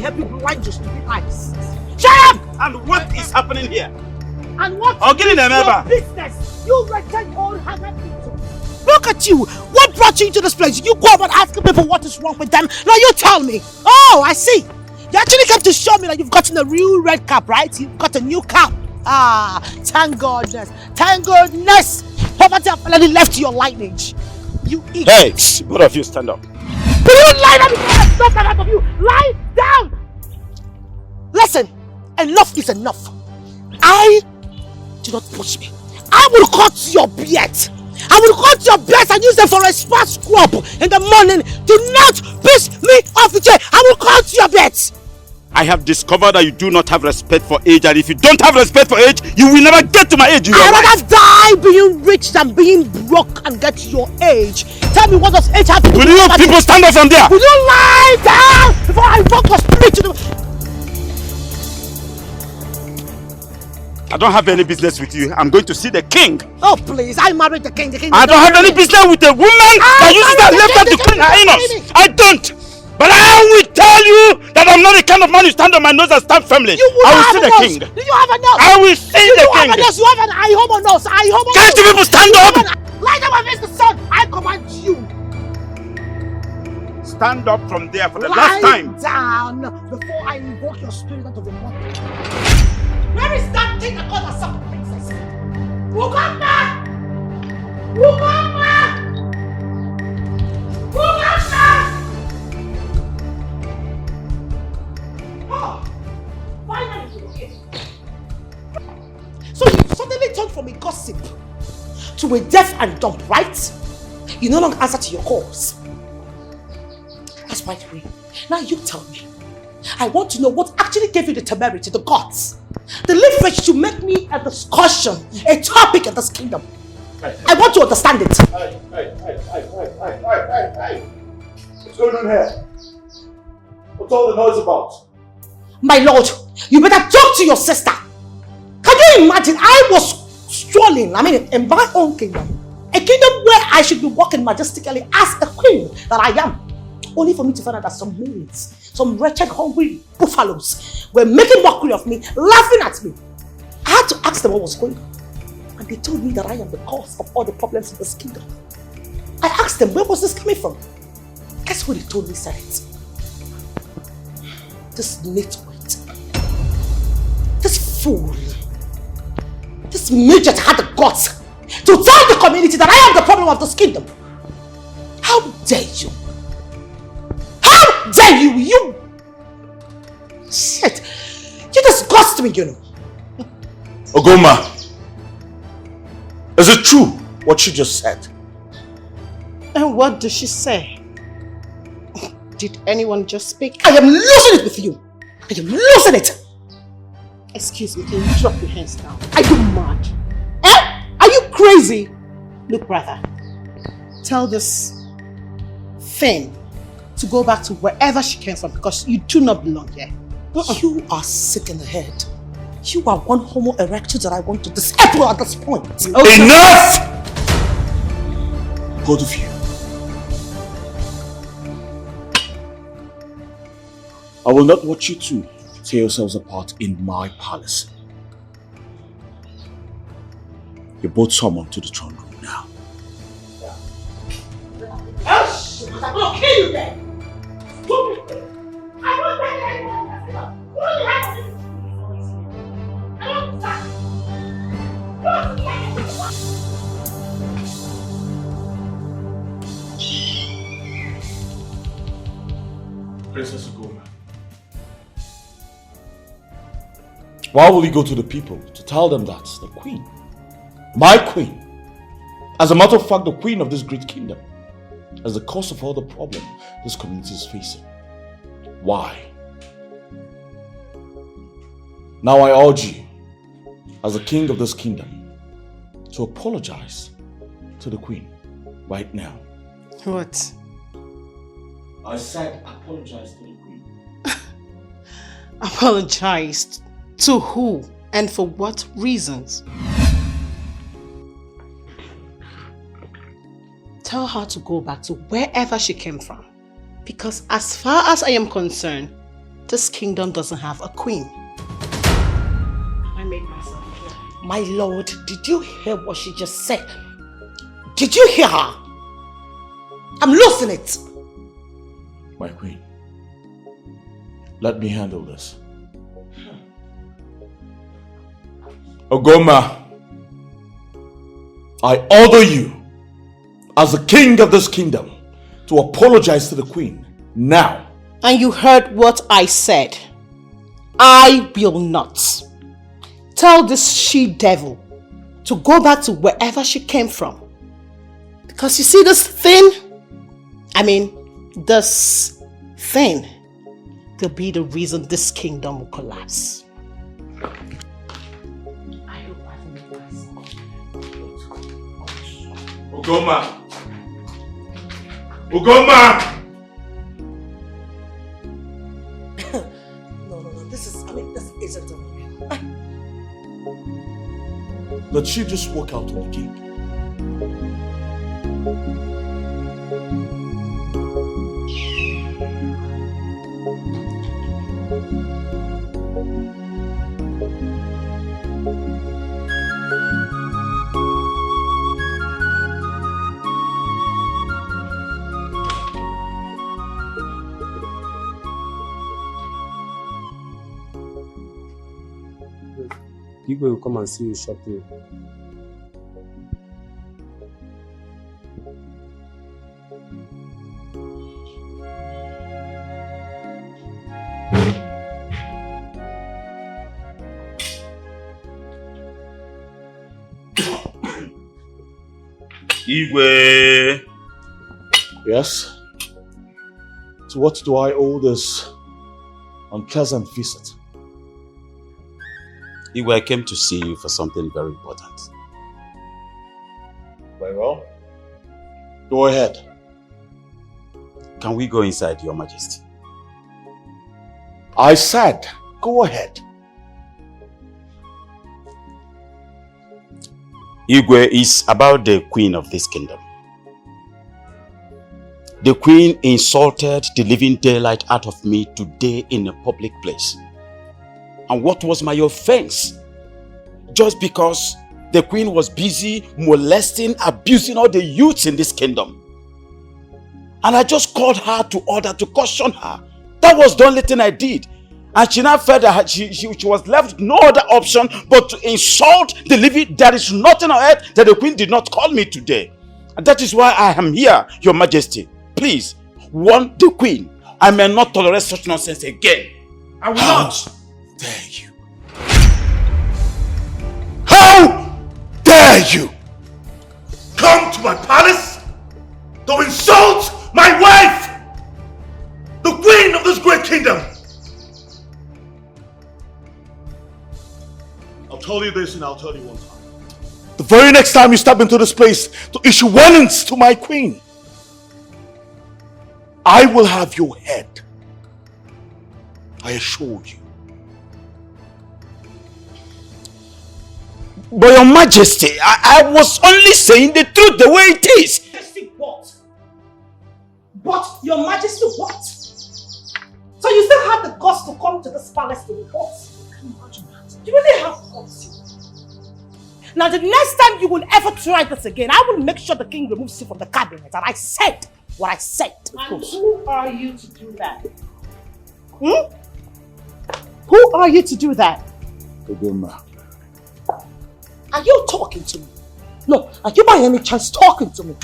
somebody help you blind your stupid eyes. Shut up! And what is happening here? And what is your business? You return all haggard people. Look at you! What brought you into this place? You go about asking people what is wrong with them. Now you tell me. Oh, I see. You actually came to show me that you've gotten a real red cap, right? You've got a new cap. Ah, thank goodness. Thank goodness. Poverty have already left your lineage. You idiot. Hey, both of you stand up. Will you lie down before I stop that out of you? Lie down! Listen, enough is enough. Do not push me. I will cut your beard. I will cut your beard and use them for a spa scrub in the morning. Do not piss me off the chair. I will cut your beard. I have discovered that you do not have respect for age, and if you don't have respect for age, you will never get to my age. I'd rather die being rich than being broke and get your age. Tell me, what does age have to do with it? Will you people stand up from there? Will you lie down before I walk your spirit to the... I don't have any business with you. I'm going to see the king. Oh please, I married the king. I don't have any business with a woman that uses that left to clean her anus. I don't. But I will tell you that I'm not the kind of man who stand on my nose and stand firmly. I will see the king. Do you have a nose? I will see the king. You have an eye homo nose. Can't you people stand up? Lie down and face the sun. I command you. Stand up from there for the last time. Lie down before I invoke your spirit out of the water. Where is that thing that called herself a princess? Uganda! Uganda! Uganda! Oh, finally you're here. So you suddenly turned from a gossip to a deaf and dumb, right? You no longer answer to your calls. That's right, Ray. Now you tell me. I want to know what actually gave you the temerity, the guts, the leverage to make me a discussion, a topic in this kingdom. I want to understand it. Hey. What's going on here? What's all the noise about? My lord, you better talk to your sister. Can you imagine? I was strolling, in my own kingdom. A kingdom where I should be walking majestically as a queen that I am. Only for me to find out that some maids, some wretched, hungry buffaloes were making mockery of me, laughing at me. I had to ask them what was going on. And they told me that I am the cause of all the problems in this kingdom. I asked them, where was this coming from? Guess what they told me said it? This nitwit, this fool, this midget had the guts to tell the community that I am the problem of this kingdom. How dare you? How dare you? You... Shit. You disgust me, you know. Ogoma, is it true what she just said? And what did she say? Did anyone just speak? I am losing it with you. I am losing it. Excuse me, can you drop your hands down? Are you mad? Eh? Are you crazy? Look, brother, tell this thing to go back to wherever she came from because you do not belong here. You are sick in the head. You are one homo erectus that I want to disable at this point. Okay. Enough! Both of you. I will not watch you two tear yourselves apart in my palace. You're both summoned to the throne room now. Yes! I'm gonna kill you then! Stupid! I won't let anyone mess it up! You only have to do it! I won't stop! Princess Ogoma, why will you go to the people to tell them that the queen, my queen, as a matter of fact the queen of this great kingdom, is the cause of all the problem this community is facing? Why? Now I urge you, as the king of this kingdom, to apologize to the queen right now. What? I said apologize to the queen. Apologized to who and for what reasons? Tell her to go back to wherever she came from. Because as far as I am concerned, this kingdom doesn't have a queen. I made myself clear. My lord, did you hear what she just said? Did you hear her? I'm losing it. My queen, let me handle this. Ogoma, I order you, as the king of this kingdom, to apologize to the queen now. And you heard what I said. I will not. Tell this she-devil to go back to wherever she came from. Because you see this thing will be the reason this kingdom will collapse. I hope I've made myself. Ogoma! Ogoma! No, this isn't real. Let she just walk out on the king. People will come and see you shortly. Igwe. Yes? To what do I owe this unpleasant visit? Igwe, I came to see you for something very important. Very well. Go ahead. Can we go inside, Your Majesty? I said, go ahead. Igwe, is about the queen of this kingdom. The queen insulted the living daylight out of me today in a public place. And what was my offense? Just because the queen was busy molesting, abusing all the youths in this kingdom. And I just called her to order to caution her. That was the only thing I did. And she now felt that she was left no other option but to insult the living. There is nothing on earth that the queen did not call me today. And that is why I am here, Your Majesty. Please, warn the queen. I may not tolerate such nonsense again. I will not. Dare you? How dare you come to my palace to insult my wife, the queen of this great kingdom? I'll tell you this and I'll tell you one time. The very next time you step into this place to issue warnings to my queen, I will have your head. I assure you. But Your Majesty, I was only saying the truth the way it is. Majesty what? But Your Majesty what? So you still have the guts to come to this palace to report? Can you imagine that? You really have guts. Now the next time you will ever try this again, I will make sure the king removes you from the cabinet. And I said what I said. And who are you to do that? Who are you to do that? Ogoma. Are you talking to me? No, are you by any chance talking to me?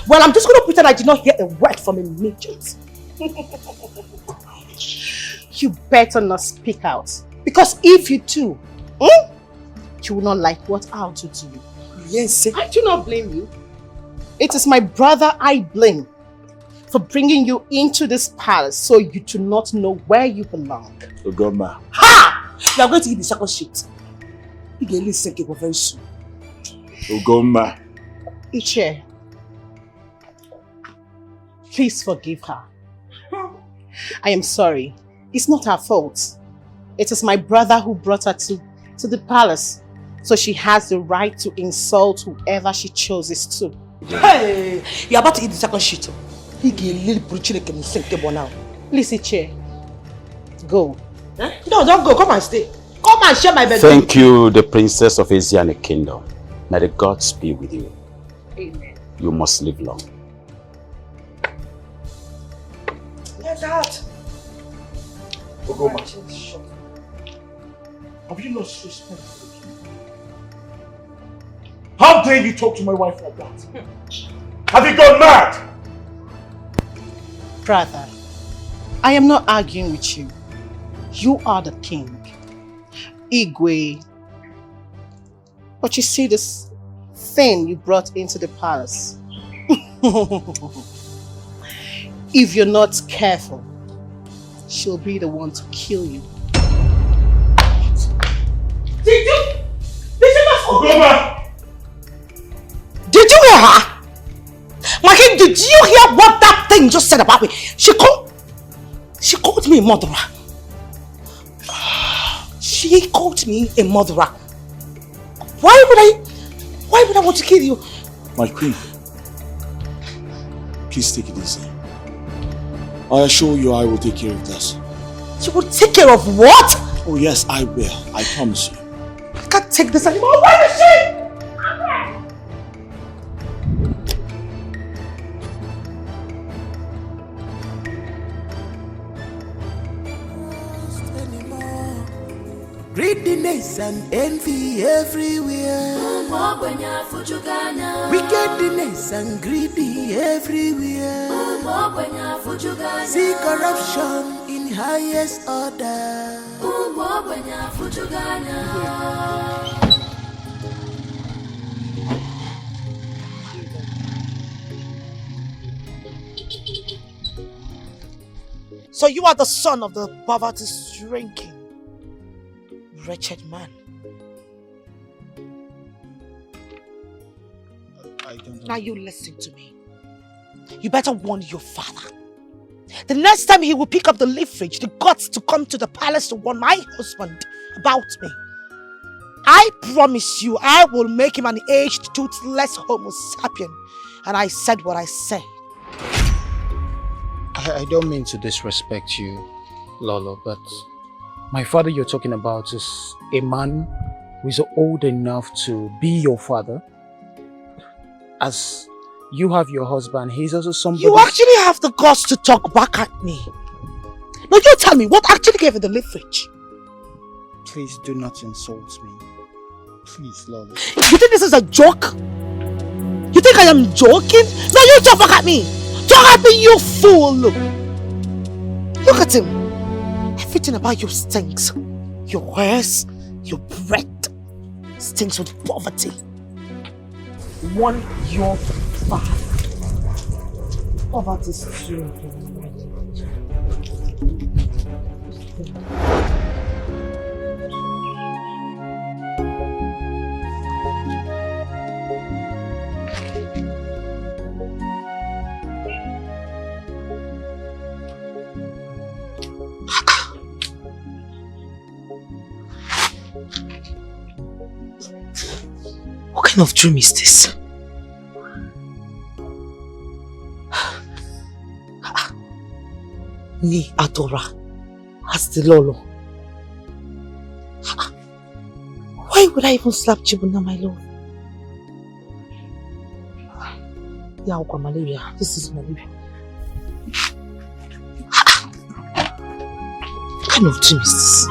Well, I'm just going to pretend I did not hear a word from him immediately. You better not speak out. Because if you do, you will not like what I'll do to you. Yes. I do not blame you. It is my brother I blame for bringing you into this palace so you do not know where you belong. Ogoma. Ha! You are going to eat the second shit. You can listen to very soon. Ogoma. Iche, please forgive her. I am sorry. It's not her fault. It is my brother who brought her to the palace. So she has the right to insult whoever she chooses to. Hey! You're about to eat the second shit. You can listen now. Please, Iche, Go. Eh? No, don't go. Come and stay. Come and share my bed. Thank you, the princess of Asian kingdom. May the gods be with you. Amen. You must live long. Get out. Go back. Have you lost respect? How dare you talk to my wife like that? Have you gone mad? Brother, I am not arguing with you. You are the king. Igwe. But you see this thing you brought into the palace? If you're not careful, she'll be the one to kill you. Did you not Go back! Did you hear her? My king, did you hear what that thing just said about me? She called me a murderer. She called me a murderer. Why would I want to kill you? My queen, please take it easy. I assure you I will take care of this. You will take care of what? Oh yes, I will. I promise you. I can't take this anymore. Where is she? Greediness and envy everywhere. Wickedness and greedy everywhere. See corruption in highest order. So you are the son of the poverty-stricken king. Wretched man. I don't know. Now you listen to me. You better warn your father. The next time he will pick up the leafage, the guts to come to the palace to warn my husband about me. I promise you, I will make him an aged, toothless Homo sapien. And I said what I said. I don't mean to disrespect you, Lolo, but my father you're talking about is a man who is old enough to be your father. As you have your husband, he's also somebody... You actually have the guts to talk back at me. Now you tell me, what actually gave you the leafage? Please do not insult me. Please, Lolo. You think this is a joke? You think I am joking? No, you talk back at me. Talk at me, you fool. Look at him. Everything about you stinks. Your hairs, your breath stinks with poverty. One your father. Poverty is true. What kind of dream is this? Me, Adora, as the Lolo. Why would I even slap Chibuna, my love? Yeah, malaria. This is malaria. What kind of dream is this?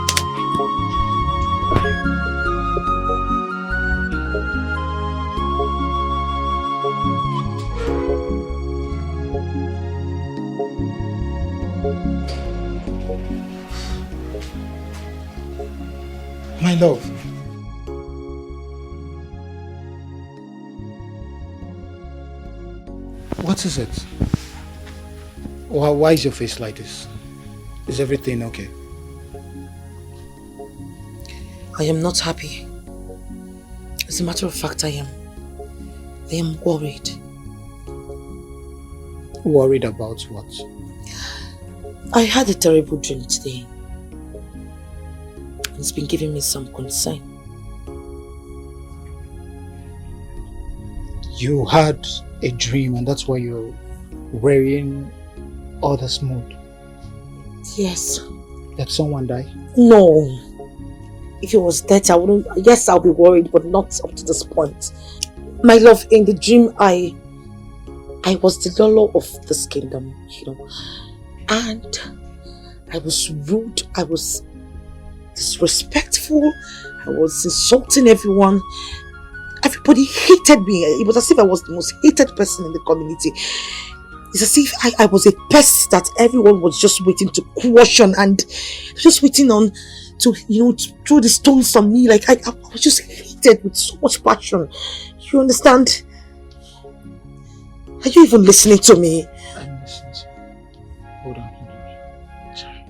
My love. What is it? Why is your face like this? Is everything okay? I am not happy. As a matter of fact, I am worried. Worried about what? I had a terrible dream today. It's been giving me some concern. You had a dream and that's why you're wearing all this mood. Yes. That someone died? No. If it was dead, I wouldn't. Yes, I'll be worried, but not up to this point. My love, in the dream, I was the Lolo of this kingdom, and I was rude, I was disrespectful, I was insulting everyone. Everybody hated me. It was as if I was the most hated person in the community. It's as if I was a pest that everyone was just waiting to question and just waiting on to throw the stones on me. Like I was just hated with so much passion. You understand? Are you even listening to me? I'm listening to you. Hold on. Sorry.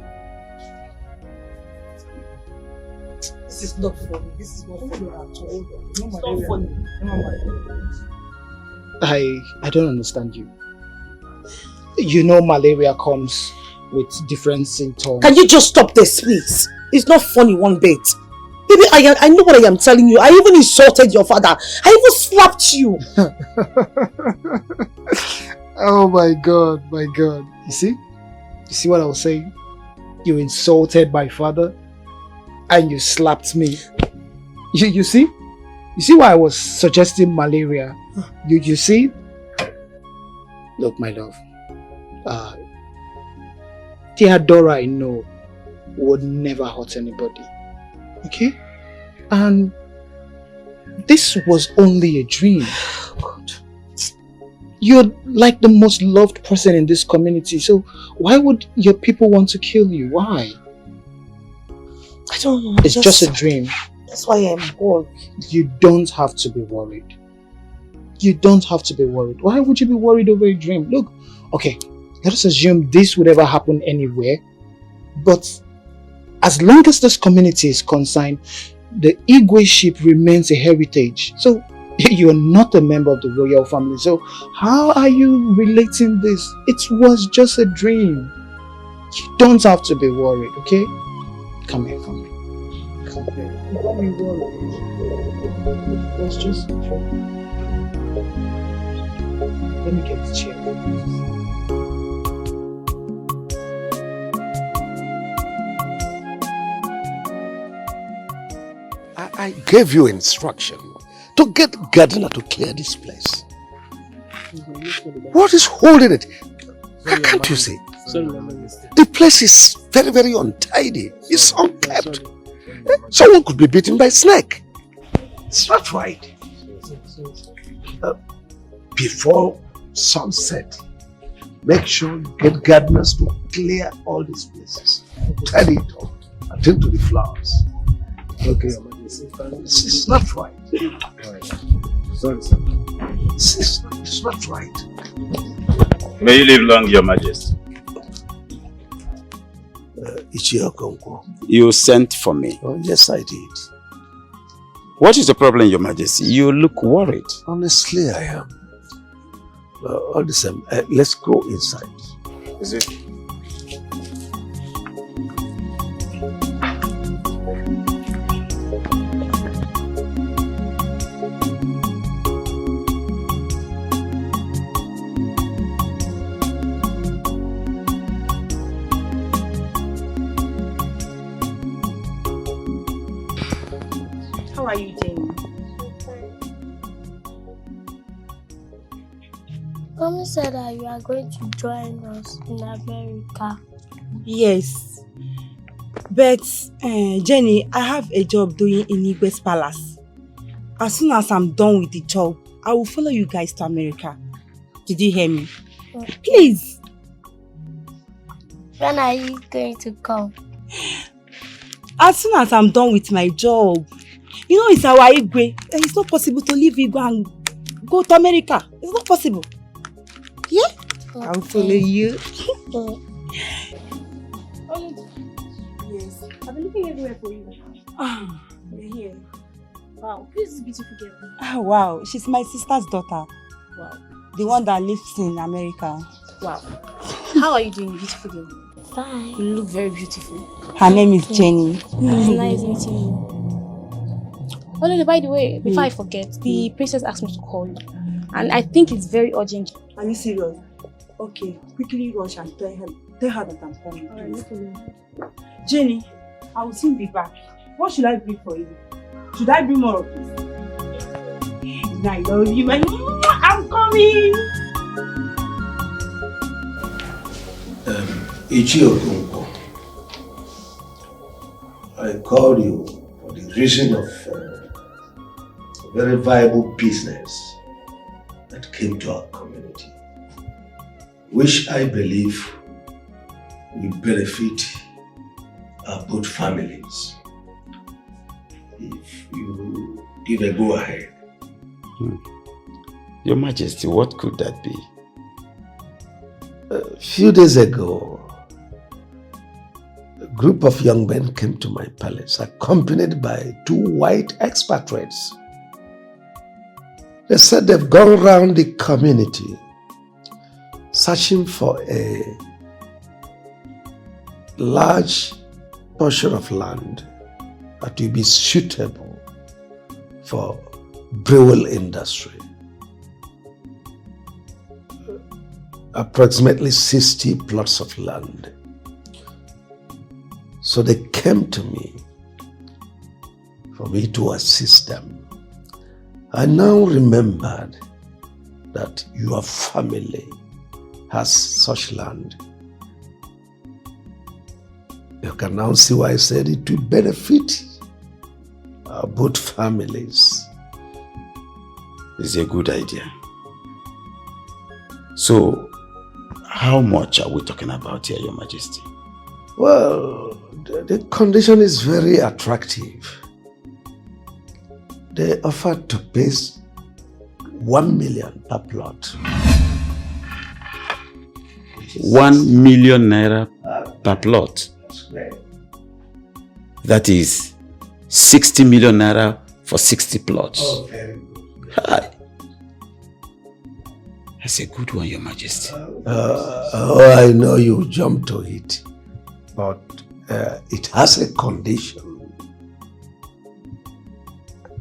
This is not funny. This is not funny at all. It's not funny. I don't understand you. You know malaria comes with different symptoms. Can you just stop this, please? It's not funny one bit. Baby, I know what I am telling you. I even insulted your father. I even slapped you. Oh my God. You see what I was saying? You insulted my father and you slapped me. You see? You see why I was suggesting malaria? You see? Look, my love. Theodora, I know, would never hurt anybody. Okay? And this was only a dream. God. You're like the most loved person in this community, so why would your people want to kill you? Why? I don't know. It's just a dream. That's why I'm worried. You don't have to be worried. You don't have to be worried. Why would you be worried over a dream? Look, okay, let us assume this would ever happen anywhere, but as long as this community is concerned, the Igwe ship remains a heritage. So you're not a member of the royal family. So how are you relating this? It was just a dream. You don't have to be worried, okay? Come here. Come here. Don't be worried. It was just a dream. Let me get the chair. I gave you instruction to get gardener to clear this place. What is holding it? Can't you see? The place is very, very untidy. It's unkept. Someone could be bitten by a snake. It's not right. Before sunset, make sure you get gardeners to clear all these places. Tidy it up. Attend to the flowers. Okay. This is not right. Sorry, sir. It's not right. May you live long, Your Majesty. ETIKO. You sent for me. Oh, yes, I did. What is the problem, Your Majesty? You look worried. Honestly, I am. All the same, let's go inside. Is it? How are you doing? Mommy said that you are going to join us in America. Yes. But, Jenny, I have a job doing in Igwe's palace. As soon as I'm done with the job, I will follow you guys to America. Did you hear me? Okay. Please. When are you going to come? As soon as I'm done with my job. You know, it's our Igwe. It's not possible to leave Igwe and go to America. It's not possible. Yeah? Okay. I'll follow you. Yes. I've been looking everywhere for you. Ah, you're here. Wow, who is this beautiful girl? Ah, wow, she's my sister's daughter. Wow. The one that lives in America. Wow. How are you doing, beautiful girl? Fine. You look very beautiful. Her name is Jenny. It's nice meeting you. Oh no, by the way, before I forget, the princess asked me to call you. And I think it's very urgent. Are you serious? Okay, quickly rush and tell her that I'm coming. Alright, no problem. Jenny, I will soon be back. What should I bring for you? Should I bring more of this? I love you, my. I'm coming. ETIKO, I called you for the reason of a very viable business that came to our community, which I believe will benefit both families if you give a go ahead. Your Majesty, what could that be? A few days ago, a group of young men came to my palace, accompanied by 2 white expatriates. They said they've gone around the community searching for a large portion of land that will be suitable for brewery industry. Approximately 60 plots of land. So they came to me for me to assist them. I now remembered that your family has such land. You can now see why I said it will benefit both families. It's a good idea. So, how much are we talking about here, Your Majesty? Well, the condition is very attractive. They offered to pay 1 million per plot. 1 million naira per plot. That is 60 million naira for 60 plots. Oh, very good. Hi. That's a good one, Your Majesty. I know you jumped to it, but it has a condition.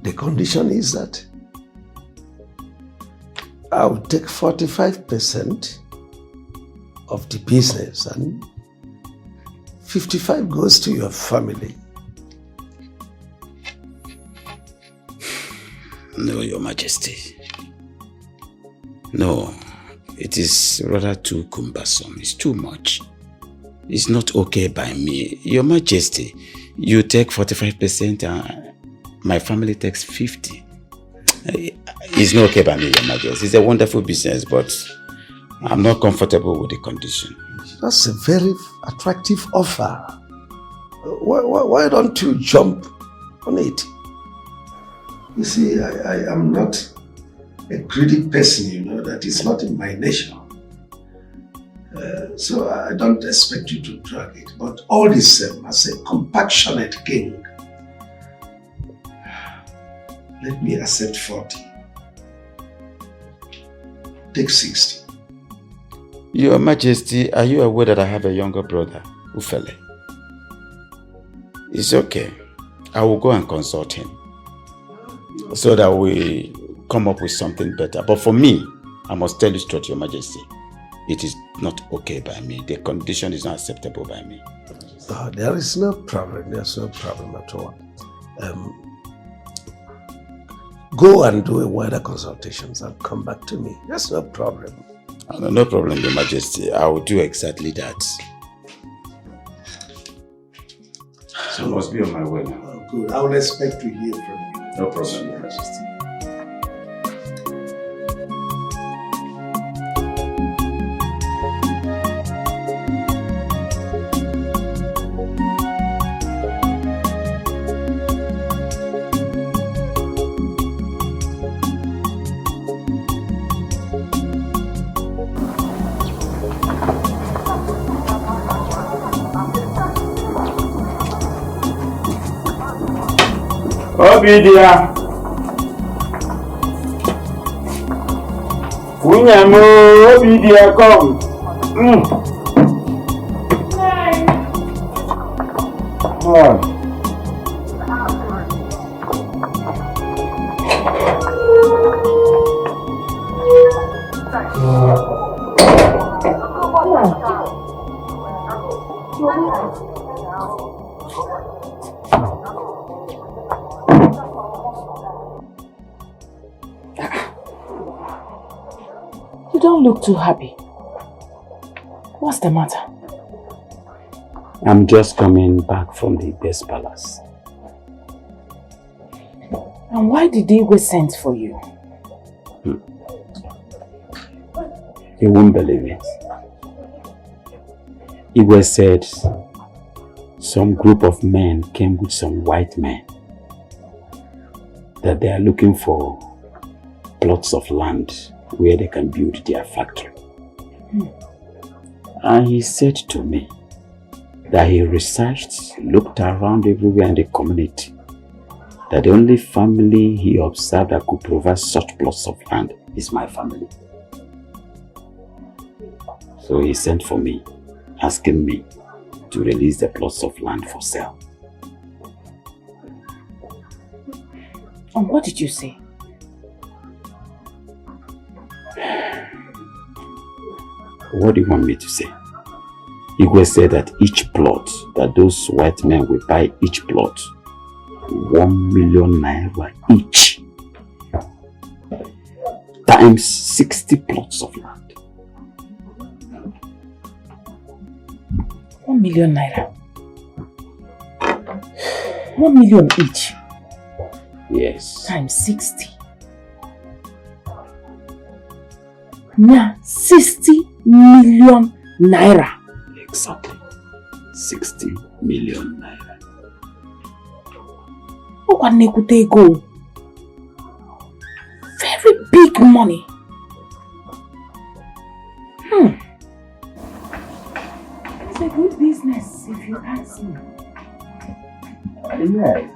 The condition is that I will take 45% of the business and 55 goes to your family. No, Your Majesty. No, it is rather too cumbersome. It's too much. It's not okay by me. Your Majesty, you take 45% and my family takes 50%. It's not okay by me, Your Majesty. It's a wonderful business, but I'm not comfortable with the condition. That's a very attractive offer. Why don't you jump on it? You see, I am not a greedy person, you know, that is not in my nature. So I don't expect you to drag it. But all the same, as a compassionate king, let me accept 40. Take 60. Your Majesty, are you aware that I have a younger brother, Ufele? It's okay. I will go and consult him so that we come up with something better. But for me, I must tell you straight, Your Majesty, it is not okay by me. The condition is not acceptable by me. There is no problem. There's no problem at all. Go and do a wider consultations and come back to me. There's no problem. No problem, Your Majesty. I will do exactly that. So I must be on my way now. Oh, good. I will expect to hear from you. No problem, Your Majesty. Obidia. Unyamo, Obidia, come. Oh. look too happy. What's the matter? I'm just coming back from the best palace. And why did Igwe send for you? You won't believe it. Igwe said some group of men came with some white men, that they are looking for plots of land where they can build their factory. And he said to me that he researched, looked around everywhere in the community, that the only family he observed that could provide such plots of land is my family. So he sent for me, asking me to release the plots of land for sale. And what did you say? What do you want me to say? Igwe said that each plot, that those white men will buy each plot 1 million naira each, times 60 plots of land. 1 million naira. 1 million each. Yes. Times 60. Now 60 million naira. Exactly. 60 million naira. Go. Very big money. It's a good business if you ask me. Yeah, it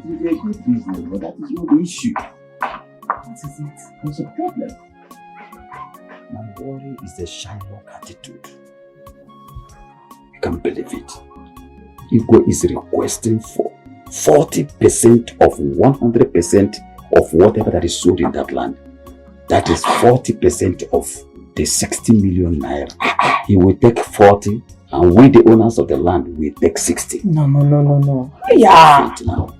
is a good business, but that is not the issue. What is it? There's a problem. My worry is the Shylock attitude. You can't believe it. Igwe is requesting for 40% of 100% of whatever that is sold in that land. That is 40% of the 60 million naira. He will take 40 and we, the owners of the land, will take 60. No. Yeah. Now.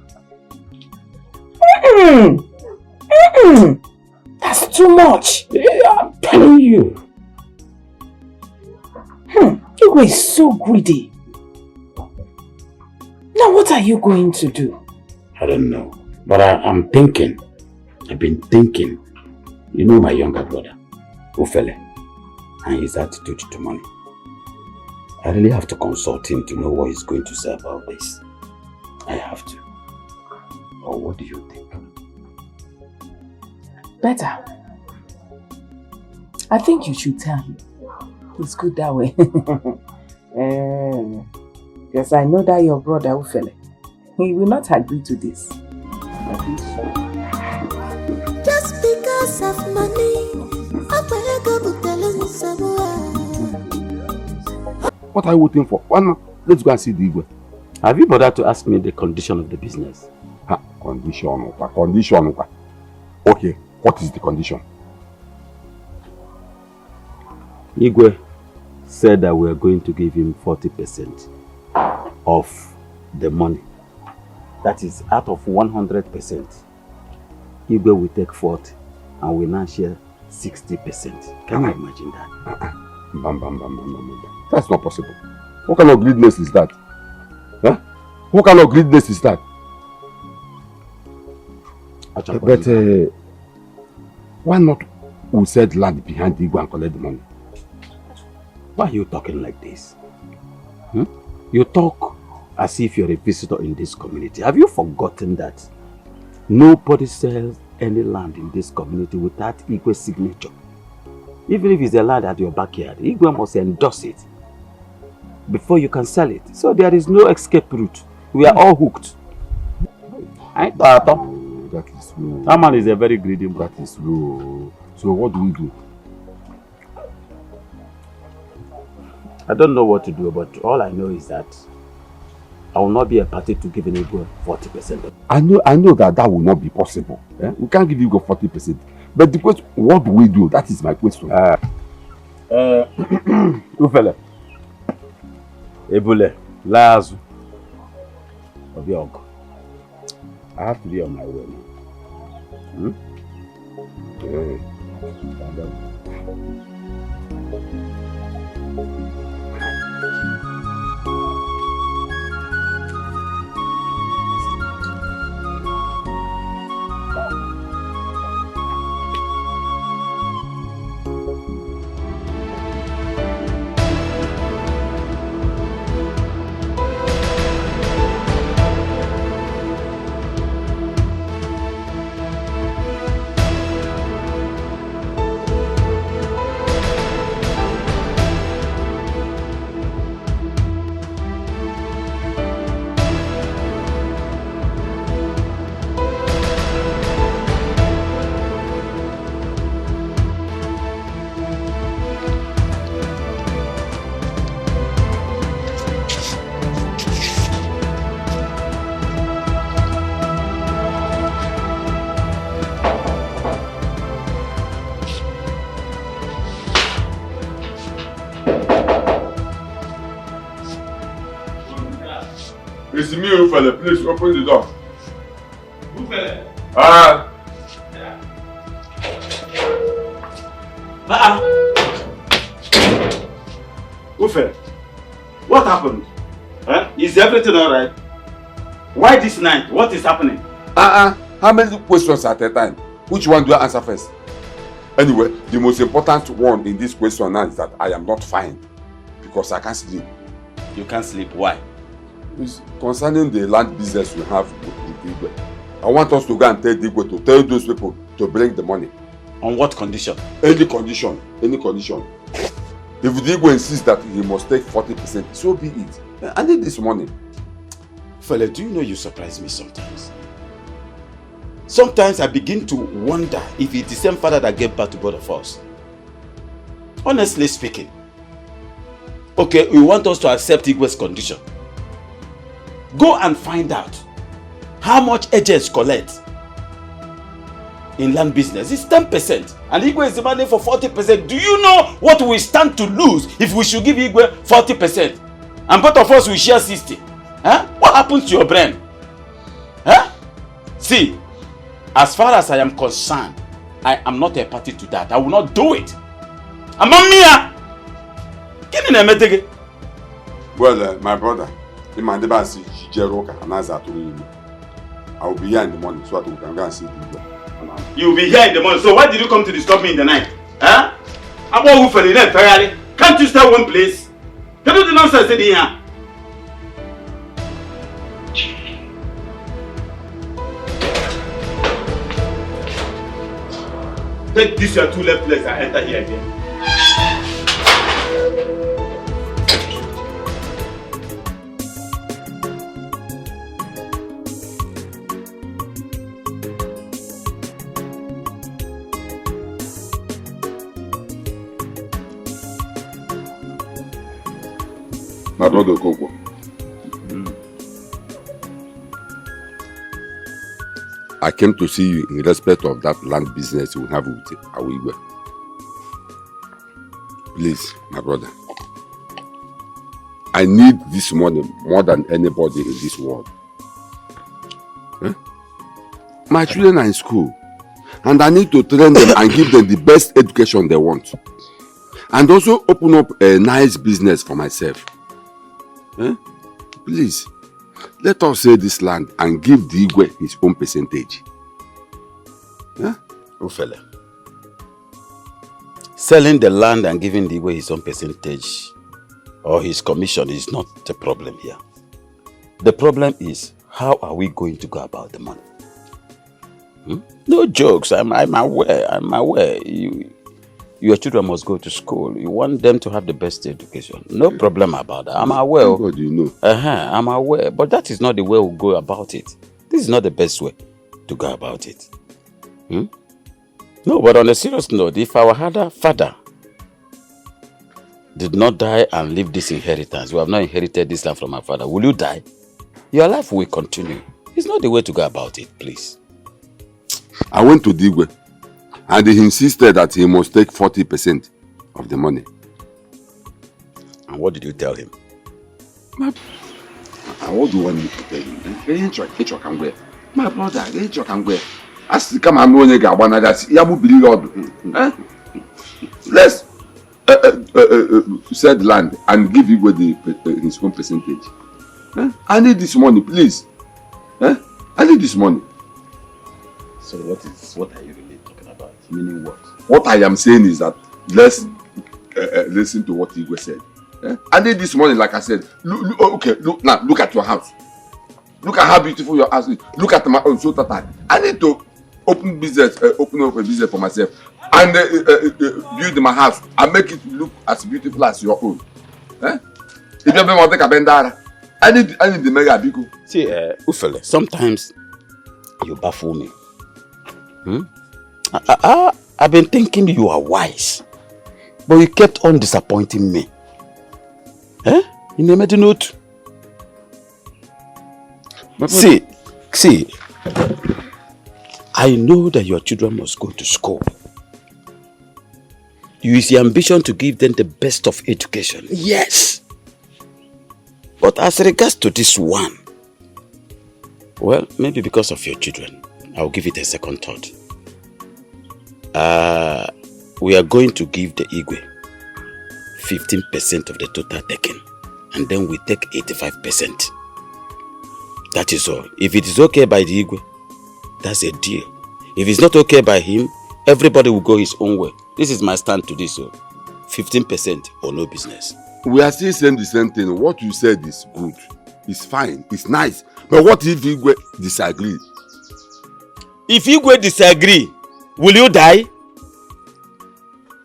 That's too much. Yeah, I'm telling you. Igwe is so greedy. Now what are you going to do? I don't know. But I'm thinking. I've been thinking. You know my younger brother, Ufele, and his attitude to money. I really have to consult him to know what he's going to say about this. I have to. Or what do you think? Better. I think you should tell him. It's good that way. Because I know that your brother Ufele, he will not agree to this. I think so. Just because of money, what are you waiting for? Why not? Let's go and see the Igwe. Have you bothered to ask me the condition of the business? Condition. Okay, what is the condition? Igwe said that we are going to give him 40% of the money. That is out of 100%. Igwe will take 40 and we now share 60%. Can you imagine that? That's not possible. What kind of greediness is that? Huh? What kind of greediness is that? But why not we sell land behind the Igwe and collect the money? Why are you talking like this? You talk as if you're a visitor in this community. Have you forgotten that nobody sells any land in this community without Igwe's signature? Even if it's a land at your backyard, Igwe must endorse it before you can sell it. So there is no escape route. We are all hooked. That is low. That man is a very greedy man. That is low. So what do we do? I don't know what to do, but all I know is that I will not be a party to give Igwe 40%. I know that will not be possible. Eh? We can't give Igwe 40%. But the question, what do we do? That is my question. Ufele, Ebule, Lazu, Obiog. I have to be on my way now. It's me, Ufele. Please open the door. Ufele? Ufele, what happened? Is everything alright? Why this night? What is happening? How many questions at a time? Which one do I answer first? Anyway, the most important one in this question now is that I am not fine because I can't sleep. You can't sleep. Why? It's concerning the land business we have with Igwe. I want us to go and tell Igwe to tell those people to bring the money. On what condition? Any condition. Any condition. If the Igwe insists that he must take 40%, so be it. I need this money. Fella, do you know you surprise me sometimes? Sometimes I begin to wonder if it's the same father that gave birth to both of us. Honestly speaking. Okay, you want us to accept Igwe's condition. Go and find out how much agents collect in land business. It's 10%. And Igwe is demanding for 40%. Do you know what we stand to lose if we should give Igwe 40%? And both of us will share 60%. Huh? What happens to your brain? Huh? See, as far as I am concerned, I am not a party to that. I will not do it. Amamia! Well, my brother, I will be here in the morning so that we can go and see the. You will be here in the morning. So why did you come to disturb me in the night? Huh? Can't you stay one place? Can you do the nonsense in here? Take this your two left legs and enter here again. My brother Koko. I came to see you in respect of that land business you have with Awigwe. Please, my brother. I need this money more than anybody in this world. My children are in school and I need to train them and give them the best education they want. And also open up a nice business for myself. Please, let us sell this land and give the Igwe his own percentage. Ufele, selling the land and giving the Igwe his own percentage or his commission is not the problem here. The problem is, how are we going to go about the money? No jokes, I'm aware. Your children must go to school. You want them to have the best education. No problem about that. I'm aware. God, you know. I'm aware. But that is not the way we go about it. This is not the best way to go about it. No, but on a serious note, if our father did not die and leave this inheritance, we have not inherited this land from our father, will you die? Your life will continue. It's not the way to go about it, please. I went to Digwe. And he insisted that he must take 40% of the money. And what did you tell him? What do you want me to tell him? My brother, let's said land and give Igwe his own percentage. I need this money, please. I need this money. So what are you really talking about? Meaning what? What I am saying is that let's listen to what Igwe said. I need this money, like I said. Look at your house. Look at how beautiful your house is. Look at my own soda time. I need to open up a business for myself and build my house and make it look as beautiful as your own. If you want to take a bendara, I need the mega big. See, Ufele, sometimes you baffle me. I've been thinking you are wise, but you kept on disappointing me. You never did not. See, I know that your children must go to school. You use the ambition to give them the best of education. Yes. But as regards to this one, well, maybe because of your children, I'll give it a second thought. We are going to give the Igwe 15% of the total taken, and then we take 85%. That is all. If it is okay by the Igwe, that's a deal. If it's not okay by him, everybody will go his own way. This is my stand to this. So 15% or no business. We are still saying the same thing. What you said is good. It's fine. It's nice. But what if Igwe disagree? If Igwe disagree, will you die?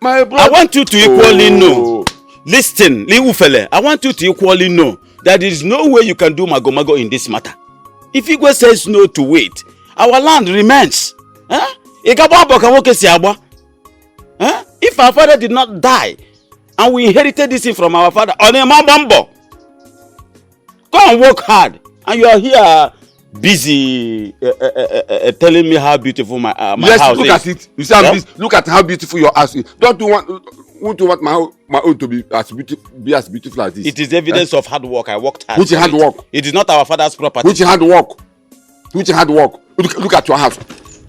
My brother. I want you to equally know. Listen, Ufele, I want you to equally know that there is no way you can do mago in this matter. If Igwe says no to wait, our land remains. If our father did not die and we inherited this thing from our father, go and work hard, and you are here busy telling me how beautiful my house look is. At it. You see, look at how beautiful your house is. Don't you want my own to be as beautiful as this? It is evidence of hard work. I worked hard. Which hard work? It is not our father's property. Which hard work? Look at your house.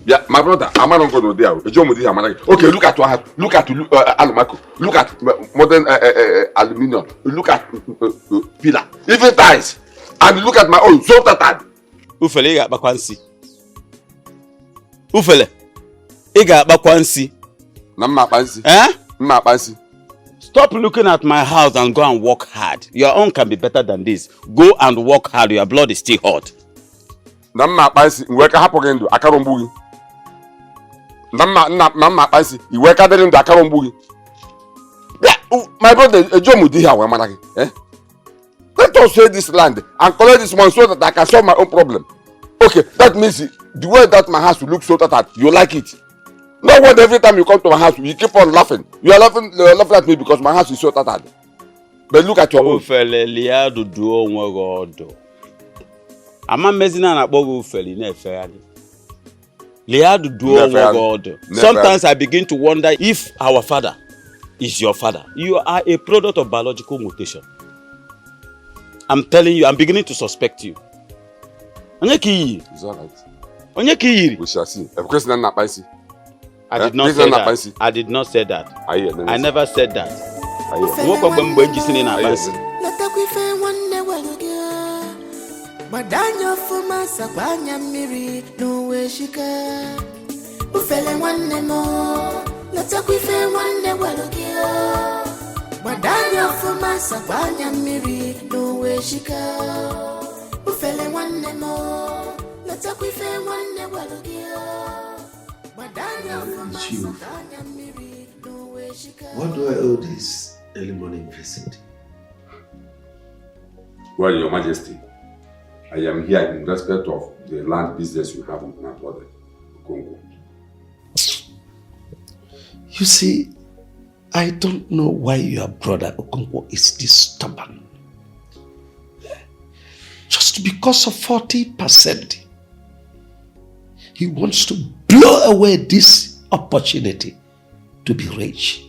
Yeah, my brother, I'm not going to there. Okay, look at your house. Look at Alumako. Look at modern aluminium. Look at pillar. Even tiles. And look at my own. So tattered. Ufele, iga bakwansi. Ufele, iga bakwansi. Namma pansi. Mma pansi. Stop looking at my house and go and work hard. Your own can be better than this. Go and work hard. Your blood is still hot. Namma pansi. Nweka hapo gendo akarombugi. Namma pansi. Iweka dendo akarombugi. My brother, Jomo di here, manaki. Let us sell this land and collect this money so that I can solve my own problem. Okay, that means the way that my house will look so that you like it. Not what every time you come to my house, you keep on laughing. You are laughing at me because my house is so tattered. But look at your own. Ufele liado duo mwagodo. Ama mezina na bogo ufele nefeali. Liado duo mwagodo. Sometimes I begin to wonder if our father is your father. You are a product of biological mutation. I'm telling you, I'm beginning to suspect you. It's alright. We shall see. I did not say that. I did not say that. I never said that. Madanya fuma sakwanya miri nuwe shika ufele wanne mo natakwife wanne walugia Madanya fuma sakwanya miri nuwe shika ufele wanne mo natakwife wanne walugia Madanya fuma sakwanya miri nuwe shika. What do I owe this early morning visit? Well, Your Majesty, I am here in respect of the land business you have with my brother, Congo. You see, I don't know why your brother Okonkwo is this stubborn. Just because of 40%, he wants to blow away this opportunity to be rich.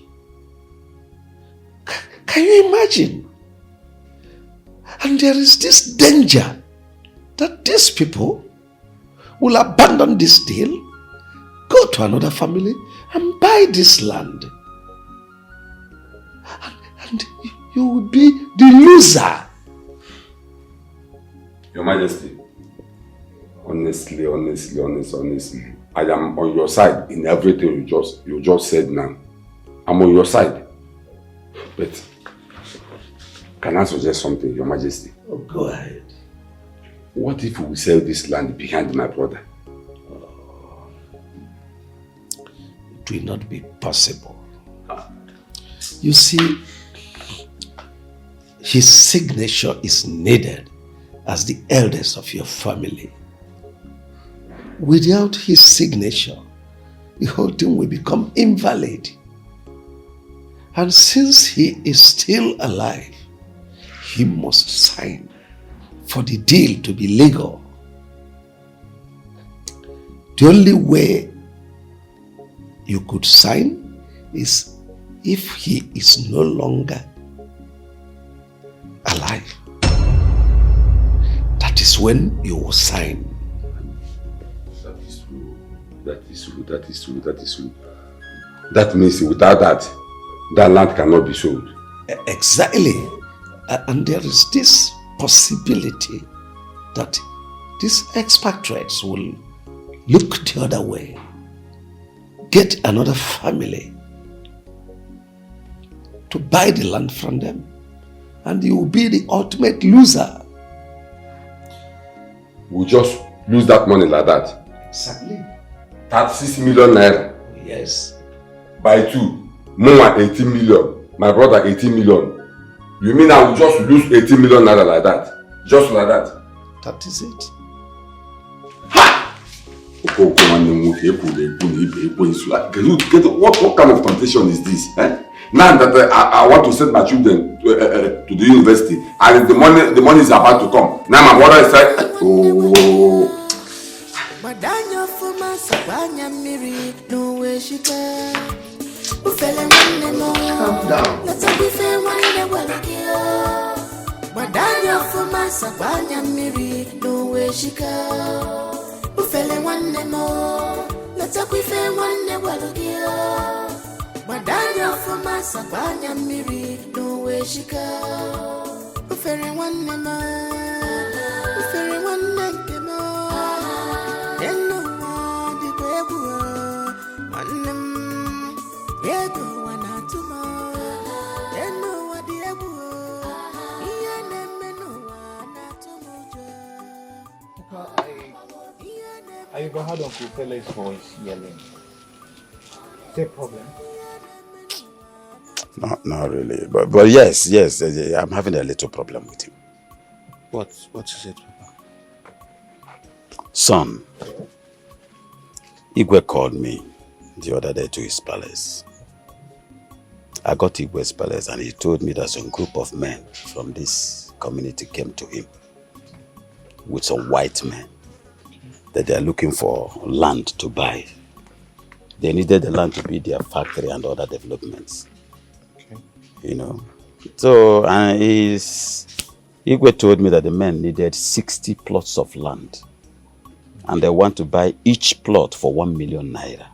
Can you imagine? And there is this danger that these people will abandon this deal, go to another family and buy this land. And you will be the loser. Your Majesty, honestly, I am on your side in everything you just said now. I'm on your side. But can I suggest something, Your Majesty? Oh, go ahead. What if we sell this land behind my brother? It will not be possible. You see, his signature is needed as the eldest of your family. Without his signature, the whole thing will become invalid. And since he is still alive, he must sign for the deal to be legal. The only way you could sign is if he is no longer alive. That is when you will sign. That is true. That means without that land cannot be sold. Exactly. And there is this possibility that these expatriates will look the other way, get another family to buy the land from them, and you will be the ultimate loser. We'll just lose that money like that. Exactly. 36 million naira. Yes. By 2, Mama 18 million, my brother 18 million. You mean I will just lose 18 million naira like that? Just like that? That is it. Ha! What kind of temptation is this? Eh? Now that I want to send my children to the university, and the money is about to come. Now my brother is like, oh. Calm down. Madanya fuma sabanya miri no way shika ufele wanne mo leta kuife wanne walugia Madanya fuma sabanya miri no way shika ufele wanne mo ufele wanne kemo eno di kwebu wanne yego wanatuma eno wadi ebu. I overheard Uncle Fele's voice yelling. Is there a problem? Not really. But yes, I'm having a little problem with him. What is it, Papa? Son, Igwe called me the other day to his palace. I got to Igwe's palace and he told me that some group of men from this community came to him with some white men, that they are looking for land to buy. They needed the land to be their factory and other developments. Okay. You know. So Igwe told me that the men needed 60 plots of land. And they want to buy each plot for 1 million naira.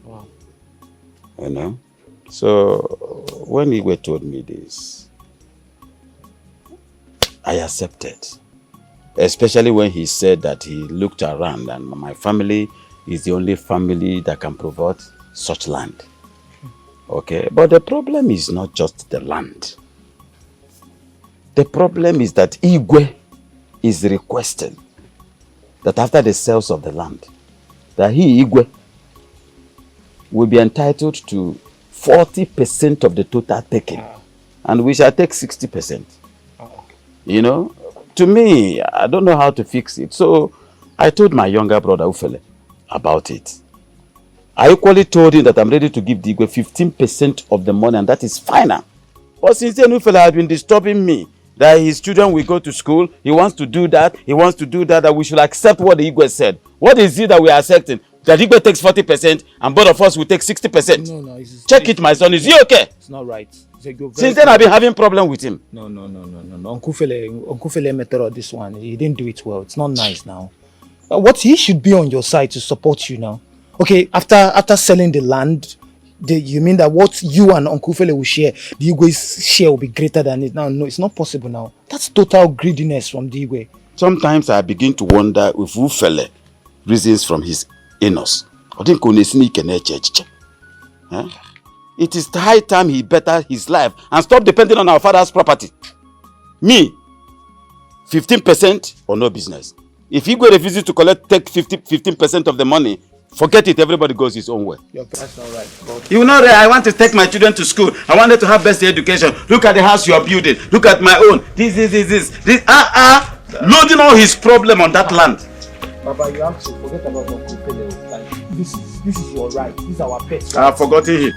Wow. You know. So when Igwe told me this, I accepted. Especially when he said that he looked around and my family is the only family that can provide such land. Okay, but the problem is not just the land. The problem is that Igwe is requesting that after the sales of the land, that he, Igwe, will be entitled to 40% of the total taken, and we shall take 60%. You know? To me, I don't know how to fix it. So I told my younger brother Ufele about it. I equally told him that I'm ready to give Igwe 15% of the money, and that is final. But since then, Ufele has been disturbing me that his children will go to school, he wants to do that, that we should accept what the Igwe said. What is it that we are accepting? That Igwe takes 40% and both of us will take 60%. No. Check it, my son. Is he okay? It's not right. Since then, I've been having problem with him. No. Uncle Fele method this one. He didn't do it well. It's not nice now. What he should be on your side to support you now. Okay, after selling the land, You mean that what you and Uncle Fele will share, the Igwe's share will be greater than it? No, it's not possible now. That's total greediness from the Igwe. Sometimes I begin to wonder if Ufele reasons from his anus. It is high time he better his life and stop depending on our father's property. Me, 15% or no business. If Igwe refuses to take 15% of the money, forget it, everybody goes his own way. That's all right. You know that I want to take my children to school. I wanted to have best education. Look at the house you are building. Look at my own. This. Loading all his problem on that land. Baba, you have to forget about Uncle Fele. Like, this is your right. This is our pet. I have forgotten him.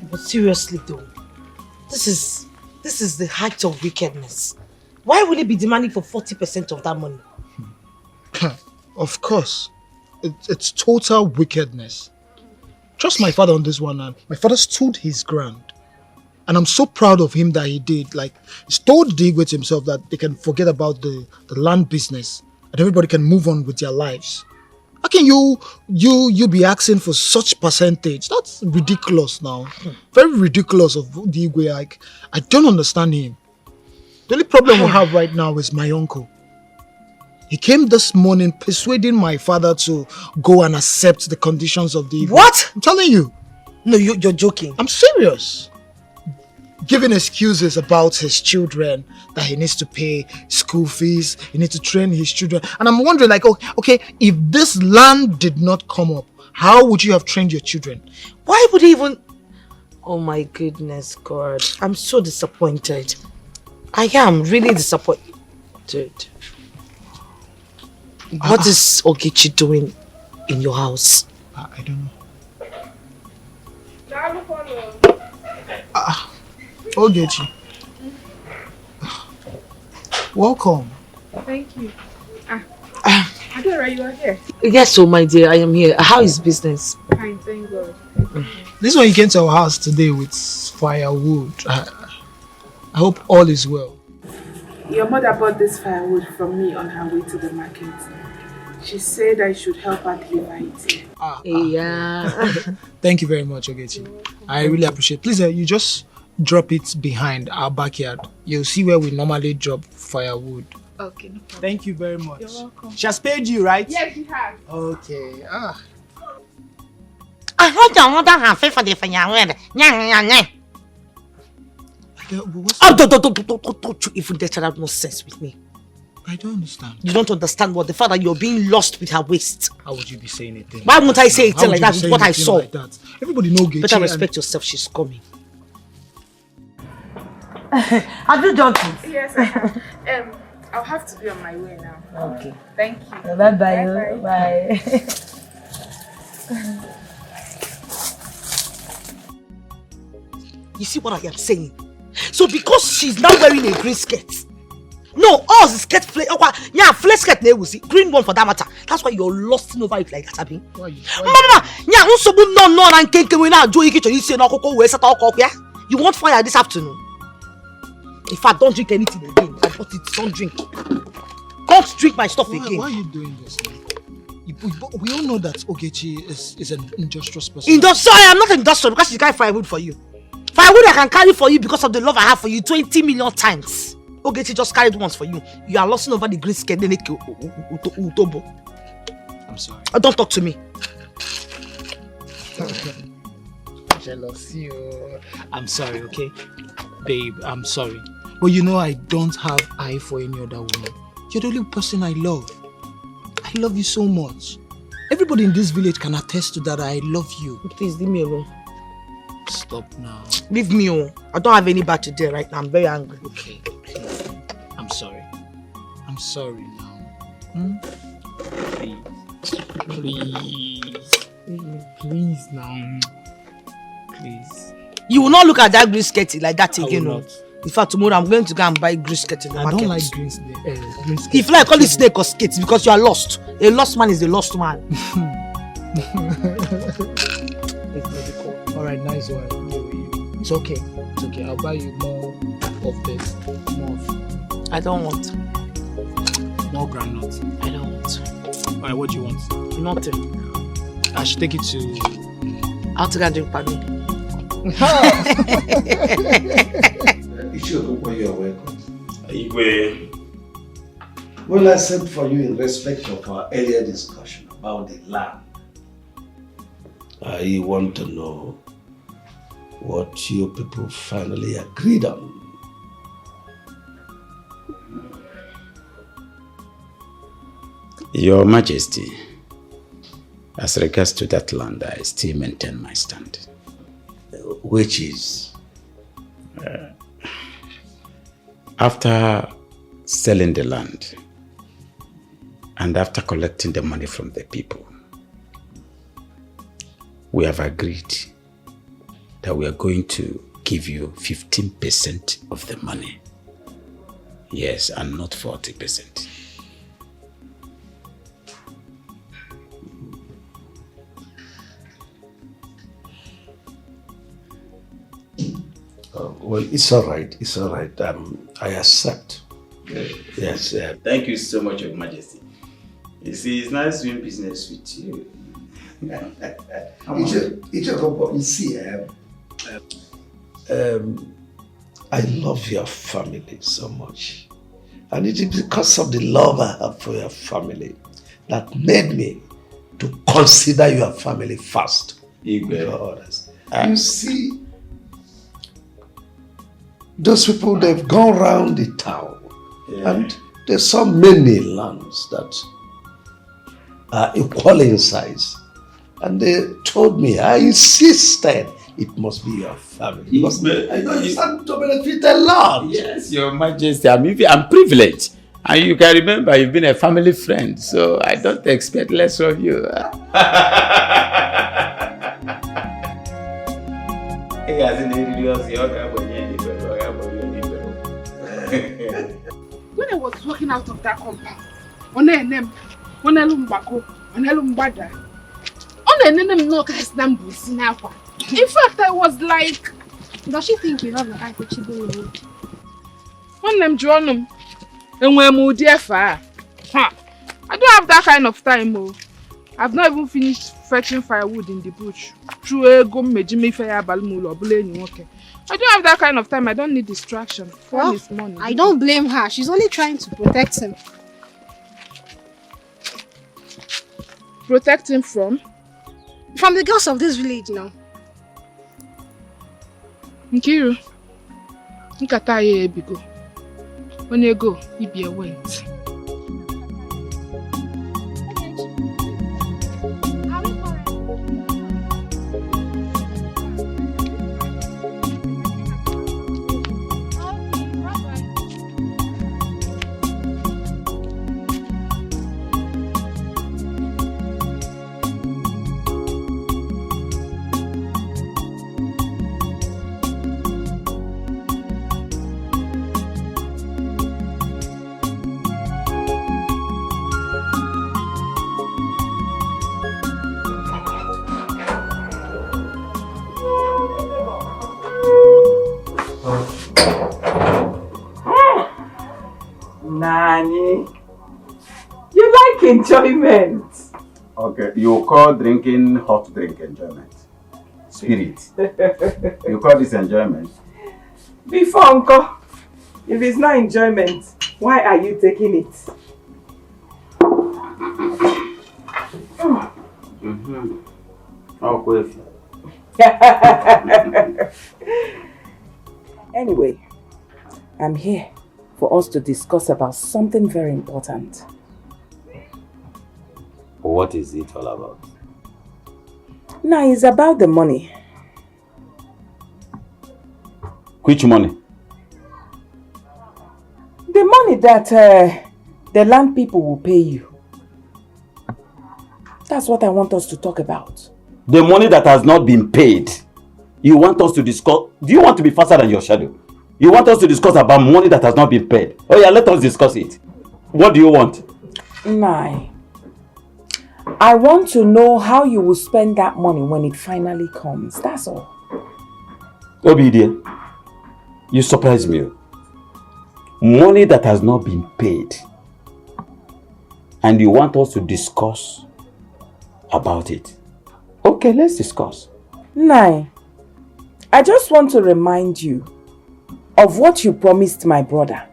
But seriously though, this is the height of wickedness. Why would he be demanding for 40% of that money? Of course. It's total wickedness. Trust my father on this one, and my father stood his ground. And I'm so proud of him that he did. Like, he's told the Igwe to himself that they can forget about the land business and everybody can move on with their lives. How can you be asking for such percentage? That's ridiculous now. Very ridiculous of the Igwe. Like, I don't understand him. The only problem we have right now is my uncle. He came this morning persuading my father to go and accept the conditions of the Igwe. What? I'm telling you. No, you're joking. I'm serious. Giving excuses about his children, that he needs to pay school fees, he needs to train his children. And I'm wondering, like, okay, if this land did not come up, how would you have trained your children? Why would he even... Oh my goodness, God. I'm so disappointed. I am really disappointed. What is Ogechi doing in your house? I don't know. Ogechi. Welcome. Thank you. Adora, you are here? Yes, so my dear, I am here. How is business? Fine, thank God. This one you came to our house today with firewood. I hope all is well. Your mother bought this firewood from me on her way to the market. She said I should help her deliver it. Yeah. Thank you very much, Ogechi. I really appreciate it. Please, you just drop it behind our backyard. You'll see where we normally drop firewood. Okay, no problem. Thank you very much. You're welcome. She has paid you, right? Yes, she has. Okay. I heard your mother has paid for the firewood. Don't you even dare have no sense with me. I don't understand. You don't understand what the fact that you're being lost with her waist. How would you be saying it? Why won't I say it like that with what I saw? Like that? Everybody knows. Better respect yourself, she's coming. Have you done this? Yes, I have. I'll have to be on my way now. Okay. Thank you. Bye-bye. Bye. You see what I am saying? So because she's now wearing a green skirt. No, all the skirt flare. Yeah, flare skirt they will see. Green one for that matter. That's why you're lusting over it like that, Abi. Mama, yeah, no, and can we now do it? You say no, you want fire this afternoon? If I don't drink anything again, I bought it. Don't drink. Don't drink my stuff again. Why are you doing this? We all know that Ogechi is an industrious person. Industrial? I am not industrial because she carry firewood for you. Firewood I can carry for you because of the love I have for you 20 million times. Ogechi just carried once for you. You are lusting over the green skirt. I'm sorry. Don't talk to me. Jealousy. I'm sorry, okay? Babe, I'm sorry. But you know I don't have eye for any other woman. You're the only person I love. I love you so much. Everybody in this village can attest to that. I love you. Please leave me alone. Stop now. Leave me alone. I don't have any bad today right now. I'm very angry. Okay, please. I'm sorry. I'm sorry now. Please now. Please. You will not look at that green skirt like that again. No. In fact, tomorrow I'm going to go and buy green skirt in the market. I don't like green skirt. If I call it snake or skate, because you are lost. A lost man is a lost man. Alright, nice one. It's okay. It's okay. I'll buy you more of this. More of. I don't want. More groundnuts. I don't want. Alright, what do you want? Nothing. I should take it to... I'll take a drink, Pablo. Ichioku, you are welcome. Igwe. Well, I sent for you in respect of our earlier discussion about the land. I want to know what you people finally agreed on. Your Majesty, as regards to that land, I still maintain my stand. Which is? After selling the land and after collecting the money from the people, we have agreed that we are going to give you 15% of the money. Yes, and not 40%. Well, it's all right. It's all right. I accept. Yes. Thank you so much, Your Majesty. You see, it's nice doing business with you. You see, I love your family so much. And it is because of the love I have for your family that made me to consider your family first before others. You see, those people, they've gone around the town and they saw many lands that are equal in size. And they told me, I insisted it must be your family. Because I know you stand to benefit a lot. Yes, Your Majesty. I'm privileged. And you can remember you've been a family friend, so I don't expect less of you. When I was walking out of that compound, in fact, I was like, does she think we love the eye for children? One them drawn them, and we're more dear fire. I don't have that kind of time. Oh. I've not even finished fetching firewood in the bush. I don't have that kind of time. I don't need distraction. Well, I don't blame her. She's only trying to protect him. Protect him from? From the girls of this village now. Nkiru, nkata ye ebigo. When you go, you be a went. Nani, you like enjoyment. Okay, you call drinking hot drink enjoyment. Spirit. You call this enjoyment? Before, Uncle, if it's not enjoyment, why are you taking it? Anyway, I'm here for us to discuss about something very important. What is it all about? Now, it's about the money. Which money? The money that the land people will pay you. That's what I want us to talk about. The money that has not been paid. You want us to discuss? Do you want to be faster than your shadow? You want us to discuss about money that has not been paid? Oh yeah, let us discuss it. What do you want? Nai, I want to know how you will spend that money when it finally comes. That's all. Obi dear, you surprise me. Money that has not been paid. And you want us to discuss about it. Okay, let's discuss. Nai, I just want to remind you of what you promised my brother.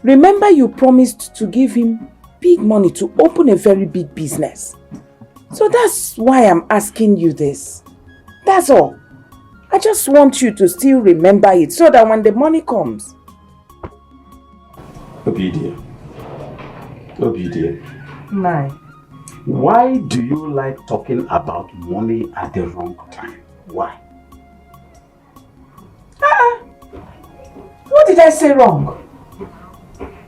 Remember you promised to give him big money to open a very big business. So that's why I'm asking you this. That's all. I just want you to still remember it so that when the money comes. Obidia. Nai. Why do you like talking about money at the wrong time? Why? What did I say wrong?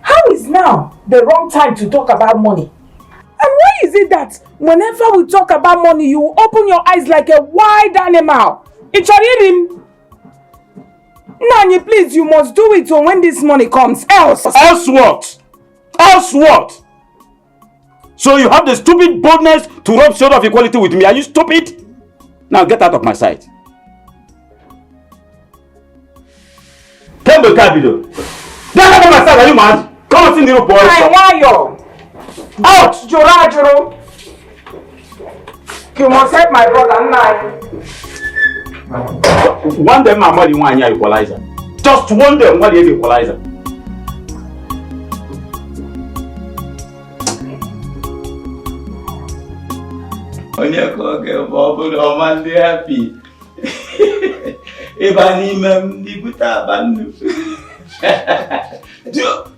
How is now the wrong time to talk about money? And why is it that whenever we talk about money, you open your eyes like a wild animal? It's him. Nani, please, you must do it when this money comes. Else what? Else what? So you have the stupid boldness to rub shoulders of equality with me. Are you stupid? Now get out of my sight. Come to Cabido. Get out of my sight. Are you mad? Come and see the boy. Why you? Out! Juro! You must help my brother now. One day, my money want your equalizer. Just one day, what is equalizer? Onye koge obodo ọma ndị happy. Eba n'ime ndị buta abannu.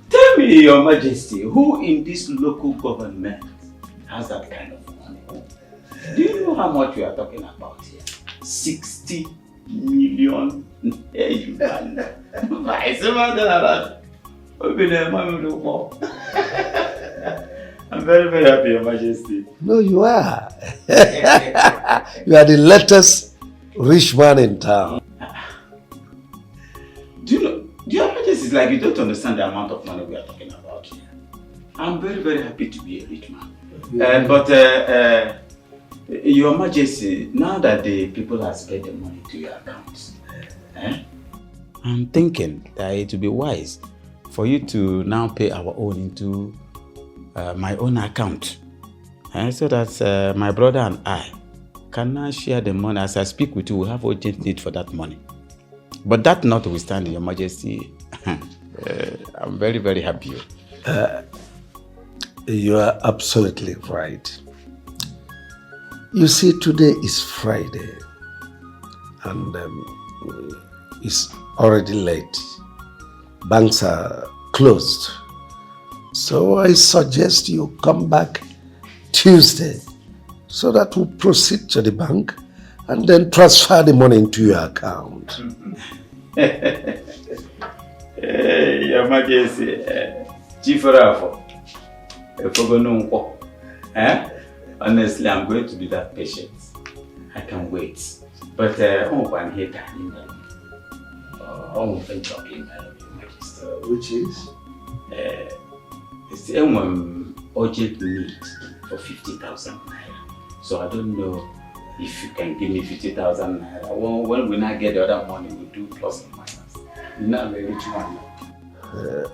Tell me, Your Majesty, who in this local government has that kind of money? Do you know how much we are talking about here? 60 million. I'm very, very happy, Your Majesty. No, you are. You are the latest rich man in town. Do you know, Your Majesty, it's like you don't understand the amount of money we are talking about here. I'm very, very happy to be a rich man. But Your Majesty, now that the people have spent the money to your accounts, I'm thinking that it would be wise for you to now pay our own into my own account, so that my brother and I can now share the money. As I speak with you, we have urgent need for that money. But that notwithstanding, Your Majesty, I'm very, very happy. You are absolutely right. You see, today is Friday, and it's already late. Banks are closed. So I suggest you come back Tuesday so that we'll proceed to the bank and then transfer the money into your account. Hey, Your Majesty, Chief Rafo, honestly, I'm going to be that patient. I can wait. But one here can which is? It's the urgent need for 50,000 naira. So I don't know if you can give me 50,000 naira. When we not get the other money, we'll do plus and minus. You're not very rich man.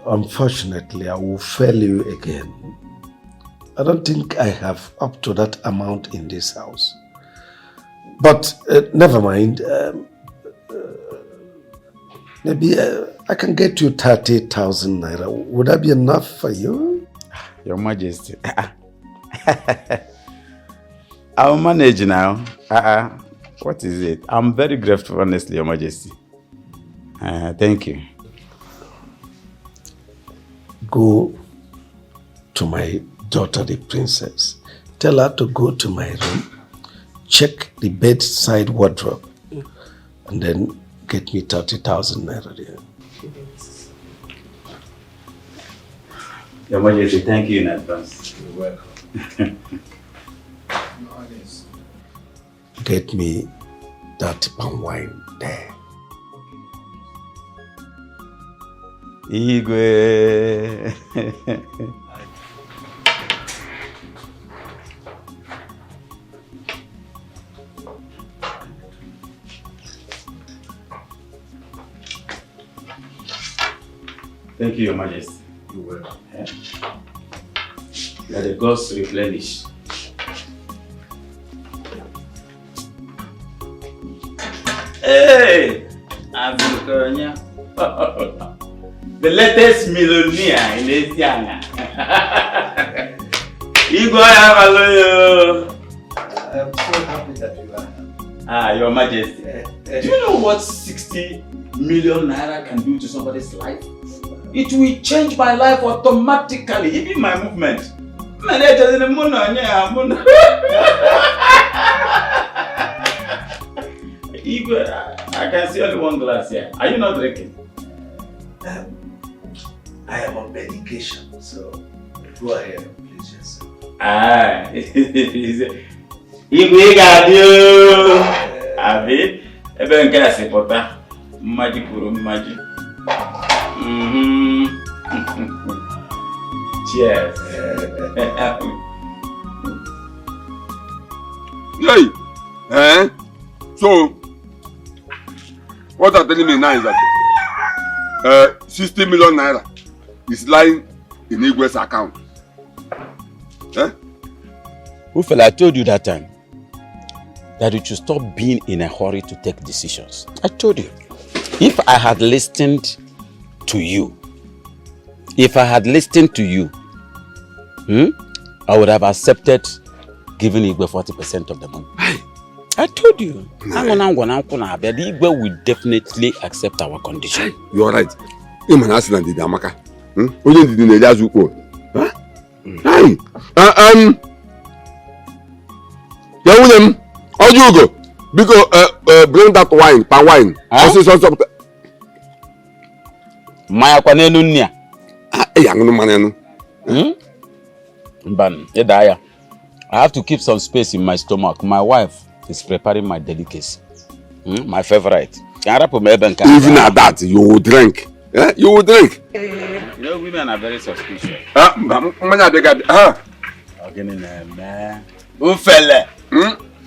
Unfortunately, I will fail you again. I don't think I have up to that amount in this house. But never mind. Maybe I can get you 30,000 naira. Would that be enough for you? Your Majesty. I'll manage now. What is it? I'm very grateful, honestly, Your Majesty. Thank you. Go to my daughter, the princess. Tell her to go to my room, check the bedside wardrobe, and then get me 30,000 naira there. Your Majesty, thank you in advance. You're welcome. Get me that palm wine there. Igwe. Thank you, Your Majesty. You're welcome. Let the gods replenish. Hey! Azukonya. The latest millionaire in Asia. Igwe, hello. I'm so happy that you are here. Your Majesty. Do you know what 60 million naira can do to somebody's life? It will change my life automatically, even my movement. I can see only one glass here. Are you not drinking? I am on medication, so go ahead and please yourself. Igwe gadio. Abi, ebe nke asipota. Mmaji puru mmaji. Cheers. Hey, so what are telling me now is that 60 million naira is lying in Igwe's account. Ufela, I told you that time that you should stop being in a hurry to take decisions. I told you. If I had listened to you, I would have accepted giving Igwe 40% of the money. I told you. Igwe will definitely accept our condition. You are right. How do you go? Because bring that wine, palm wine. Maya kwanenu nia. I have to keep some space in my stomach. My wife is preparing my delicacy. My favorite. Even at that, you will drink. You will drink. You know, women are very suspicious. Ufele. I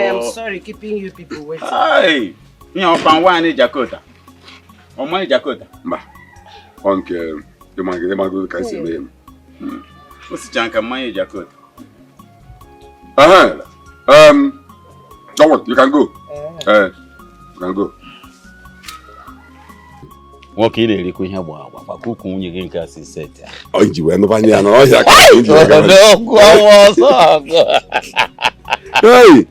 am sorry keeping you people waiting. Hey, you know, pan wine Jakota. Or money Jakota. Uncle, the man can say him. What's the junk of money Jakota? Don't worry, you can go. You can go. Walk in here, Queen Hawa, Kuku, you can cast his set. Oh, you went over here. Hey!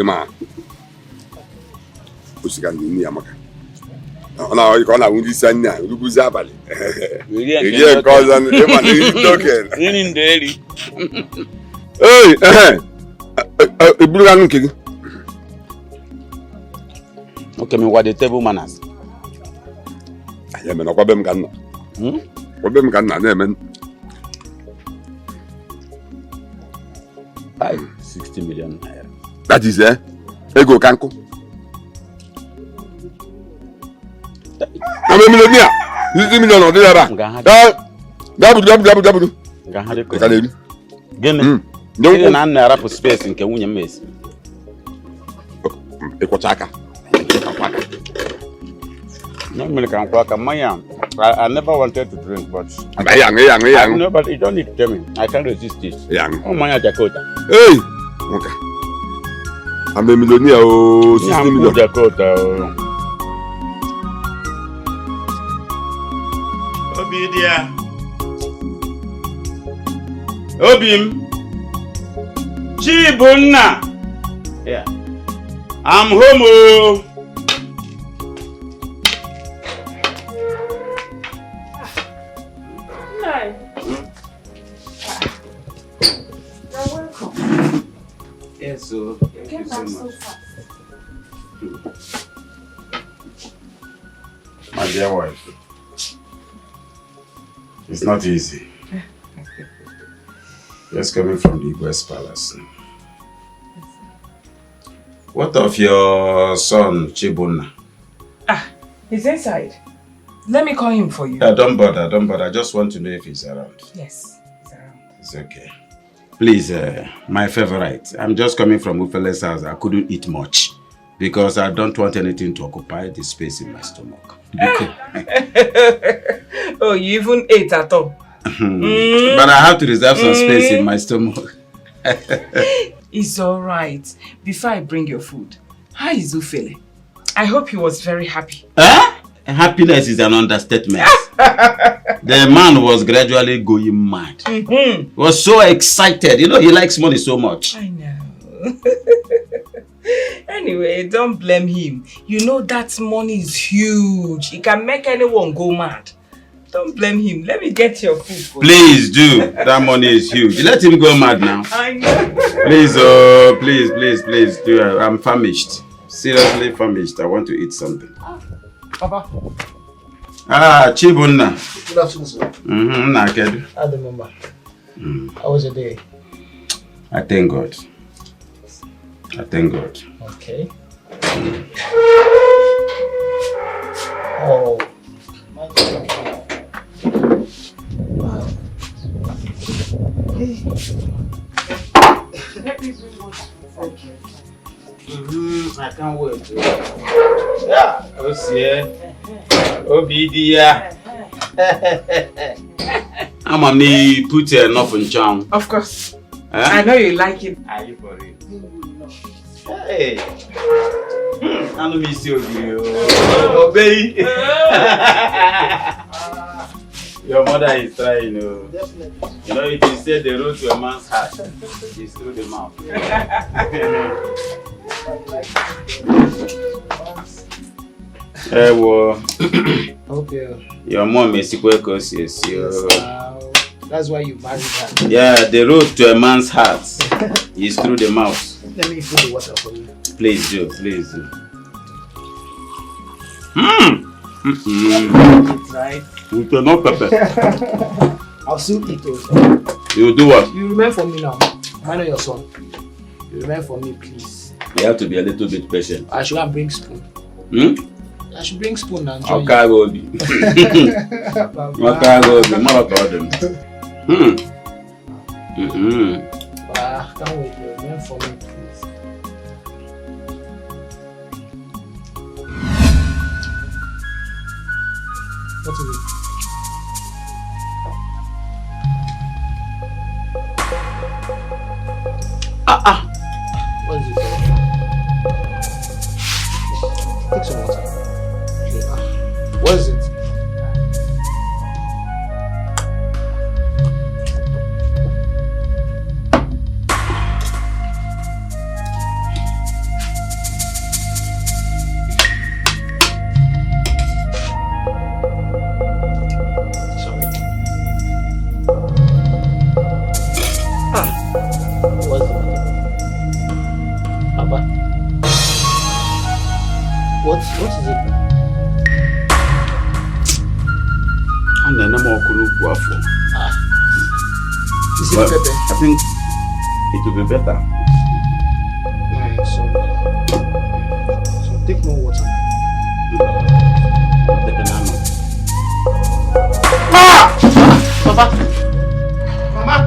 Man. Usikanini amaka. Ona ikona undi sanya, uguza bale. Ile cause and man is talking. In daily. Hey, ibulanu kigi. Okay, me what the table manners. I am not going to Problem can not name 60 million naira. That is Ego Kanko. I'm a millionaire. 60 million on the other. Double. Don't naira space in Kenya mess. Ekotaka. No milk and quack. I never wanted to drink, but young. No, but you don't need to tell me. I can't resist this. Young. Oh, my Dakota. Hey! Okay. I'm a millionaire. Oh, 60 million. Dakota. Obidia. Obim. Chibunna. Yeah. I'm home. Yes, so thank you so much. My dear wife, it's not easy. Just coming from the West Palace. What of your son, Chibunna? He's inside. Let me call him for you. Don't bother. I just want to know if he's around. Yes, he's around. It's okay. Please, my favorite. I'm just coming from Ufele's house. I couldn't eat much. Because I don't want anything to occupy the space in my stomach. Oh, you even ate at all? But I have to reserve some space in my stomach. It's alright. Before I bring your food, how is Ufele? I hope he was very happy. Happiness is an understatement. The man was gradually going mad. He was so excited. You know, he likes money so much. I know. Anyway, don't blame him. You know that money is huge. It can make anyone go mad. Don't blame him. Let me get your food for Please do. That money is huge. Let him go mad now. I know. Please, please do. I'm famished. Seriously famished. I want to eat something. Papa. Chibunna. Good afternoon, sir. Nakedu. I remember. How was your day? I thank God. I thank God. Okay. Oh. I can't wait. Yeah. Obidia. I'm gonna put enough in charm. Of course. I know you like it. Are you for it? Hey. I don't miss you. Obey. Your mother is trying, you know. Definitely. You know, if you say the road to a man's heart, it's through the mouth. Okay. Your mom is yes. That's why you married her. Yeah, the road to a man's heart is through the mouth. Let me put the water for you. Please do. It's right. With no pepper. I'll still eat those. You do what? You remain for me now. I know your son. You remain for me, please. You have to be a little bit patient. I should bring spoon. I should bring spoon and join you. I'll carry you. Can't wait. You remain for me, please. What is it? What is it? Take some water. Okay. What is it? What is it? Is it pepper? I think it will be better. Right, so take more water. Papa! Mama!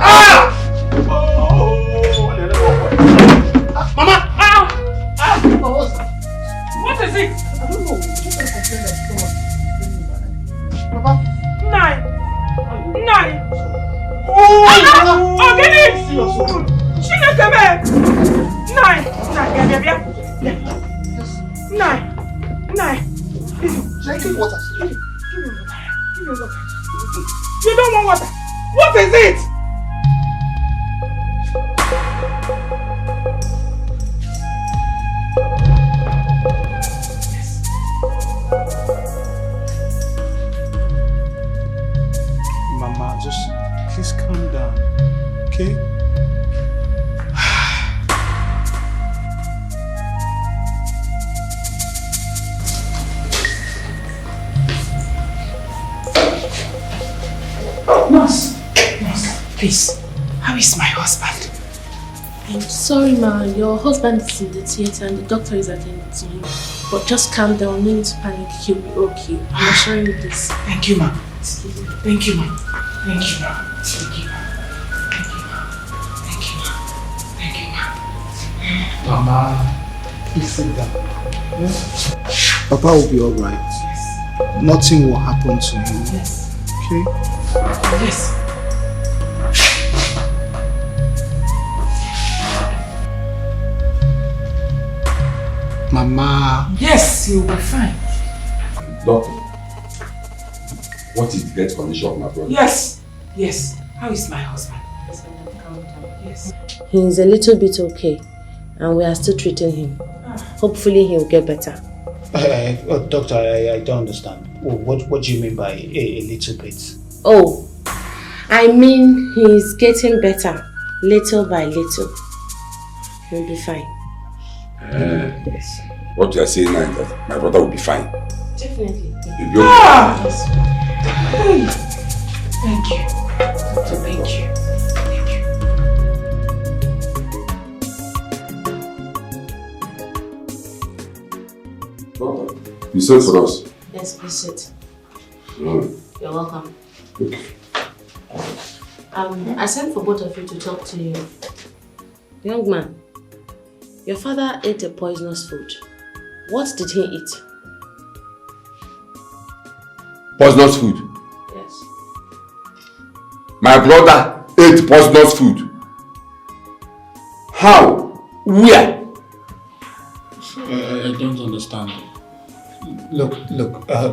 Ah! Mama! What is it? I don't know. Just a complaint that someone. Papa! Nine! Oh, get it! Chineke me! Nine. Give me water. Give me water. You don't want water. What is it? Mama, just please calm down, okay? Nurse, please, how is my husband? I'm sorry, ma. Your husband is in the theater and the doctor is attending to him. But just calm down, no need to panic. He'll be okay. I'm assuring you this. Thank you, ma. Thank you, ma. Thank you, ma. Thank you, ma. Thank you, ma. Thank you, ma. Thank you, ma. Mama. Please sit down. Yeah? Papa will be alright. Yes. Nothing will happen to him. Yes. Okay? Yes. Mama. Yes, you'll be fine. Doctor, what is the death condition of my brother? Yes. Yes. How is my husband? Yes. He's a little bit okay, and we are still treating him. Hopefully he'll get better. Doctor, I don't understand. What do you mean by a little bit? Oh, I mean he's getting better, little by little. He'll be fine. Yes. What you are saying now is that my brother will be fine. Definitely. He'll be okay. Yes. Thank you. Thank you. Doctor, you sent for us? Yes, please sit. Mm. You're welcome. Okay. I sent for both of you to talk to you. Young man, your father ate a poisonous food. What did he eat? Poisonous food? Yes. My brother ate poisonous food. How? Where? I don't understand. Look,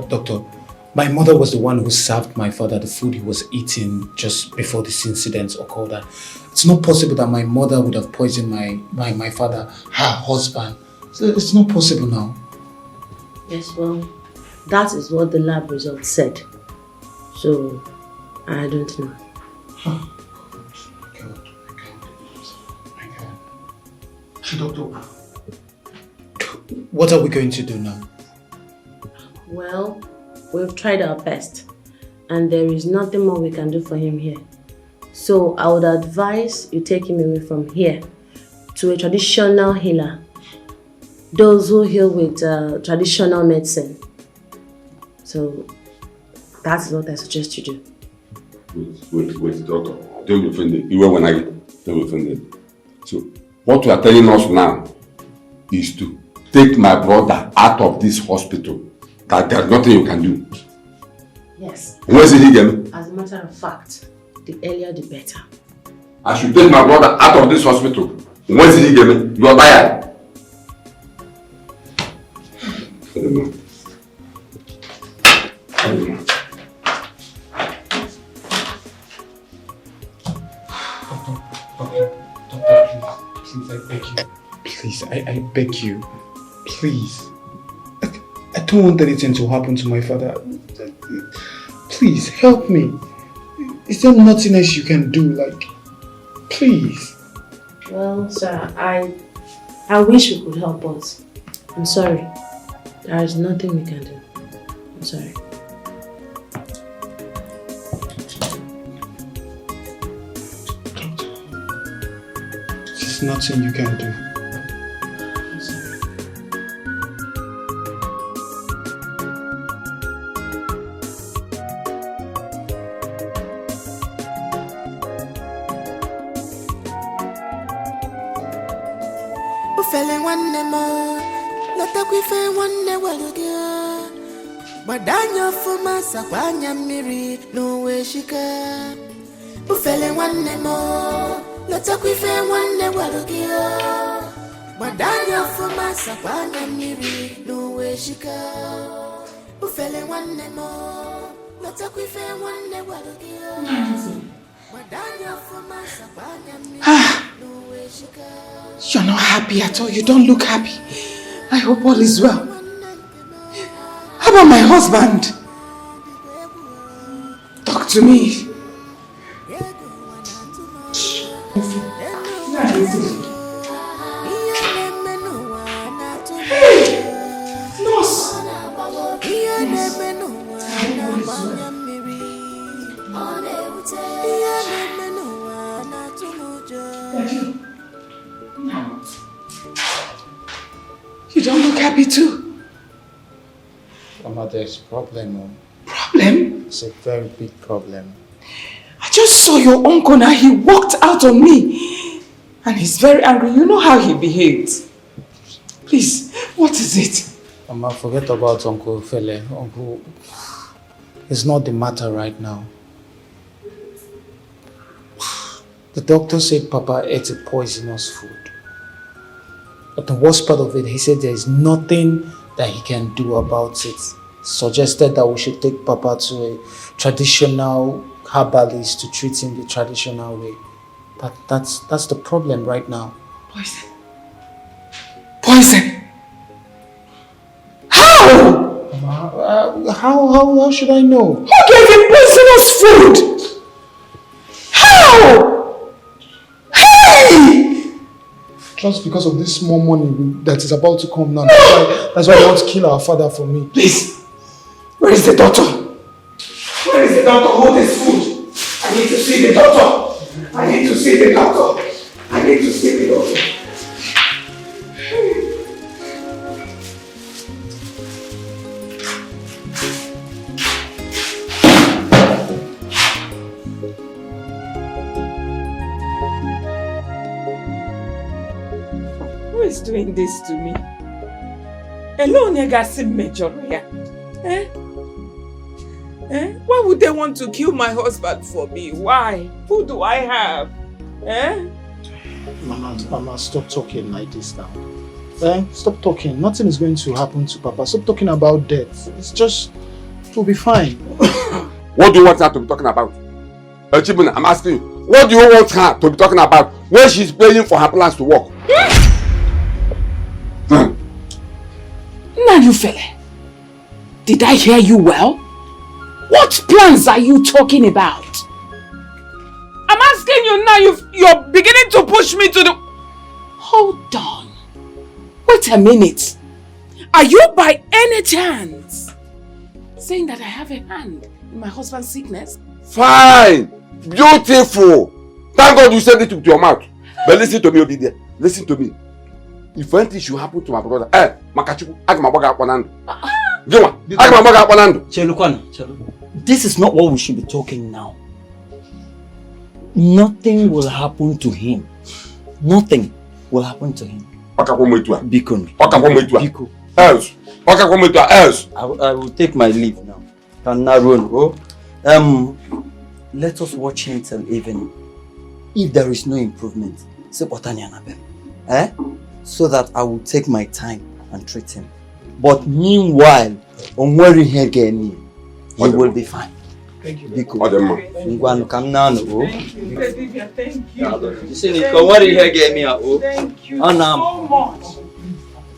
doctor. My mother was the one who served my father the food he was eating just before this incident occurred. It's not possible that my mother would have poisoned my father, her husband. It's not possible now. Yes, well, that is what the lab results said. So, I don't know. Doctor, what are we going to do now? Well, we've tried our best, and there is nothing more we can do for him here. So I would advise you take him away from here to a traditional healer. Those who heal with traditional medicine. So that's what I suggest you do. Wait, doctor. Don't be offended. Even when don't be offended. So what you are telling us now is to take my brother out of this hospital. That there's nothing you can do. Yes. Where is he again? As a matter of fact, the earlier the better. I should take my brother out of this hospital. Where is he again? You are tired. Please, I beg you. Please. I don't want anything to happen to my father. Please, help me. Is there nothing else you can do? Please. Well, sir, I wish we could help, but I'm sorry. There is nothing we can do. I'm sorry. There's nothing you can do. Feeling one more, let the quiff one never again. But Daniel for my Sapanya Miri, no way she can. Feeling one more, let the quiff one never again. But Daniel for my Sapanya Miri, no way she can. Feeling one more, let the quiff one never again. But Daniel for my Sapanya Miri. You're not happy at all. You don't look happy. I hope all is well. How about my husband? Talk to me. Hey! Nurse! You don't look happy too. Mama, there's a problem. Mom. Problem? It's a very big problem. I just saw your uncle now. He walked out on me. And he's very angry. You know how he behaved. Please, what is it? Mama, forget about Uncle Fele. Uncle, it's not the matter right now. The doctor said Papa ate a poisonous food. But the worst part of it, he said there is nothing that he can do about it. Suggested that we should take Papa to a traditional herbalist to treat him the traditional way. That's the problem right now. Poison? Poison? How? Mama, how should I know? Who gave him poisonous food? How? Hey! Just because of this small money that is about to come now. That's why they want to kill our father for me. Please, where is the doctor? Where is the doctor? Hold this food. I need to see the doctor. I need to see the doctor. I need to see the doctor. Who is doing this to me? Alone, you got some major. Eh? Why would they want to kill my husband for me? Why? Who do I have? Mama, stop talking like this now. Stop talking. Nothing is going to happen to Papa. Stop talking about death. It will be fine. What do you want her to be talking about? Chibuna, I'm asking you. What do you want her to be talking about when she's praying for her plans to work? Now you fella, did I hear you well? What plans are you talking about? I'm asking you now, you're beginning to push me to the... Hold on. Wait a minute. Are you by any chance saying that I have a hand in my husband's sickness? Fine. Beautiful. Thank God you said it with your mouth. But listen to me, Obidia. Listen to me. If anything should happen to my brother, Makachuku, Agmabaga Panando. Agmabaga Panando. Chelu, this is not what we should be talking now. Nothing will happen to him. Nothing will happen to him. Bikon. Else. Else. I will take my leave now. Let us watch him till evening. If there is no improvement, say Botani Anabel. So that I will take my time and treat him. But meanwhile, on where he will be fine. Thank you. Because come now. Thank you. Thank you. Thank you so much.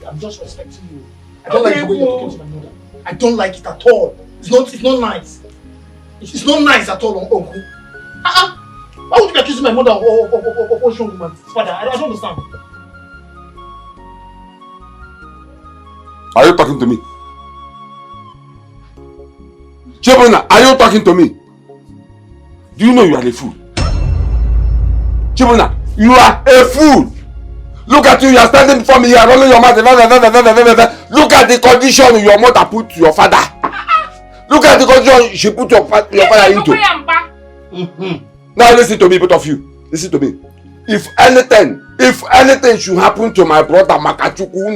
I'm just respecting you. I don't like the way you're talking to my mother. I don't like it at all. It's not nice. It's not nice at all, Uncle. Why would you be accusing my mother of showing woman's father? I don't understand. Are you talking to me? Chibuna, are you talking to me? Do you know you are a fool? Chibuna, you are a fool. Look at you are standing before me here, rolling your mouth. Look at the condition your mother put your father. Look at the condition she put your father into. Now listen to me, both of you. Listen to me. If anything should happen to my brother Makachuku,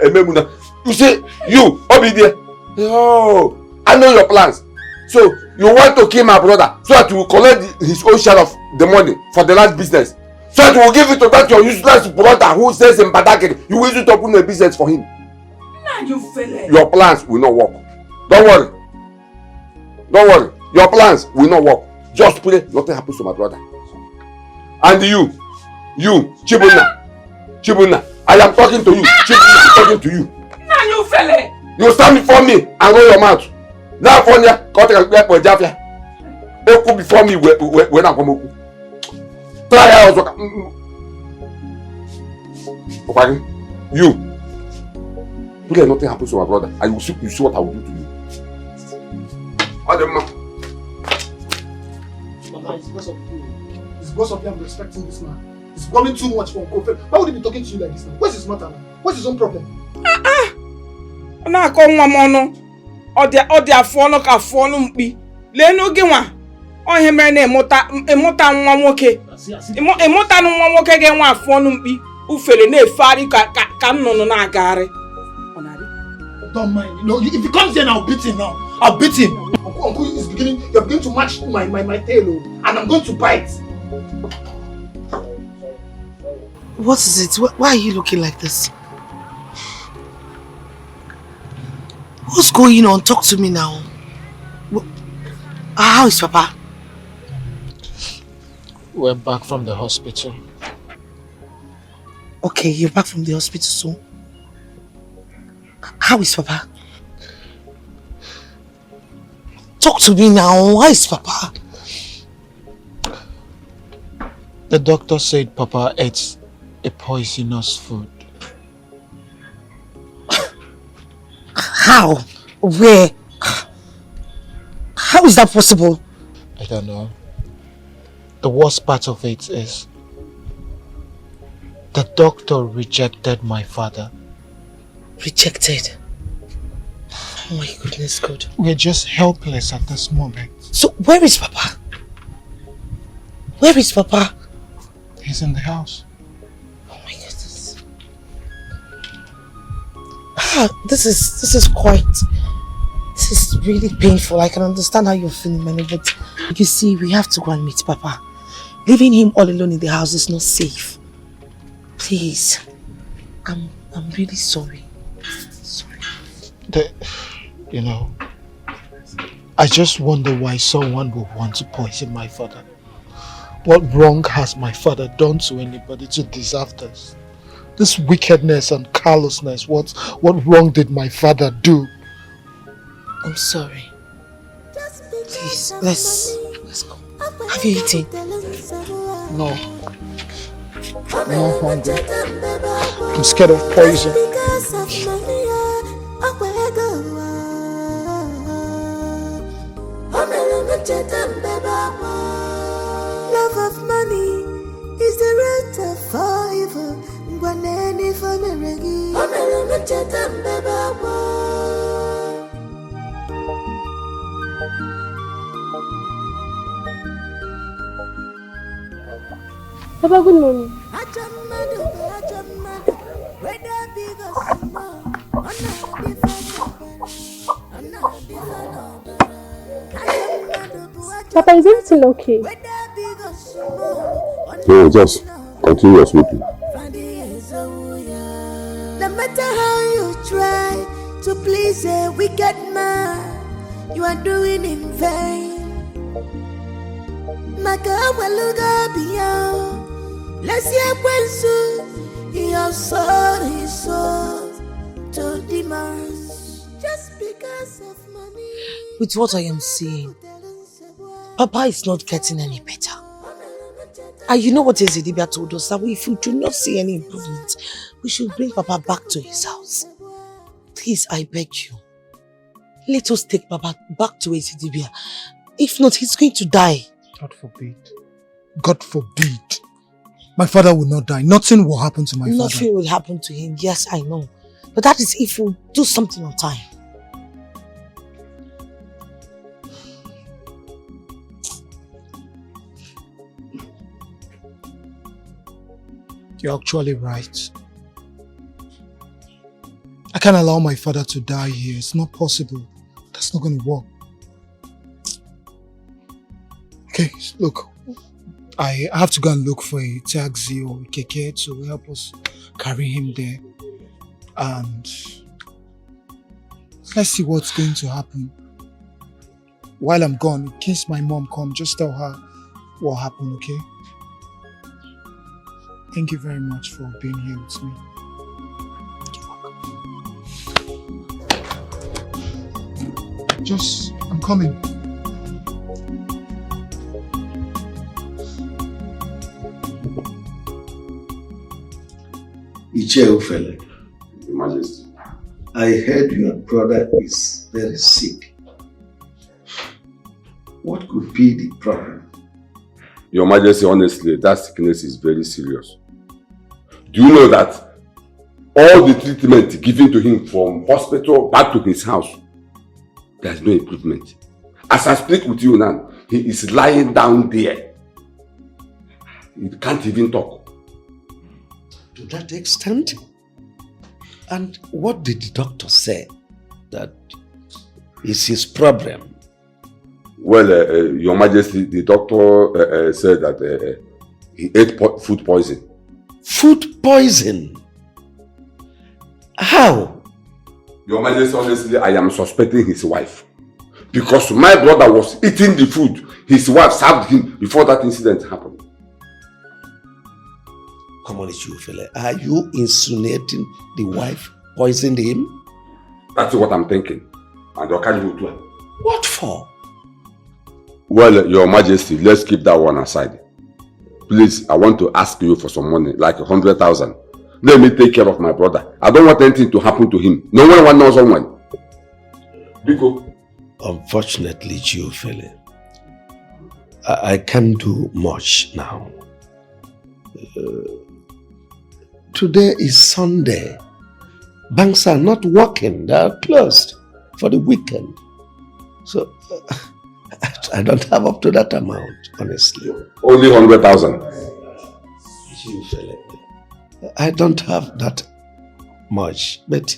Ememuna, you say, you, Obidie, oh, I know your plans. So, you want to kill my brother so that you will collect his own share of the money for the last business. So that you will give it to that your useless brother who says in Badake, you will use it to open a business for him. Now you feel Your plans will not work. Don't worry. Don't worry. Your plans will not work. Just pray, nothing happens to my brother. And you, Chibuna, I am talking to you. Chibuna, I'm talking to you. Now you feel You stand before me and roll your mouth. Now for you, cut a grab for Jafia. They could before me when I come. Try also. Okay, you. Pray nothing happens to my brother. And you see what I will do to you. Mama, it's because of you. It's because of you I'm respecting this man. It's becoming too much for Uncle. Why would he be talking to you like this now? What's his matter now? What's his own problem? Na ko nwa mono odi afọ ka afọ no mpi le no ge nwa o he mere na emota nwa nwoke emota no nwa nwoke ge nwa afọ no mpi ufere na-efari ka nnụnụ na-agagharị. Don't mind. No, if he comes here now, I'll beat him now. I'll beat him. Uncle is beginning. You're beginning to match my tail, and I'm going to bite. What is it? Why are you looking like this? What's going on? Talk to me now. How is Papa? We're back from the hospital. Okay, you're back from the hospital soon. How is Papa? Talk to me now. How is Papa? The doctor said Papa ate a poisonous food. How? Where? How is that possible? I don't know. The worst part of it is the doctor rejected my father. Rejected? Oh my goodness, God. We're just helpless at this moment. So where is Papa? Where is Papa? He's in the house. Oh my goodness. This is really painful. I can understand how you're feeling, Manu, but you see, we have to go and meet Papa. Leaving him all alone in the house is not safe. Please. I'm really sorry. You know, I just wonder why someone would want to poison my father. What wrong has my father done to anybody to deserve this? This wickedness and callousness, what wrong did my father do? I'm sorry. Please, let's go. Have you eaten? No. I'm not hungry. I'm scared of poison. Love of money is the root of all evil. Gwaneni fameregi. Papa, good morning. Papa, is everything okay? No, just continue your smoking. No matter how you try to please a wicked man, you are doing in vain. Maka waluga beyond. Let's hear when your soul is sold to demons just because of money. With what I am seeing, Papa is not getting any better. And you know what Ezedibia told us? That if we do not see any improvement, we should bring Papa back to his house. Please, I beg you. Let us take Papa back to Ezedibia. If not, he's going to die. God forbid. God forbid. My father will not die. Nothing will happen to my father. Nothing will happen to him. Yes, I know. But that is if we do something on time. You're actually right. I can't allow my father to die here. It's not possible. That's not going to work. Okay, look. I have to go and look for a taxi or a keke to help us carry him there. And let's see what's going to happen. While I'm gone, in case my mom comes, just tell her what happened, okay? Thank you very much for being here with me. I'm coming. Ichefele, Your Majesty. I heard your brother is very sick. What could be the problem? Your Majesty, honestly, that sickness is very serious. Do you know that all the treatment given to him from hospital back to his house, there's no improvement. As I speak with you now, he is lying down there. He can't even talk. To that extent? And what did the doctor say that is his problem? Well, Your Majesty, the doctor said that he ate food poison. Food poison? How? Your Majesty, honestly, I am suspecting his wife. Because my brother was eating the food his wife served him before that incident happened. Come on, Chiufele. Are you insinuating the wife poisoned him? That's what I'm thinking. And Okani will. What for? Well, Your Majesty, let's keep that one aside. Please, I want to ask you for some money, like 100,000. Let me take care of my brother. I don't want anything to happen to him. No one knows someone. Biko. Unfortunately, Chiufele, I can't do much now. Today is Sunday. Banks are not working. They are closed for the weekend. So, I don't have up to that amount, honestly. Only 100,000. I don't have that much, but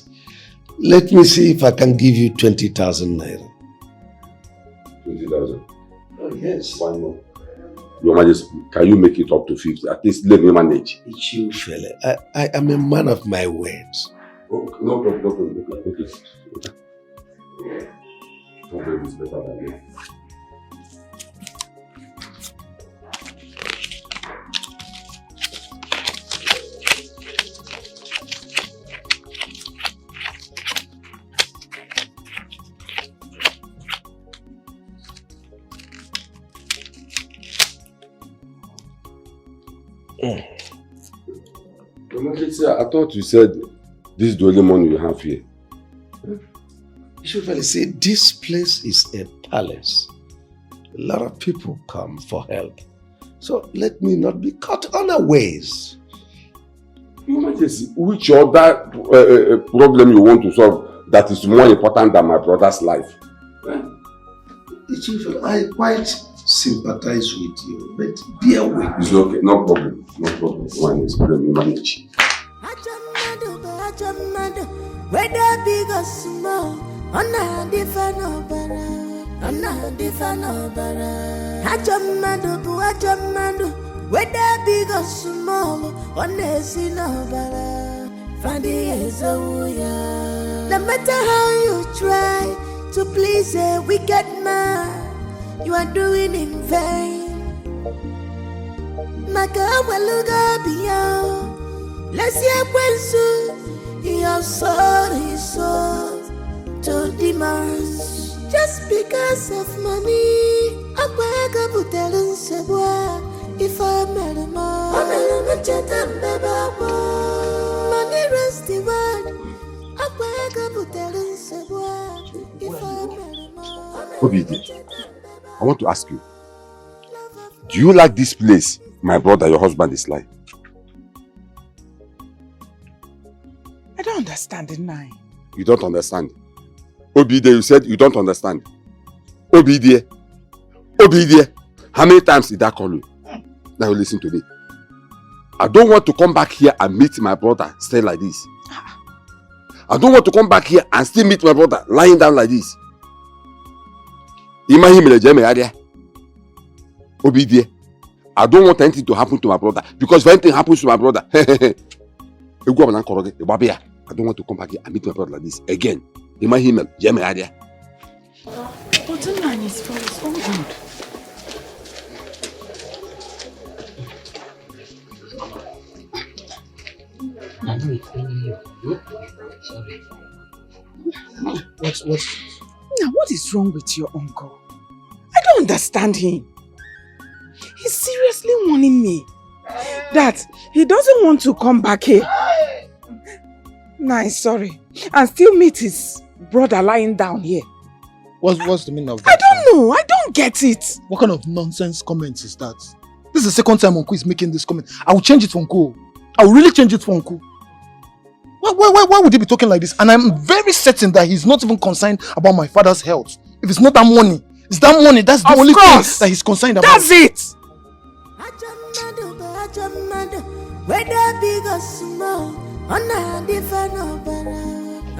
let me see if I can give you 20,000 naira. 20,000? Oh, yes. One more. Your Majesty, can you make it up to 50? At least let me manage. It's you, fella. I am a man of my words. Okay, no problem, no problem. Okay. Problem is better than me. I thought you said this is the only money you have here. You should really say this place is a palace. A lot of people come for help. So let me not be caught unawares. Your Majesty, which other problem you want to solve that is more important than my brother's life? I quite sympathize with you, but bear with me. It's okay, no problem. No problem. One is let me manage. Whether big or small, on a different whether big or small, on a sinner, Fanny is a no matter how you try to please a wicked man, you are doing in vain. Maka waluga beyond, let's hear when he has sold his soul to demons just because of money. Akweka butelun sebwa if I met him all. Money rest the word. Akweka butelun sebwa if I met him all. Obidi, I want to ask you, do you like this place my brother, your husband, is like? I don't understand it now. You don't understand. Obidi, you said you don't understand. Obidi. How many times did I call you? Now you listen to me. I don't want to come back here and meet my brother stay like this. I don't want to come back here and still meet my brother lying down like this. Obidi, I don't want anything to happen to my brother, because if anything happens to my brother, I don't want to come back here and meet my brother like this again. In my email, But the man is for his own good. Sorry. What's now? What is wrong with your uncle? I don't understand him. He's seriously warning me that he doesn't want to come back here. Nah, sorry. And still meet his brother lying down here. What's the meaning of that? I don't know. I don't get it. What kind of nonsense comment is that? This is the second time Uncle is making this comment. I will change it for Uncle. I will really change it for Uncle. Why would he be talking like this? And I'm very certain that he's not even concerned about my father's health. If it's not that money, it's that money. That's the only thing that he's concerned about. That's it. whether big or small, on a different bara,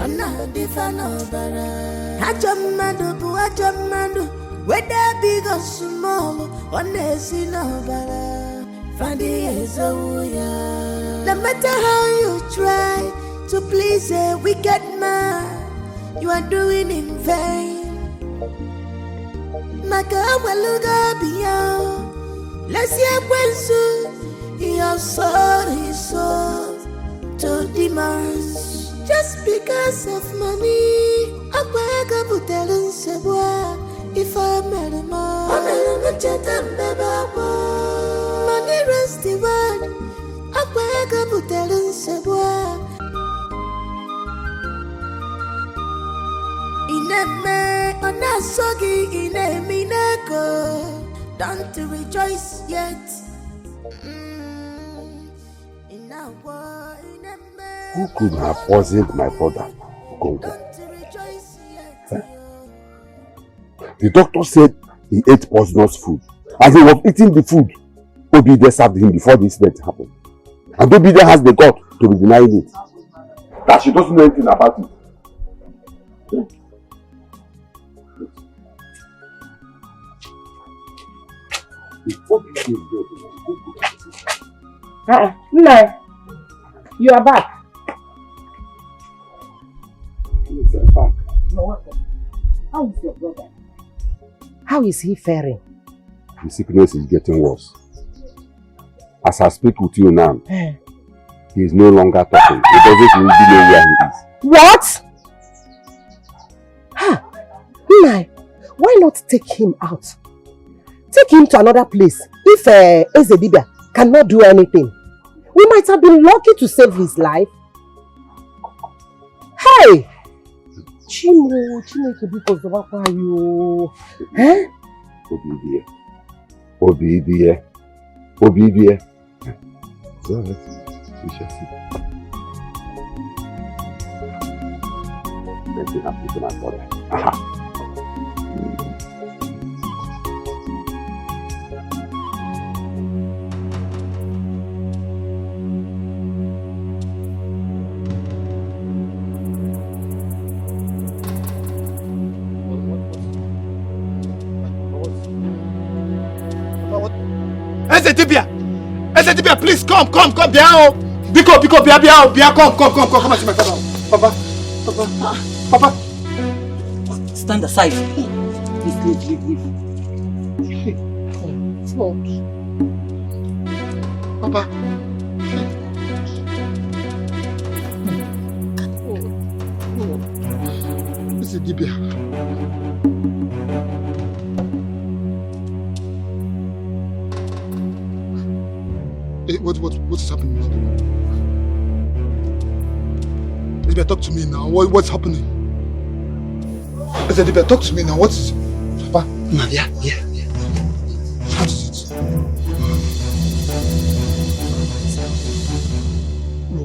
on a different bara. Hajamadu, whether big or small, on a sinner bara. Fandi is a no matter how you try to please a wicked man, you are doing in vain. Makawaluga beyond, let's hear when soon your soul is sold to demands just because of money. Akwega butelin sebwa if I met a man. Money runs the world. Akwega butelin sebwa. Ineme onasogi inemineko. Don't rejoice yet. Who could have poisoned my brother, Gongo? The doctor said he ate poisonous food. As he was eating the food, Obide served him before the incident happened. And Obide has the gut to be denying it. That she doesn't know anything about it. No, you are back. Yes, I'm back. You're welcome. How is your brother? How is he faring? The sickness is getting worse. As I speak with you now, he is no longer talking. He doesn't even know where he is. What? Nai, why not take him out? Take him to another place. If EZDIBIA cannot do anything, we might have been lucky to save his life. Hey! Chimo, Chineke biko zobakwa yo. Obidie. So we shall see. Let's see happen to my brother. Aha. ETIKO, please come, Biao. Biko, Biao, come and see my father. Papa. Stand aside. Leave. Papa. ETIKO. What is happening? ETIKO, talk to me now. What's happening? ETIKO, talk to me now. What is it? Papa? Yeah. What is it? No,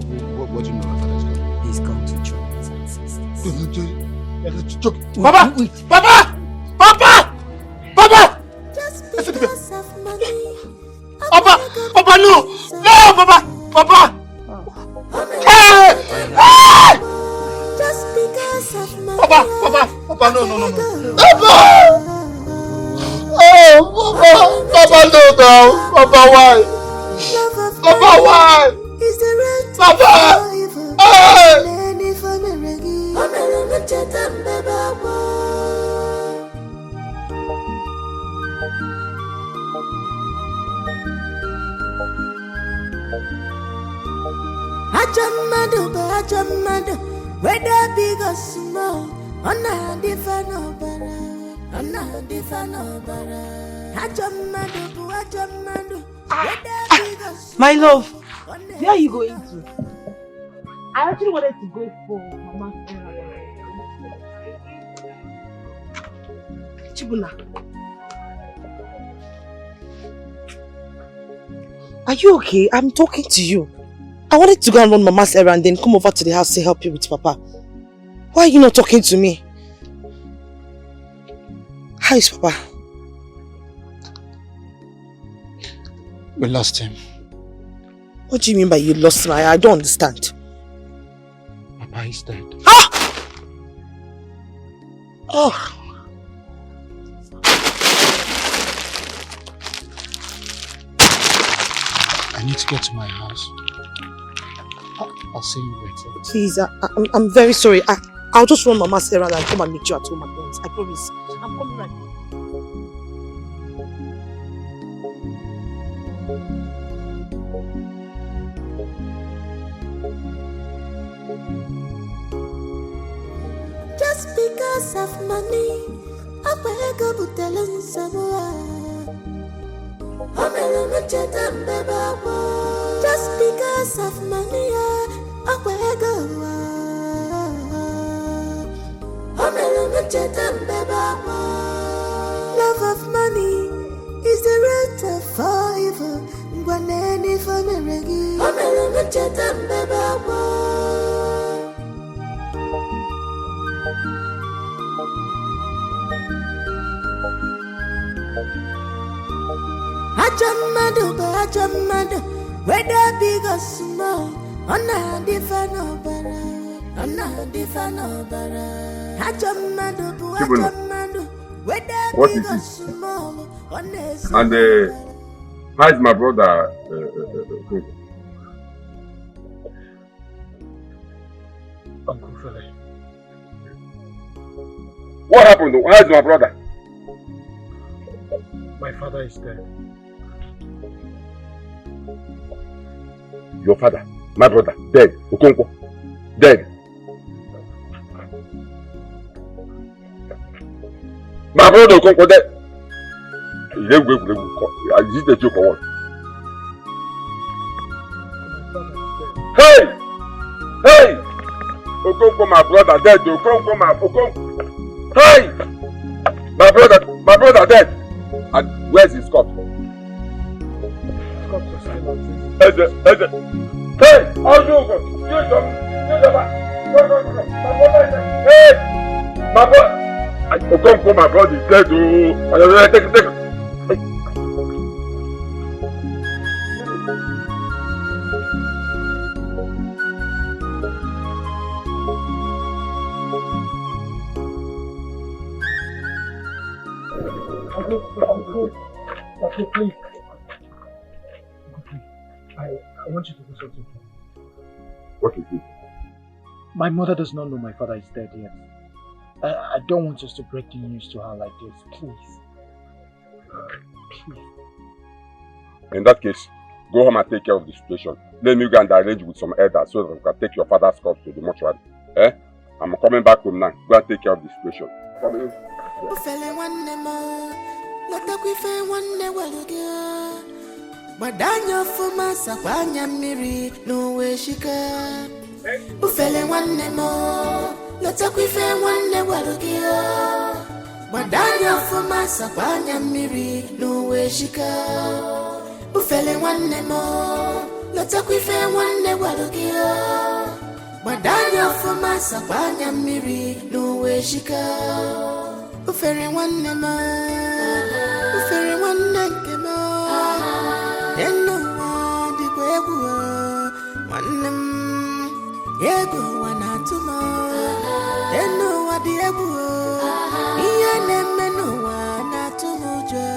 what do you know my father's gone? He's gone to join his ancestors. Papa! Papa, no! Papa! Hey! Just because of money. Papa, no. Papa! Oh, Papa, no, Papa, why? Papa, why? Is the right Papa! Hey! Ajamadu, whether big or small, on a different bara. Ajamadu, whether big or small. My love, where are you going to? I actually wanted to go for Mama's errand. Chibuna, are you okay? I'm talking to you. I wanted to go and run Mama's errand and then come over to the house to help you with Papa. Why are you not talking to me? How is Papa? We lost him. What do you mean by you lost him? I don't understand. Papa is dead. Ah! Oh. I need to get to my house. I'll see you later. Please, I'm very sorry. I'll just run Mama's errand and come and meet you at home at once. I promise. I'm coming right now. Just because of money, I will go to tell someone. Just because of money, I will go. Love of money is the root of all evil. Gwaneni fameregi. Ajamado, whether big or small, on a different What is it? And how is my brother? Uncle Philip. What happened? How is my brother? My father is dead. Your father, my brother, dead. Okonkwo, dead. My brother Okonkwo dead. Is it a joke or what? Hey! Hey! Okonkwo, my brother dead. Okonkwo. Hey! My brother dead. And where's his cup? Hey! All you go! Go! Hey! My brother! Okonkwo, my brother is dead. Take. Uncle, please. I want you to do something for me. What is it? My mother does not know my father is dead yet. I don't want us to break the news to her like this. Please. Please. In that case, go home and take care of the situation. Let me go and arrange with some elders so that we can take your father's corpse to the mortuary. I'm coming back home now. Go and take care of the situation. Come in. Badanya fuma sakwanya miri no we shika ufele wanne mo leta kwife wanne walugia badanya fuma sakwanya miri no we shika ufele wanne mo leta kwife wanne walugia badanya fuma sakwanya miri no we shika ufele wanne mo ufele wanne kemo Eno di kwegwa wannem yego wanatuma eno wadi egwu iye nemeno wanatumuja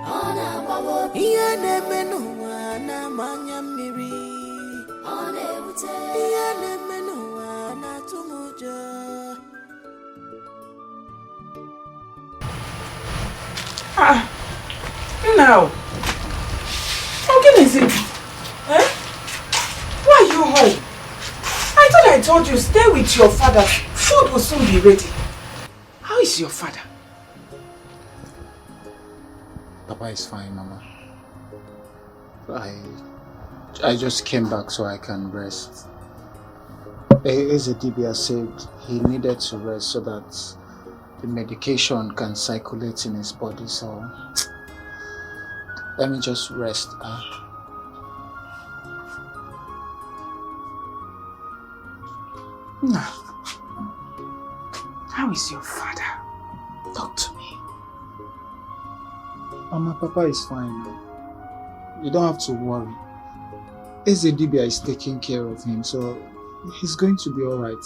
ona bawo iye nemeno wanamanya miri ona ebute iye nemeno wanatumuja Now what is it? Why are you home? I thought I told you stay with your father. Food will soon be ready. How is your father? Papa is fine, Mama. I just came back so I can rest. ETIKO said he needed to rest so that the medication can circulate in his body, so let me just rest. Now, how is your father? Talk to me. Mama, Papa is fine. You don't have to worry. ETIKO is taking care of him, so he's going to be alright.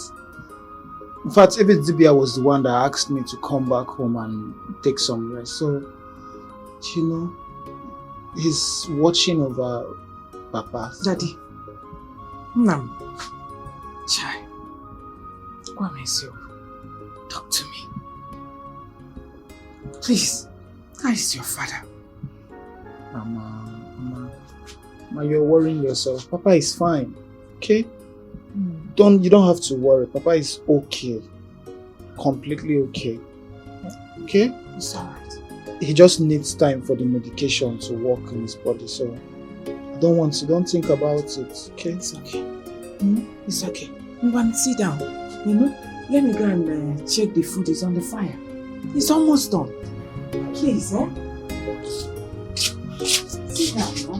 In fact, even ETIKO was the one that asked me to come back home and take some rest. So, you know, he's watching over Papa. Daddy. Nam. Chai. What is you? Talk to me. Please. How is your father? Mama, you're worrying yourself. Papa is fine. Okay? You don't have to worry. Papa is okay. Completely okay. Okay? It's alright. He just needs time for the medication to work in his body, so don't think about it. Okay? It's okay. It's okay. Mwan, sit down. Let me go and check the food is on the fire. It's almost done. Please, eh? Sit down, no?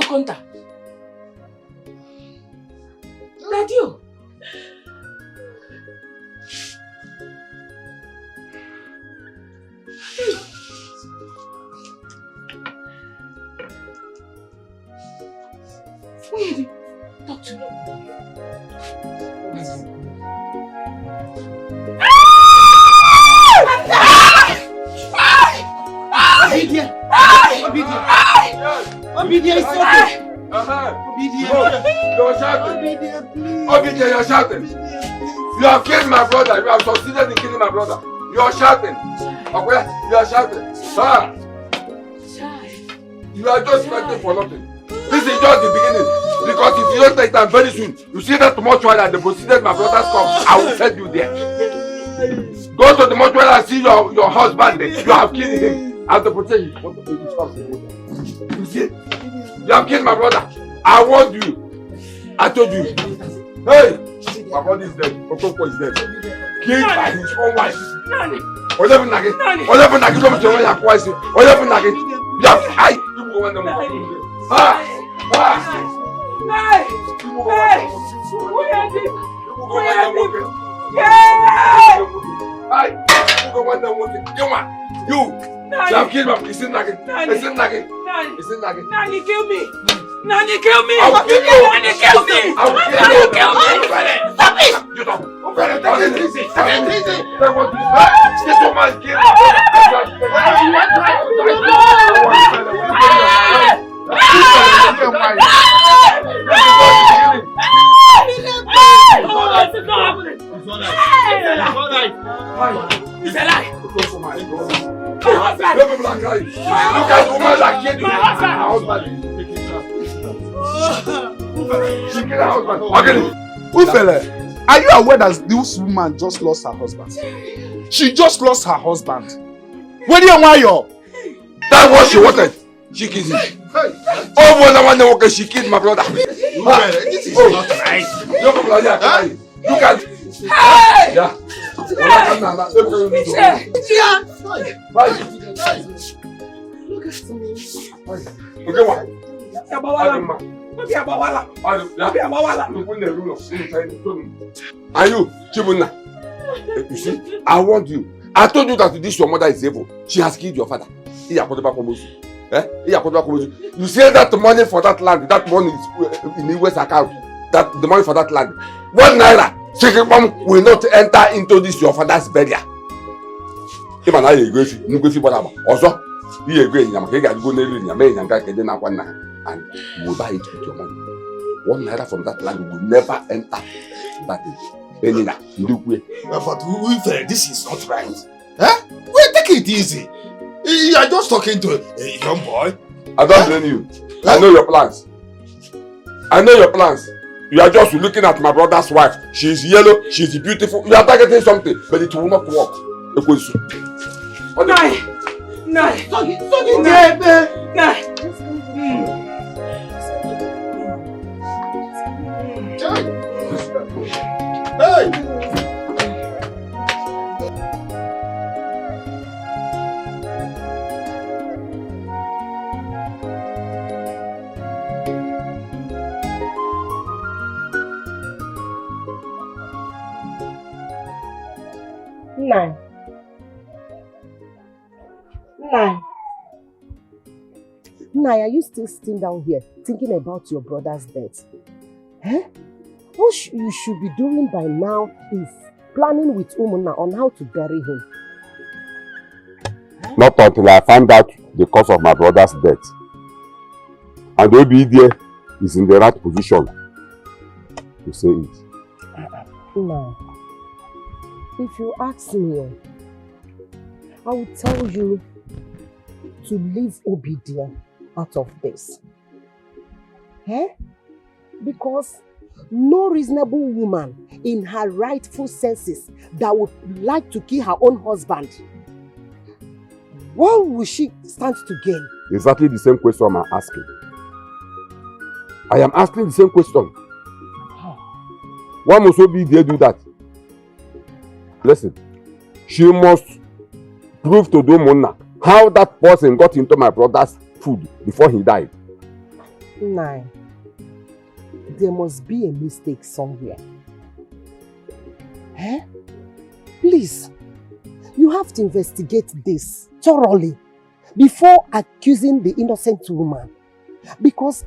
Conta. Radio. Talk to me. Obedient, it's okay. You're shouting. Obedient, you're shouting. You have killed my brother. You have succeeded in killing my brother. You are shouting. Okay? You are shouting. You are just fighting for nothing. This is just the beginning. Because if you don't take time very soon, you see that mortuary and the proceeded my brother's come, I will send you there. Go to the mortuary and see your husband there. You have killed him. As the protection. You see? You have killed my brother. I warned you. I told you. Hey! My brother is dead. Okoko is dead. Killed by his own wife. Whatever Nagi. Whatever Nagi. Don't tell me your wife. Whatever Nagi. You have I. You go on the moon. You have killed my. Is it Nagi? Is it Nagi? Is it Nagi? Nani, kill me! Nani, kill me! I'll kill you! Nani, kill me! I'll kill Nani, you! kill me! Stop it! You don't. Take it easy. Take it easy. This woman killed It's a lie! Look at the woman that killed my husband. She killed her husband. Ufele, are you aware that this woman just lost her husband? She just lost her husband. Where do you want you? That's what she wanted. She killed him. Oh, when she killed my brother. This is not right. Look at it. Yeah. Look at Are you Chibuna? You see, I warned you. I told you that this your mother is evil. She has killed your father. You say that the money for that land, that money is in the West account. That the money for that land, 1 naira. Second mom will not enter into this your father's burial. Even I agree with you. Also, you agree. You can go near you. And you will buy it with your money. 1 naira from that land will never enter that any but this is not right. Huh? Wait, take it easy. You are just talking to a young boy. I don't blame you. I know your plans. I know your plans. You are just looking at my brother's wife. She is yellow, she is beautiful. You are targeting something, but it will not work. Hey! Nine. Nine, are you still sitting down here thinking about your brother's death? Eh? What you should be doing by now is planning with Umuna on how to bury him. Not until I find out the cause of my brother's death. And Obidie is in the right position to say it. Nine. If you ask me, I will tell you to leave Obidie out of this. Eh? Because no reasonable woman in her rightful senses that would like to kill her own husband, what will she stand to gain? Exactly the same question I'm asking. I am asking the same question. Why must Obidie do that? Listen, she must prove to Domona how that person got into my brother's food before he died. Nine. There must be a mistake somewhere. Eh? Please, you have to investigate this thoroughly before accusing the innocent woman. Because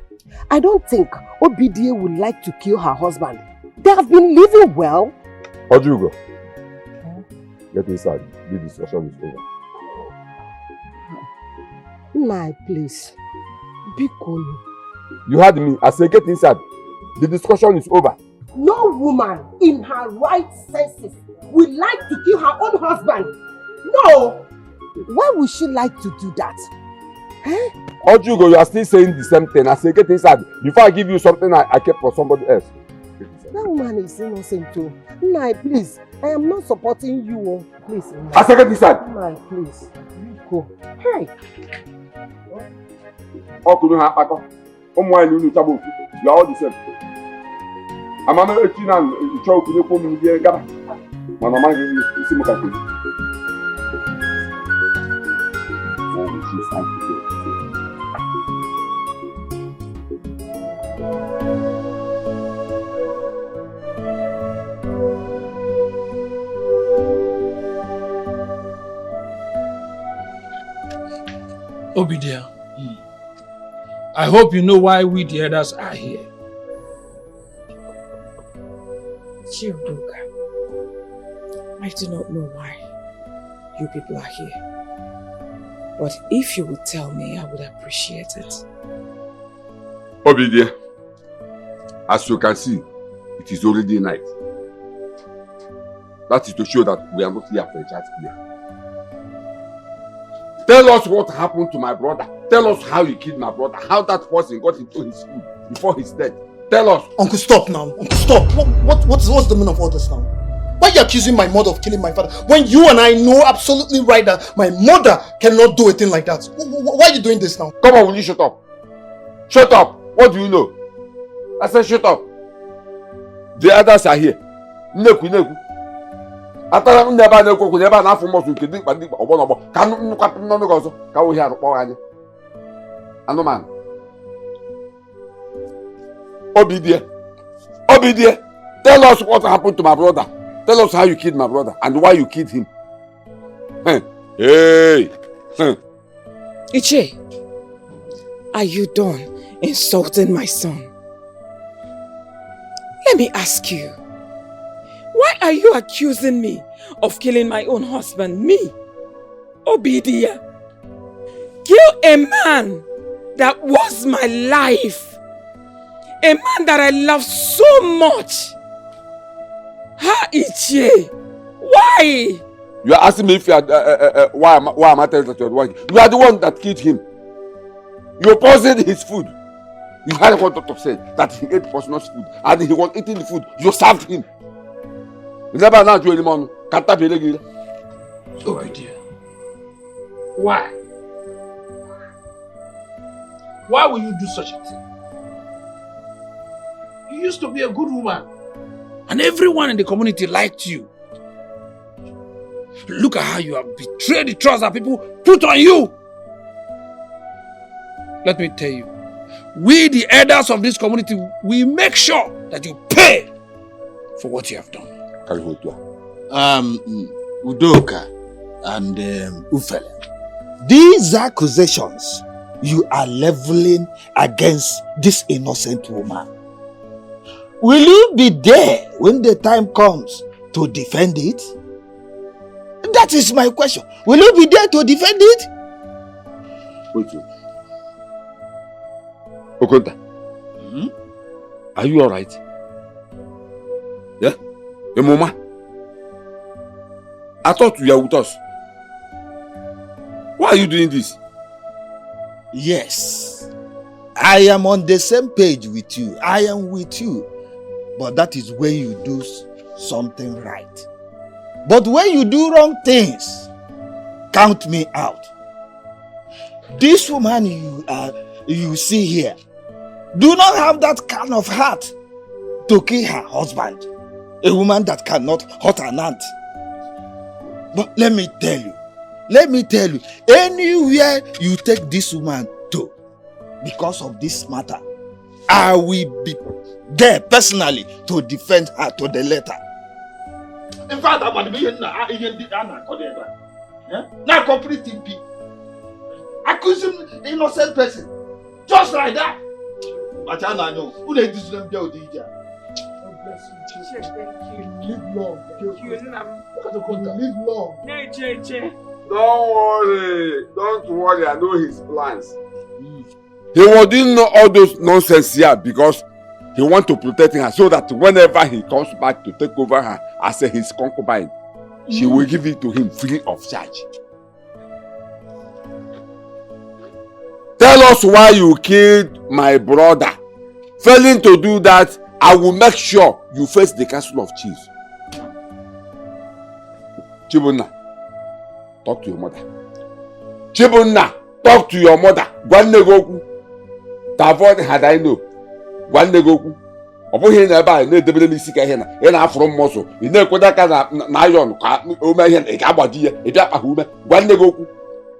I don't think Obidie would like to kill her husband. They have been living well. Ojugo. Get inside. The discussion is over. Nah, please. Be cool. You heard me. I said get inside. The discussion is over. No woman in her right senses would like to kill her own husband. No! Why would she like to do that? Eh? Ojugo, you are still saying the same thing. I said get inside. Before I give you something I kept for somebody else. That woman is innocent too. Nah, please. I am not supporting you. Please. I said get inside. Nah, please. Go. Hey. You are all the same. I'm not a teen and choke in the phone in the gap. When I'm angry, you see what I do. Oh, she's angry. Obidie, I hope you know why we the others are here. Chiodoka, I do not know why you people are here. But if you would tell me, I would appreciate it. Obidie, as you can see, it is already night. That is to show that we are not here for a chance here. Tell us what happened to my brother. Tell us how you killed my brother. How that person got into his food before his death. Tell us. Uncle, stop now. Uncle, stop. What's the meaning of all this now? Why are you accusing my mother of killing my father when you and I know absolutely right that my mother cannot do a thing like that? Why are you doing this now? Come on, will you shut up? Shut up. What do you know? I said shut up. The others are here. Neku. Atara never never na fumo so kedi padi obo kan nu kwat no no gozo ka wo hia no kpo anye anu man Obidie, tell us what happened to my brother. Tell us how you killed my brother and why you killed him. Hey. Iche, are you done insulting my son? Let me ask you, why are you accusing me of killing my own husband? Me, Obidie, kill a man that was my life. A man that I love so much. Ha, Ichie, why? You are asking me if you are why am I telling that you are the one? You are the one that killed him. You poisoned his food. You heard what doctor said, that he ate poisonous food, and he was eating the food. You served him. You never know you anymore. Can't tap your Oh, my dear. Why? Why will you do such a thing? You used to be a good woman, and everyone in the community liked you. Look at how you have betrayed the trust that people put on you. Let me tell you, we the elders of this community, we make sure that you pay for what you have done. Udoka and Ufele, these accusations you are leveling against this innocent woman, will you be there when the time comes to defend it? That is my question. Will you be there to defend it? Wait. Okonta, are you alright? Yeah? Your mama? I thought you were with us. Why are you doing this? Yes. I am on the same page with you. I am with you. But that is when you do something right. But when you do wrong things, count me out. This woman you see here do not have that kind of heart to kill her husband. A woman that cannot hurt an ant. But let me tell you, anywhere you take this woman to, because of this matter, I will be there personally to defend her to the letter. In fact, I'm going to be now complete TP. Accusing the innocent person. Just like that. But I know. Who they do them there? God bless you. Live long. Live long. Don't worry. I know his plans. He wouldn't know all those nonsense here because he wants to protect her so that whenever he comes back to take over her as his concubine, she will give it to him free of charge. Tell us why you killed my brother. Failing to do that, I will make sure you face the Council of Chiefs. Chibunna, talk to your mother. Chibunna, talk to your mother. Gwannegoku. To avoid had I know. Gwannegoku. Obuhi na eba na edebere m isi ka ihe na ị na-afụrụ m mọsụ ị na-ekweta ka na iron ka ome ihe ị ga-agbaji ya ị bịa kpaha ume gwa nne gị okwu.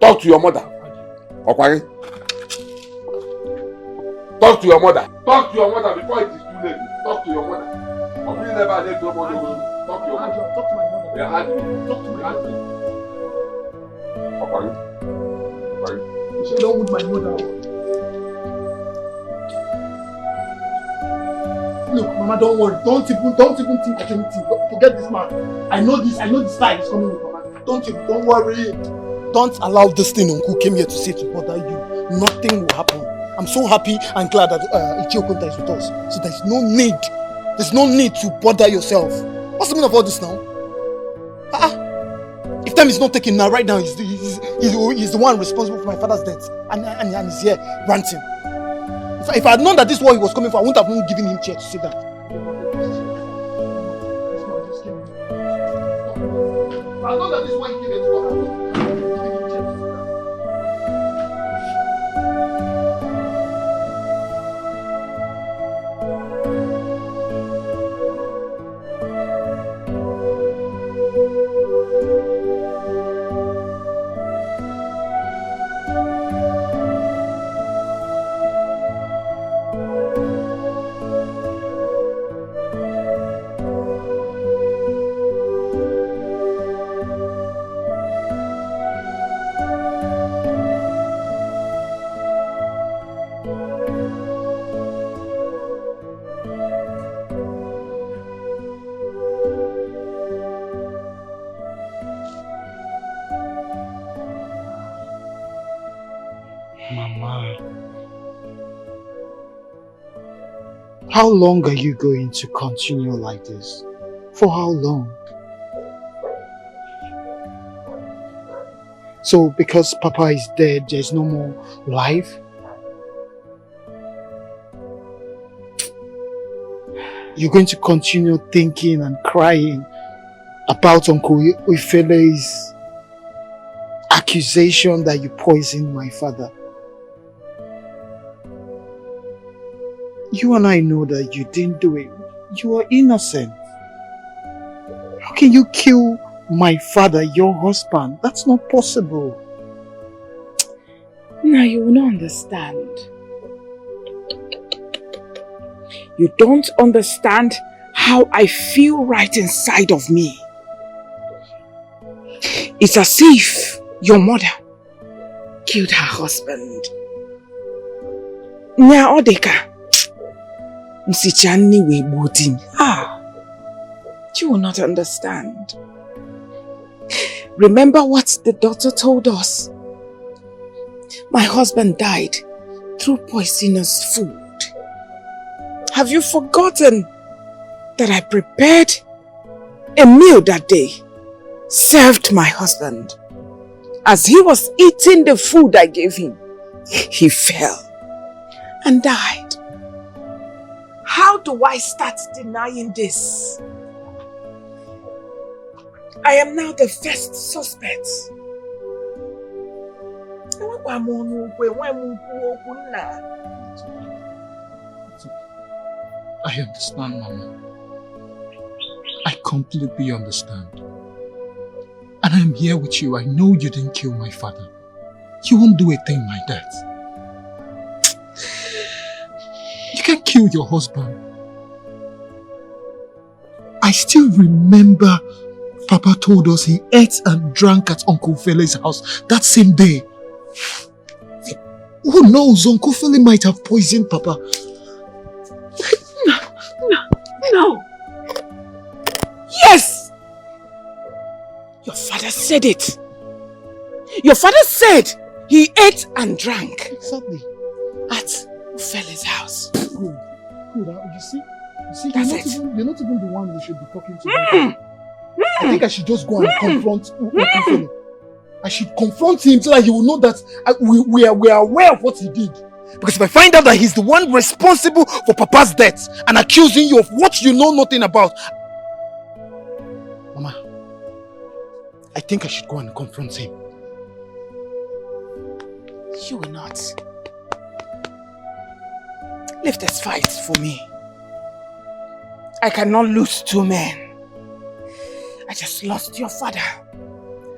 Talk to your mother. Ọkwa gị. Talk to your mother. Talk to your mother before it is too late. Talk to your mother. Obuhi na eba na edebere m ọdụ. Talk to your mother. Talk to my mother. Yeah, talk to my husband. Ọkwa gị. Ọkwa gị. You should don't with my mother. Look, Mama, don't worry. Don't even think of anything. Forget this man. I know this guy is coming with Mama. Don't worry. Don't allow this thing Uncle came here to say to bother you. Nothing will happen. I'm so happy and glad that ETIKO is with us. So there's no need to bother yourself. What's the meaning of all this now? If time is not taken now, right now, he's the one responsible for my father's death. And he's here ranting. If I had known that this is what he was coming for, I wouldn't have even given him chair to sit down. I know that this is what he came here to talk about. How long are you going to continue like this? For how long? So because Papa is dead, there's no more life? you're going to continue thinking and crying about Uncle Ifele's accusation that you poisoned my father. You and I know that you didn't do it. You are innocent. How can you kill my father, your husband? That's not possible. Now you will not understand. You don't understand how I feel right inside of me. It's as if your mother killed her husband. Nya odeka. Msichani we bodim. You will not understand. Remember what the doctor told us? My husband died through poisonous food. Have you forgotten that I prepared a meal that day, served my husband? As he was eating the food I gave him, he fell and died. How do I start denying this? I am now the first suspect. I understand, Mama. I completely understand. And I'm here with you. I know you didn't kill my father. You won't do a thing like that. You can't kill your husband. I still remember Papa told us he ate and drank at Uncle Fele's house that same day. Who knows, Uncle Fele might have poisoned Papa. No. Yes! Your father said it. Your father said he ate and drank. Exactly. At Fele's house. Good. You see, That's you're not even the one we should be talking to. I think I should just go and confront Uncle Fele. I should confront him so that he will know that we are aware of what he did. Because if I find out that he's the one responsible for Papa's death and accusing you of what you know nothing about, Mama, I think I should go and confront him. You will not. Leave this fight for me. I cannot lose two men. I just lost your father.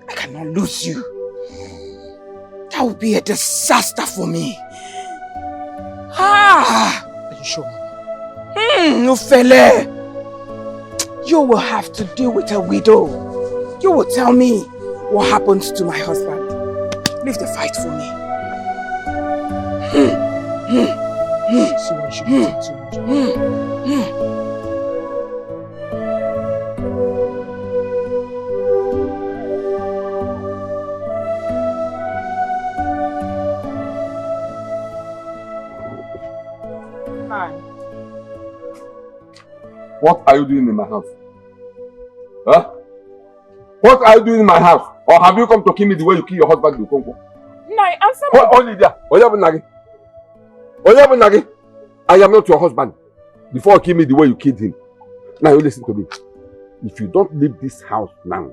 I cannot lose you. That would be a disaster for me. Are you sure, Mama? Ufele. You will have to deal with a widow. You will tell me what happened to my husband. Leave the fight for me. So I should not take so much. What are you doing in my house? Huh? What are you doing in my house? Or have you come to kill me the way you kill your husband in Congo? No, answer me. Only there. I am not your husband. Before you kill me the way you killed him. Now you listen to me. If you don't leave this house now,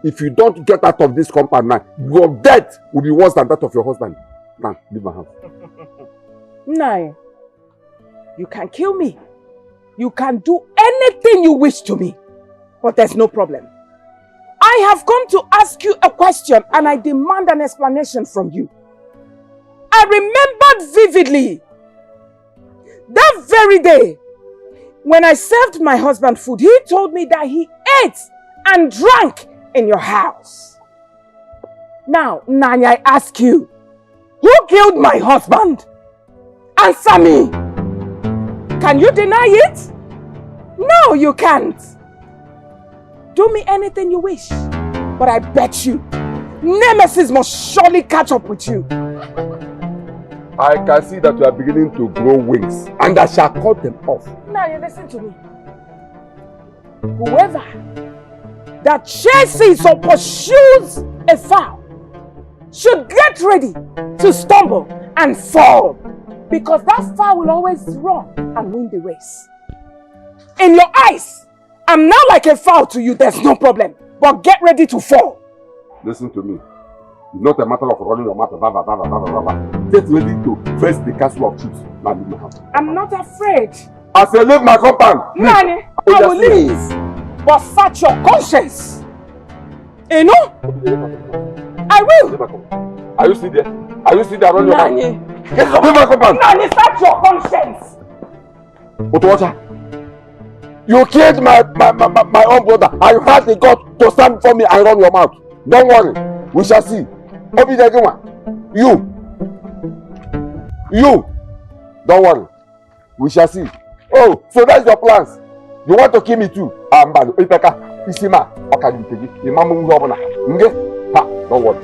if you don't get out of this compound now, your death will be worse than that of your husband. Now, leave my house. No. You can kill me. You can do anything you wish to me. But there's no problem. I have come to ask you a question and I demand an explanation from you. I remembered vividly that very day when I served my husband food, he told me that he ate and drank in your house. Now, Nanya, I ask you, who killed my husband? Answer me. Can you deny it? No, you can't. Do me anything you wish. But I bet you, Nemesis must surely catch up with you. I can see that you are beginning to grow wings, and I shall cut them off. Now you listen to me. Whoever that chases or pursues a fowl should get ready to stumble and fall, because that fowl will always run and win the race. In your eyes, I'm now like a fowl to you, there's no problem. But get ready to fall. Listen to me. It's not a matter of running your mouth. Get ready to face the castle of chiefs. Now leave my house. I'm not afraid. I say leave my compound. Nani, I will leave. But search your conscience. You know? I will. Are you still there? Are you still there running your mouth? Get leave my compound. Nani, search your conscience. Otowacha, you killed my own brother and you had the gut to stand before me and run your mouth. Don't worry, we shall see. You, don't worry, we shall see. Oh, so that's your plans. You want to kill me too? Don't worry.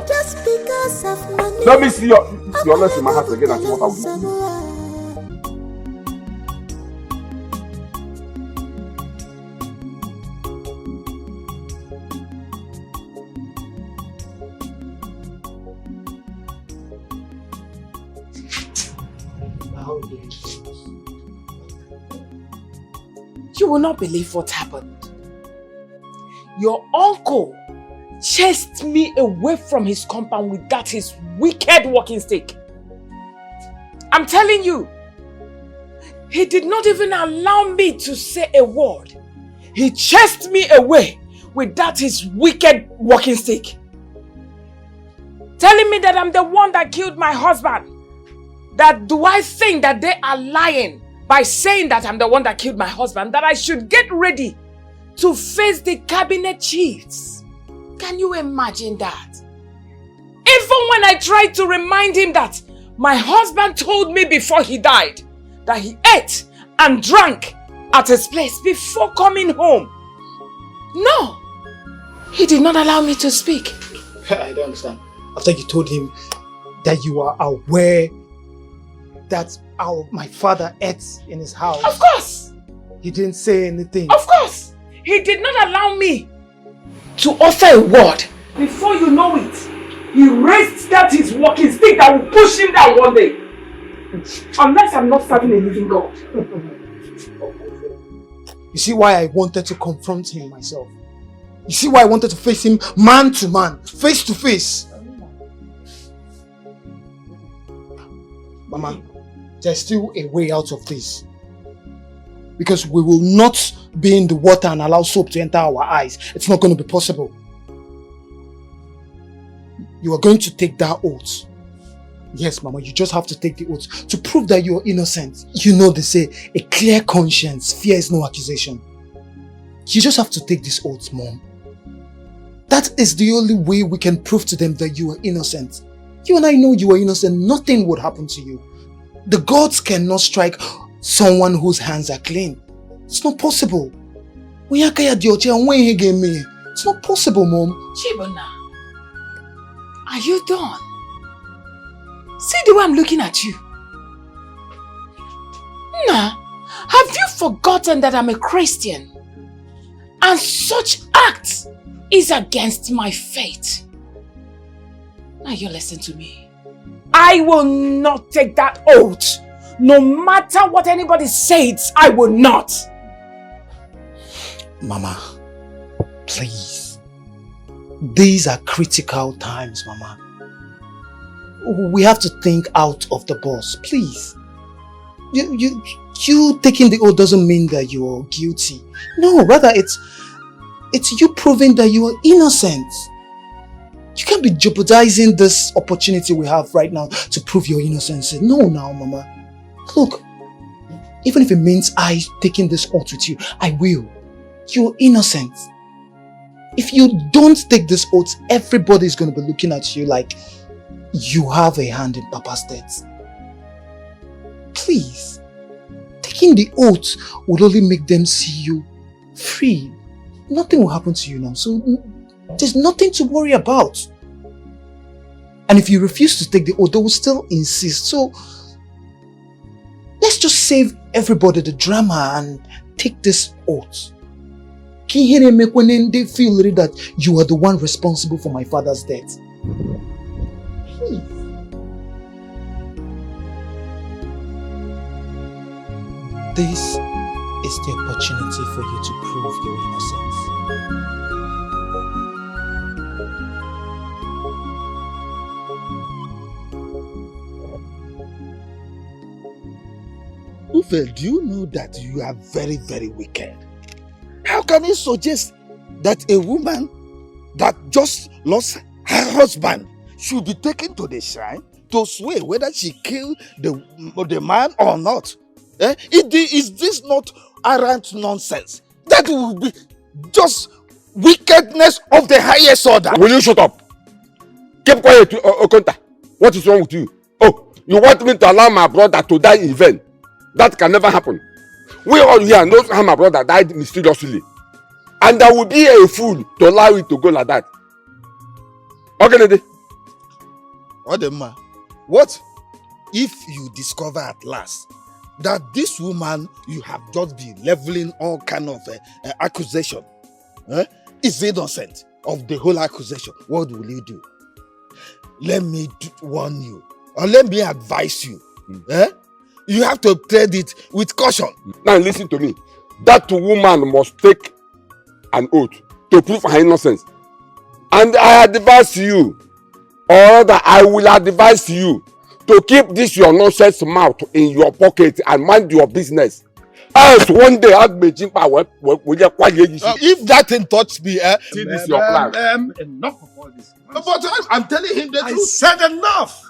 Just because of money. Let me see your legs in my house again and see what I will do. You will not believe what happened. Your uncle chased me away from his compound with that his wicked walking stick. I'm telling you, he did not even allow me to say a word. He chased me away with that his wicked walking stick. Telling me that I'm the one that killed my husband. That do I think that they are lying by saying that I'm the one that killed my husband, that I should get ready to face the cabinet chiefs. Can you imagine that? Even when I tried to remind him that my husband told me before he died that he ate and drank at his place before coming home. No, he did not allow me to speak. I don't understand. After you told him that you are aware that my father ate in his house. Of course! He didn't say anything. Of course! He did not allow me to utter a word. Before you know it, he raised that his walking stick that will push him down one day. Unless I'm not serving a living God. You see why I wanted to confront him myself. You see why I wanted to face him man to man, face to face. Mama, there's still a way out of this. Because we will not be in the water and allow soap to enter our eyes. It's not going to be possible. You are going to take that oath. Yes, Mama, you just have to take the oath to prove that you are innocent. You know they say, a clear conscience fears no accusation. You just have to take this oath, Mom. That is the only way we can prove to them that you are innocent. You and I know you are innocent. Nothing would happen to you. The gods cannot strike someone whose hands are clean. It's not possible. It's not possible, Mom. Chibona, are you done? See the way I'm looking at you. Nah, have you forgotten that I'm a Christian? And such acts is against my faith. Now you listen to me. I will not take that oath. No matter what anybody says, I will not. Mama, please. These are critical times, Mama. We have to think out of the box, please. You taking the oath doesn't mean that you are guilty. No, rather it's you proving that you are innocent. You can't be jeopardizing this opportunity we have right now to prove your innocence. No, now, Mama. Look, even if it means I taking this oath with you, I will. You're innocent. If you don't take this oath, everybody's going to be looking at you like you have a hand in Papa's death. Please, taking the oath would only make them see you free. Nothing will happen to you now, so there's nothing to worry about. And if you refuse to take the oath, they will still insist. So let's just save everybody the drama and take this oath. Can you hear me when they feel that you are the one responsible for my father's death? Please. This is the opportunity for you to prove your innocence. Ufel, do you know that you are very, very wicked? How can you suggest that a woman that just lost her husband should be taken to the shrine to swear whether she killed the man or not? Is this not arrant nonsense? That would be just wickedness of the highest order. Will you shut up? Keep quiet, Okonta. What is wrong with you? Oh, you want me to allow my brother to die in vain? That can never happen. We all here know how my brother died mysteriously. And I would be a fool to allow it to go like that. Okay, lady. Odema, what if you discover at last that this woman you have just been leveling all kind of accusation is innocent of the whole accusation? What will you do? Let me warn you, or let me advise you. You have to tread it with caution. Now listen to me. That woman must take an oath to prove her innocence. And I advise you, or rather I will advise you, to keep this your nonsense mouth in your pocket and mind your business. Else one day I'll be jimpa if that thing touch me, see this your plan. Enough of all this. But I'm telling him the truth. I said enough.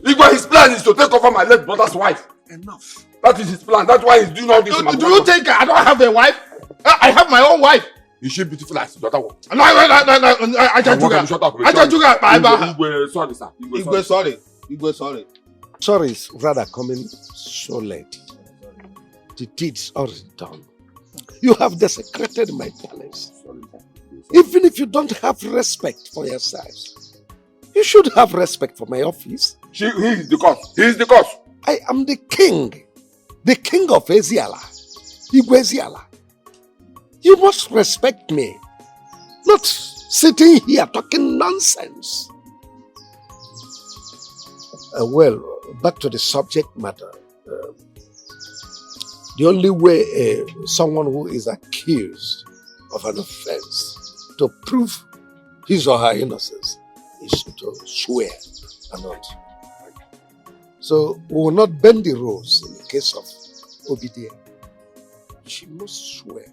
Igwe, his plan is to take over my late brother's wife. Enough. That is his plan. That's why he's doing all this. Do you think I don't have a wife? I have my own wife. Is she beautiful as the other one? No, I can't do that. Shut up. I can't do that. Igwe, sorry, sir. Igwe, sorry. Igwe, sorry. Sorry is rather coming so late. The deed's already done. You have desecrated my palace. Even if you don't have respect for yourselves, you should have respect for my office. He is the cause. He is the cause. I am the king of Eziala, Igwe Eziala. You must respect me, not sitting here talking nonsense. Well, back to the subject matter. The only way someone who is accused of an offense to prove his or her innocence is to swear an oath. So we will not bend the rules in the case of Obidia. She must swear.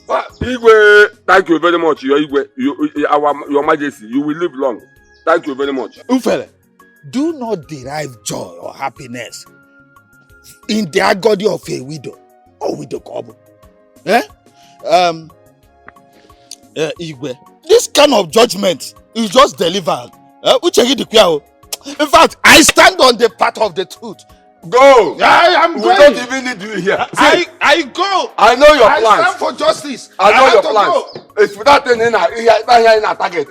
Igwe, thank you very much. Your Majesty, you will live long. Thank you very much. Ufele, do not derive joy or happiness in the agony of a widow or widow couple. Igwe, this kind of judgment is just delivered. In fact, I stand on the path of the truth. Go! I'm going. We don't even need you here. I go. I know your plans. I stand for justice. I know your plans. It's without thing in a target.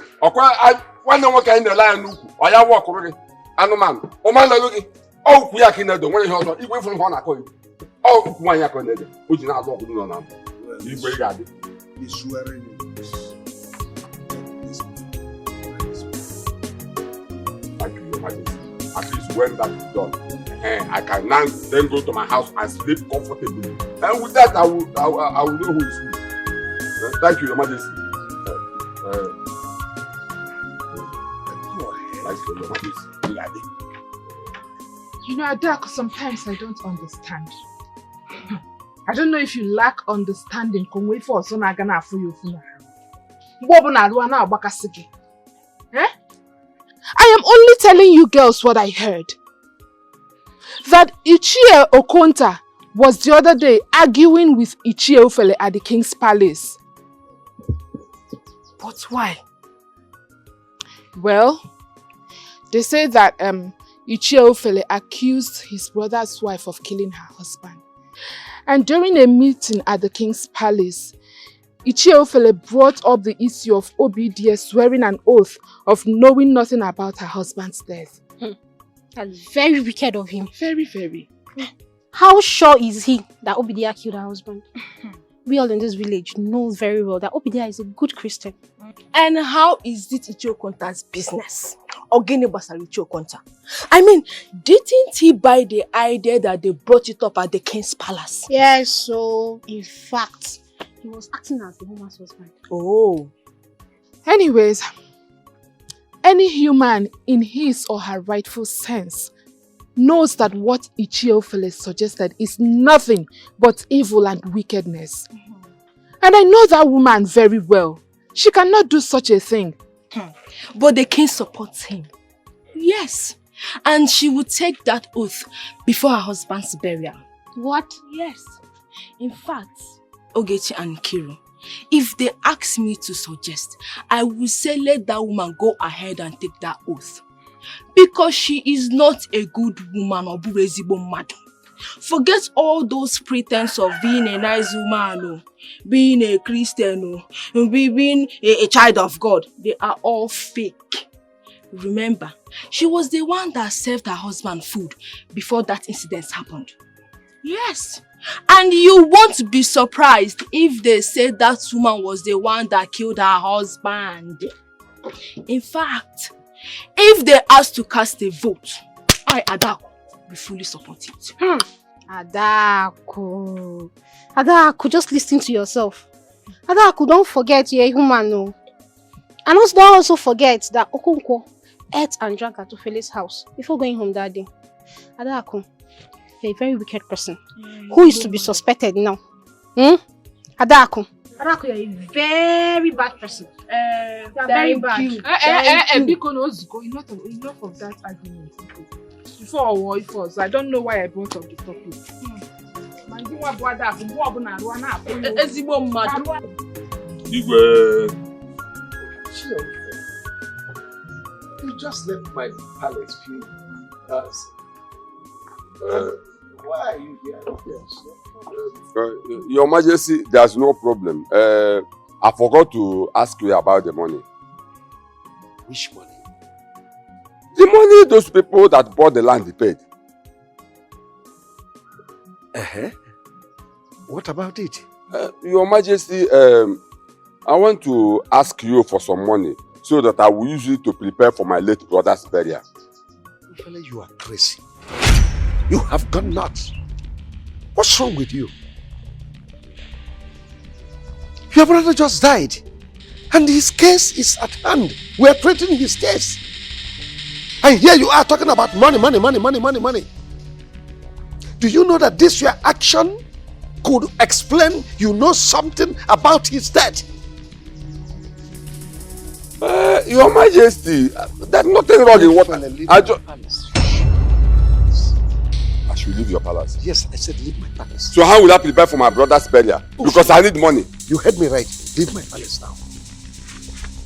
When no one can lie, or you walk already. Man, oh man, look. Oh, we are kinder. When you have to from one accord. Oh, one year connected. Which is not what we do now. You break it. He's swearing. Thank you, Your Majesty. At least when that is done, I can now then go to my house and sleep comfortably. And with that, I will know who is who. Thank you, Your Majesty. Thank you, Your Majesty. You know, Adak, sometimes I don't understand. I don't know if you lack understanding. I am only telling you girls what I heard. That Ichie Okonta was the other day arguing with Ichie Ufele at the king's palace. But why? Well, they say that Ichie Ufele accused his brother's wife of killing her husband. And during a meeting at the king's palace, Ichie Ufele brought up the issue of Obidia swearing an oath of knowing nothing about her husband's death. That's very wicked of him. Very, very. How sure is he that Obidia killed her husband? We all in this village know very well that Obidia is a good Christian. And how is it Ichie Okonta's business? Ogene Basaricho Konta. I mean, didn't he buy the idea that they brought it up at the king's palace? Yes, so in fact, he was acting as the woman's husband. Oh. Anyways, any human in his or her rightful sense knows that what Ichiophile suggested is nothing but evil and wickedness. And I know that woman very well. She cannot do such a thing. But the king supports him. Yes. And she would take that oath before her husband's burial. What? Yes. In fact, Ogechi and Kiro, if they ask me to suggest, I will say let that woman go ahead and take that oath. Because she is not a good woman or burezibo madam. Forget all those pretense of being a nice woman, being a Christian, being a child of God. They are all fake. Remember, she was the one that served her husband food before that incident happened. Yes. And you won't be surprised if they say that woman was the one that killed her husband. In fact, if they ask to cast a vote, I, Adako, will fully support it. Adako, just listen to yourself. Adako, don't forget you're a human, no. And also don't also forget that Okonkwo ate and drank at Ofele's house before going home that day. Adako, you're a very wicked person who is to be suspected now. Adako, you're a very bad person. You're very bad. Enough of that argument. Before or if was, I don't know why I brought up the topic. You just left my palace few hours. Why are you here? Your Majesty, there's no problem. I forgot to ask you about the money. Which money? The money those people that bought the land paid. What about it? Your Majesty, I want to ask you for some money so that I will use it to prepare for my late brother's burial. You are crazy. You have gone nuts. What's wrong with you? Your brother just died, and his case is at hand. We are treating his case. And here you are talking about money. Do you know that this your action could explain you know something about his death? Your Majesty, there's nothing wrong in what I should leave your palace. Yes, I said leave my palace. So how will I prepare for my brother's burial? Because I need money. You heard me right. Leave my palace now.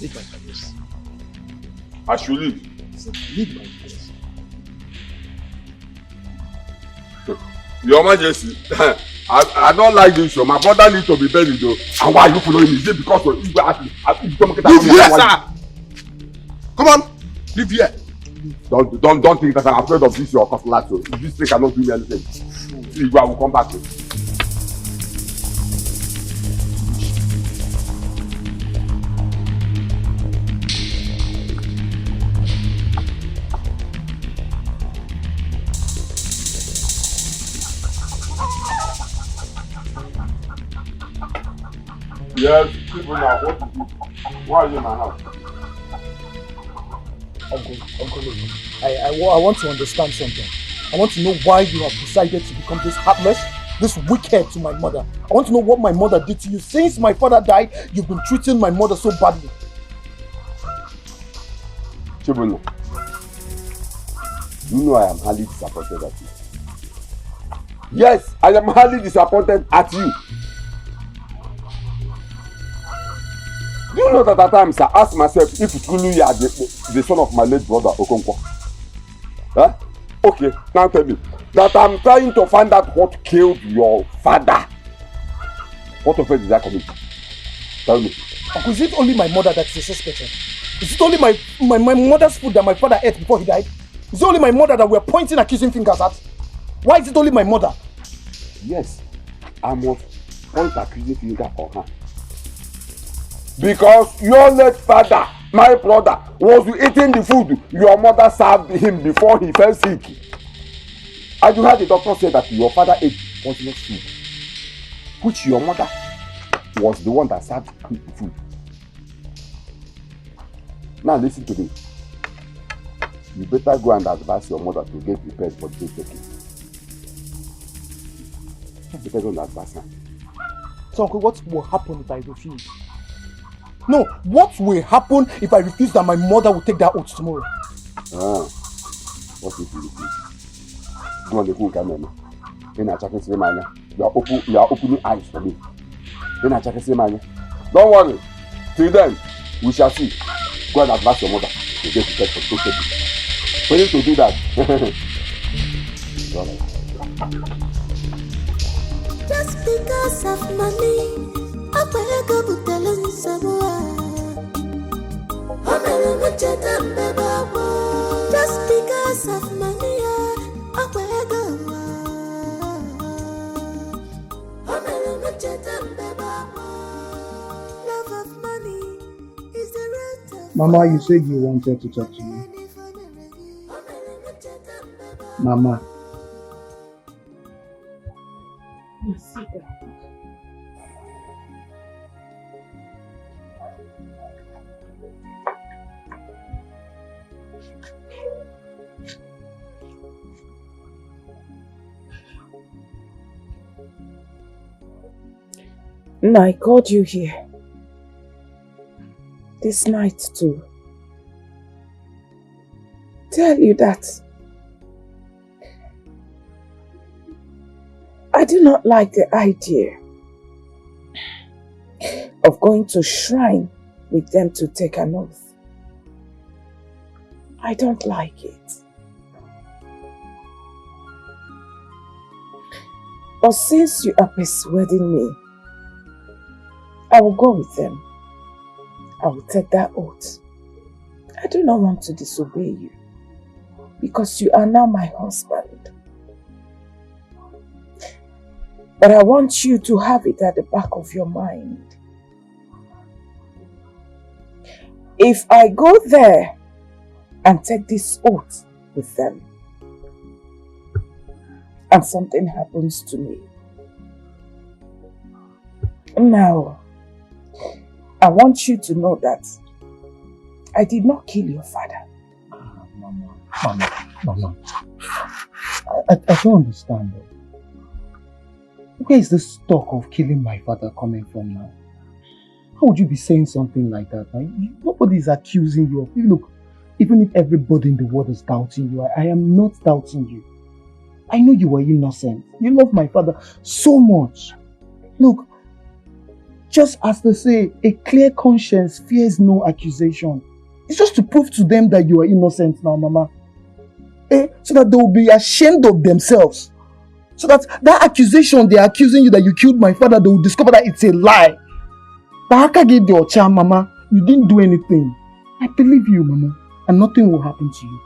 Leave my palace. I should leave. I said leave my palace. Your Majesty, I don't like this. So my brother needs to be buried though. And why are you following me? Is it because of you leave here, sir! Come on! Leave here! Don't think that I'm afraid of this your cutlass. So if this thing cannot do me anything, see, I will come back to you. Yes, people now, what is it? Why are you in my house? Uncle, I want to understand something. I want to know why you have decided to become this heartless, this wicked to my mother. I want to know what my mother did to you. Since my father died, you've been treating my mother so badly. Chibuno, you know I am highly disappointed at you. Yes, I am highly disappointed at you. Do you know that at times I ask myself if truly you are the son of my late brother Okonkwo? Huh? Okay, now tell me that I'm trying to find out what killed your father. What offense did I commit? Tell me. Uncle, is it only my mother that's the suspect? Is it only my mother's food that my father ate before he died? Is it only my mother that we're pointing accusing fingers at? Why is it only my mother? Yes, I must point accusing finger on her. Because your late father, my brother, was eating the food your mother served him before he fell sick. And you heard the doctor say that your father ate poisonous food, which your mother was the one that served him the food. Now listen to me. You better go and advise your mother to get prepared for the taking. You better go and advise her. So uncle, what will happen if I refuse? No, what will happen if I refuse that my mother will take that oath tomorrow? What if you refuse? Go on the phone, camera. You are opening eyes for me. Don't worry. Till then, we shall see. Go and advise your mother to get prepared for the taking. For you to do that. Just because of money, I better go to tell someone. Just because of money, I better go. Love of money is the root of. Mama, you said you wanted to talk to me. Mama. No, I called you here. This night too. Tell you that I do not like the idea of going to shrine with them to take an oath. I don't like it. But since you are persuading me, I will go with them. I will take that oath. I do not want to disobey you because you are now my husband. But I want you to have it at the back of your mind. If I go there and take this oath with them, and something happens to me, now, I want you to know that I did not kill your father. Mama. I don't understand. Where is this talk of killing my father coming from now? How would you be saying something like that? Nobody is accusing you of it. Look, even if everybody in the world is doubting you, I am not doubting you. I know you were innocent. You love my father so much. Look, just as they say, a clear conscience fears no accusation. It's just to prove to them that you are innocent now, Mama. So that they will be ashamed of themselves. So that accusation they are accusing you that you killed my father, they will discover that it's a lie. Bahaka gave your charm, Mama. You didn't do anything. I believe you, Mama. And nothing will happen to you.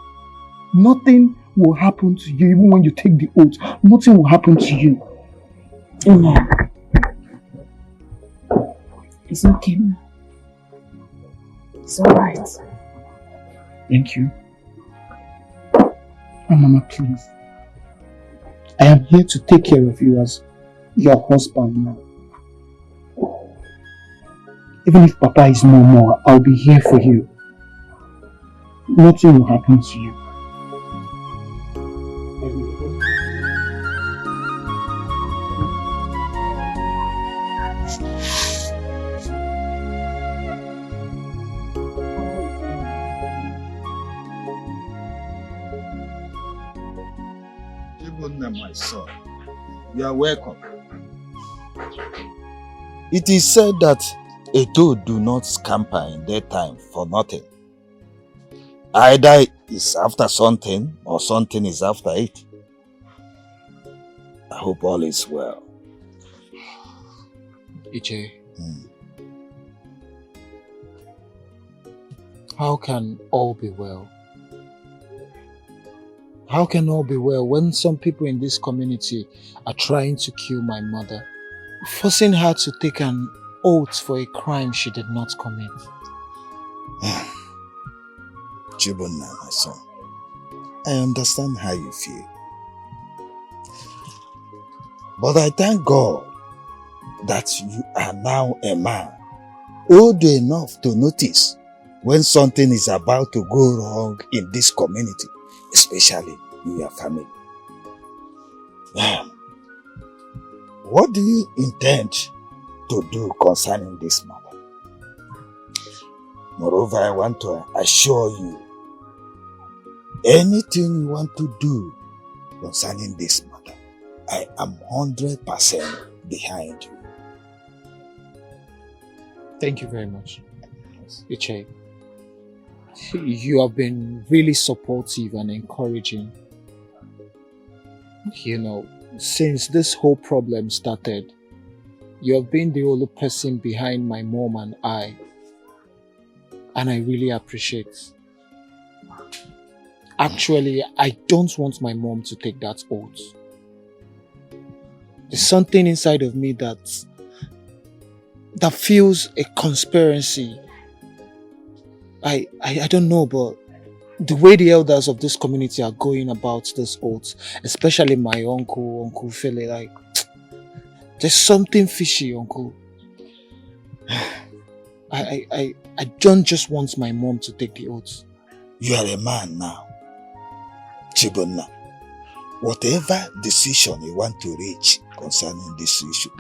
Nothing will happen to you, even when you take the oath. Nothing will happen to you. Amen. It's okay, Ma. It's alright. Thank you. Oh, Mama, please. I am here to take care of you as your husband now. Even if Papa is no more, I'll be here for you. Nothing will happen to you. My son, you are welcome. It is said that a toad do not scamper in daytime for nothing. Either it's after something or something is after it. I hope all is well. Iche, how can all be well? How can all be well when some people in this community are trying to kill my mother, forcing her to take an oath for a crime she did not commit. Chibunna, my son, I understand how you feel. But I thank God that you are now a man old enough to notice when something is about to go wrong in this community, especially in your family. What do you intend to do concerning this matter? Moreover, I want to assure you, anything you want to do concerning this matter, I am 100% behind you. Thank you very much, Iche. You have been really supportive and encouraging. You know, since this whole problem started, you have been the only person behind my mom and I. And I really appreciate. Actually, I don't want my mom to take that oath. There's something inside of me that feels a conspiracy. I don't know, but the way the elders of this community are going about this oath, especially my Uncle Fele, like, there's something fishy, Uncle. I don't just want my mom to take the oath. You are a man now, Chibunna. Whatever decision you want to reach concerning this issue,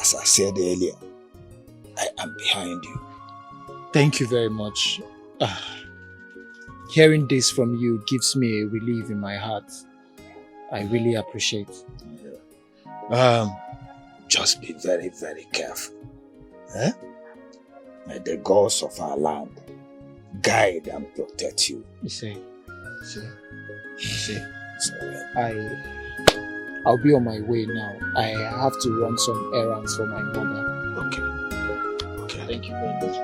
as I said earlier, I am behind you. Thank you very much. Hearing this from you gives me a relief in my heart. I really appreciate. Just be very, very careful. May the gods of our land guide and protect you. You see. I'll be on my way now. I have to run some errands for my mother. Okay. Thank you very much.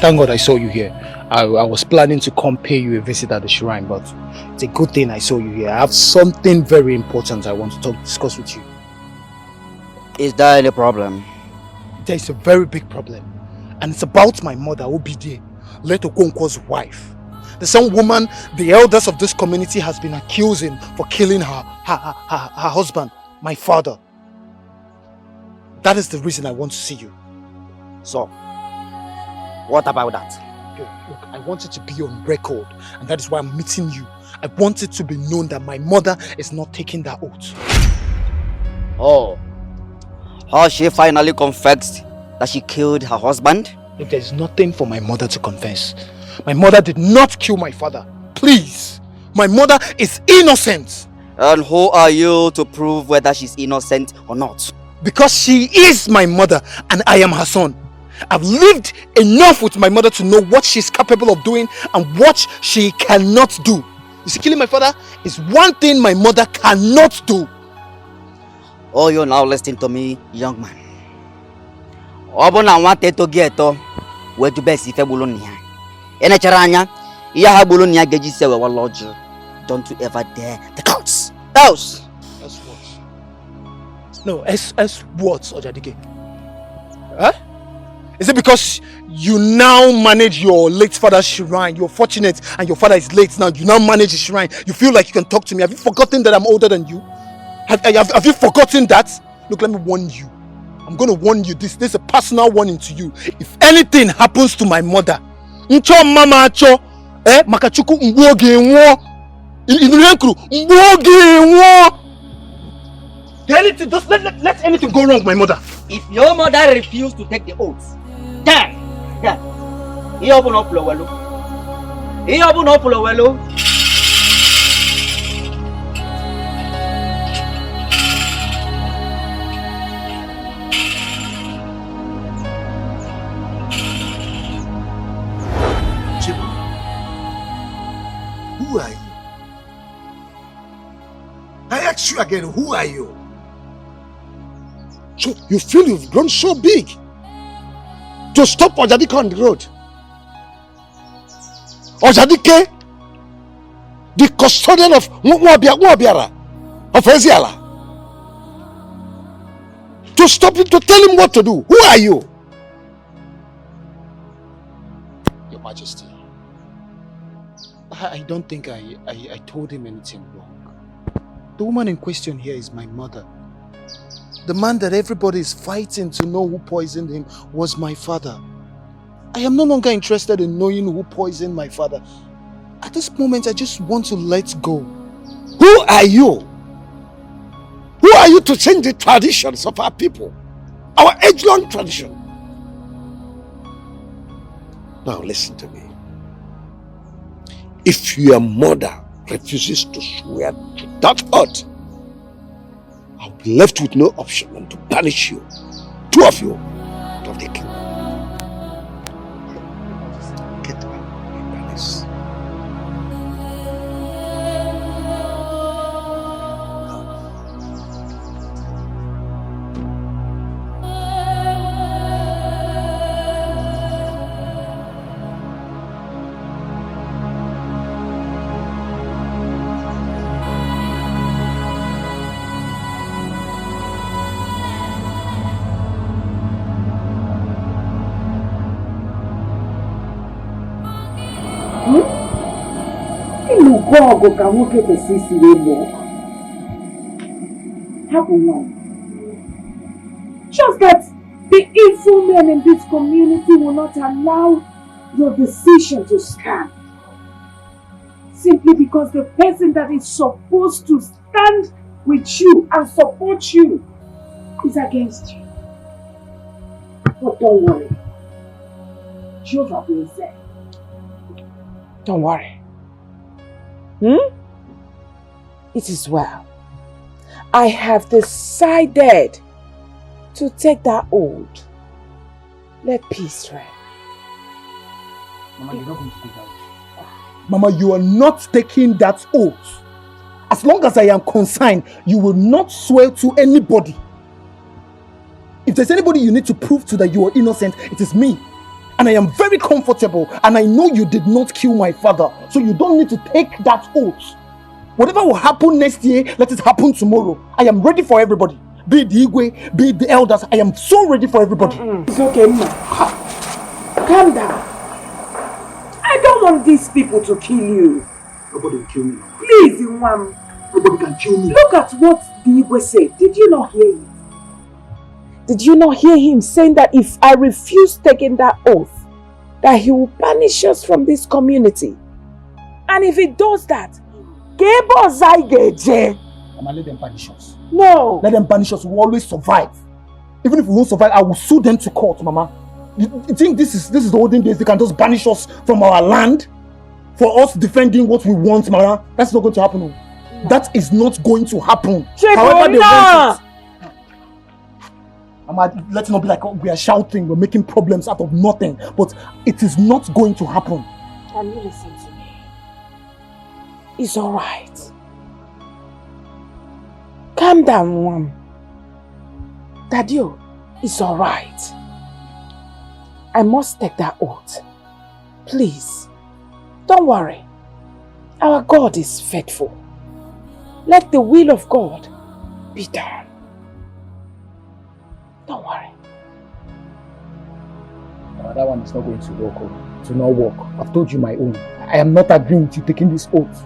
Thank God I saw you here. I was planning to come pay you a visit at the shrine, but it's a good thing I saw you here. I have something very important I want to discuss with you. Is there any problem? There is a very big problem, and it's about my mother, Obide, Leto Okonkwo's wife. The same woman the elders of this community has been accusing for killing her husband, my father. That is the reason I want to see you. So, what about that? Look, I want it to be on record, and that is why I'm meeting you. I want it to be known that my mother is not taking that oath. Oh, has she finally confessed that she killed her husband? Look, there's nothing for my mother to confess. My mother did not kill my father. Please, my mother is innocent. And who are you to prove whether she's innocent or not? Because she is my mother and I am her son. I've lived enough with my mother to know what she's capable of doing and what she cannot do. You see, killing my father is one thing my mother cannot do. Oh, you're now listening to me, young man. Obona wanted to get where to best if I will only. In a charanya, Yaha Bulunia Geji Sewa Lodge. Don't you ever dare the counts. Else. As what? No, as what, Ojadike? Huh? Is it because you now manage your late father's shrine? You're fortunate and your father is late now. You now manage his shrine. You feel like you can talk to me. Have you forgotten that I'm older than you? Have you forgotten that? Look, let me warn you. I'm going to warn you. This is a personal warning to you. If anything happens to my mother, Ncho mama cho, makachuku mboge nwo. Inurenkru mboge nwo. Anything, just let anything go wrong with my mother. If your mother refused to take the oath, then, he open up Lowelo. He open up Lowelo. again, who are you? So you feel you've grown so big to stop Ojadike on the road? Ojadike, the custodian of Mwabiara, of Eziala, to stop him, to tell him what to do. Who are you? Your Majesty, I don't think I told him anything wrong. The woman in question here is my mother. The man that everybody is fighting to know who poisoned him was my father. I am no longer interested in knowing who poisoned my father. At this moment, I just want to let go. Who are you? Who are you to change the traditions of our people? Our age-long tradition. Now listen to me. If your mother refuses to swear to that oath, I'll be left with no option than to banish you, two of you, out of the kingdom. Get out of my palace. Go ka nwoke kwesịrị ịlụ. Hapụ nwa. Just that the evil men in this community will not allow your decision to stand. Simply because the person that is supposed to stand with you and support you is against you. But don't worry. Jehovah will say. Don't worry. It is well. I have decided to take that oath. Let peace reign. Mama, you're not going to take that oath. Mama, you are not taking that oath. As long as I am concerned, you will not swear to anybody. If there's anybody you need to prove to that you are innocent, it is me. And I am very comfortable, and I know you did not kill my father, so you don't need to take that oath. Whatever will happen next year, let it happen tomorrow. I am ready for everybody. Be it the Igwe, be it the elders, I am so ready for everybody. It's okay, ma. Calm down. I don't want these people to kill you. Nobody will kill me. Please, Imam. Nobody can kill me. Look at what the Igwe said. Did you not hear it? Did you not hear him saying that if I refuse taking that oath, that he will banish us from this community? And if he does that, Mama, let them banish us. No. Let them banish us. We will always survive. Even if we won't survive, I will sue them to court, Mama. You think this is the olden days? They can just banish us from our land for us defending what we want, Mama? That's not going to happen. No. That is not going to happen. However they want it. Mama, let it not be like we are shouting, we're making problems out of nothing. But it is not going to happen. Can you listen to me? It's alright. Calm down, Mom. Daddy, it's alright. I must take that oath. Please, don't worry. Our God is faithful. Let the will of God be done. Don't worry. That one is not going to work. To not work. I've told you my own. I am not agreeing with you taking this oath.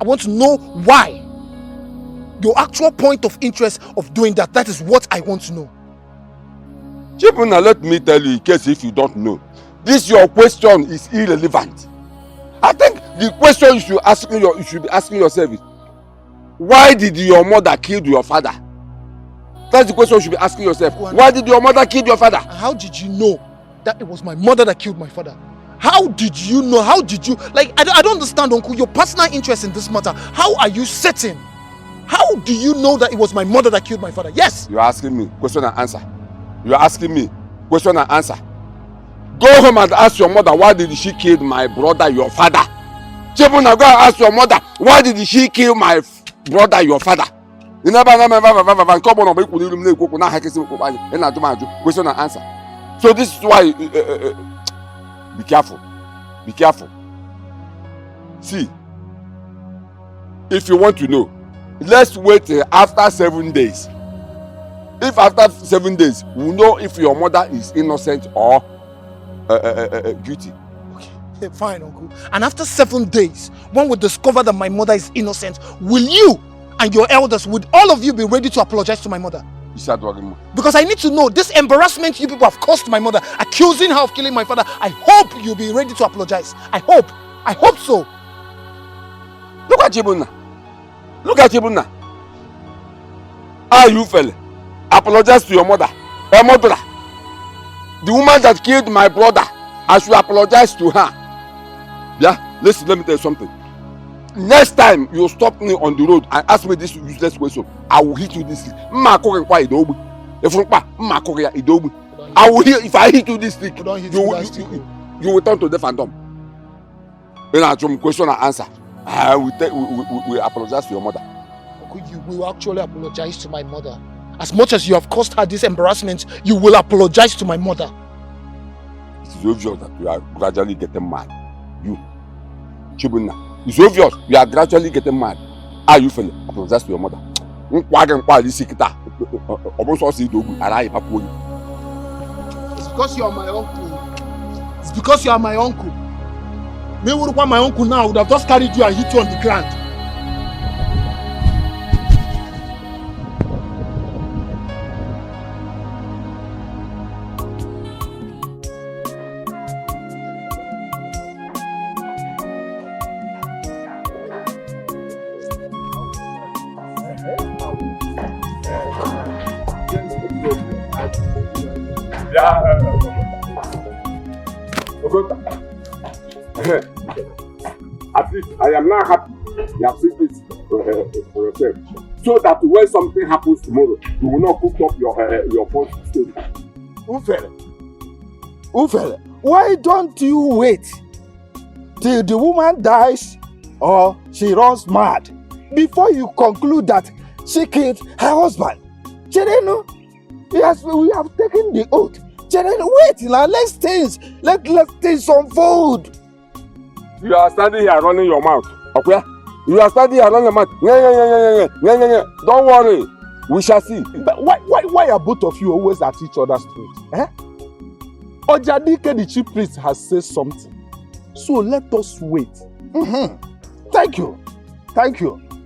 I want to know why. Your actual point of interest of doing that. That is what I want to know. Chipuna, let me tell you in case if you don't know. This your question is irrelevant. I think the question you should be asking yourself is, why did your mother kill your father? That's the question you should be asking yourself. Why did your mother kill your father? How did you know that it was my mother that killed my father? How did you know? How did you... Like, I don't understand, Uncle. Your personal interest in this matter. How are you certain? How do you know that it was my mother that killed my father? Yes! You're asking me question and answer. You're asking me question and answer. Go home and ask your mother, why did she kill my brother, your father? Chibuna, go and ask your mother, why did she kill my brother, your father? You never come on, question and answer. So this is why be careful. Be careful. See, if you want to know, let's wait till after 7 days. If after 7 days, we know if your mother is innocent or guilty. Okay, fine, uncle. And after 7 days, when we discover that my mother is innocent, will you and your elders, would all of you be ready to apologize to my mother? Because I need to know this embarrassment you people have caused my mother, accusing her of killing my father. I hope you'll be ready to apologize. I hope so. Look at Chibuna. Look at Chibuna. You fella, apologize to your mother. Her mother. The woman that killed my brother, I should apologize to her. Yeah, listen, let me tell you something. Next time you stop me on the road and ask me this useless question, I will hit you this stick. I will hit, if I hit you this stick, you will turn to deaf and dumb. Then I jump question and answer. We apologize to your mother. You will actually apologize to my mother. As much as you have caused her this embarrassment, you will apologize to my mother. It is obvious that you are gradually getting mad. You, Chibuna. It's obvious you are gradually getting mad. You feel apologize to your mother. It's because you are my uncle. It's because you are my uncle. Me would want my uncle now would have just carried you and hit you on the ground. At least I am now happy you have seen this for yourself, so that when something happens tomorrow, you will not cook up your false story. Ufele, why don't you wait till the woman dies or she runs mad before you conclude that she killed her husband? Chinenye, yes, we have taken the oath. Chinenye, wait now, let things unfold. You are standing here running your mouth. Okay? You are standing here running your mouth. Don't worry. We shall see. But why are both of you always at each other's throat? Ojadike, the chief priest, has said something. So let us wait. Thank you.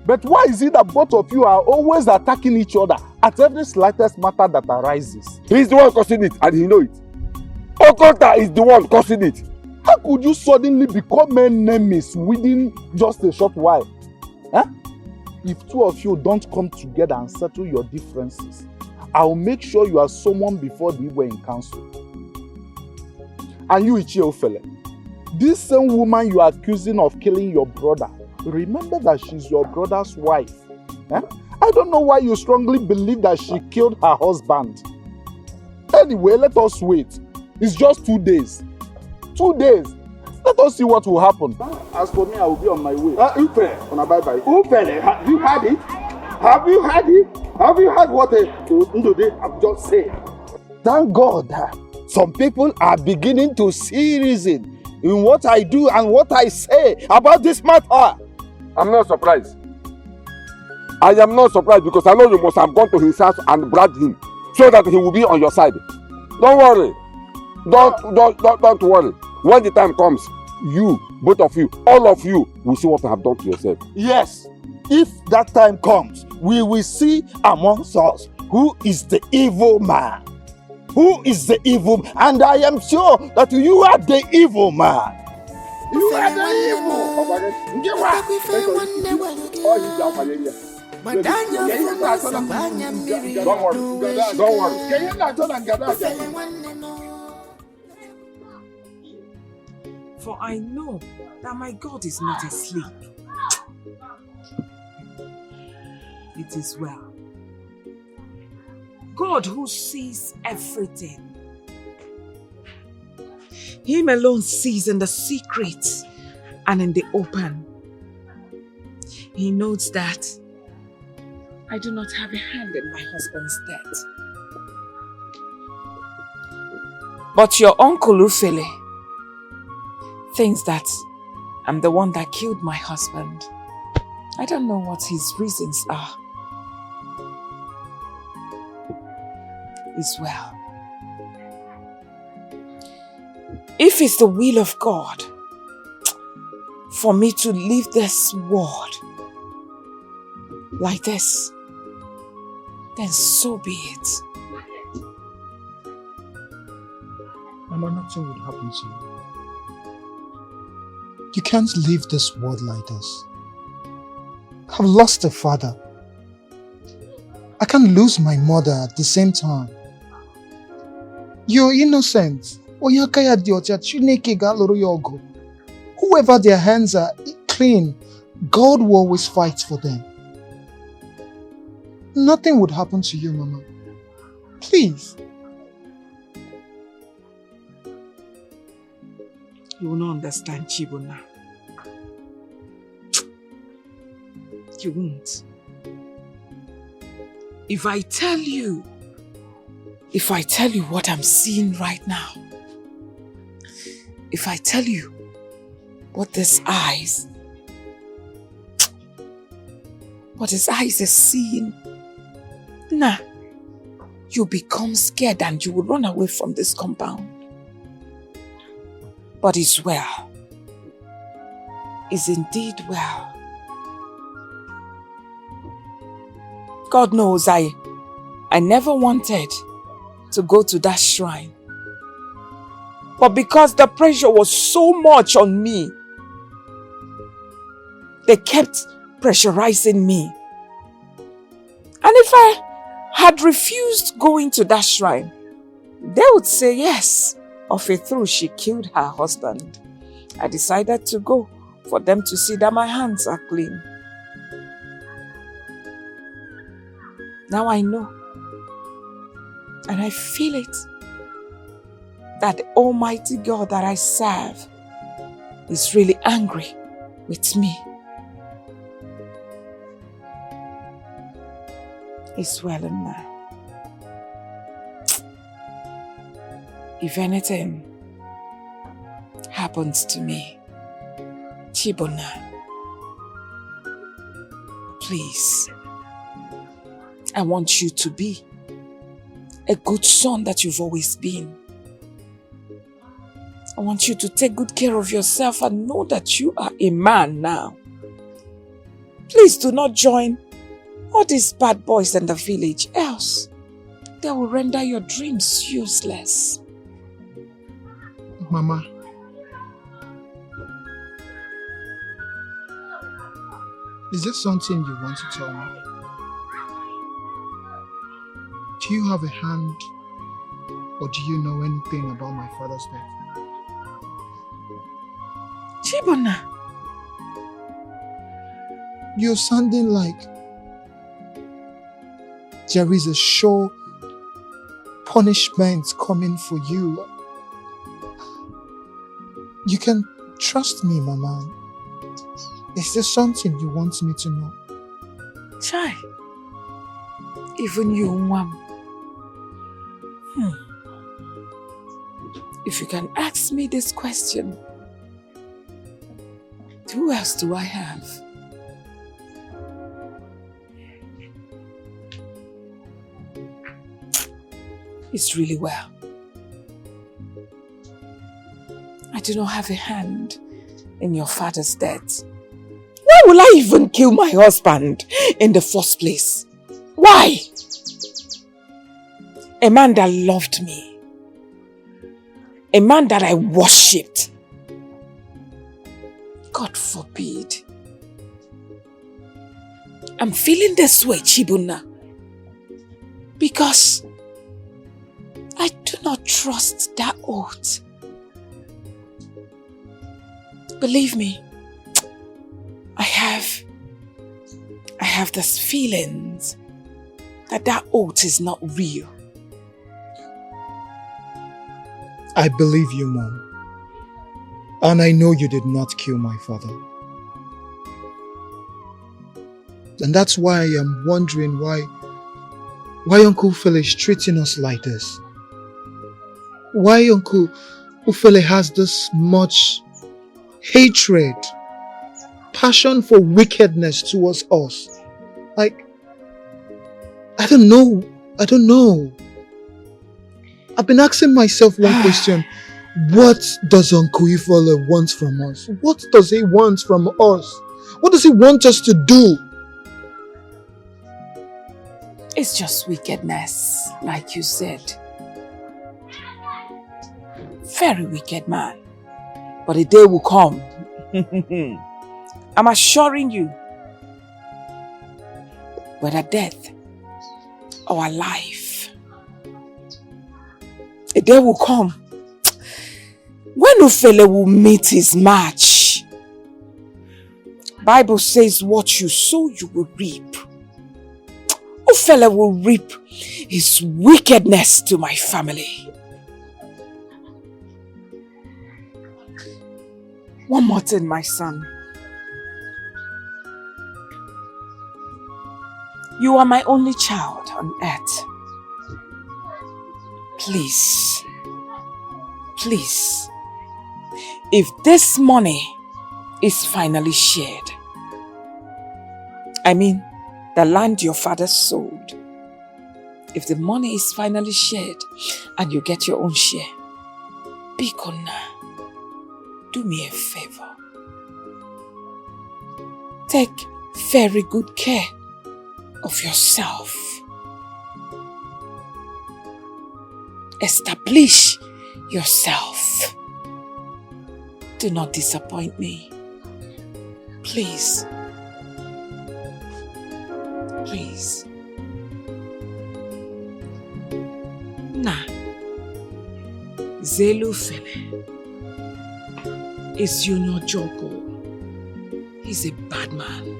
But why is it that both of you are always attacking each other at every slightest matter that arises? He's the one causing it and he knows it. Okota is the one causing it. How could you suddenly become enemies within just a short while? If two of you don't come together and settle your differences, I'll make sure you are summoned before the Igwe in council. And you, Ichiofele, this same woman you are accusing of killing your brother, remember that she's your brother's wife. I don't know why you strongly believe that she killed her husband. Anyway, let us wait. It's just 2 days. 2 days. Let us see what will happen. As for me, I will be on my way. Bye-bye. Ufele, have you heard it? Have you heard it? Have you heard what Ndode have just said? Thank God that some people are beginning to see reason in what I do and what I say about this matter. I'm not surprised. I am not surprised because I know you must have gone to his house and bribed him so that he will be on your side. Don't worry. Don't worry. When the time comes, you, both of you, all of you will see what I have done to yourself. Yes. If that time comes, we will see amongst us who is the evil man. Who is the evil man? And I am sure that you are the evil man. You are the evil. Don't worry. For I know that my God is not asleep. It is well. God who sees everything Him alone sees in the secret and in the open. He knows that I do not have a hand in my husband's death. But your uncle Ufele thinks that I'm the one that killed my husband. I don't know what his reasons are. It's well. If it's the will of God for me to leave this world like this, then so be it. Mama, nothing would happen to you. You can't leave this world like this. I've lost a father. I can't lose my mother at the same time. You're innocent. Whoever their hands are clean, God will always fight for them. Nothing would happen to you, Mama. Please. You will not understand, Chibuna. You won't. If I tell you what I'm seeing right now, if I tell you what his eyes is seeing, nah, you become scared and you will run away from this compound. But it's well. It's indeed well. God knows I never wanted to go to that shrine. But because the pressure was so much on me, they kept pressurizing me. And if I had refused going to that shrine, they would say yes, of a truth she killed her husband. I decided to go for them to see that my hands are clean. Now I know, and I feel it, that the Almighty God that I serve is really angry with me. It's well in now. If anything happens to me, Chibona, please, I want you to be a good son that you've always been. I want you to take good care of yourself and know that you are a man now. Please do not join all these bad boys in the village, else they will render your dreams useless. Mama, is there something you want to tell me? Do you have a hand, or do you know anything about my father's death? Chibona, you're sounding like there is a sure punishment coming for you. You can trust me, Mama. Is there something you want me to know? Chai, even you, Mom. If you can ask me this question, who else do I have? It's really well. I do not have a hand in your father's death. Why will I even kill my husband in the first place? Why? A man that loved me. A man that I worshipped. God forbid. I'm feeling this way, Chibuna, because I do not trust that oath. Believe me, I have this feelings that oath is not real. I believe you, Mom. And I know you did not kill my father. And that's why I am wondering why Uncle Ufele is treating us like this. Why Uncle Ufele has this much hatred, passion for wickedness towards us. Like, I don't know. I've been asking myself one question. What does Uncle Ufele want from us? What does he want from us? What does he want us to do? It's just wickedness, like you said. Very wicked man. But a day will come. I'm assuring you. Whether death or life, a day will come when Ufele will meet his match. Bible says what you sow you will reap. Ufele will reap his wickedness to my family. One more thing, my son. You are my only child on earth. Please, if this money is finally shared, I mean, the land your father sold, if the money is finally shared and you get your own share, Bikona, do me a favor. Take very good care of yourself. Establish yourself. Do not disappoint me. Please. Please. Nah. Zelu Fele is Junior Joko. He's a bad man.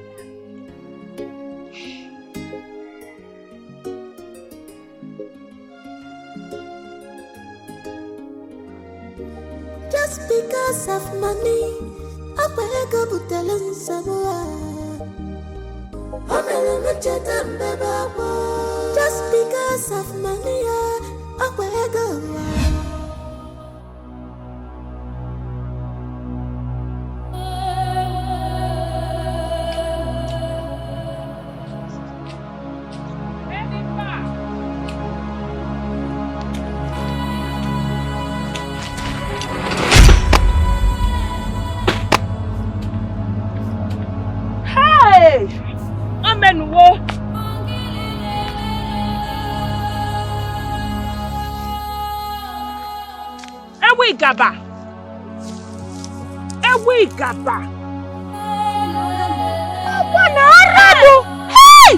Just because of money, I go to tell him just because of money, I go. Gaba. Ewe Gaba. Bwana arado. Hey!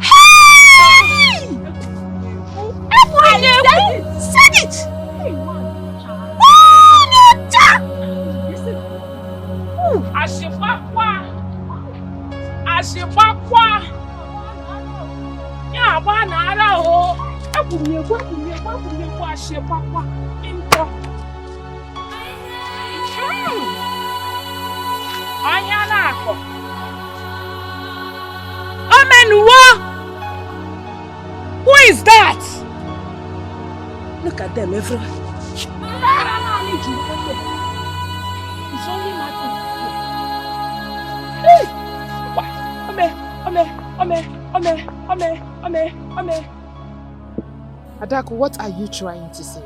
Hey! Said it. Ashibakwa. Ya bwana arao. Ebumiegwa ashibakwa. Into. Anya nako. Omenuwo. Who is that? Look at them everywhere. It's only my Ome. Adako, what are you trying to say?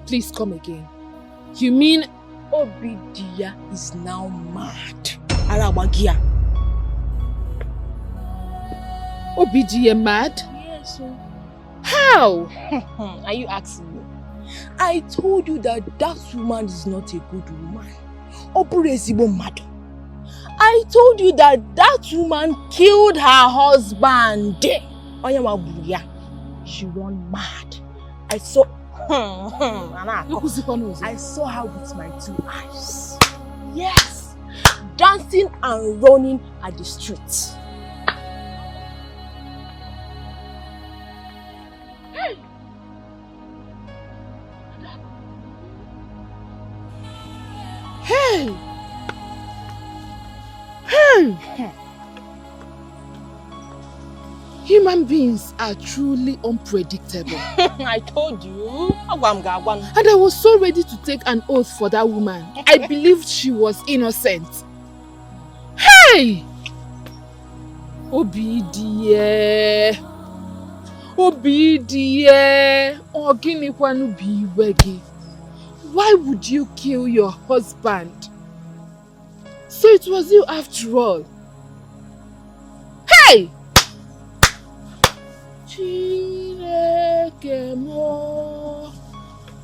Please come again. You mean Obidia is now mad? Arawagia. Obidia mad? Yes, sir. How? Are you asking me? I told you that woman is not a good woman. Oburesibo mad. I told you that woman killed her husband. She ran mad. I saw I saw her with my 2 eyes. Yes, dancing and running at the streets. Hey! Hey! Human beings are truly unpredictable. I told you. And I was so ready to take an oath for that woman. I believed she was innocent. Hey! Obi dear. Obi dear. Ogini kwanu bi wegi. Why would you kill your husband? So it was you after all. Hey!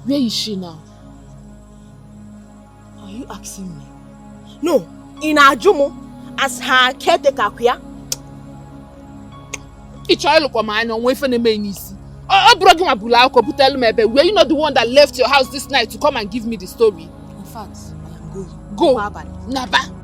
Where is she now? Are you asking me? No, in Ajumo, as her caretaker here. It's all look my no way for the main isi. Oh, broken my bula ko tell me, were you not the one that left your house this night to come and give me the story? In fact, I am going. Go. Naba.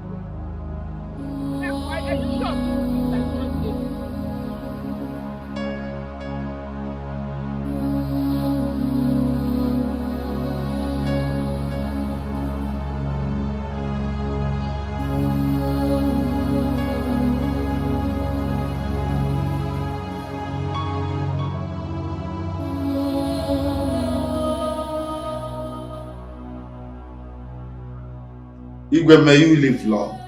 Igwe, may you live long.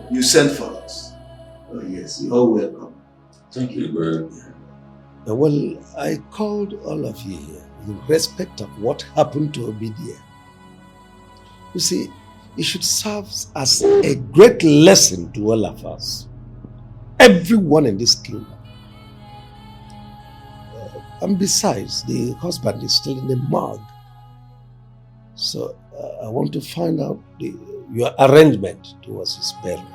You sent for us. Oh yes, you're all welcome. Thank you, Igwe. Well, I called all of you here in respect of what happened to Obidia. You see, it should serve as a great lesson to all of us. Everyone in this kingdom. And besides, the husband is still in the morgue. So I want to find out your arrangement towards his burial.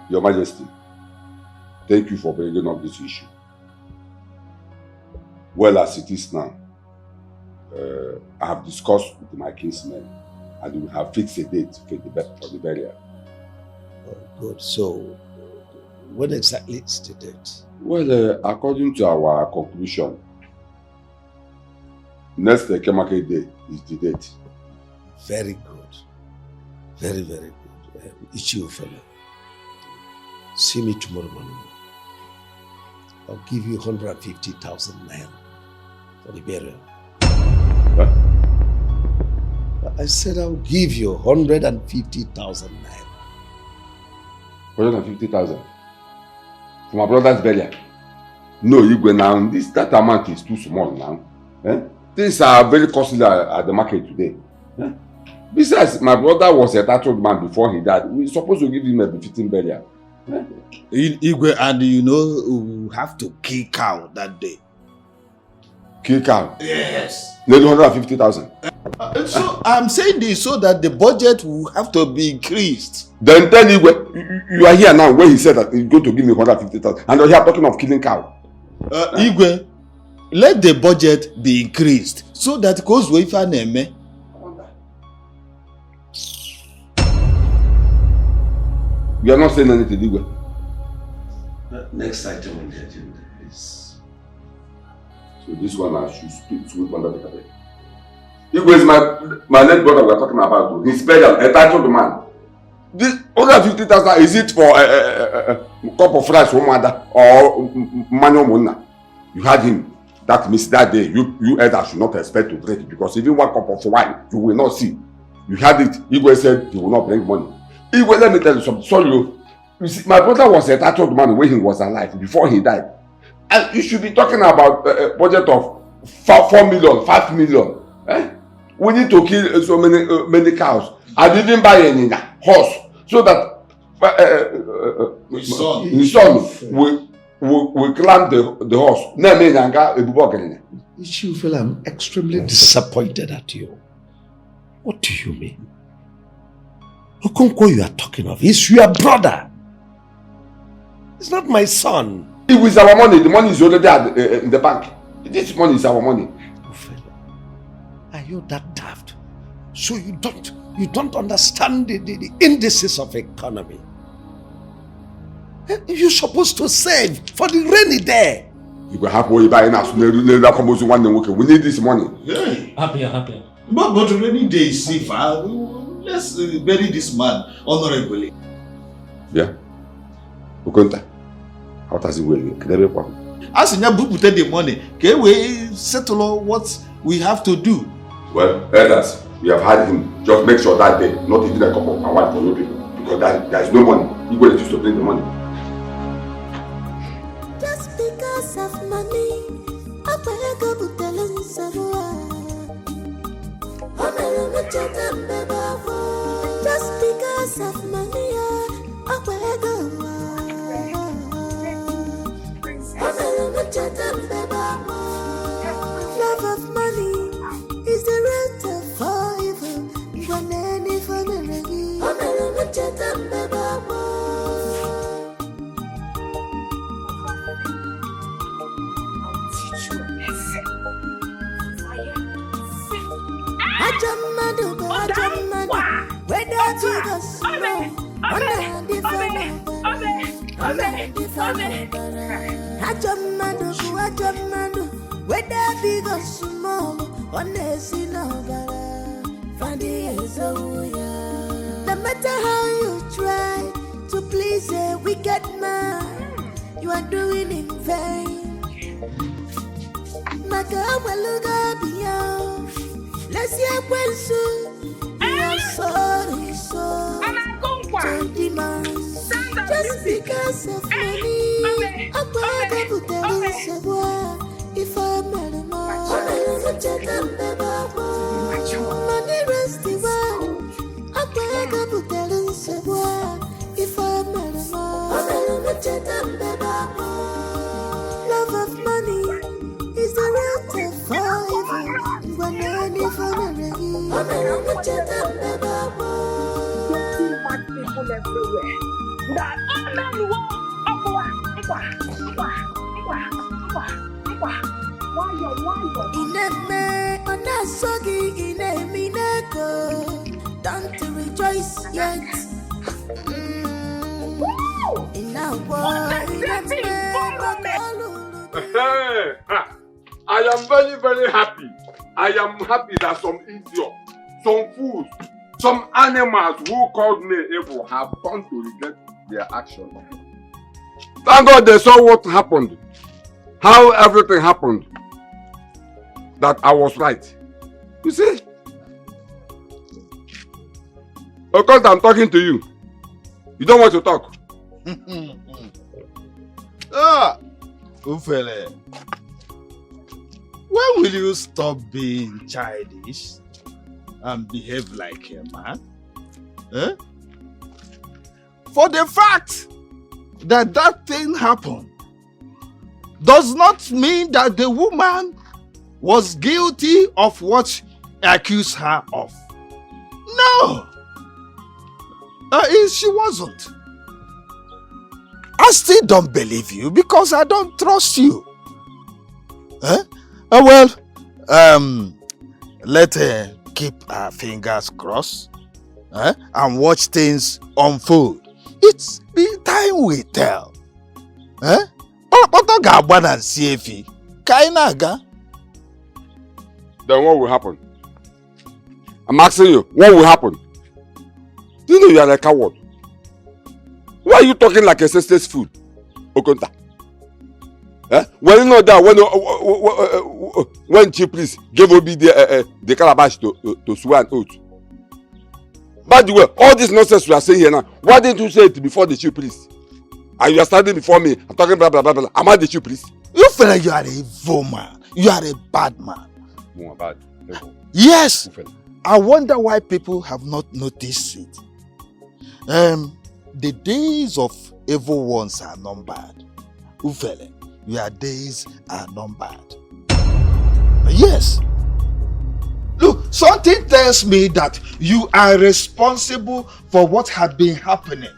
Your Majesty, thank you for bringing up this issue. Well, as it is now, I have discussed with my kinsmen and we have fixed a date for the burial. Oh, good. So, when exactly is the date? Well, according to our conclusion, next Kemake Day is the date. Very good. Very, very good. Ichiu fellow. See me tomorrow morning. I'll give you 150,000 naira for the burial. What? I said I'll give you 150,000 naira. 150,000? For my brother's burial? No, Igwe, now, that amount is too small now. Things are very costly at the market today. Besides, my brother was a tattooed man before he died. We're supposed to give him a befitting burial. Igwe, and you know, we have to kill cow that day. Kill cow? Yes. Maybe 150,000. So I'm saying this so that the budget will have to be increased. Then tell Igwe, you are here now where he said that he's going to give me 150,000. And you're here talking of killing cow. Igwe, let the budget be increased so that it goes with an name. You are not saying anything, Igwe. Next item on the agenda is... So this one I should speak to with under the carpet. Igwe is my late brother we are talking about. His burial, a titled man. This 150,000, is it for a cup of rice for mother or manual mona? You had him. That means that day you elders should not expect to drink it because even one cup of wine you will not see. You had it. Igwe said he will not bring money. Igwe, let me tell you something. Sorry, you see, my brother was a tattooed man when he was alive before he died. And you should be talking about a budget of 4 million, 5 million. We need to kill so many cows. I didn't buy any horse so that his son will climb the horse. You feel I'm extremely disappointed at you. What do you mean? Okonkwo you are talking of is your brother. It's not my son. It was our money. The money is already in the bank. This money is our money. Are you that daft? So you don't understand the indices of economy. You're supposed to save for the rainy day. You go have to buy us. We need this money. Happy. But rainy day is safe. Let's bury this man honorably. Yeah. Ukonta. How does it work? As in put the money, can we settle what we have to do? Well, elders, we have had him. Just make sure that they not eating a cup of wine for you people. Because there is no money. You go to bring the money. Just because of money, I go to tell him just because of money, I go. Love of money is the root of all evil. When any family, whether big or small, honestly, no no matter how you try to please a wicked man, you are doing in vain. Let's hear when soon you're sorry, so demands just because of money. I'm going to tell you if I'm money rest the one. I'm going to tell you if I'm love of money is the root of all evil. When any family, people everywhere. That don't rejoice yet. In our world, I am very, very happy. I am happy that some idiots, some fools, some animals who called me evil have turned to regret their action. Thank God they saw what happened, how everything happened, that I was right. You see? Of course I'm talking to you. You don't want to talk. Ufele, when will you stop being childish and behave like a man? Eh? For the fact that that thing happened does not mean that the woman was guilty of what I accused her of. No! She wasn't. I still don't believe you because I don't trust you. Let's keep our fingers crossed and watch things unfold. It's the time we tell. Then what will happen? I'm asking you, what will happen? Do you know you are a coward? Why are you talking like a senseless fool, Okonta? Well, you know that when Chief Priest gave Obi the calabash to swear an oath. By the way, all this nonsense you are saying here now, why didn't you say it before the Chief Priest? And you are standing before me and talking blah blah blah blah. Am I the Chief Priest? You feel like you are a evil man. You are a bad man. More bad. Yes. I wonder why people have not noticed it. The days of evil ones are numbered. Ufele, your days are numbered. Yes. Look, something tells me that you are responsible for what has been happening.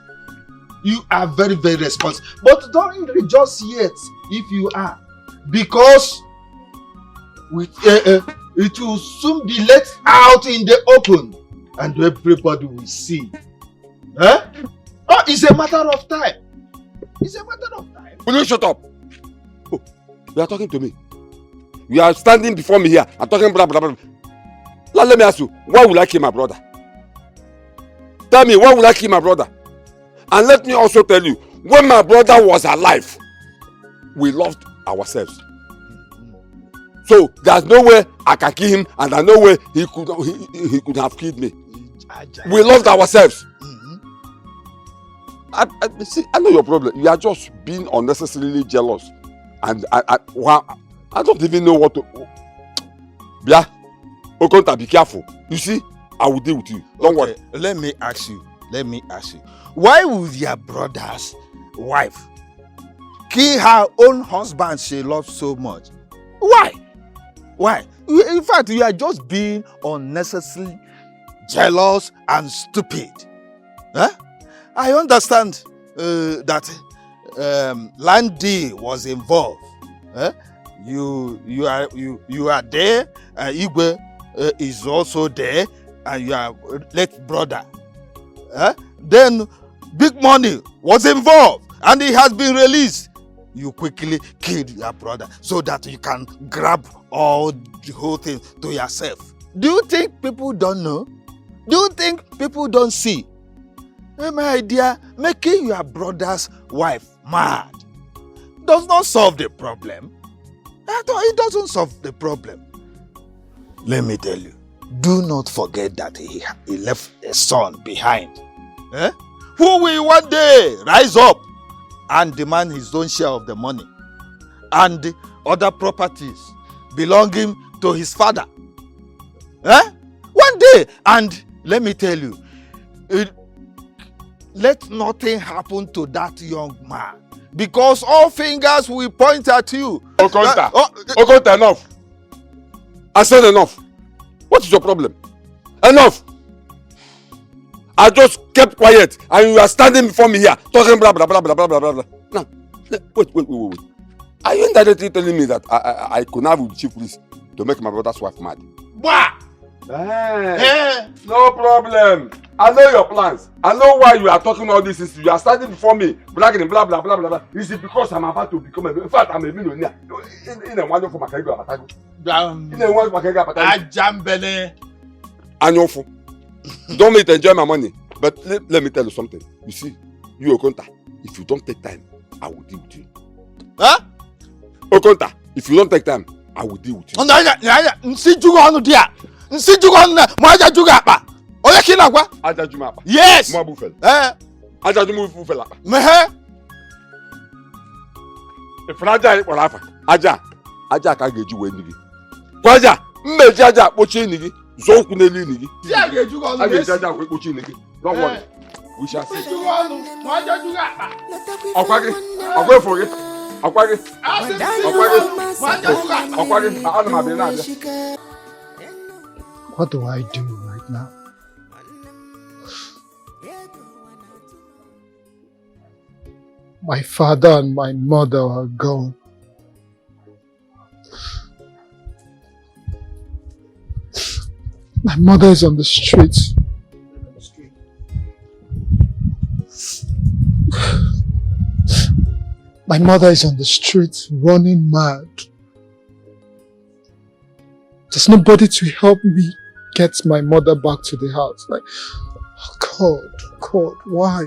You are very, very responsible. But don't rejoice yet if you are. Because it will soon be let out in the open and everybody will see. It's a matter of time. It's a matter of time. Will you shut up? Oh, You are talking to me. You are standing before me here and talking blah blah blah. Now let me ask you, why will I kill my brother? Tell me, why will I kill my brother? And let me also tell you, when my brother was alive, we loved ourselves. So there's no way I can kill him, and there's no way he could have killed me. We loved ourselves. I know your problem. You are just being unnecessarily jealous, and I don't even know what to. Yeah, Okonta, be careful. You see, I will deal with you. Don't worry. Let me ask you. Why would your brother's wife kill her own husband she loves so much? Why? In fact, you are just being unnecessarily jealous and stupid. Huh? I understand that Landy was involved. You are there, and Igwe is also there, and your late brother. Then big money was involved, and he has been released. You quickly killed your brother so that you can grab all the whole thing to yourself. Do you think people don't know? Do you think people don't see? My dear, making your brother's wife mad does not solve the problem. It doesn't solve the problem. Let me tell you, do not forget that he left a son behind. Who will one day rise up and demand his own share of the money and the other properties belonging to his father. One day, and let me tell you, let nothing happen to that young man, because all fingers will point at you. Okonta, enough. I said enough. What is your problem? Enough. I just kept quiet, and you are standing before me here talking blah blah blah blah blah blah blah. Now, wait. Are you indirectly telling me that I could have with chief priest to make my brother's wife mad? Bah! No problem. I know your plans. I know why you are talking all this. You are standing before me, bragging blah blah blah blah blah. Is it because I'm about to become in fact, I'm a millionaire? In a wonderful Makaigo Apatago. In a wonderful Makaigo Apatago. Ajambele. Anyofo. Don't make enjoy my money. But let me tell you something. You see, you Okonta, if you don't take time, I will deal with you. Okonta, if you don't take time, I will deal with you. Yes. Aja ka geju we nigi. Kwaja, mmeji aja kpochi nigi. Zo ku neli nigi. Ti a geju go no. Aja kpochi nigi. Don't worry. We shall see. What do I do right now? My father and my mother are gone. My mother is on the streets. My mother is on the streets running mad. There's nobody to help me get my mother back to the house. Like, oh God, why?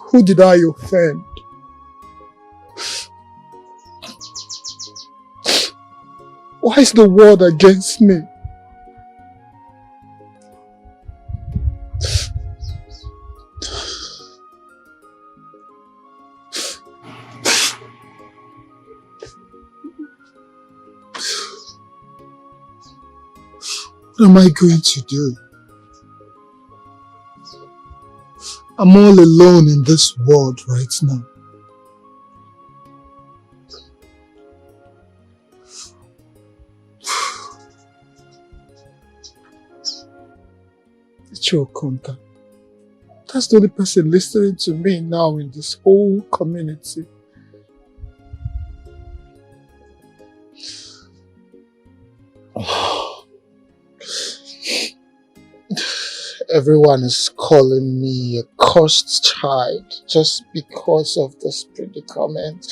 Who did I offend? Why is the world against me? What am I going to do? I'm all alone in this world right now. It's your contact. That's the only person listening to me now in this whole community. Everyone is calling me a cursed child just because of this predicament.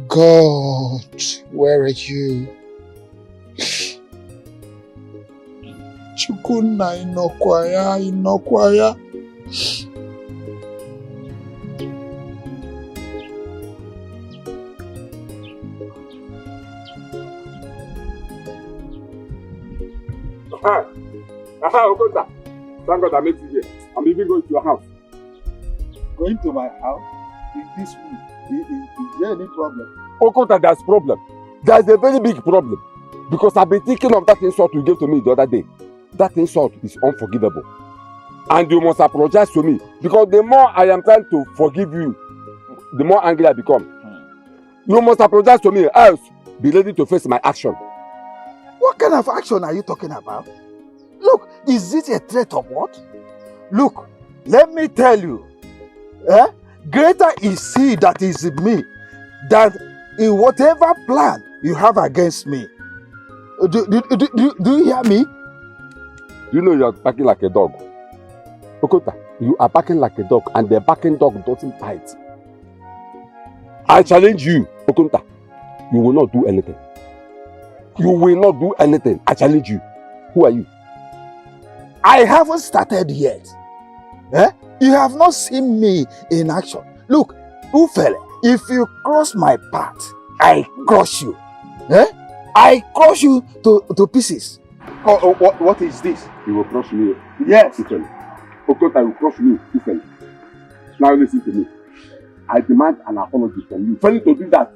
God, where are you? Chukunna inokwaya. Okota. Thank God I met you here. I'm even going to your house. Going to my house? In this room? Is there any problem? Okota, there's problem. There's a very big problem. Because I've been thinking of that insult you gave to me the other day. That insult is unforgivable. And you must apologize to me. Because the more I am trying to forgive you, the more angry I become. You must apologize to me, else be ready to face my action. What kind of action are you talking about? Look, is it a threat of what? Look, let me tell you, greater is he that is in me than in whatever plan you have against me. Do you hear me? You know you are barking like a dog. Okota, you are barking like a dog, and the barking dog doesn't bite. I challenge you, Okota. You will not do anything. You will not do anything. I challenge you. Who are you? I haven't started yet. You have not seen me in action. Look, Ufele, if you cross my path, I crush you. I crush you to pieces. What is this? You will crush me. Yes. Ufele. Okota will crush me. Ufele. Now listen to me. I demand an apology from you. Failing to do that,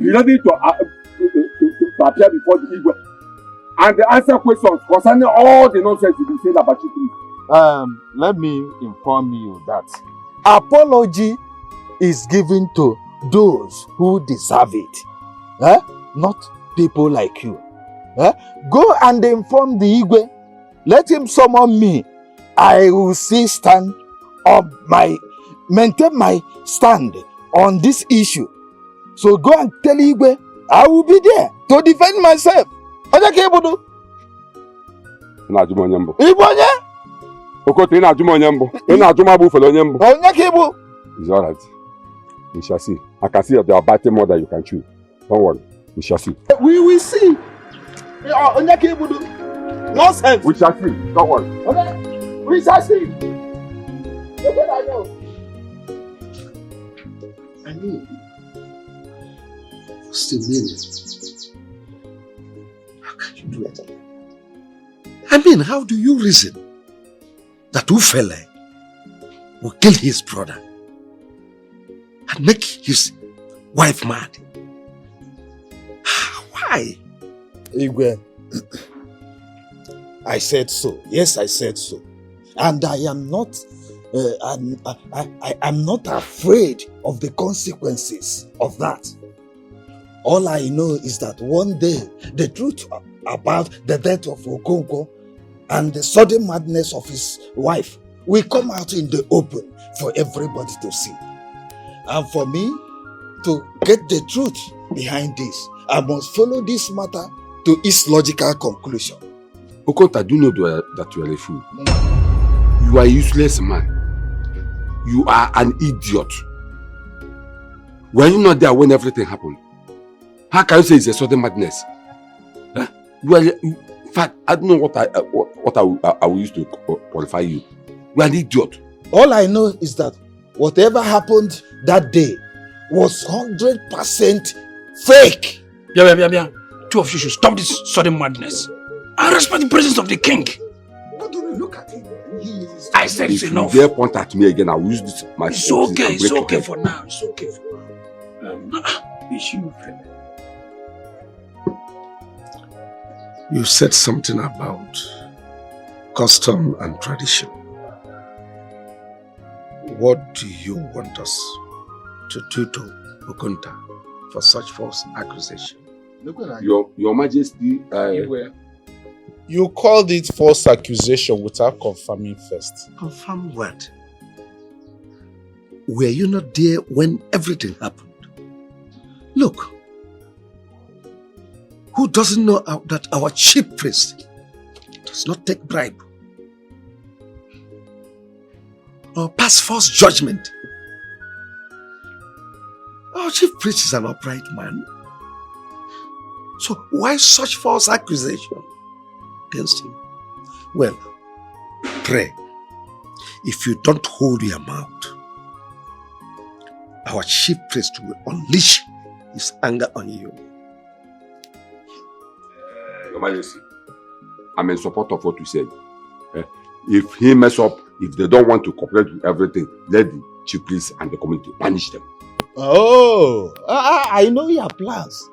be ready to appear before the Igwe and answer questions concerning all the nonsense you've been saying about you. Let me inform you that apology is given to those who deserve it, not people like you. Go and inform the Igwe. Let him summon me. I will maintain my stand on this issue. So go and tell Igwe I will be there to defend myself. Ibonye? Okota, ina ajuma onyembo. Ina ajuma bu fele onyembo. Onyekibu. It's all right. We shall see. I can see that there are better more that you can chew. Don't worry. We shall see. We will see. Onyekibu. Nonsense. We shall see. Don't worry. Okay. We shall see. I mean, what's the meaning? How can you do it? I mean, how do you reason that Ufele will kill his brother and make his wife mad? Why? Igwe, I said so. Yes, I said so. And I am not I'm not afraid of the consequences of that. All I know is that one day the truth about the death of Okonkwo and the sudden madness of his wife will come out in the open for everybody to see. And for me to get the truth behind this, I must follow this matter to its logical conclusion. Okota, do you know that you are a fool? You are a useless man. You are an idiot. Were you not there when everything happened? How can you say it's a sudden madness? You are, in fact, I don't know what I will use to qualify you. You are an idiot. All I know is that whatever happened that day was 100% fake. Yeah. Two of you should stop this sudden madness. I respect the presence of the king. But don't look at him. I said it's enough. If you dare point at me again, I will use this. It's okay for now. It's okay for now. You said something about custom and tradition. What do you want us to do to Okunta for such false accusation? Your Majesty, you called it false accusation without confirming first. Confirm what? Were you not there when everything happened? Look, who doesn't know that our chief priest does not take bribe? or pass false judgment. Our chief priest is an upright man. So why such false accusation against him? Well, pray. If you don't hold your mouth, our chief priest will unleash his anger on you. Your Majesty, I'm in support of what you said. If he mess up, if they don't want to cooperate with everything, let the chief priest and the community punish them. Oh, I know your plans.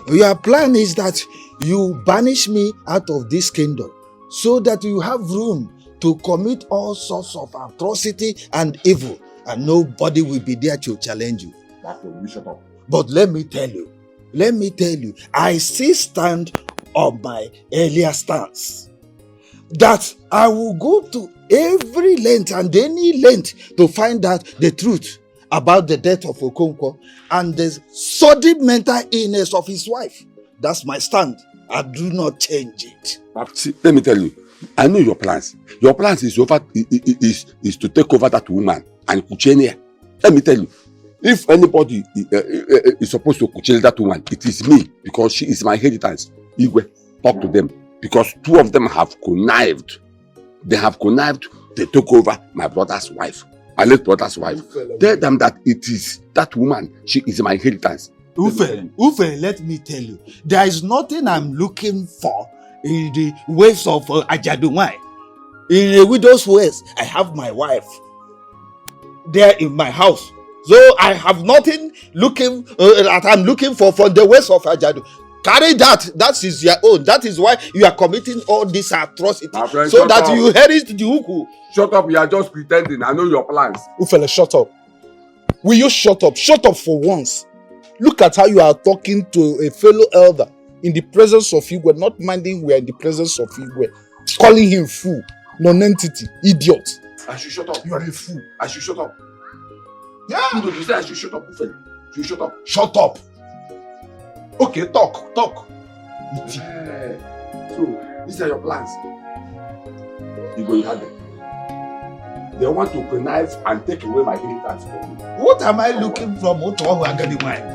Your plan is that you banish me out of this kingdom so that you have room to commit all sorts of atrocity and evil, and nobody will be there to challenge you. That will be shut up. But let me tell you, I still stand on my earlier stance that I will go to every length and any length to find out the truth about the death of Okonkwo and the sordid mental illness of his wife. That's my stand. I do not change it. But see, let me tell you, I know your plans. Your plans is to take over that woman and CHINENYE. Let me tell you, if anybody is supposed to CHINENYE that woman, it is me, because she is my inheritance. Igwe, talk to them, because two of them have connived. They have connived. They took over my brother's wife, my late brother's wife. Tell them that it is that woman. She is my inheritance. Ufe, let me tell you, there is nothing I'm looking for in the ways of Ajadunwai. In a widow's ways, I have my wife there in my house. So I have nothing that I'm looking for from the ways of Ajadu. Carry that. That is your own. That is why you are committing all this atrocity. Friend, so that you inherit the Uku. Shut up, you are just pretending. I know your plans. Ufele, shut up. Will you shut up? Shut up for once. Look at how you are talking to a fellow elder in the presence of Igwe, not minding we are in the presence of Igwe. Calling him fool, non-entity, idiot. I should shut up. You are a fool. I should shut up. Yeah. You say I should shut up, Ufele. You shut up. Shut up. Okay, talk. So, these are your plans. You had them. They want to connive and take away my inheritance from me. What am I looking from Otoahu Agadiwai?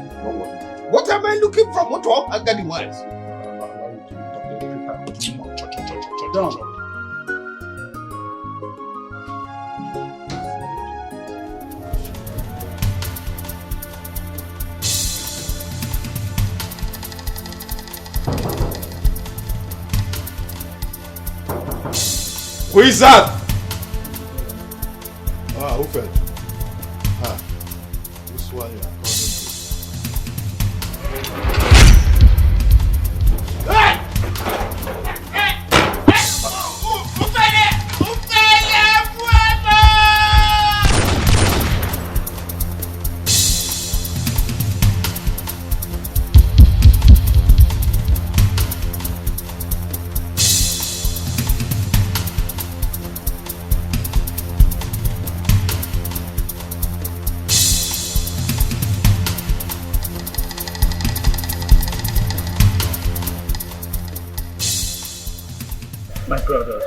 What am I looking from Otoahu Agadiwai? Who is that? Who fed? This one you are calling My brothers,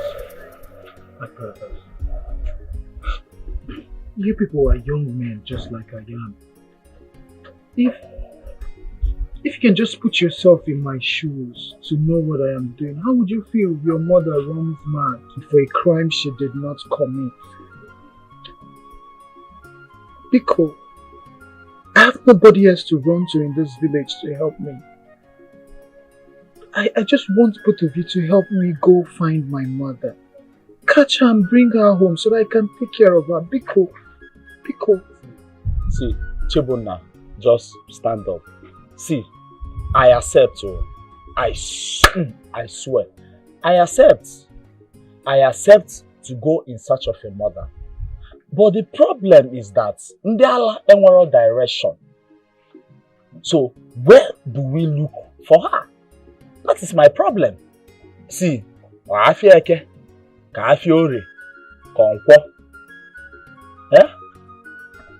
you people are young men just like I am. If you can just put yourself in my shoes to know what I am doing, how would you feel if your mother runs mad for a crime she did not commit? Because I have nobody else to run to in this village to help me. I just want both of you to help me go find my mother. Catch her and bring her home so that I can take care of her. Biko. See, Chibuna, just stand up. See, I accept you. I swear. I accept to go in search of your mother. But the problem is that Ndiala enwero direction. So where do we look for her? That is my problem. See, Afieke, Kafiore, Konkwo.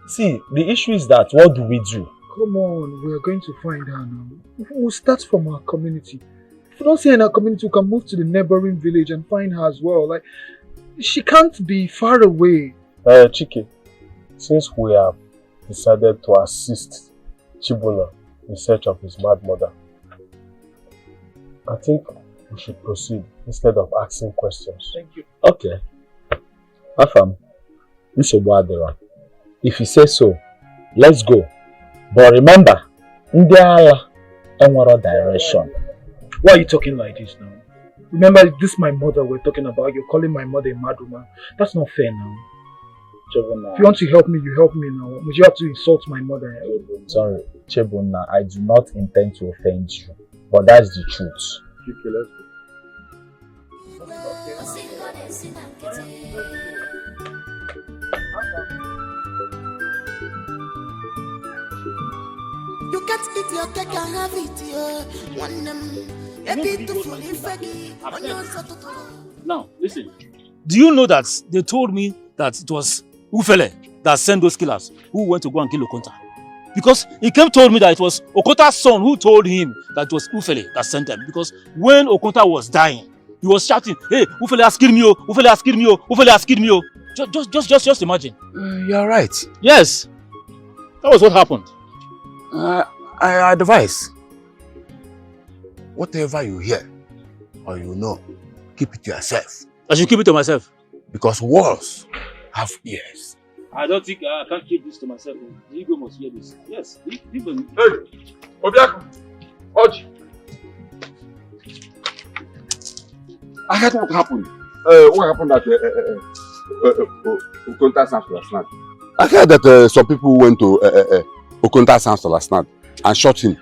See, the issue is that what do we do? Come on, we are going to find her now. We'll start from our community. If we don't see her in our community, we can move to the neighboring village and find her as well. She can't be far away. Chike, since we have decided to assist Chibola in search of his mad mother, I think we should proceed instead of asking questions. Thank you. Okay. Afam, if you say so, let's go. But remember, Ndiala and what direction. Why are you talking like this now? Remember, this is my mother we're talking about. You're calling my mother a mad woman. That's not fair now. Chebuna. If you want to help me, you help me now. Would you have to insult my mother? Sorry, Chebuna, I do not intend to offend you. But that's the truth. Okay, let's go. You can't eat your cake and have it, one Now, listen. Do you know that they told me that it was Ufele that sent those killers who went to go and kill Okonta? Because he told me that it was Okonta's son who told him that it was Ufele that sent them. Because when Okonta was dying, he was shouting, "Hey, Ufele has killed me, oh! Ufele has killed me, oh! Ufele has killed me, oh!" Just imagine. You're right. Yes. That was what happened. I advise, whatever you hear or you know, keep it to yourself. I should keep it to myself? Because walls have ears. I don't think I can't keep this to myself. The ego must hear this. Yes. Hey, Obiako, Oji. I heard what happened. What happened at Okonta's house last night? I heard that some people went to Okonta's house last night and shot him.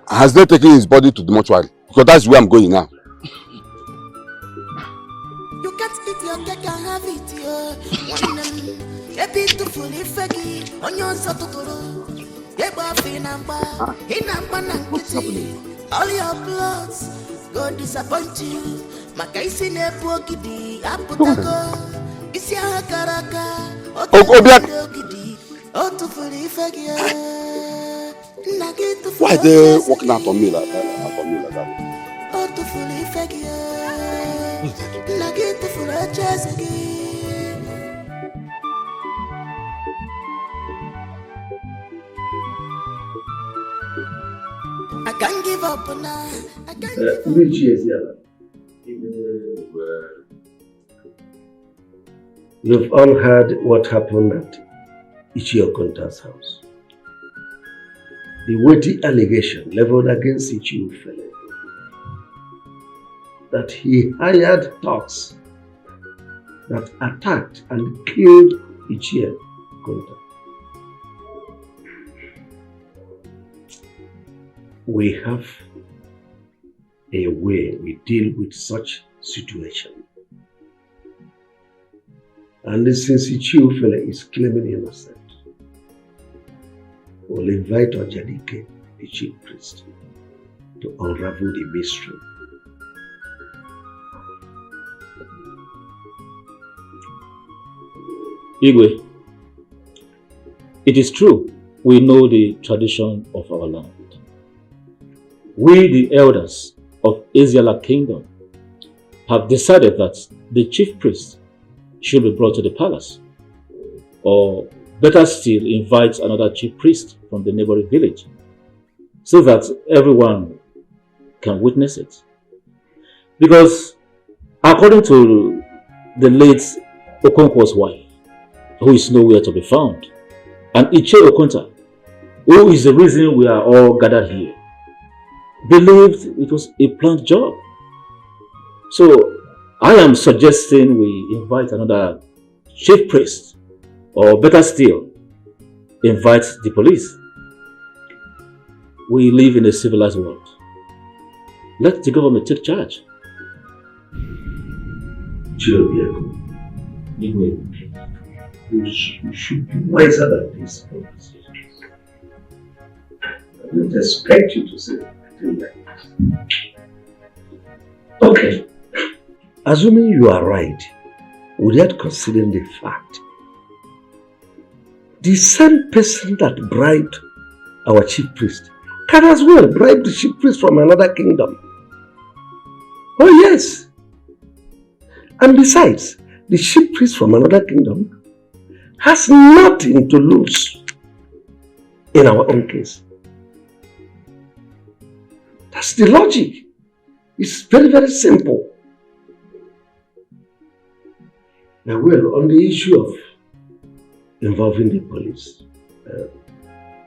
Has they taken his body to the mortuary? Because that's where I'm going now. You can't eat your cake and have it, a beautiful faggy on your satotoro. All your plots go disappoint you. Makaisi ne pokidi aputago. Isya karaka. Why are they walking out on me like that? I can't give up now. I can't You've all heard what happened at Ichiokonta's house. The weighty allegation leveled against Ichiofele that he hired thugs that attacked and killed Ichiokonta. We have a way we deal with such situation. And since Ichiofele is claiming innocent, we'll invite Ojadike, the chief priest, to unravel the mystery. Igwe, it is true, we know the tradition of our land. We, the elders of Isiala Kingdom, have decided that the chief priest should be brought to the palace, or better still, invite another chief priest from the neighboring village, so that everyone can witness it. Because according to the late Okonkwo's wife, who is nowhere to be found, and Iche Okonta, who is the reason we are all gathered here, believed it was a planned job. So I am suggesting we invite another chief priest, or better still, invite the police. We live in a civilized world. Let the government take charge. You should be wiser than this. I don't expect you to say anything like this. Okay. Assuming you are right, without considering the fact, the same person that bribed our chief priest can as well bribe the chief priest from another kingdom. Oh yes, And besides, the chief priest from another kingdom has nothing to lose in our own case. That's the logic. It's very, very simple. Now, well, on the issue of involving the police,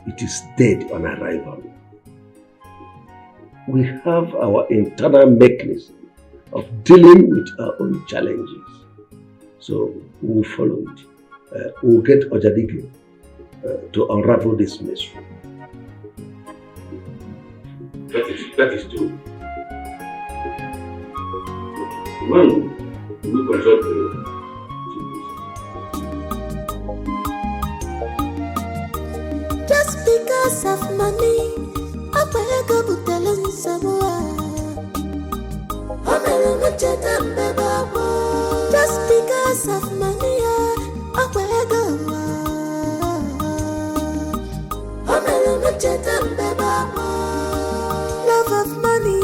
it is dead on arrival. We have our internal mechanism of dealing with our own challenges. So we'll follow it. We'll get Ojadige to unravel this mystery. That is true. Well, we consult Just because of money, I beg a butelin somewhere. Just because of money, I beg a love of money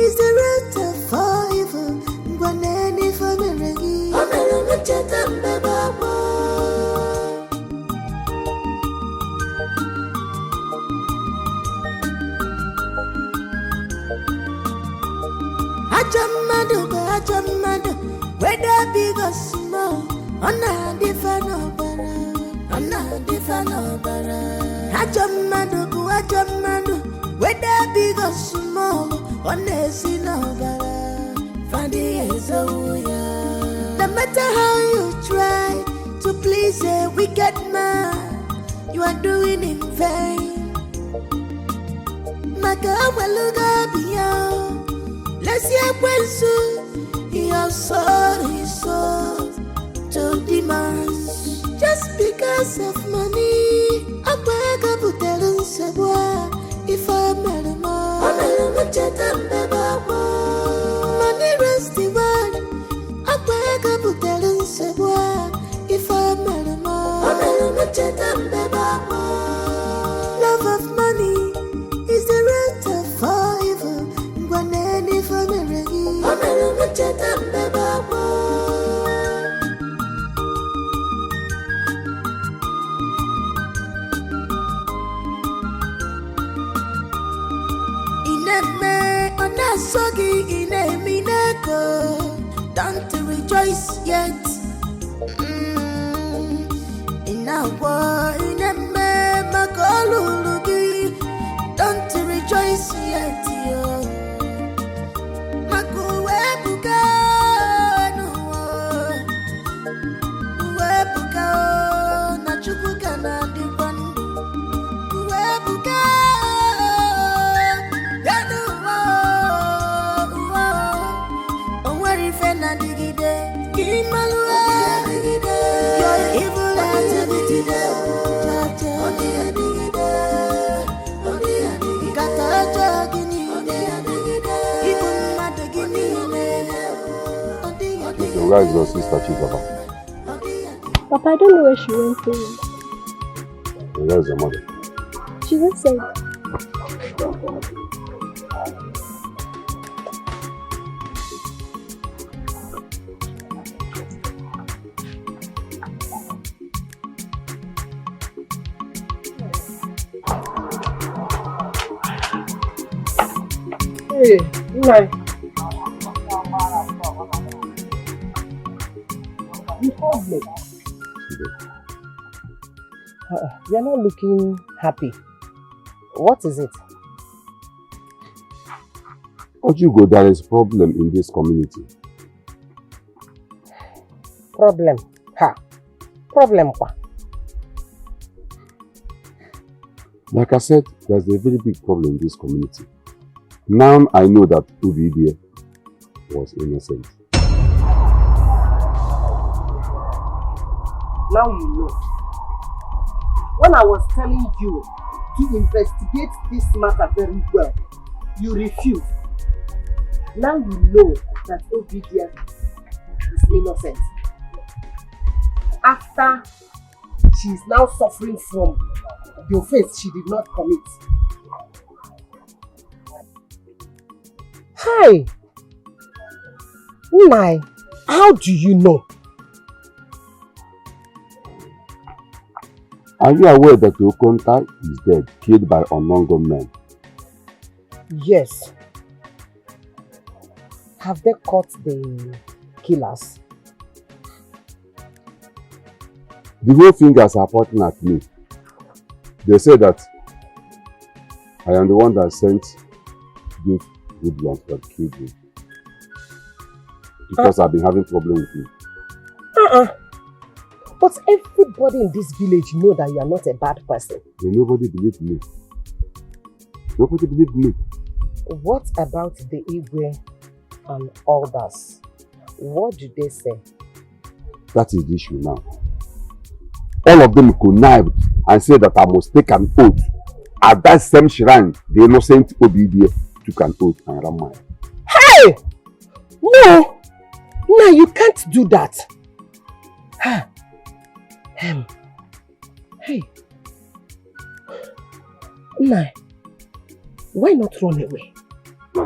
is the root of all evil. Gwaneni for meregi. Ajamado, whether big or small, Anna Defano Bara. Ajamado, whether big or small, Onesino Bara. Fandi Ezoya. No matter how you try to please a wicked man, you are doing in vain. Maka waluga biya. Let's hear when your soul is sold to demands. Just because of money, I beg a butelin sabwa. If I'm a money rest the one. I beg a butelin sabwa. If I'm a love of money is the root of all evil. Gwaneni for meregi. Ineme onasogi inemineko. Don't rejoice yet. Inawa ineme makolulugi. Don't rejoice yet, yo. Where is your sister Chizaba? Papa, I don't know where she went to. Where is your mother? She just said. Hey, Nai. You're not looking happy. What is it? Ojugo, there is a problem in this community. Problem? Ha! Problem kwa? Like I said, there's a very big problem in this community. Now I know that Ubide was innocent. Now you know. When I was telling you to investigate this matter very well, you refused. Now you know that Ovidia is innocent. After she is now suffering from the offense she did not commit. Hi! Nai, How do you know? Are you aware that Okonta is dead, killed by unknown gunmen? Yes. Have they caught the killers? The whole fingers are pointing at me. They say that I am the one that sent those hoodlums that killed me. Because I've been having problems with you. But everybody in this village know that you are not a bad person. But nobody believed me. Nobody believed me. What about the Igwe and others? What do they say? That is the issue now. All of them connived and said that I must take an oath. At that same shrine, the innocent Obidie took an oath and ran mine. Hey! No! No, you can't do that. Hey. Nai, why not run away? No.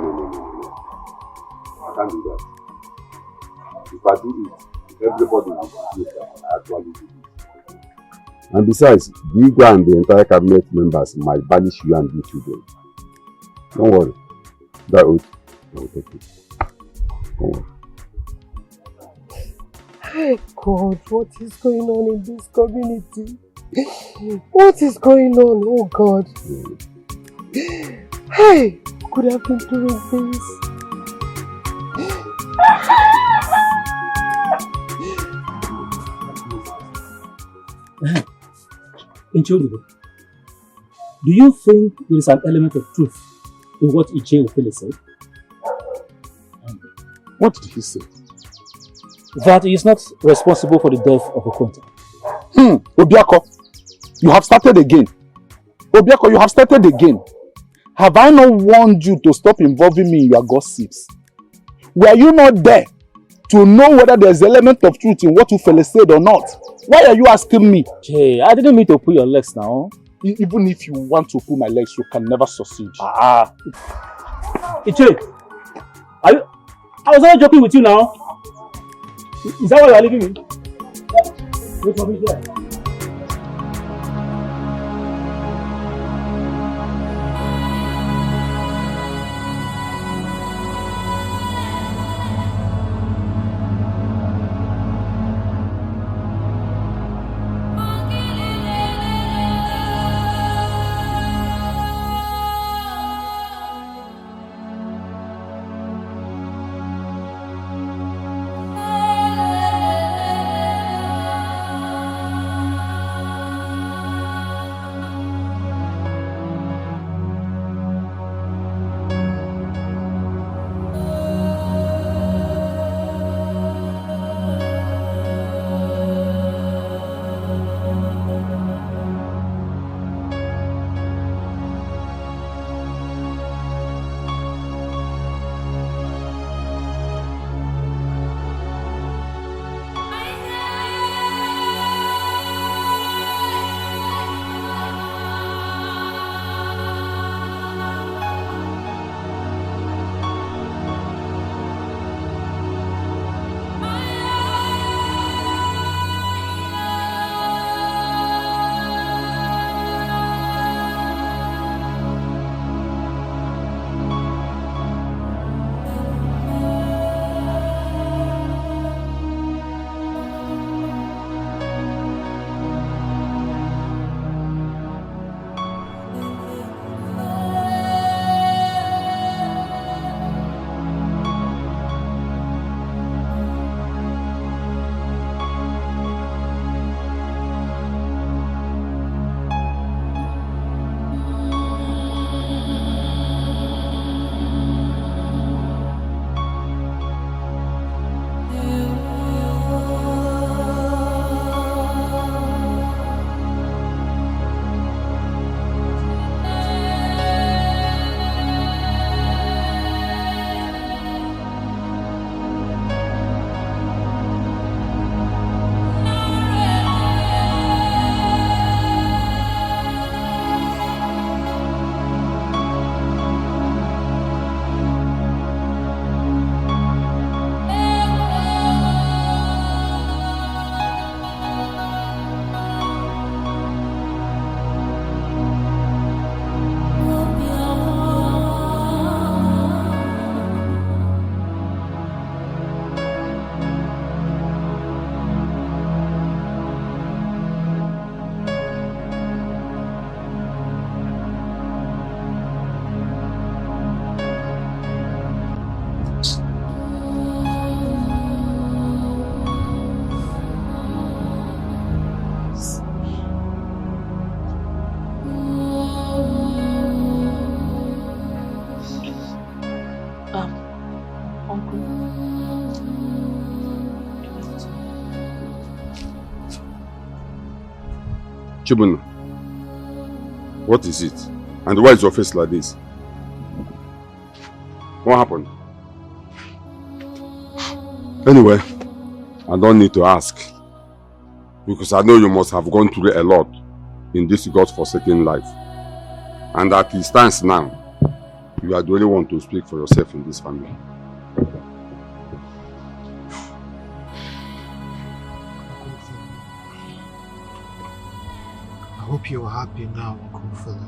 I can't do that. If I do it, everybody will see that I actually do it. And besides, the Igwe and the entire cabinet members might banish you and your children. Don't worry. That oath, I will take it. Don't worry. Hey God, what is going on in this community? What is going on, oh God? Hey, could have been doing this. Inchuligo, do you think there is an element of truth in what Iche Ofele said? What did he say? That he is not responsible for the death of Okonta. Obiako, you have started again. Obiako, you have started again. Have I not warned you to stop involving me in your gossips? Were you not there to know whether there's an element of truth in what Ofele said or not? Why are you asking me? Jay, I didn't mean to pull your legs now. Even if you want to pull my legs, you can never succeed. Iche, are you? I was not joking with you now. Is that why you are leaving me? Wait for me here. Chibuna, what is it? And why is your face like this? What happened? Anyway, I don't need to ask. Because I know you must have gone through a lot in this God-forsaken life. And at it stands now, you are the only one to speak for yourself in this family. I hope you are happy now, Uncle.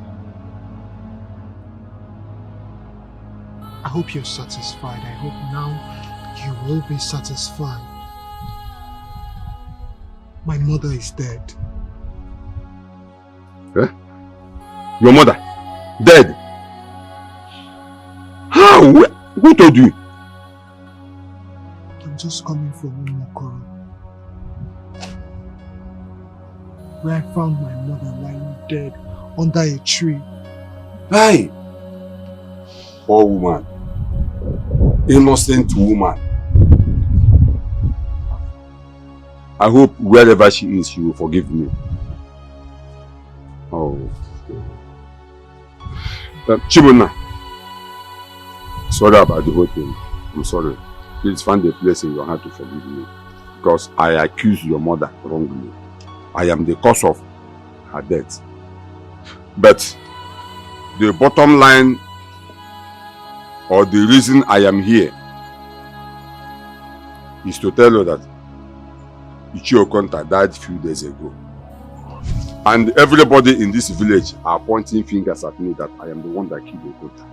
I hope you're satisfied. I hope now you will be satisfied. My mother is dead. Eh? Your mother? Dead? How? Who told you? I'm just coming from Umokoro, where I found my mother lying dead under a tree. Hey! Poor woman. Innocent woman. I hope wherever she is, she will forgive me. Oh. Chibuna. Sorry about the whole thing. I'm sorry. Please find a place in your heart to forgive me. Because I accuse your mother wrongly. I am the cause of her death. But the bottom line, or the reason I am here, is to tell you that Ichio Konta died a few days ago. And everybody in this village are pointing fingers at me that I am the one that killed Okonta.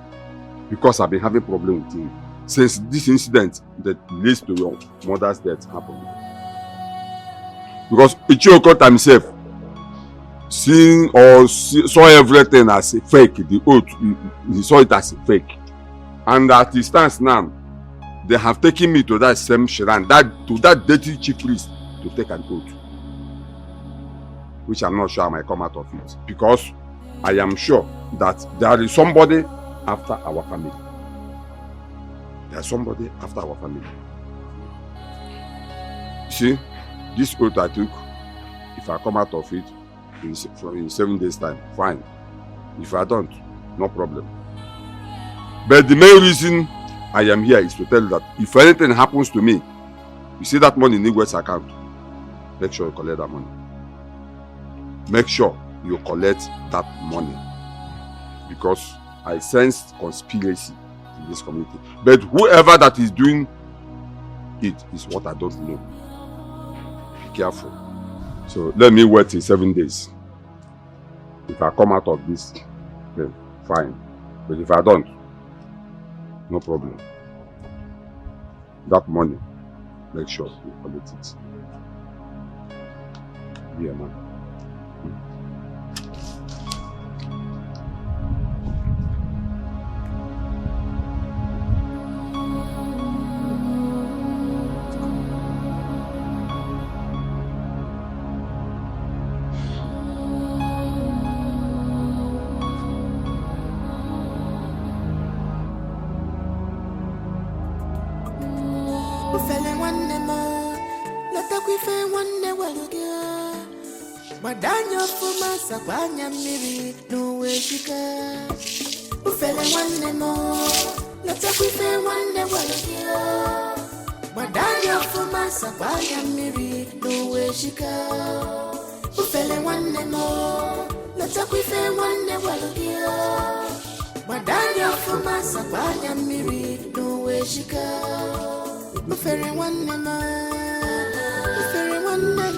Because I've been having problems with him since this incident that leads to your mother's death happened. Because Ichio Okonta himself saw everything as a fake, the oath, he saw it as a fake. And at the stance now, they have taken me to that same shrine, to that dirty chief priest to take an oath. Which I'm not sure I might come out of it. Because I am sure that there is somebody after our family. There's somebody after our family. See, this oath I took, if I come out of it in 7 days' time, fine. If I don't, no problem. But the main reason I am here is to tell you that if anything happens to me, you see that money in Igwe's account, make sure you collect that money. Make sure you collect that money. Because I sense conspiracy in this community. But whoever that is doing it is what I don't know. Be careful. So let me wait till 7 days. If I come out of this, then fine. But if I don't, no problem. That money, make sure you collect it. Yeah, man. Madanya fuma sakwanya miri no way shika ufele wanne mo leta kwife wanne walakia Madanya fuma sakwanya miri no way shika ufele wanne mo leta kwife wanne walakia Madanya fuma sakwanya miri no way shika ufele wanne mo ufele wanne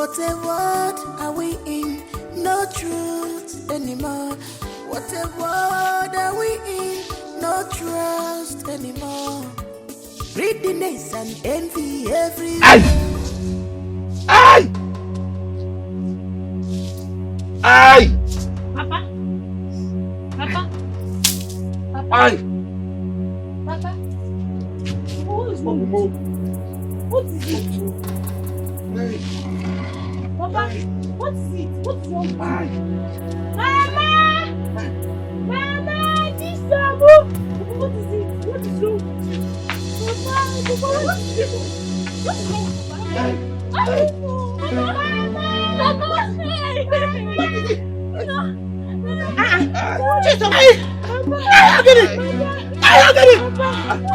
What a world are we in? No truth anymore. What a world are we in? No trust anymore. greediness and envy everywhere. Aye! Aye! Papa? Papa? Papa? Aye! Papa? What is wrong with you? What is it? Papa? What is it? What is wrong with you? Mama! Mama! This Samu! What is it? What is wrong with you? Papa! Papa! What is it? What is wrong with you? I don't know. Mama! What is it?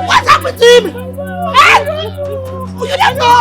What happened to him? You don't know.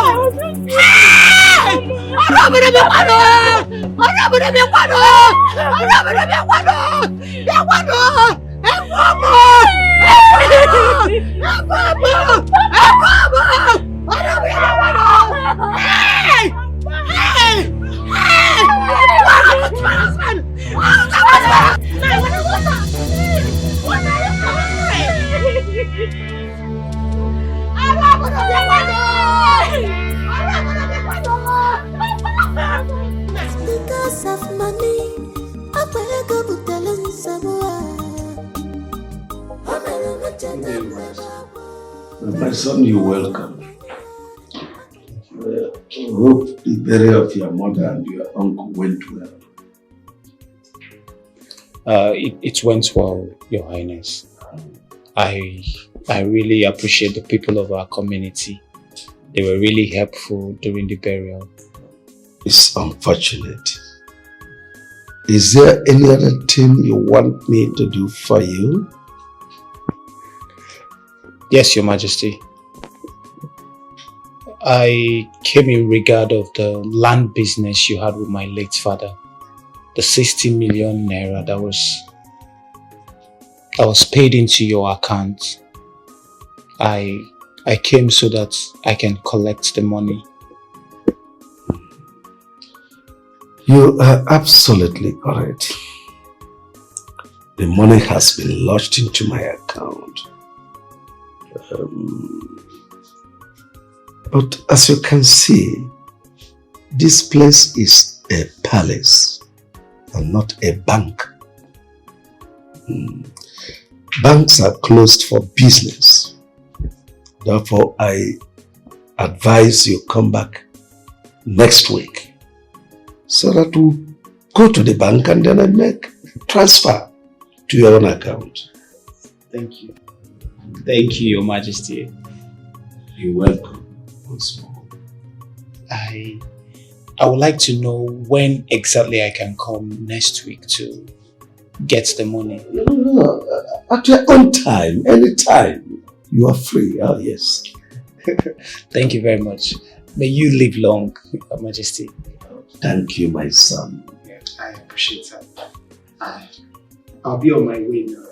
Because of money, I beg of telling someone. My son, you're welcome. I hope the burial of your mother and your uncle went well. It went well, Your Highness. I really appreciate the people of our community. They were really helpful during the burial. It's unfortunate. Is there any other thing you want me to do for you? Yes, Your Majesty. I came in regard of the land business you had with my late father. The 60 million naira that was paid into your account. I came so that I can collect the money. You are absolutely correct. The money has been lodged into my account. But as you can see, this place is a palace and not a bank. Banks are closed for business. Therefore, I advise you come back next week so that we'll go to the bank and then I make transfer to your own account. Thank you. Thank you, Your Majesty. You're welcome once more. I would like to know when exactly I can come next week to get the money. No, at your own time, anytime. You are free. Oh, yes. Thank you very much. May you live long, Your Majesty. Thank you, my son. Yeah, I appreciate that. I'll be on my way now.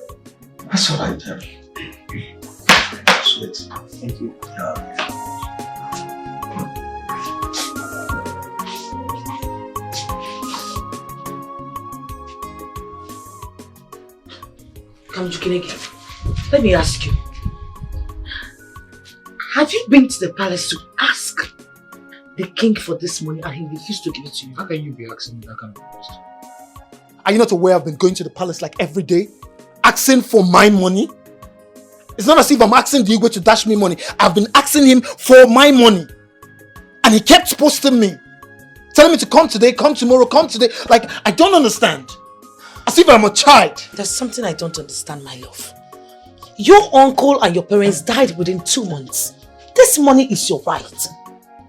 That's all right, then. Sweet. Thank you. Come, Chukwuneke, let me ask you. Have you been to the palace to ask the king for this money and he refused to give it to you? How can you be asking me that kind of question? Are you not aware I've been going to the palace like every day? Asking for my money? It's not as if I'm asking the Igwe to dash me money. I've been asking him for my money. And he kept posting me. Telling me to come today, come tomorrow, come today. Like, I don't understand. As if I'm a child. There's something I don't understand, my love. Your uncle and your parents died within 2 months. This money is your right.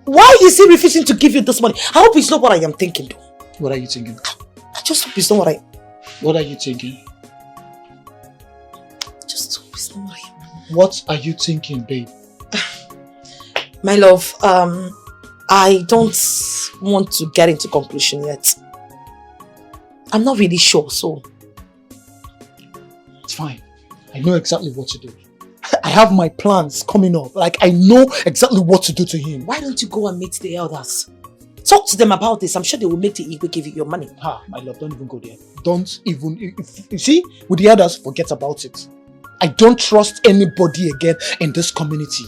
Why is he refusing to give you this money? I hope it's not what I am thinking, though. What are you thinking? I just hope it's not what I... What are you thinking? Just hope it's not what I... What are you thinking, babe? My love, I don't want to get into conclusion yet. I'm not really sure, so... It's fine. I know exactly what to do. I have my plans coming up. Like, I know exactly what to do to him. Why don't you go and meet the elders? Talk to them about this. I'm sure they will make the Igwe give you your money. My love, don't even go there. Don't even... You see, with the elders, forget about it. I don't trust anybody again in this community.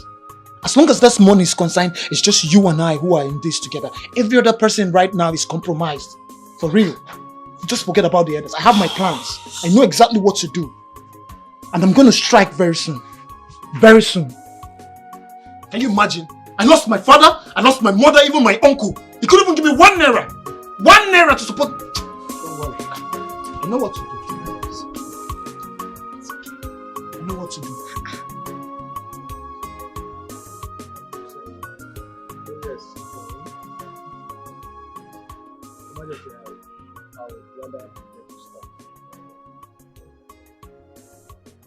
As long as this money is concerned, it's just you and I who are in this together. Every other person right now is compromised. For real. Just forget about the others. I have my plans. I know exactly what to do. And I'm going to strike very soon. Very soon. Can you imagine? I lost my father, I lost my mother, even my uncle. He couldn't even give me 1 naira. 1 naira to support. Don't worry. I know what to do. I know what to do.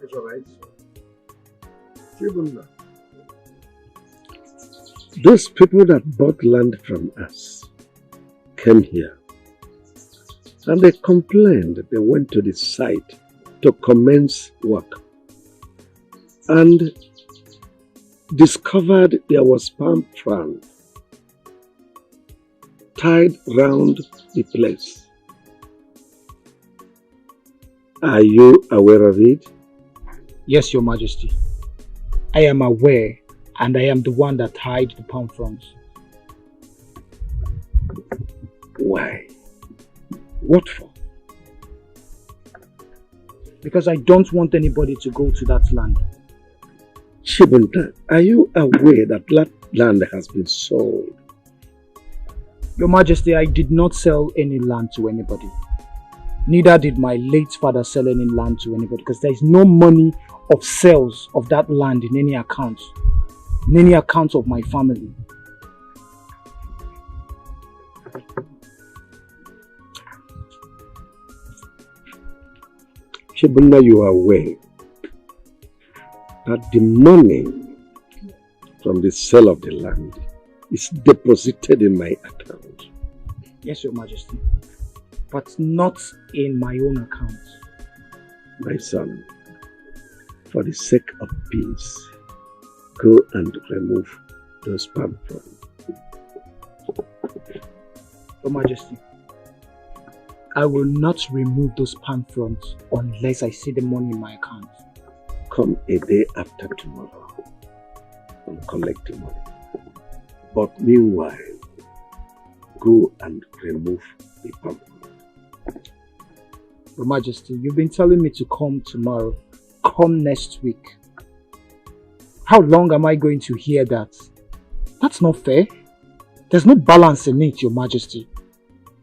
It's alright. Tribunal. Those people that bought land from us came here and they complained. They went to the site to commence work and discovered there was palm frond tied round the place. Are you aware of it? Yes, Your Majesty. I am aware, and I am the one that tied the palm fronds. Why? What for? Because I don't want anybody to go to that land. Chibunta, are you aware that that land has been sold? Your Majesty, I did not sell any land to anybody. Neither did my late father sell any land to anybody, because there is no money of sales of that land in any accounts of my family. Chibunna, you are aware that the money from the sale of the land is deposited in my account. Yes, Your Majesty, but not in my own account. My son, for the sake of peace, go and remove those palm fronds. Your Majesty, I will not remove those palm fronds unless I see the money in my account. Come a day after tomorrow and collect the money. But meanwhile, go and remove the palm frond. Your Majesty, you've been telling me to come tomorrow. Come next week. How long am I going to hear that? That's not fair. There's no balance in it, Your Majesty.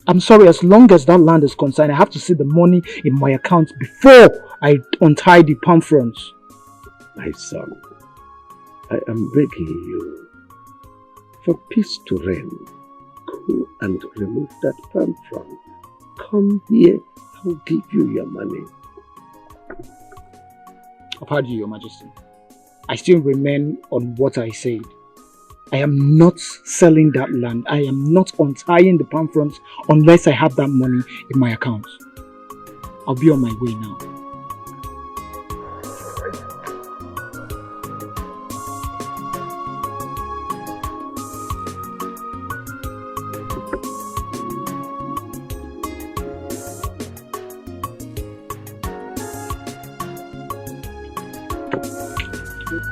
I'm sorry, as long as that land is concerned, I have to see the money in my account before I untie the palm fronds. My son, I am begging you, for peace to reign, go and remove that palm frond. Come here, I'll give you your money. I've heard you, Your Majesty. I still remain on what I said. I am not selling that land. I am not untying the palm fronds unless I have that money in my account. I'll be on my way now.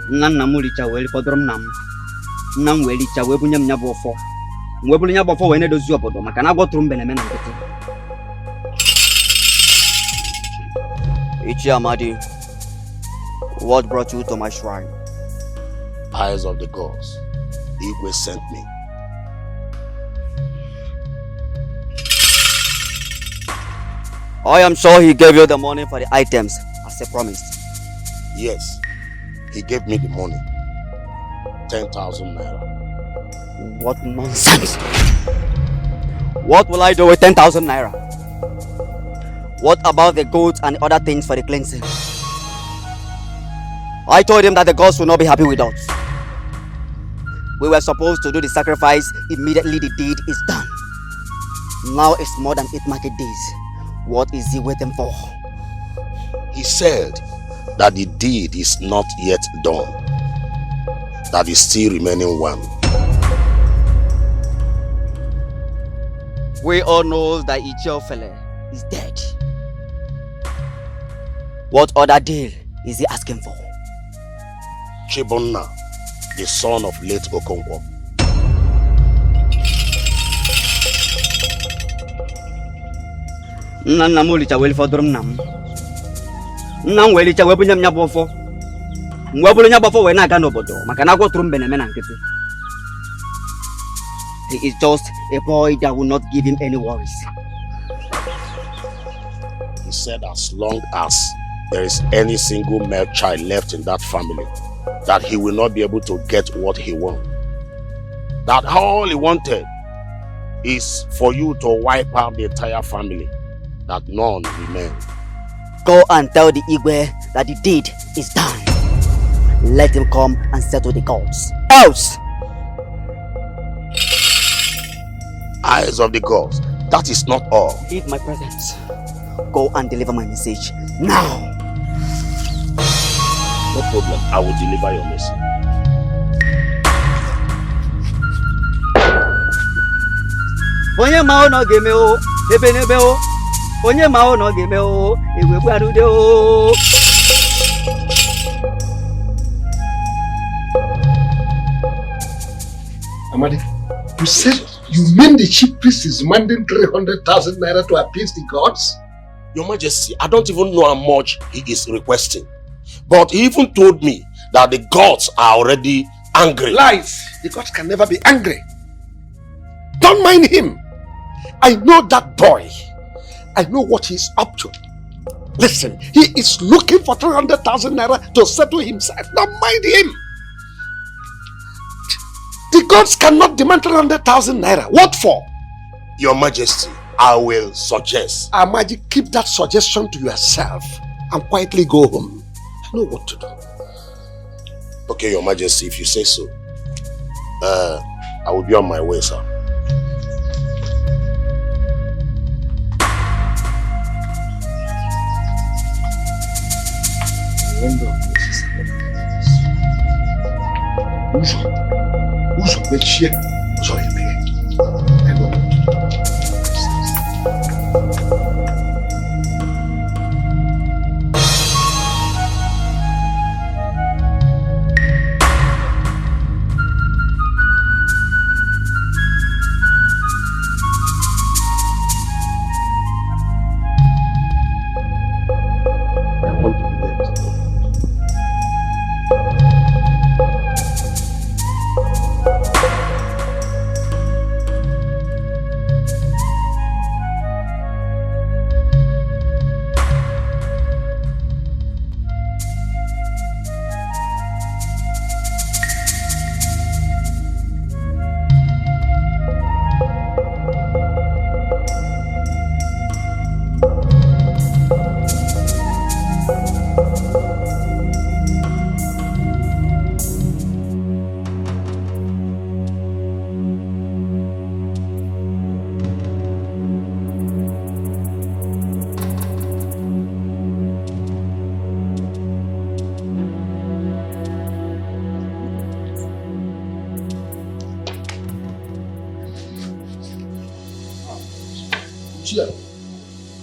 Nana mulicha weli podrom nam. Nam welicha webu nyam nyabofo. Webu nyabofo wene dozu obodo makana go trumbe na mena nkete. EMODI, what brought you to my shrine? Eyes of the gods, Igwe sent me. I am sure he gave you the money for the items as he promised. Yes, he gave me the money. 10,000 naira. What nonsense! What will I do with 10,000 naira? What about the goats and other things for the cleansing? I told him that the gods will not be happy with us. We were supposed to do the sacrifice immediately the deed is done. Now it's more than 8 market days. What is he waiting for? He said that the deed is not yet done, that is still remaining one. We all know that Ichiofele is dead. What other deal is he asking for? Chibonna, the son of late Okonkwo. Nna m olicha weli fọdụrụ m na m. Nna m welicha wee bunye m nya bụ ọfọ. Mgbe bụrụ nya bụ ọfọ wee na-aga n'obodo maka na agwọ tụrụ mbe na-eme na nkịtị. He is just a boy that will not give him any worries. He said as long as there is any single male child left in that family, that he will not be able to get what he wants. That all he wanted is for you to wipe out the entire family, that none remain. Go and tell the Igwe that the deed is done. Let him come and settle the gods. Else! Eyes of the gods, that is not all. Leave my presence. Go and deliver my message now. No problem, I will deliver your message. Onye ma no game o, ebe nebe o. Onye ma no game o, ewe gbarude o. Amadi, you said you mean the chief priest is demanding 300,000 naira to appease the gods? Your Majesty, I don't even know how much he is requesting. But he even told me that the gods are already angry. Lies! The gods can never be angry. Don't mind him. I know that boy. I know what he's up to. Listen, he is looking for 300,000 naira to settle himself. Don't mind him. The gods cannot demand 300,000 naira. What for? Your Majesty, I will suggest. Amaji, keep that suggestion to yourself and quietly go home. I know what to do. Okay, Your Majesty, if you say so. I will be on my way, sir.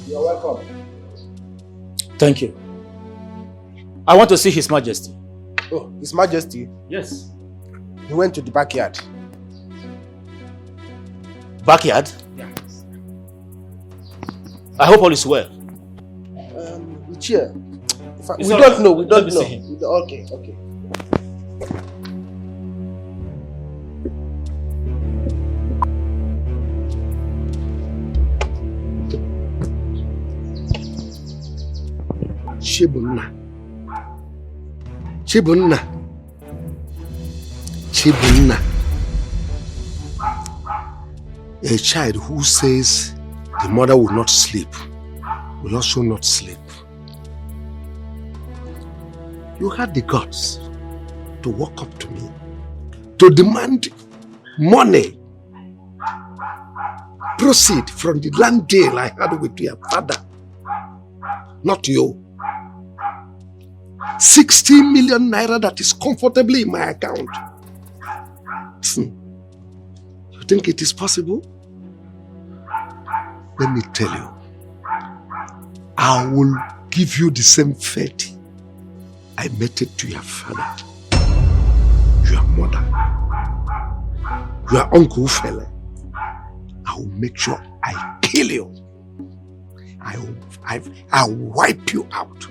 You are welcome. Thank you. I want to see His Majesty. Oh, His Majesty? Yes. He went to the backyard. Backyard? Yeah. I hope all is well. Chair. We don't know. We don't know. Okay, okay. Chibunna. A child who says the mother will not sleep will also not sleep. You had the guts to walk up to me, to demand money, proceed from the land deal I had with your father. Not you. 60 million naira that is comfortably in my account. You think it is possible? Let me tell you, I will give you the same fate I meted to your father. You are mother, your uncle fella, I will make sure I kill you. I will wipe you out.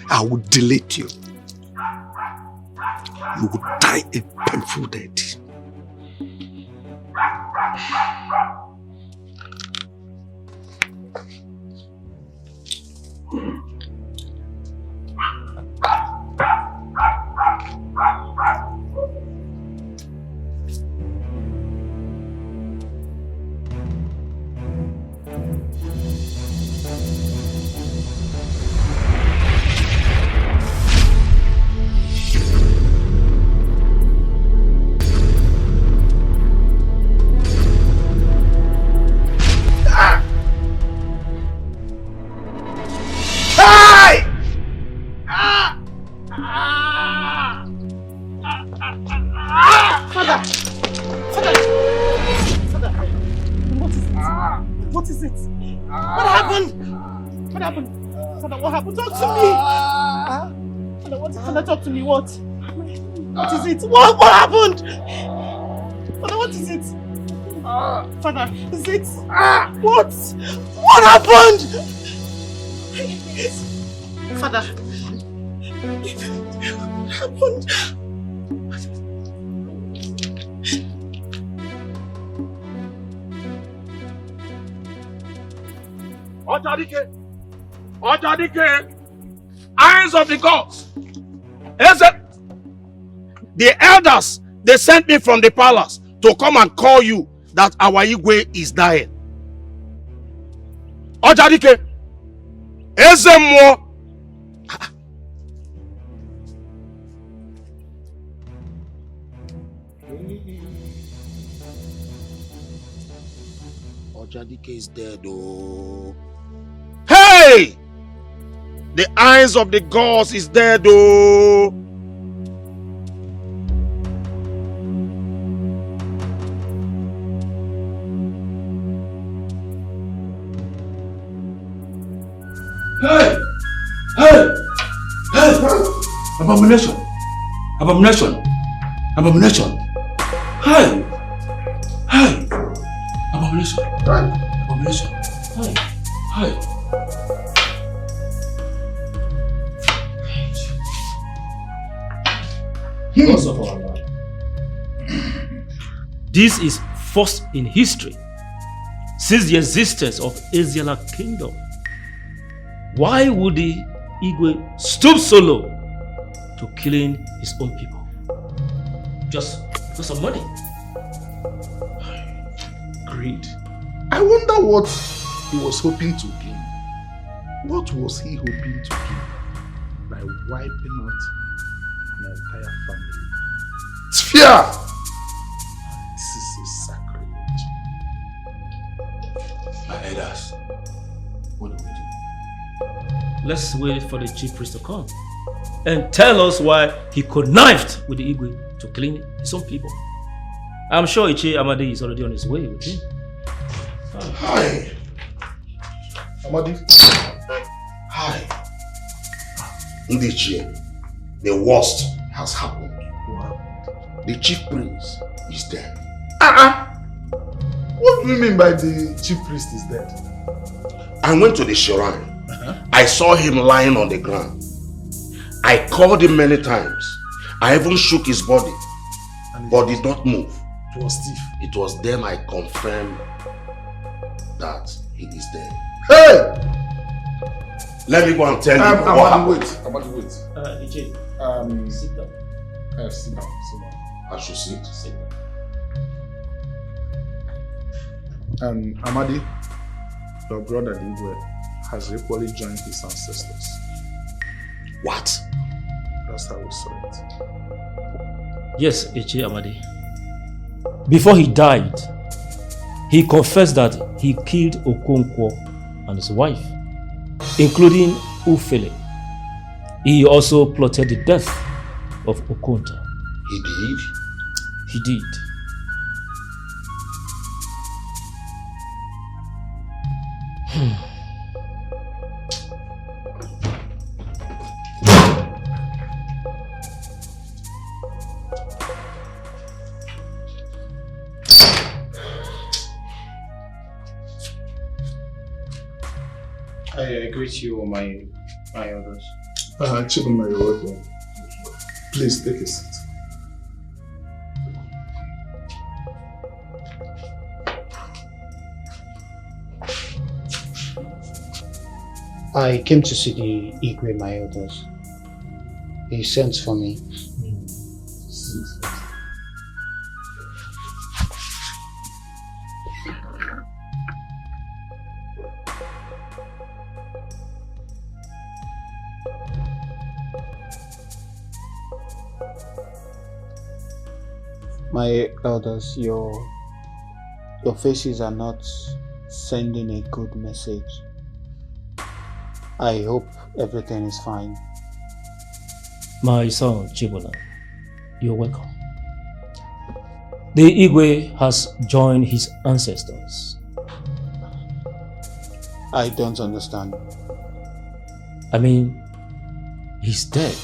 I will delete you. You will die a painful death. What is it? What happened? Father, what is it? Father, is it? What? What happened? Father, what happened? Otadike, eyes of the gods. The elders, they sent me from the palace to come and call you that our Igwe is dying. Otadike, Ezemo. Otadike is dead, oh. Hey! The eyes of the gods is dead, oh. Hey! Hey! Hey! Abomination! Abomination! Abomination! Hey! Hey! Abomination! Abomination! Hey! Hey! Gods of our land. This is first in history since the existence of Asiala Kingdom. Why would the Igwe stoop so low to killing his own people? Just because of money? Greed. I wonder what he was hoping to gain. What was he hoping to gain by wiping out an entire family? It's fear! This is a sacrilege. My elders, what do we do? Let's wait for the chief priest to come and tell us why he connived with the Igwe to killing his own people. I'm sure Ichi Amadi is already on his way with him. Hi. Amadi. Hi. Ndichie, the worst has happened. What? The chief prince is dead. What do you mean by the chief priest is dead? I went to the shrine. I saw him lying on the ground. I called him many times. I even shook his body, but did not move. It was stiff. It was then I confirmed that he is dead. Hey! Let me go and tell you what happened. Wait. Ichi, sit down. Sit down. I should sit. Sit down. Amadi, your brother Igwe has equally joined his ancestors. What? That's how we saw it. Yes, Ichi Amadi. Before he died, he confessed that he killed Okonkwo and his wife, including Ufele. He also plotted the death of Okonta. He did? He did. I greet you, my elders. CHINENYE, you're welcome. Please take a seat. I came to see the Igwe, my elders. He sent for me. My elders, your faces are not sending a good message. I hope everything is fine. My son, Chibola, you're welcome. The Igwe has joined his ancestors. I don't understand. I mean, he's dead.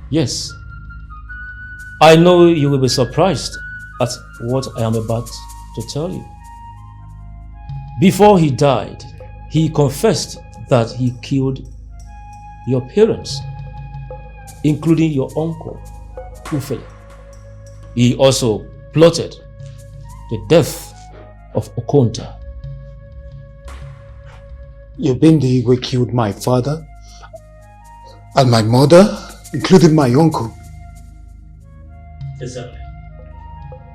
Yes. I know you will be surprised at what I am about to tell you. Before he died, he confessed that he killed your parents, including your uncle, Ufele. He also plotted the death of Okonta. You mean the Igwe killed my father and my mother, including my uncle? Exactly.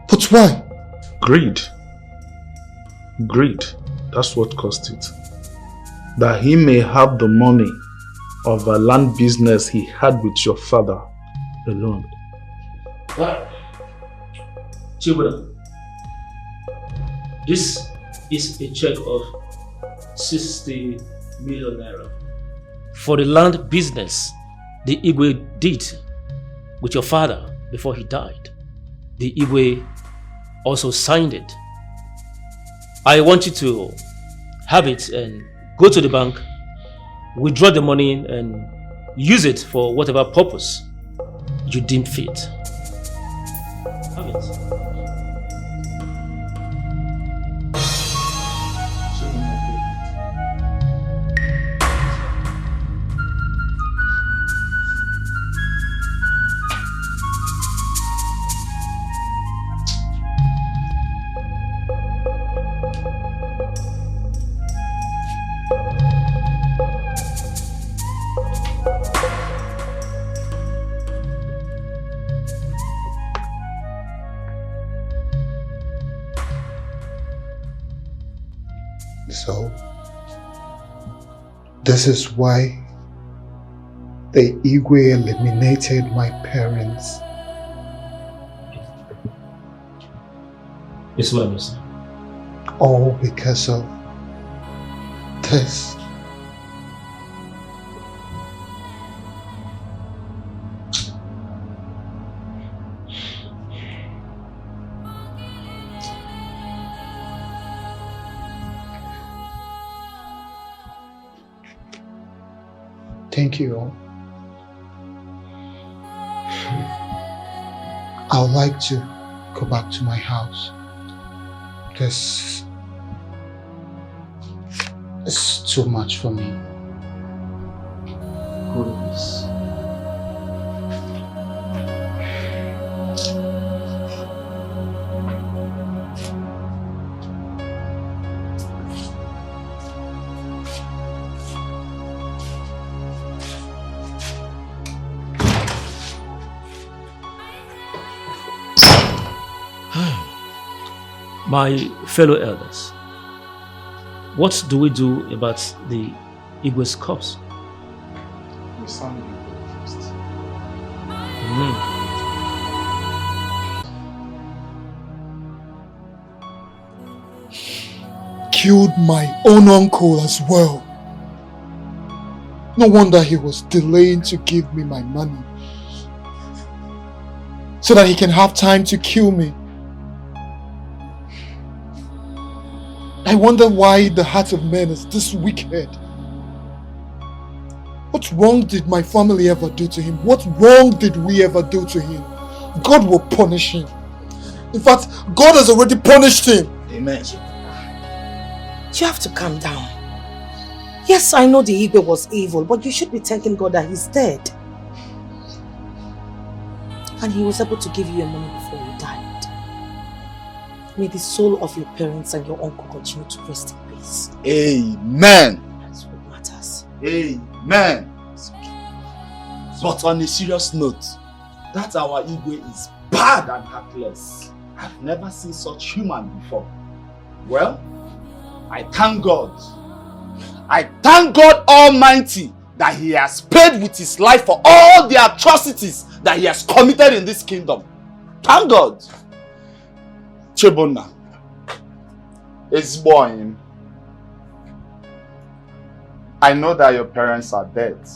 But why? Greed. Greed. That's what caused it. That he may have the money of a land business he had with your father alone. Chibuda, this is a check of 60 million naira for the land business the Igwe did with your father before he died. The Igwe also signed it. I want you to have it and go to the bank, withdraw the money and use it for whatever purpose you deem fit. Have it. So, this is why the Igwe eliminated my parents. It's what I'm saying. All because of this. Thank you all. I would like to go back to my house. This is too much for me. Please. My fellow elders, what do we do about the Igwe's corpse? We sound Igwe first. Killed my own uncle as well. No wonder he was delaying to give me my money, so that he can have time to kill me. I wonder why the heart of man is this wicked. What wrong did my family ever do to him? What wrong did we ever do to him? God will punish him. In fact, God has already punished him. Amen. You have to calm down. Yes, I know the Igwe was evil, but you should be thanking God that he's dead. And he was able to give you your money before he died. May the soul of your parents and your uncle continue to rest in peace. Amen. That's what matters. Amen. But on a serious note, that our Igwe is bad and heartless. I've never seen such human before. Well, I thank God. I thank God Almighty that he has paid with his life for all the atrocities that he has committed in this kingdom. Thank God. Chebona, it's boy. I know that your parents are dead,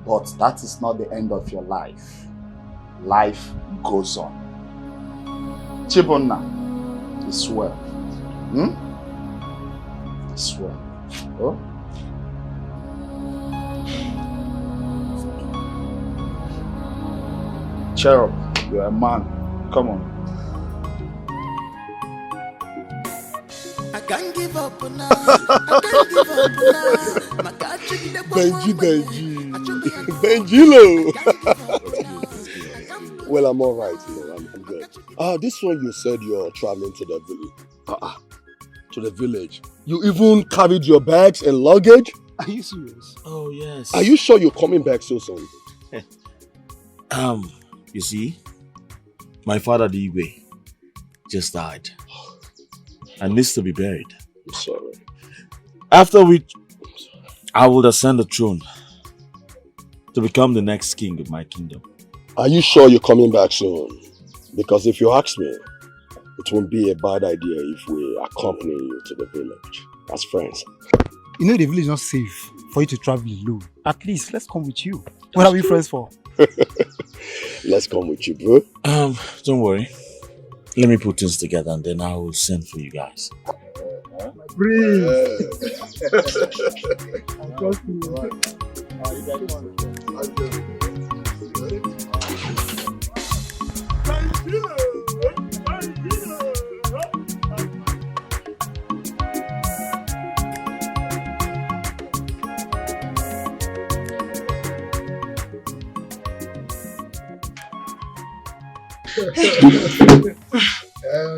but that is not the end of your life. Life goes on. Chebona, it's well. It's well. Oh? Cheer up, you're a man. Come on. I can't give up now. I can't give up now. My God, Benjilo. Well, I'm all right. I'm good. This one you said you're traveling to the village. To the village. You even carried your bags and luggage? Are you serious? Oh, yes. Are you sure you're coming back so soon? You see, my father, the Igwe, just died and needs to be buried. I'm sorry. After which, I will ascend the throne to become the next king of my kingdom. Are you sure you're coming back soon? Because if you ask me, it won't be a bad idea if we accompany you to the village as friends. You know the village is not safe for you to travel alone. At least, let's come with you. What are we friends for? Let's come with you, bro. Don't worry. Let me put things together and then I will send for you guys. Breathe.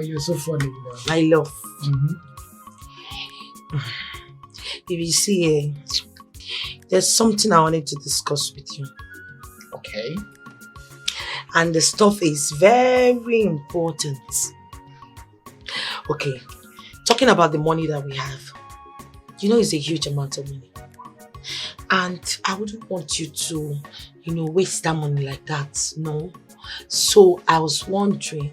You're so funny. I love. If you see, there's something I wanted to discuss with you. Okay. And the stuff is very important. Okay, talking about the money that we have. You know, it's a huge amount of money. And I wouldn't want you to, waste that money like that. No. So I was wondering,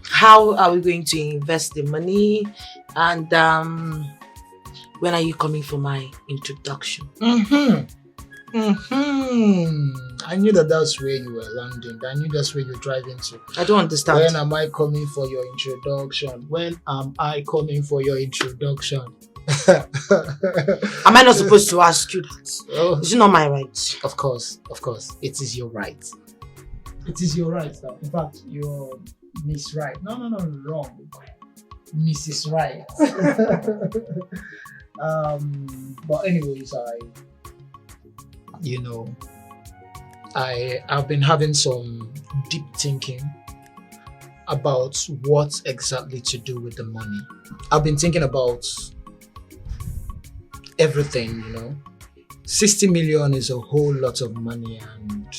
how are we going to invest the money? And when are you coming for my introduction? I knew that's where you were landing. I knew that's where you're driving to. I don't understand. When am I coming for your introduction? When am I coming for your introduction? Am I not supposed to ask you that? Oh. Is it not my right? Of course. It is your right. It is your right. In fact, you're Miss Right. No, wrong. Mrs. Right. But anyways, I've been having some deep thinking about what exactly to do with the money. I've been thinking about everything, 60 million is a whole lot of money and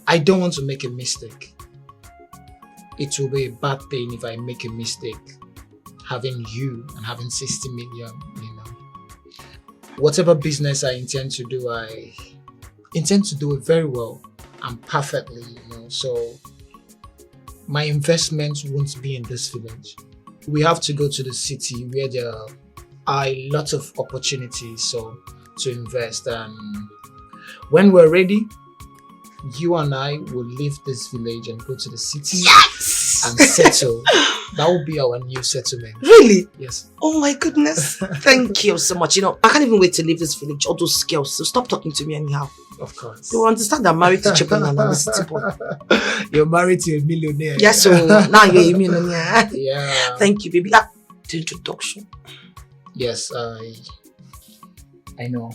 I don't want to make a mistake. It will be a bad thing if I make a mistake having you and having 60 million, Whatever business I intend to do, I intend to do it very well and perfectly, So my investments won't be in this village. We have to go to the city where there are a lot of opportunities to invest, and when we're ready, you and I will leave this village and go to the city. Yes! and settle. That will be our new settlement. Really? Yes. Oh my goodness. Thank you so much. You know, I can't even wait to leave this village. All those girls. So stop talking to me anyhow. Of course. You understand I'm married to Chipman and I'm a city boy. You're married to a millionaire. Yes, so now you're a millionaire. Yeah. Thank you, baby. The introduction. Yes, I know.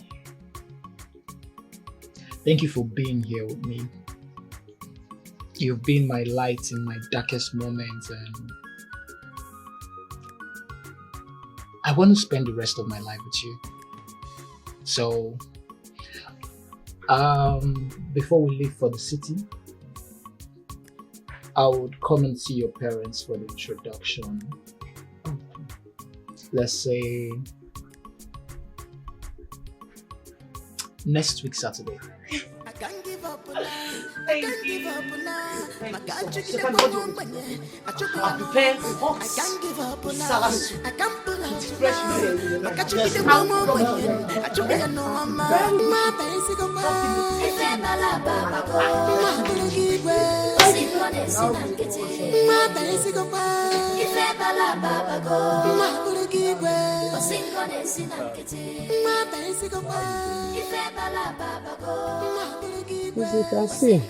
Thank you for being here with me. You've been my light in my darkest moments, and I want to spend the rest of my life with you. So, before we leave for the city, I would come and see your parents for the introduction. Let's say next week Saturday. Thank you. I'm prepared for box. Salad. Fresh As you can see,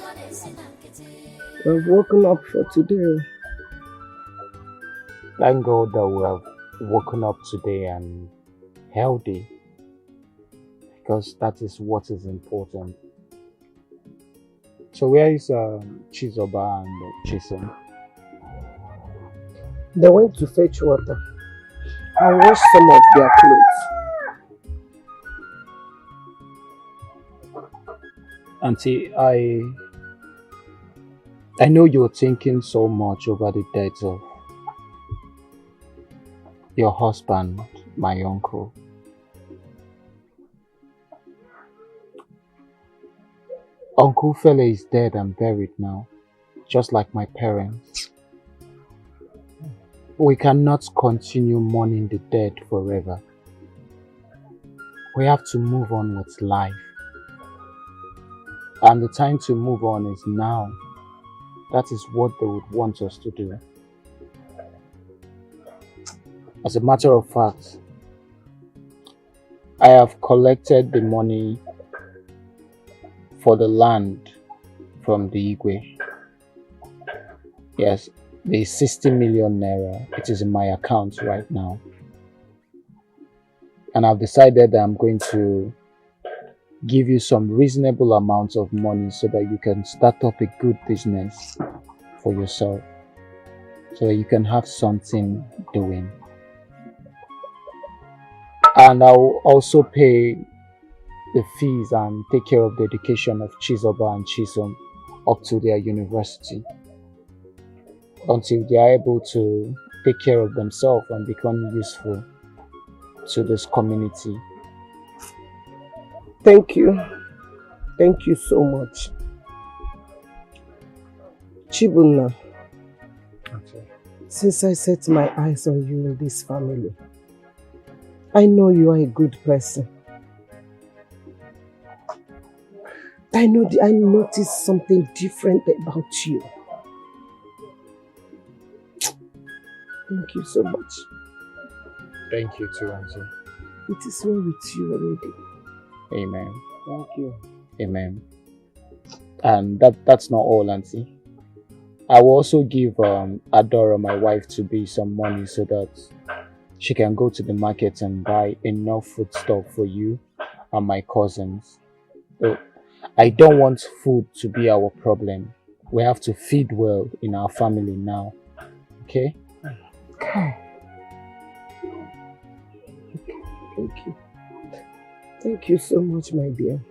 we've woken up for today. Thank God that we have woken up today and healthy, because that is what is important. So where is Chizoba and Chisom? They went to fetch water and wash some of their clothes. Auntie, I know you're thinking so much over the death of your husband, my uncle. Uncle Fele is dead and buried now, just like my parents. We cannot continue mourning the dead forever. We have to move on with life. And the time to move on is now. That is what they would want us to do. As a matter of fact, I have collected the money for the land from the Igwe. Yes, the 60 million naira. It is in my account right now. And I've decided that I'm going to give you some reasonable amounts of money so that you can start up a good business for yourself, so that you can have something doing. And I'll also pay the fees and take care of the education of Chizoba and Chisom up to their university, until they are able to take care of themselves and become useful to this community. Thank you. Thank you so much. Chibuna, since I set my eyes on you in this family, I know you are a good person. I noticed something different about you. Thank you so much. Thank you too, Auntie. It is well with you already. Amen. Thank you. Amen. And that's not all, Auntie. I will also give Adora, my wife, to be some money so that she can go to the market and buy enough foodstuff for you and my cousins. So I don't want food to be our problem. We have to feed well in our family now. Okay? Okay. Thank you. Thank you so much, my dear.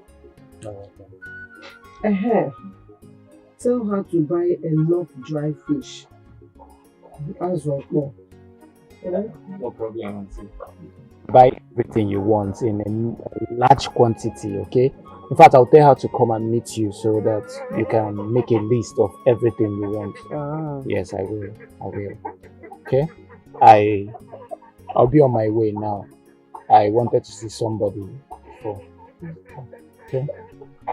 You're welcome. Tell her to buy enough dry fish. As well. No problem, Auntie. Buy everything you want in a large quantity, okay? In fact, I'll tell her to come and meet you so that you can make a list of everything you want. Yes, I will. Okay? I'll be on my way now. I wanted to see somebody before. Okay?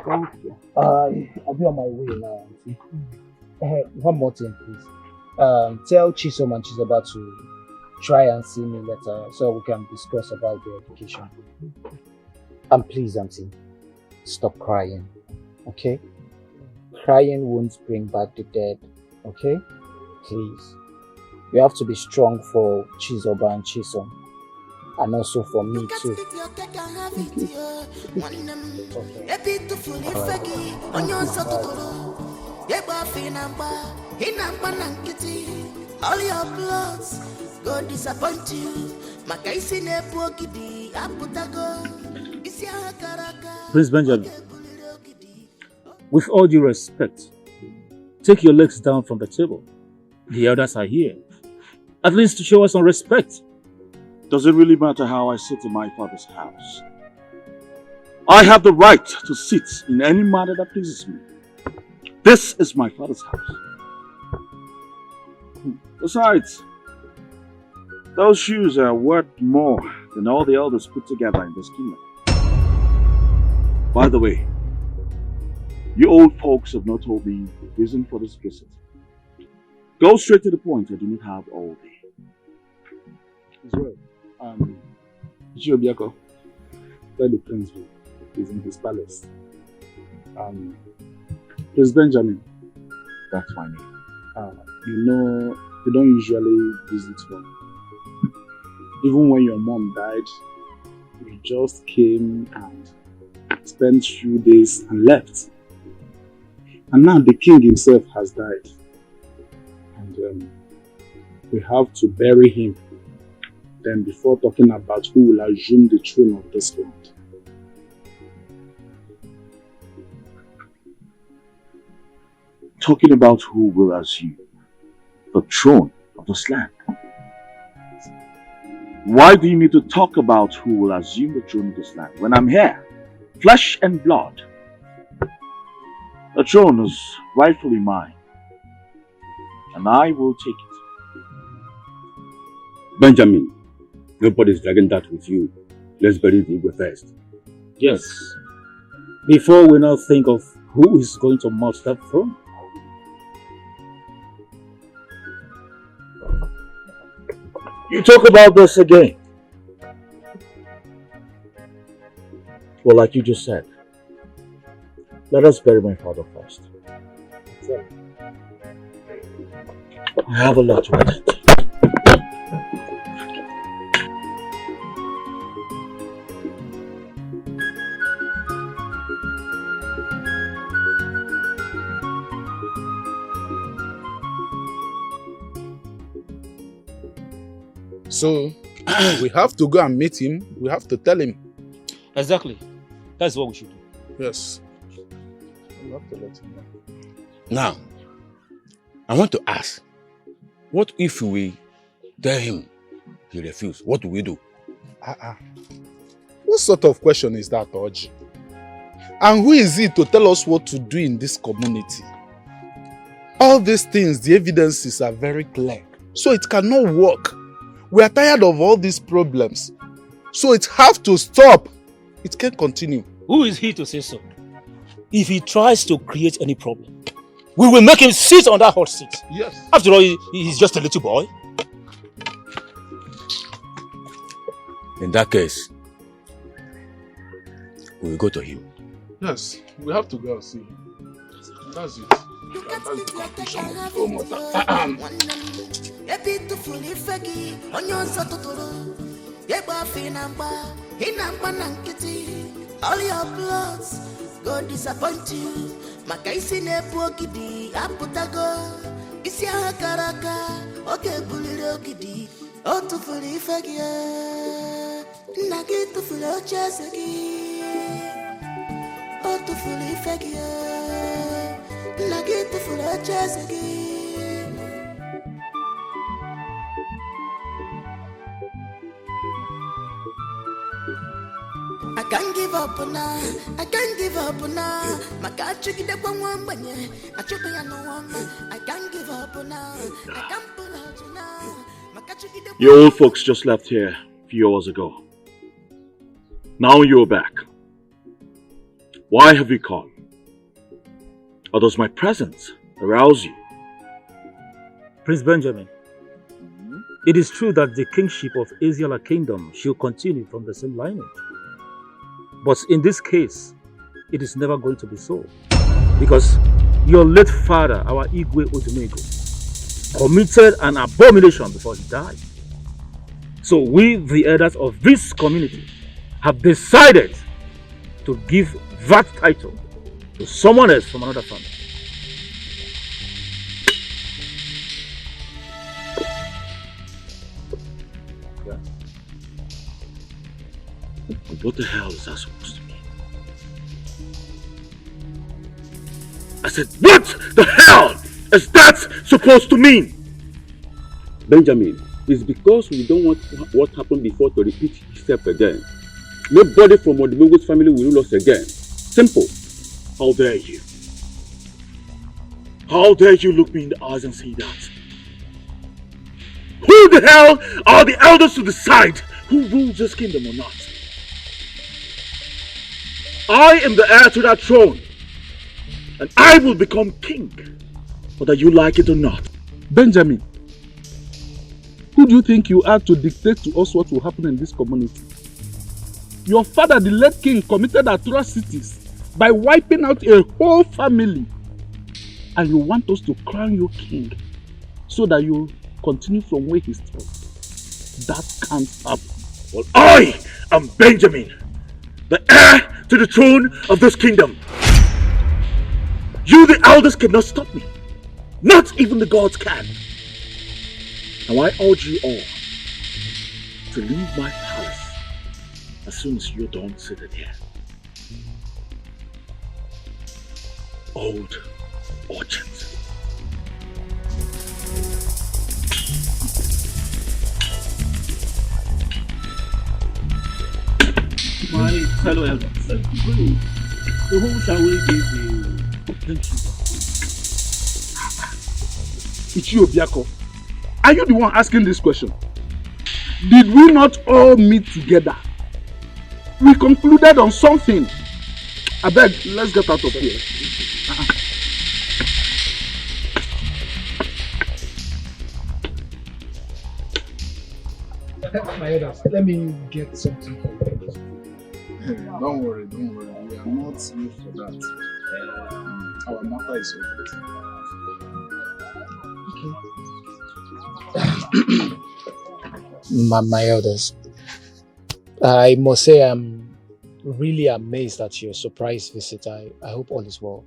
Thank you. I'll be on my way now, Auntie. One more thing, please. Tell Chisom and Chizoba to try and see me later so we can discuss about their education. And please, Auntie, stop crying, okay? Crying won't bring back the dead, okay? Please. You have to be strong for Chizoba and Chisom. And also for me too. All your plans go disappoint you. Prince Benjamin, with all due respect, take your legs down from the table. The elders are here. At least to show us some respect. Does it really matter how I sit in my father's house? I have the right to sit in any manner that pleases me. This is my father's house. Besides, those shoes are worth more than all the elders put together in this kingdom. By the way, you old folks have not told me the reason for this visit. Go straight to the point. I do not have all day. As well. Chiobiako, where the prince is in his palace. Prince Benjamin, that's my name. You know, you don't usually visit home. Even when your mom died, you just came and spent a few days and left. And now the king himself has died. And we have to bury him. Then before talking about who will assume the throne of this land. Talking about who will assume the throne of this land. Why do you need to talk about who will assume the throne of this land when I'm here? Flesh and blood. The throne is rightfully mine. And I will take it. Benjamin, nobody's dragging that with you. Let's bury the Igwe first. Yes. Before we now think of who is going to mount that throne. You talk about this again. Well, like you just said, let us bury my father first. I have a lot to attend to. So, we have to go and meet him. We have to tell him. Exactly. That's what we should do. Yes. We have to let him know. Now, I want to ask, what if we tell him he refuses? What do we do? What sort of question is that, Oji? And who is he to tell us what to do in this community? All these things, the evidences are very clear. So it cannot work. We are tired of all these problems. So it has to stop. It can't continue. Who is he to say so? If he tries to create any problem, we will make him sit on that hot seat. Yes. After all, he's just a little boy. In that case, we will go to him. Yes, we have to go and see him. That's it. That's the conclusion of the whole all your plans go disappoint you. Makaisi nepu okidi aputago. Isi akaraka oke buliri okidi. Otufuli fegia. Nagi tufuli ochesegi. Otufuli fegia. Nagi tufuli ochesegi. I can't give up now. I can't give up now. My God, check it up one banye. I check it no one. I can't give up now. I can't pull out now. My God, check it up. Your old folks just left here a few hours ago. Now you're back. Why have you come? Or does my presence arouse you? Prince Benjamin, it is true that the kingship of Isiala Kingdom shall continue from the same lineage. But in this case, it is never going to be so. Because your late father, our Igwe Odumego, committed an abomination before he died. So we, the elders of this community, have decided to give that title to someone else from another family. What the hell is that supposed to mean? I said, what the hell is that supposed to mean? Benjamin, it's because we don't want what happened before to repeat itself again. Nobody from Odimego's family will rule us again. Simple. How dare you? How dare you look me in the eyes and say that? Who the hell are the elders to decide who rules this kingdom or not? I am the heir to that throne, and I will become king, whether you like it or not. Benjamin, who do you think you are to dictate to us what will happen in this community? Your father, the late king, committed atrocities by wiping out a whole family. And you want us to crown you king so that you continue from where he stopped. That can't happen. Well, I am Benjamin, the heir to the throne of this kingdom. You, the elders, cannot stop me. Not even the gods can. Now I urge you all to leave my palace as soon as you're done sitting here. Old urgent. My fellow elders, so who shall we give the principal? Ichiobiako, are you the one asking this question? Did we not all meet together? We concluded on something. I beg, let's get out of here. My elders, let me get something for you. Don't worry. We are not here for that. Our matter is over. My elders, I must say I'm really amazed at your surprise visit. I hope all is well.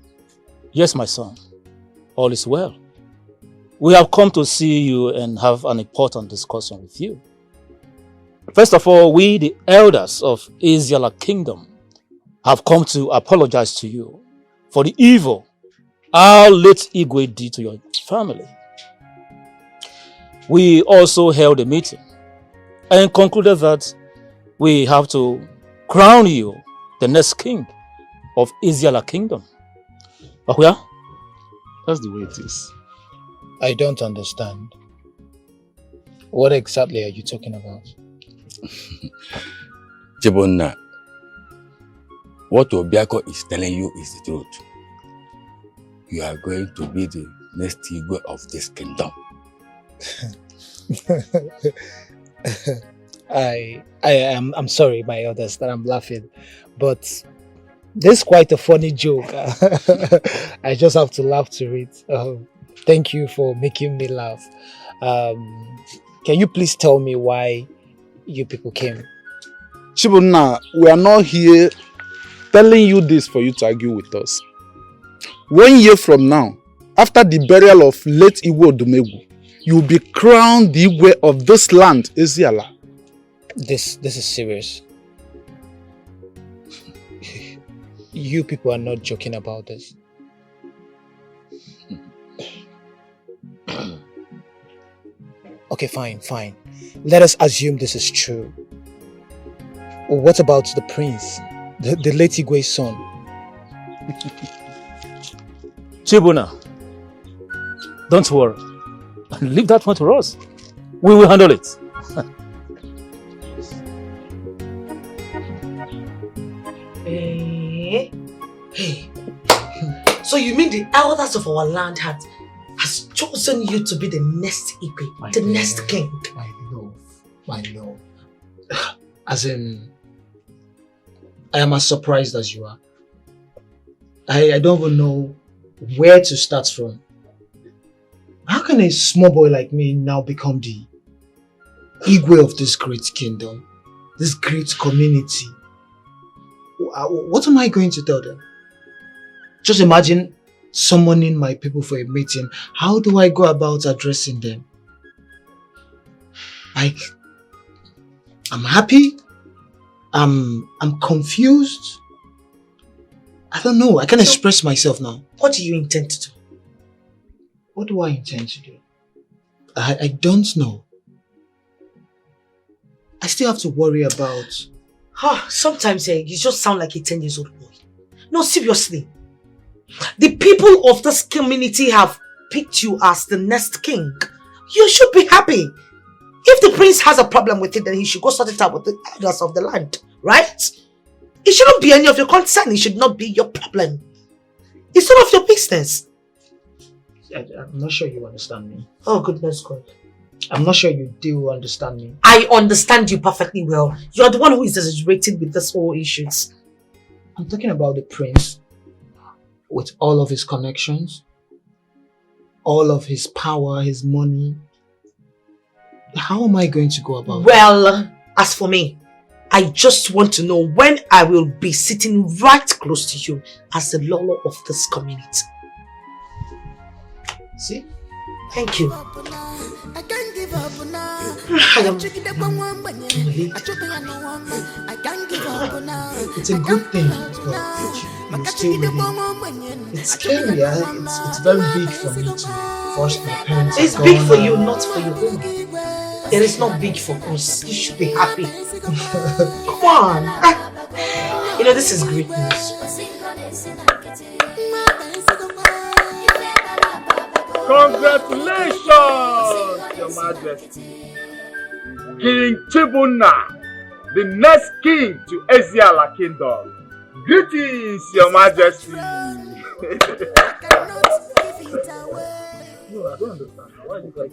Yes, my son. All is well. We have come to see you and have an important discussion with you. First of all, we, the elders of Isiala Kingdom, have come to apologize to you for the evil our late Igwe did to your family. We also held a meeting and concluded that we have to crown you the next king of Isiala Kingdom. Bahuya, that's the way it is. I don't understand. What exactly are you talking about? Chibonna, what Obiako is telling you is the truth. You are going to be the next Igwe of this kingdom. I'm sorry, my elders, that I'm laughing, but this is quite a funny joke. I just have to laugh to it. Thank you for making me laugh. Can you please tell me why you people came? Chibunna, we are not here telling you this for you to argue with us. 1 year from now, after the burial of late Igwe Odumegu, you will be crowned the Igwe of this land, Isiala. This is serious. You people are not joking about this. Okay, fine. Let us assume this is true. What about the prince, the late Igwe's son? Chibuna, don't worry. Leave that one to us. We will handle it. Hey. So you mean the elders of our land has has chosen you to be the next Igwe, the next king. My love. As in, I am as surprised as you are. I don't even know where to start from. How can a small boy like me now become the Igwe of this great kingdom, this great community? What am I going to tell them? Just imagine summoning my people for a meeting. How do I go about addressing them? Like, I'm happy. I'm confused. I don't know. I can't express myself now. What do you intend to do? What do I intend to do? I don't know. I still have to worry about... Sometimes you just sound like a 10 years old boy. No, seriously. The people of this community have picked you as the next king. You should be happy. If the prince has a problem with it, then he should go sort it out with the elders of the land, right? It shouldn't be any of your concern. It should not be your problem. It's none of your business. I'm not sure you understand me. Oh, goodness God. I'm not sure you do understand me. I understand you perfectly well. You're the one who is exaggerated with this whole issues. I'm talking about the prince with all of his connections, all of his power, his money. How am I going to go about it? Well, as for me, I just want to know when I will be sitting right close to you as the Lolo of this community. See? Thank you. I can't give up now. It's a good thing you stay with me. It's scary, it's very big for me to force my parents. It's big for you, not for your home. It is not big for us. You should be happy. Come on. You know, this is great news. Congratulations, Your Majesty. King Chibuna, the next king to Eziala Kingdom. Greetings, Your Majesty. No, I don't understand. Why you guys?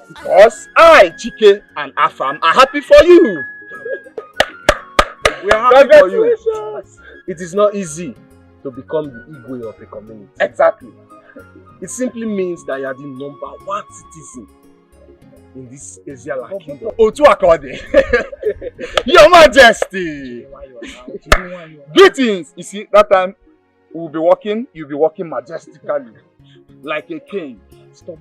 Because I, Chike, and Afam are happy for you. We are happy for you. It is not easy to become the Igwe of a community. Exactly. It simply means that you are the #1 citizen in this Eziala Kingdom. Otu Akode. Your Majesty. Greetings. You see, that time we'll be walking, you'll be walking majestically, like a king.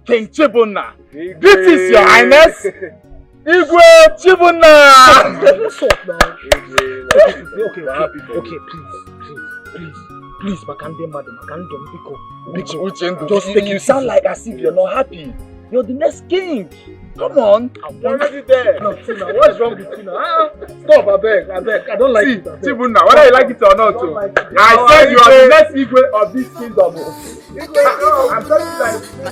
King Chibuna. Greetings, Your Highness. Igwe Chibuna. What's up now? Okay, please, Makande madam, Just take you sound like as if you're not happy. You're the next king. Come on. I'm already there. No, Tina, what's wrong with Tina? Stop, I beg. I don't like it. Chibuna, whether you like it or not, I said you are the next Igwe of this kingdom. I'm telling I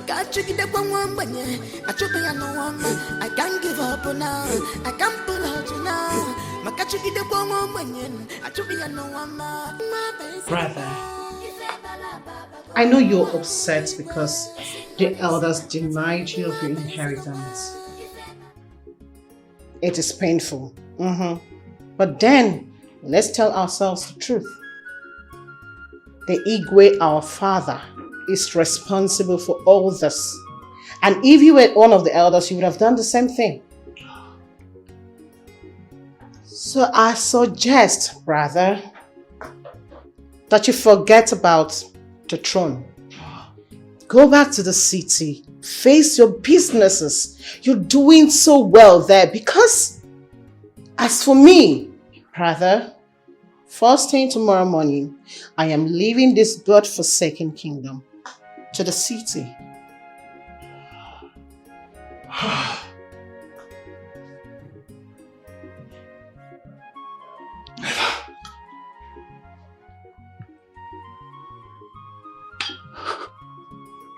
can't give up now. I can't pull out now. Brother, I know you're upset because the elders denied you of your inheritance. It is painful. But then, let's tell ourselves the truth. The Igwe, our father, is responsible for all this. And if you were one of the elders, you would have done the same thing. So I suggest, brother, that you forget about the throne. Go back to the city, face your businesses. You're doing so well there because, as for me, brother, first thing tomorrow morning, I am leaving this God-forsaken kingdom to the city.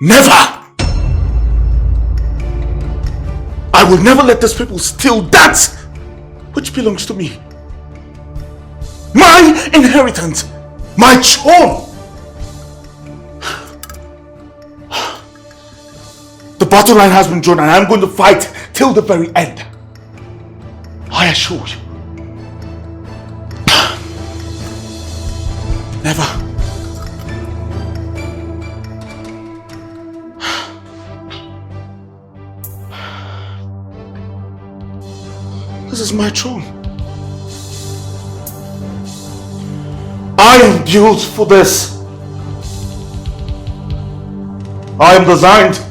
Never! I will never let these people steal that which belongs to me. My inheritance, my throne. The battle line has been drawn and I'm going to fight till the very end. I assure you. Never. This is my throne. I am built for this. I am designed.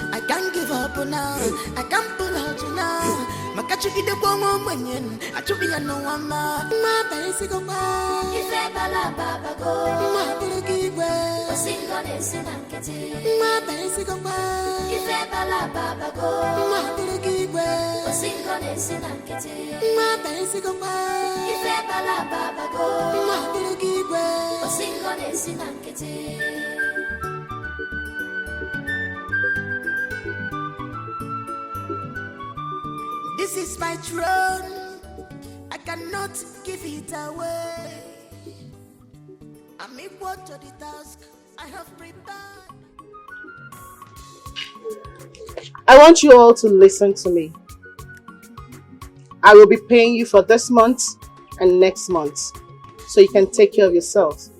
I can't give up now. I can't pull out now. Makachuki de bongo manyen. I took me no one ma basic of my baba go. My boogie way. Sing on this in Anketi. My basic of my baba go. My boogie way. Sing on this in Anketi. My basic of my baba go. My boogie way. Sing on this in Anketi. This is my throne, I cannot give it away. I'm equal to the task I have prepared. I want you all to listen to me. I will be paying you for this month and next month, so you can take care of yourselves.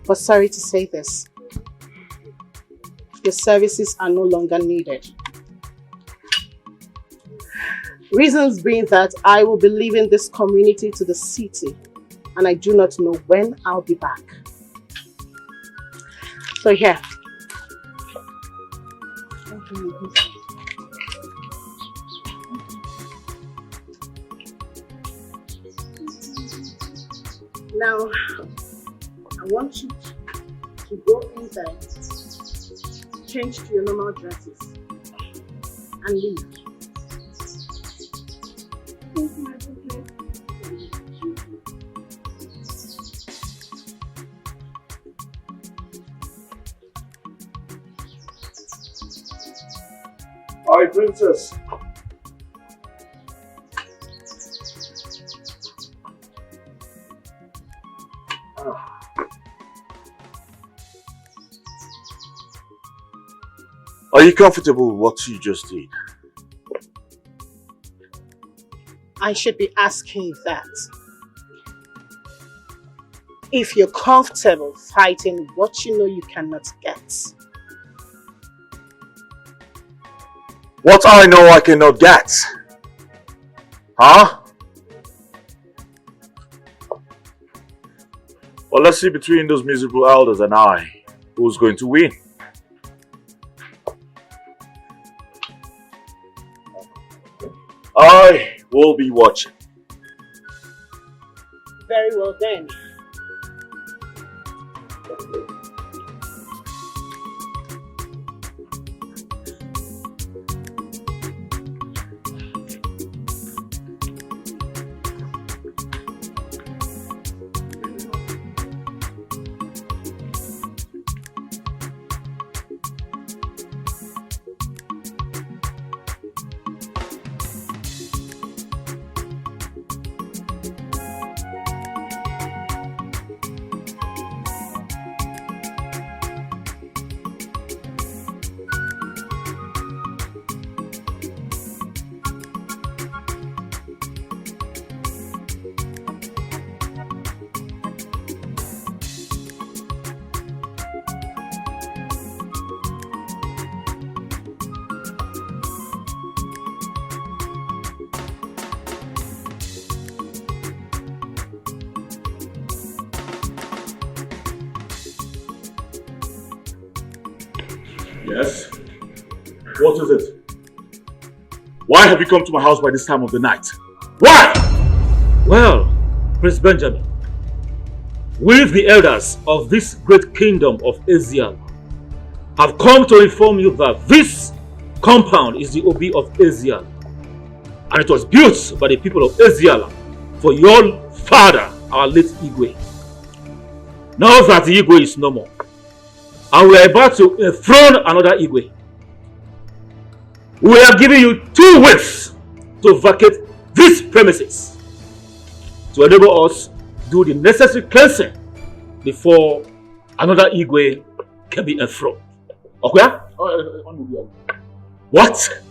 But sorry to say this, your services are no longer needed. Reasons being that I will be leaving this community to the city and I do not know when I'll be back. So here. Now, I want you to go inside, change to your normal dresses and leave. Hi, princess. Are you comfortable with what you just did? I should be asking that. If you're comfortable fighting what you know you cannot get. What I know I cannot get. Huh? Well, let's see between those miserable elders and I, who's going to win. I will be watching. Very well then. Yes? What is it? Why have you come to my house by this time of the night? Why? Well, Prince Benjamin, we the elders of this great kingdom of Asia have come to inform you that this compound is the Obi of Asia, and it was built by the people of Asia for your father, our late Igwe. Now that the Igwe is no more, and we are about to enthrone another Igwe, we are giving you 2 weeks to vacate these premises to enable us do the necessary cleansing before another Igwe can be enthroned. Okay? What?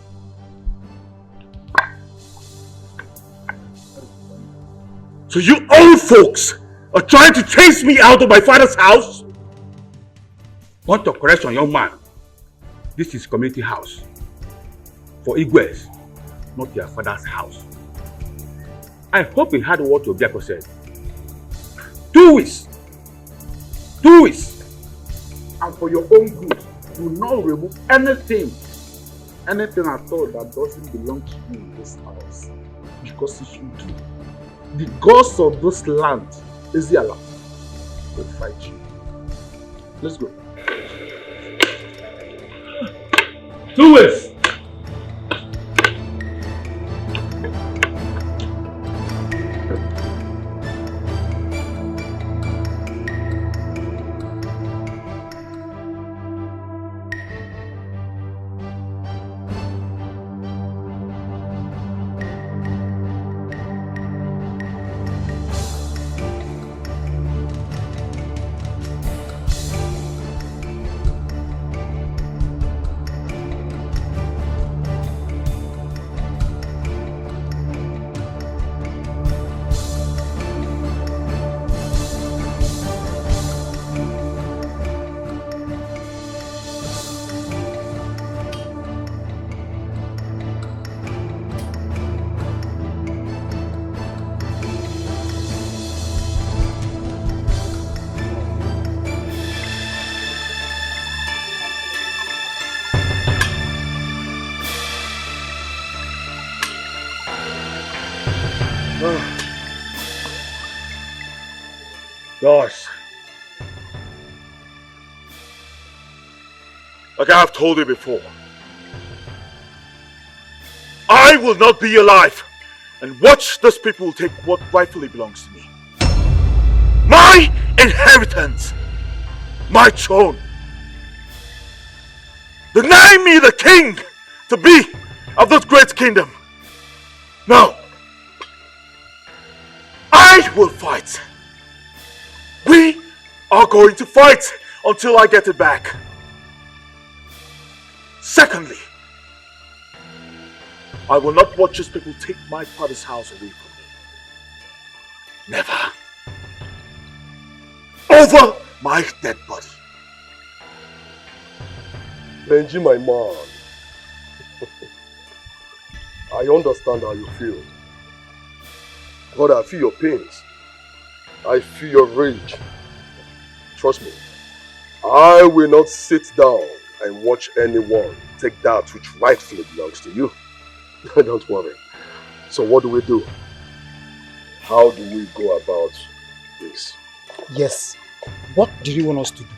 So you old folks are trying to chase me out of my father's house? Want to correction, young man? This is community house for Igwes, not their father's house. I hope you heard what Obiako said. 2 weeks. 2 weeks. And for your own good, do not remove anything at all that doesn't belong to you in this house. Because if you do, the gods of this land, Eziala, will fight you. Let's go. 2 weeks. Gosh. Like I have told you before, I will not be alive and watch these people take what rightfully belongs to me. My inheritance, my throne. Deny me the king to be of this great kingdom. No. I will fight. We are going to fight until I get it back. Secondly, I will not watch these people take my father's house away from me. Never. Over my dead body. Benji, my man. I understand how you feel. God, I feel your pains. I feel your rage. Trust me, I will not sit down and watch anyone take that which rightfully belongs to you. Don't worry. So what do we do? How do we go about this? Yes. What do you want us to do?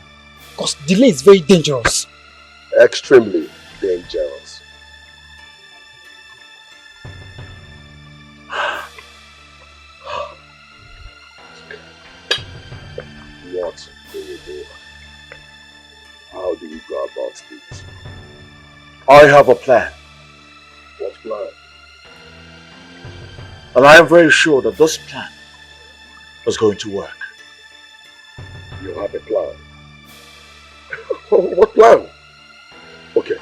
Because delay is very dangerous. Extremely dangerous. What do we do? How do we go about this? I have a plan. What plan? And I am very sure that this plan is going to work. You have a plan? What plan? Okay,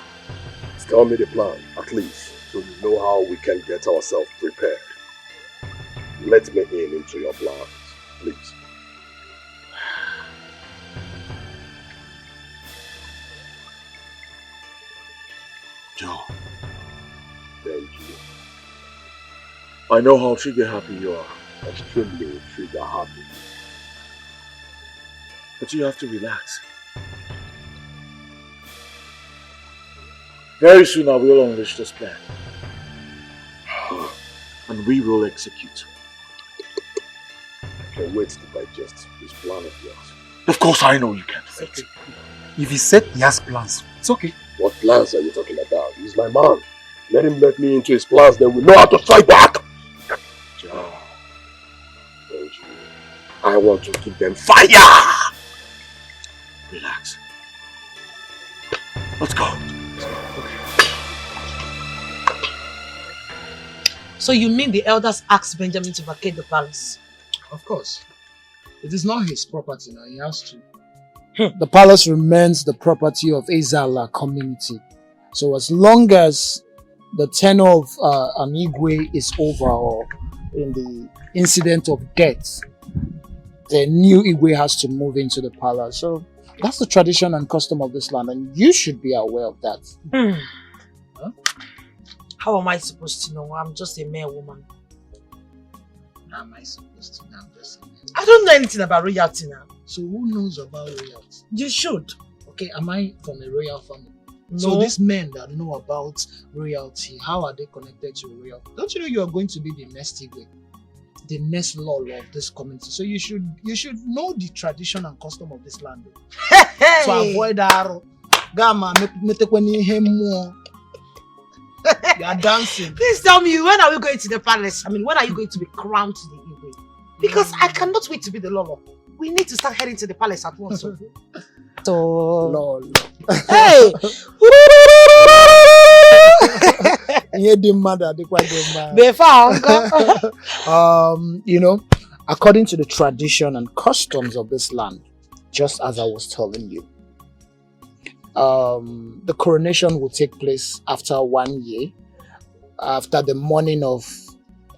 tell me the plan, at least, so we know how we can get ourselves prepared. Let me in into your plans, please. Joe. Thank you. I know how trigger happy you are. Extremely trigger happy. But you have to relax. Very soon I will unleash this plan. And we will execute. I can wait to digest this plan of yours. Of course I know you can't wait. Okay. If he said he has plans, it's okay. What plans are you talking about? He's my man. Let him let me into his plans, then we know how to fight back. Joe. Don't you? I want to give them fire! Relax. Let's go. So you mean the elders asked Benjamin to vacate the palace? Of course. It is not his property now. He has to. The palace remains the property of Ezala community. So as long as the tenure of an Igwe is over or in the incident of death, the new Igwe has to move into the palace. So that's the tradition and custom of this land, and you should be aware of that. Huh? How am I supposed to know? I'm just a mere woman. How am I supposed to know? I don't know anything about royalty now. So who knows about royalty? You should. Okay, am I from a royal family? No. So these men that know about royalty, how are they connected to royalty? Don't you know you are going to be the next Igwe, the next law of this community? So you should know the tradition and custom of this land. Hey. To avoid that, Gama, you are dancing. Please tell me, when are we going to the palace? I mean, when are you going to be crowned to the Igwe? Because I cannot wait to be the Lolo. We need to start heading to the palace at once. So, Lol. Hey! You know, according to the tradition and customs of this land, just as I was telling you, the coronation will take place after 1 year, after the mourning of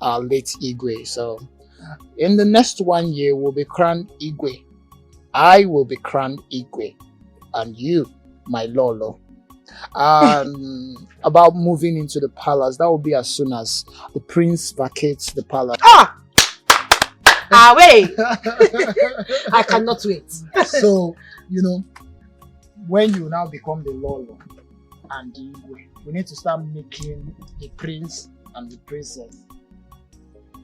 our late Igwe. So, in the next 1 year, we'll be crowned Igwe. I will be crowned Igwe, and you, my Lolo. About moving into the palace, that will be as soon as the prince vacates the palace. Wait! I cannot wait. So, you know, when you now become the Lolo and the Igwe, we need to start making the prince and the princess.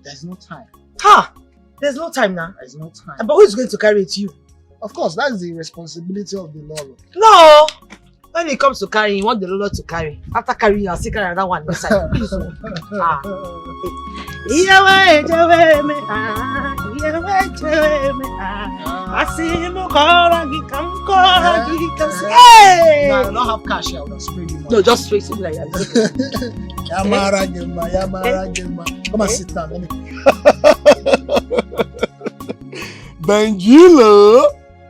There's no time. There's no time now. There's no time. But who's going to carry it to you? Of course, that's the responsibility of the Lolo. No! When it comes to carrying, you want the Lolo to carry. After carrying, I'll still carry another one inside. Please. Hey! No, I don't have cash here. I would have sprayed you. No, just face it like that. Come and sit down. Let me.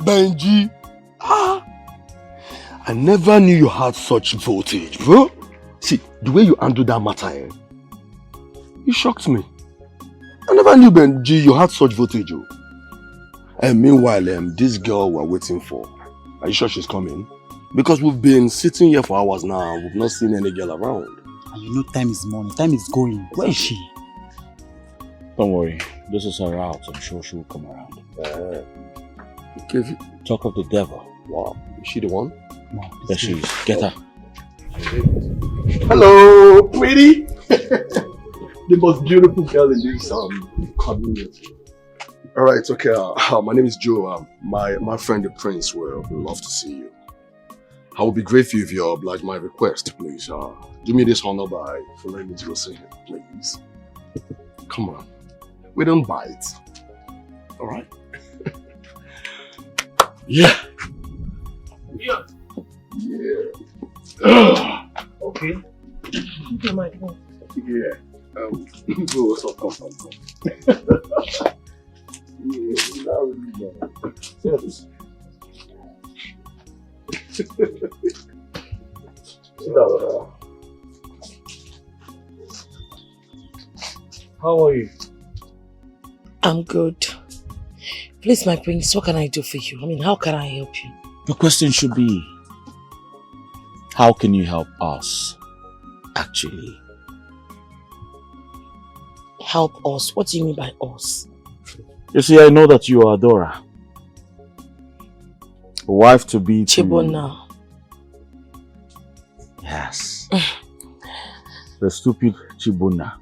Benji. I never knew you had such voltage, bro. See, the way you handled that matter, it shocked me. I never knew, Benji, you had such voltage. And meanwhile, this girl we're waiting for, are you sure she's coming? Because we've been sitting here for hours now, we've not seen any girl around. And you know time is money, time is going. Where is she? Don't worry, this is her route. I'm sure she will come around. Okay. Talk of the devil. Wow, is she the one? No, there she is. Get her. Hello, pretty. The most beautiful girl in this community. All right, okay. My name is Joe. My friend the Prince will love to see you. I would be grateful if you oblige my request, please. Do me this honor by following me to go see him, please. Come on, we don't bite. All right? Yeah. Yeah. Okay. Yeah. Go, so come. How are you? I'm good. Please, my prince, what can I do for you? I mean, how can I help you? The question should be, how can you help us, actually? Help us? What do you mean by us? You see, I know that you are Dora. A wife to be to... Chibona. Yes. The stupid Chibona.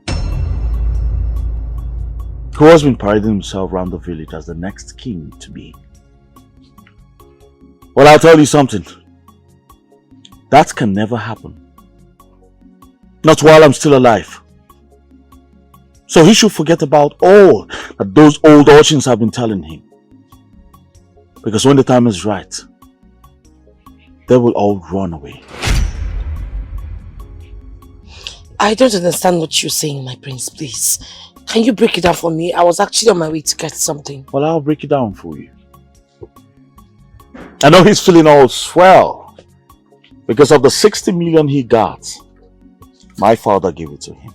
Who has been parading himself around the village as the next king to be. Well, I'll tell you something. That can never happen. Not while I'm still alive. So he should forget about all that those old urchins have been telling him. Because when the time is right, they will all run away. I don't understand what you're saying, my prince, please. Can you break it down for me? I was actually on my way to get something. Well, I'll break it down for you. I know he's feeling all swell because of the 60 million he got. My father gave it to him.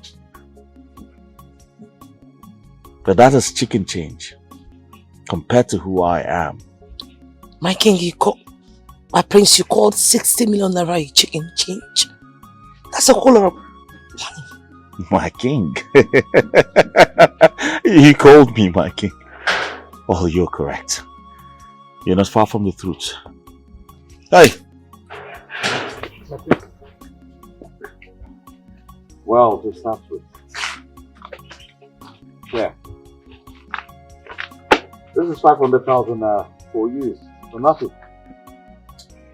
But that is chicken change compared to who I am. My king, my prince, you called 60 million naira a chicken change? That's a whole lot of money. My king. He called me my king. Well, you're correct. You're not far from the truth. Hey! Well, to start with. Yeah. This is 500,000 for you. For nothing.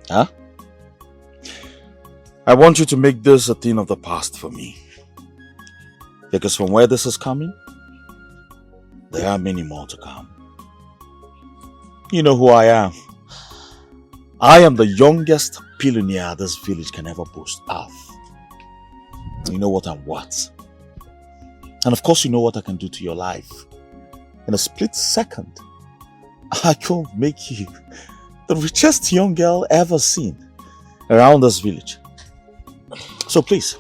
Huh? I want you to make this a thing of the past for me. Because from where this is coming, there are many more to come. You know who I am. I am the youngest billionaire this village can ever boast of. You know what I'm worth. And of course you know what I can do to your life. In a split second, I can make you the richest young girl ever seen around this village. So please,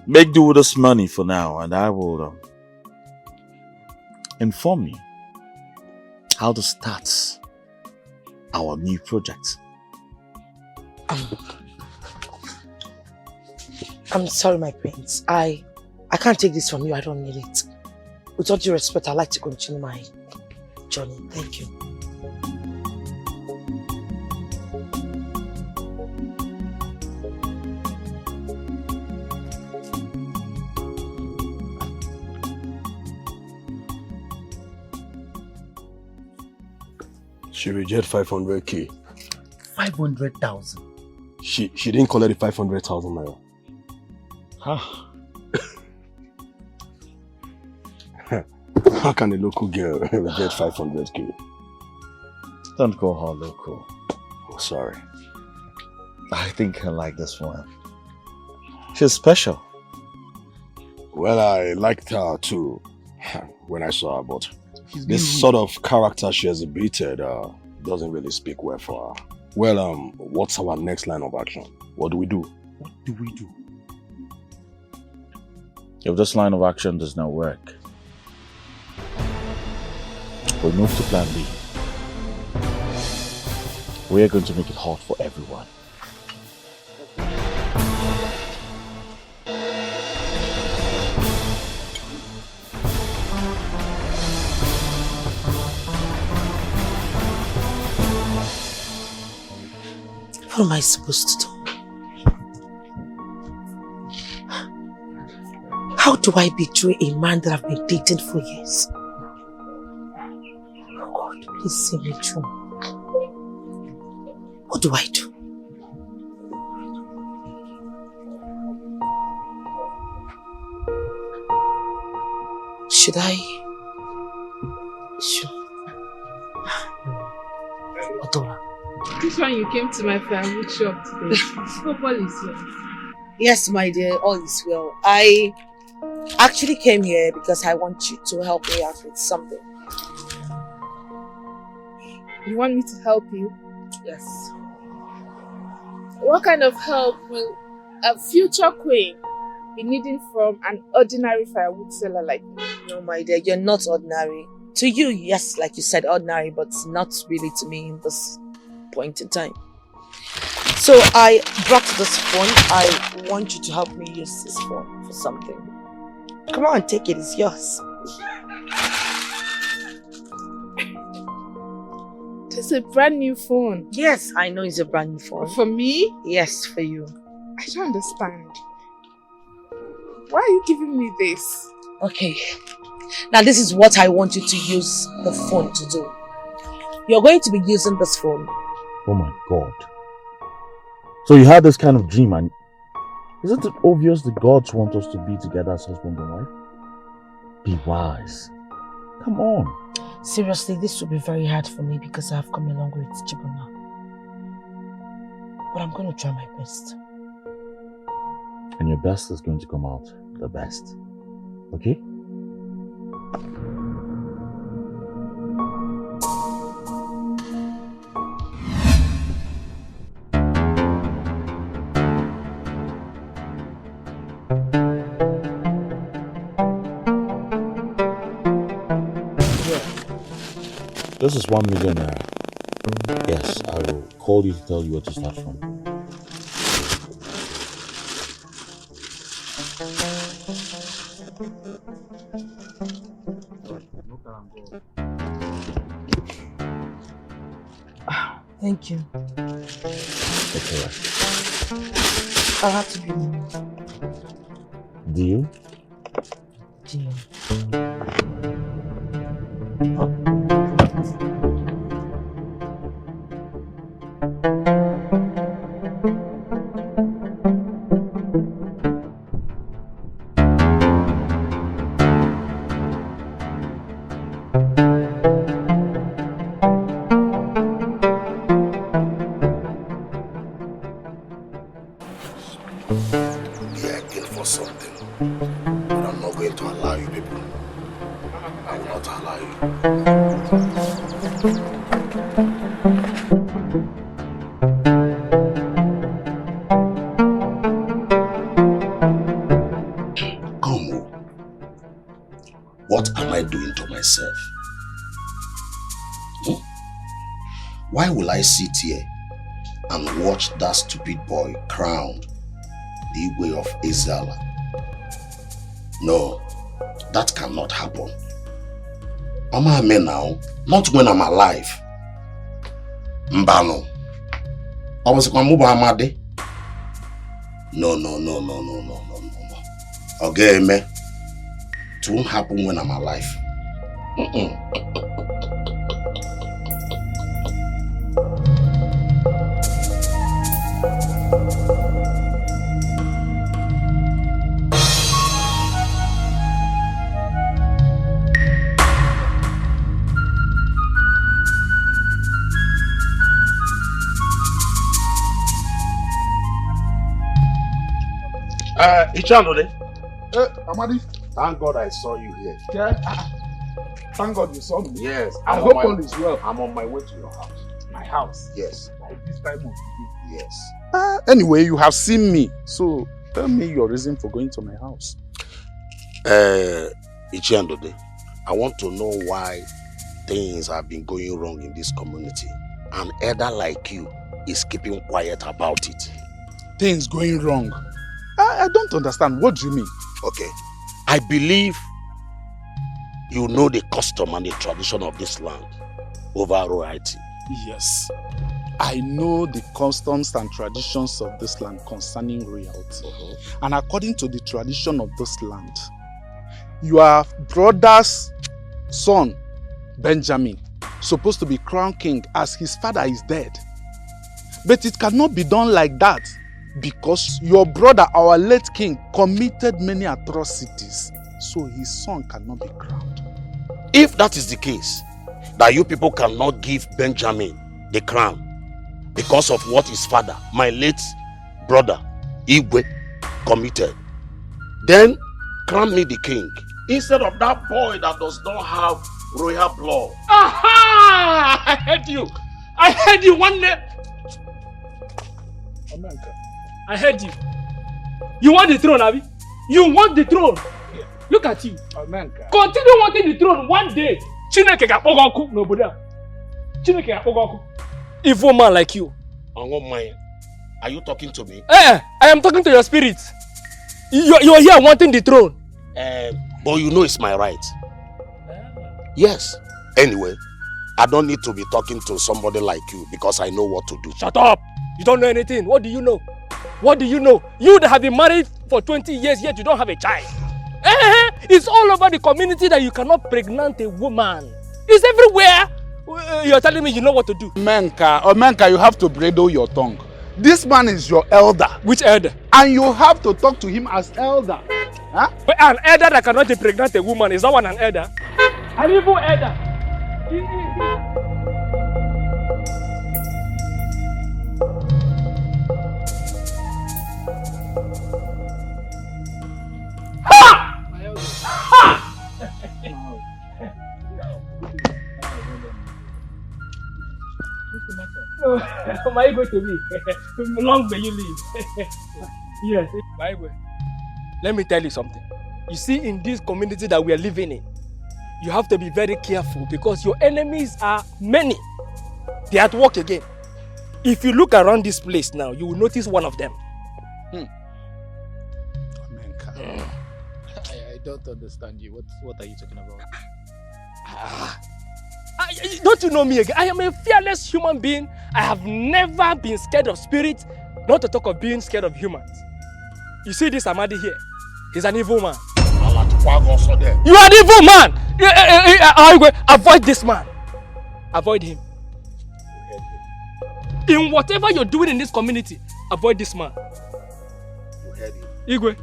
make do with this money for now, and I will inform you how to start our new project. I'm sorry, my prince. I can't take this from you. I don't need it. With all due respect, I'd like to continue my journey. Thank you. She rejected 500k. 500,000. She didn't collect the 500,000 naira. Huh. How can a local girl reject 500k? Don't call her local. Oh, sorry. I think I like this one. She's special. Well, I liked her too when I saw her, but this sort of character she has exhibited doesn't really speak well for her. Well, what's our next line of action? What do we do? What do we do? If this line of action does not work, we move to plan B. We are going to make it hard for everyone. What am I supposed to do? How do I betray a man that I've been dating for years? Oh God, please see me through. What do I do? Should Odola. This one you came to my firewood shop today. Hope all is well. Yes, my dear, all is well. I actually came here because I want you to help me out with something. You want me to help you? Yes. What kind of help will a future queen be needing from an ordinary firewood seller like me? No, my dear, you're not ordinary. To you, yes, like you said, ordinary, but not really to me in this point in time. So I brought this phone. I want you to help me use this phone for something. Come on, take it. It's yours. This is a brand new phone. Yes, I know it's a brand new phone. For me? Yes, for you. I don't understand. Why are you giving me this? Okay. Now this is what I want you to use the phone to do. You're going to be using this phone. Oh my God. So you had this kind of dream, and isn't it obvious the gods want us to be together as husband and wife? Be wise. Come on. Seriously, this will be very hard for me because I have come a long way to Chibuna. But I'm going to try my best. And your best is going to come out the best. Okay? This is 1 million naira. Yes, I will call you to tell you where to start from. Thank you. Okay. I'll have to give you. Do you? Do you? Why will I sit here and watch that stupid boy crowned the Igwe of Ezala? No, that cannot happen. Mama me now, not when I'm alive. Mbano. I was going to move Amade. No. Okay, me. It won't happen when I'm alive. Ichanode. Amadi. Thank God I saw you here. Yeah. Thank God you saw me. Yes. I hope all is well. I'm on my way to your house. My house? Yes. Like this time of the day? Yes. Anyway, you have seen me. So tell me your reason for going to my house. Ichanode, I want to know why things have been going wrong in this community. An elder like you is keeping quiet about it. Things going wrong? I don't understand. What do you mean? Okay. I believe you know the custom and the tradition of this land over royalty. Yes. I know the customs and traditions of this land concerning royalty. And according to the tradition of this land, your brother's son, Benjamin, supposed to be crowned king as his father is dead. But it cannot be done like that, because your brother, our late king, committed many atrocities. So his son cannot be crowned. If that is the case, that you people cannot give Benjamin the crown because of what his father, my late brother, Igwe, committed, then crown me the king instead of that boy that does not have royal blood. Aha! I heard you. I heard you one day. I heard you. You want the throne, Abi? You want the throne? Yeah. Look at you. Continue wanting the throne one day. Chineke ga-akpọgoku n'obodo a. Chineke ga-akpọgoku. Evil man like you. Are you talking to me? I am talking to your spirit. You are here wanting the throne. But you know it's my right. Yes. Anyway, I don't need to be talking to somebody like you because I know what to do. Shut up. You don't know anything. What do you know? What do you know? You that have been married for 20 years yet you don't have a child. It's all over the community that you cannot pregnant a woman. It's everywhere. You're telling me you know what to do. Menka, you have to bridle your tongue. This man is your elder. Which elder? And you have to talk to him as elder. Huh? But an elder that cannot impregnate a woman, is that one an elder? An evil elder. Ha! Ha! My ego to me. Long may you live. Yes. My ego. Let me tell you something. You see, in this community that we are living in, you have to be very careful because your enemies are many. They are at work again. If you look around this place now, you will notice one of them. I don't understand you. What are you talking about? Don't you know me again? I am a fearless human being. I have never been scared of spirits, not to talk of being scared of humans. You see this Amadi here? He's an evil man. You are an evil man! Avoid this man. Avoid him. In whatever you're doing in this community, avoid this man. You heard him. Igwe.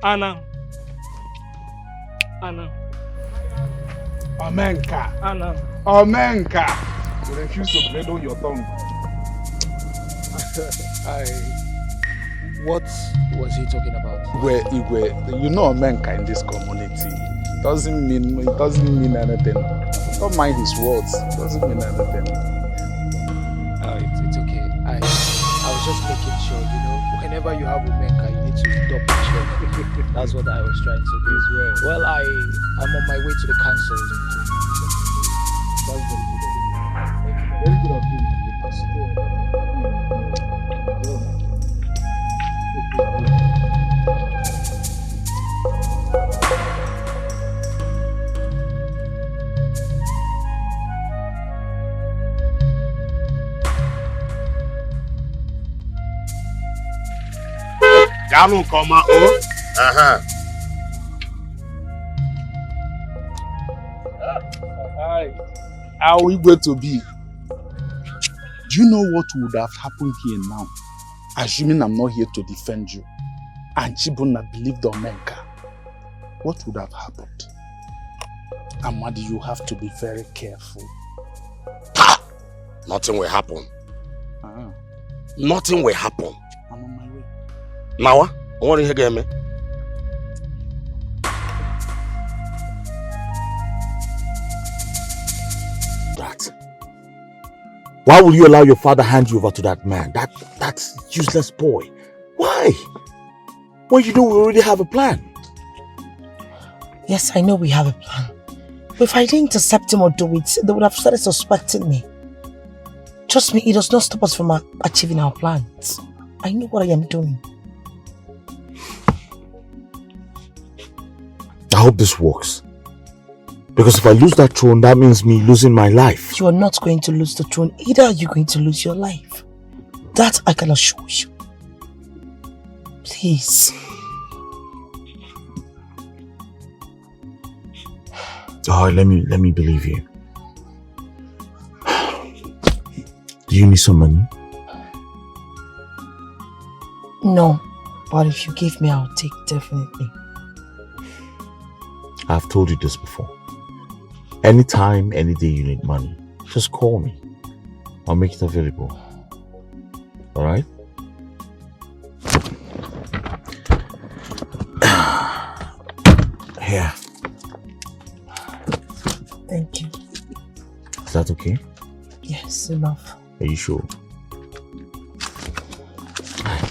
Anna. Omenka. Anna. Omenka. You refuse to bleed on your tongue. What was he talking about? Igwe, you know Omenka in this community. It doesn't mean anything. Don't mind his words. It doesn't mean anything. It's okay. I was just making sure, whenever you have Omenka, you need to double check. That's what I was trying to do. Well, I'm on my way to the council. That's very good of you. Very good of you. Yanu koma o. How are we going to be? Do you know what would have happened here now? Assuming I'm not here to defend you, and Chibuna believed Omenka, what would have happened? Amadi, you have to be very careful. Nothing will happen. Nothing will happen. I'm on my way. Nawa, I want to hear again, man. Why will you allow your father hand you over to that man? That useless boy. Why? Well, you know we already have a plan. Yes, I know we have a plan. But if I didn't intercept him or do it, they would have started suspecting me. Trust me, it does not stop us from achieving our plans. I know what I am doing. I hope this works. Because if I lose that throne, that means me losing my life. You are not going to lose the throne. Either you're going to lose your life. That I can assure you. Please. Oh, let me believe you. Do you need some money? No, but if you give me, I'll take definitely. I've told you this before. Anytime, any day you need money, just call me. I'll make it available. Alright? Here. Thank you. Is that okay? Yes, enough. Are you sure?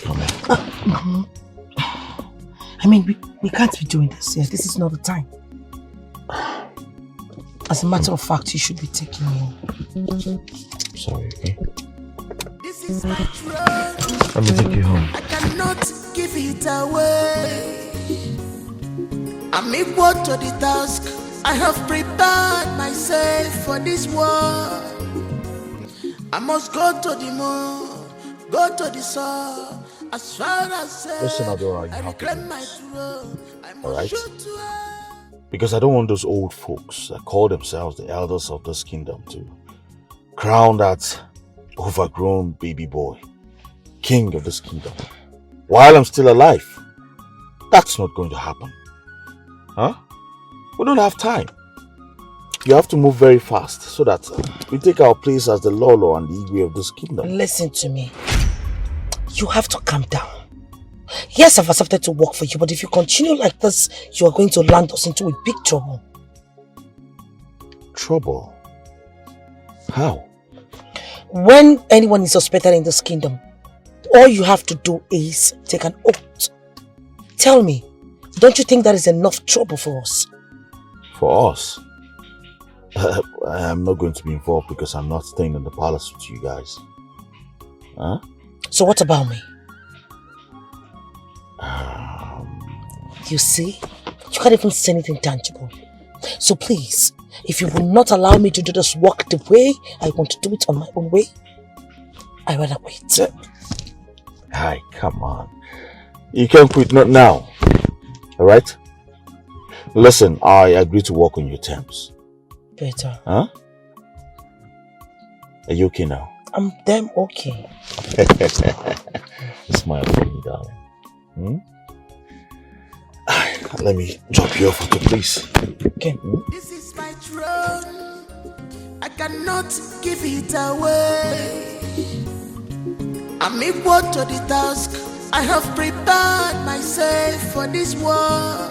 Come on. I mean, we can't be doing this here. This is not the time. As a matter of fact, you should be taking me home. Sorry, okay? This is my Let me take you home. I cannot give it away. I'm equal to the task. I have prepared myself for this war. I must go to the moon, go to the sun. As far as Listen, Adora, you I have to reclaim do my this. throne. I must Alright? shoot to her. Because I don't want those old folks that call themselves the elders of this kingdom to crown that overgrown baby boy king of this kingdom while I'm still alive. That's not going to happen. Huh? We don't have time. You have to move very fast so that we take our place as the Lolo and the Igwe of this kingdom. Listen to me. You have to calm down. Yes, I've accepted to work for you, but if you continue like this, you are going to land us into a big trouble. Trouble? How? When anyone is suspected in this kingdom, all you have to do is take an oath. Tell me, don't you think that is enough trouble for us? For us? I'm not going to be involved because I'm not staying in the palace with you guys. Huh? So what about me? You see? You can't even say anything tangible. So please, if you will not allow me to do this work the way I want to do it on my own way, I'd rather quit. Hi, come on. You can quit, not now. Alright? Listen, I agree to work on your terms. Better. Huh? Are you okay now? I'm damn okay. Smile for me, darling. Hmm? Let me drop you off, please. Okay. This is my throne. I cannot give it away. I'm equal to the task. I have prepared myself for this war.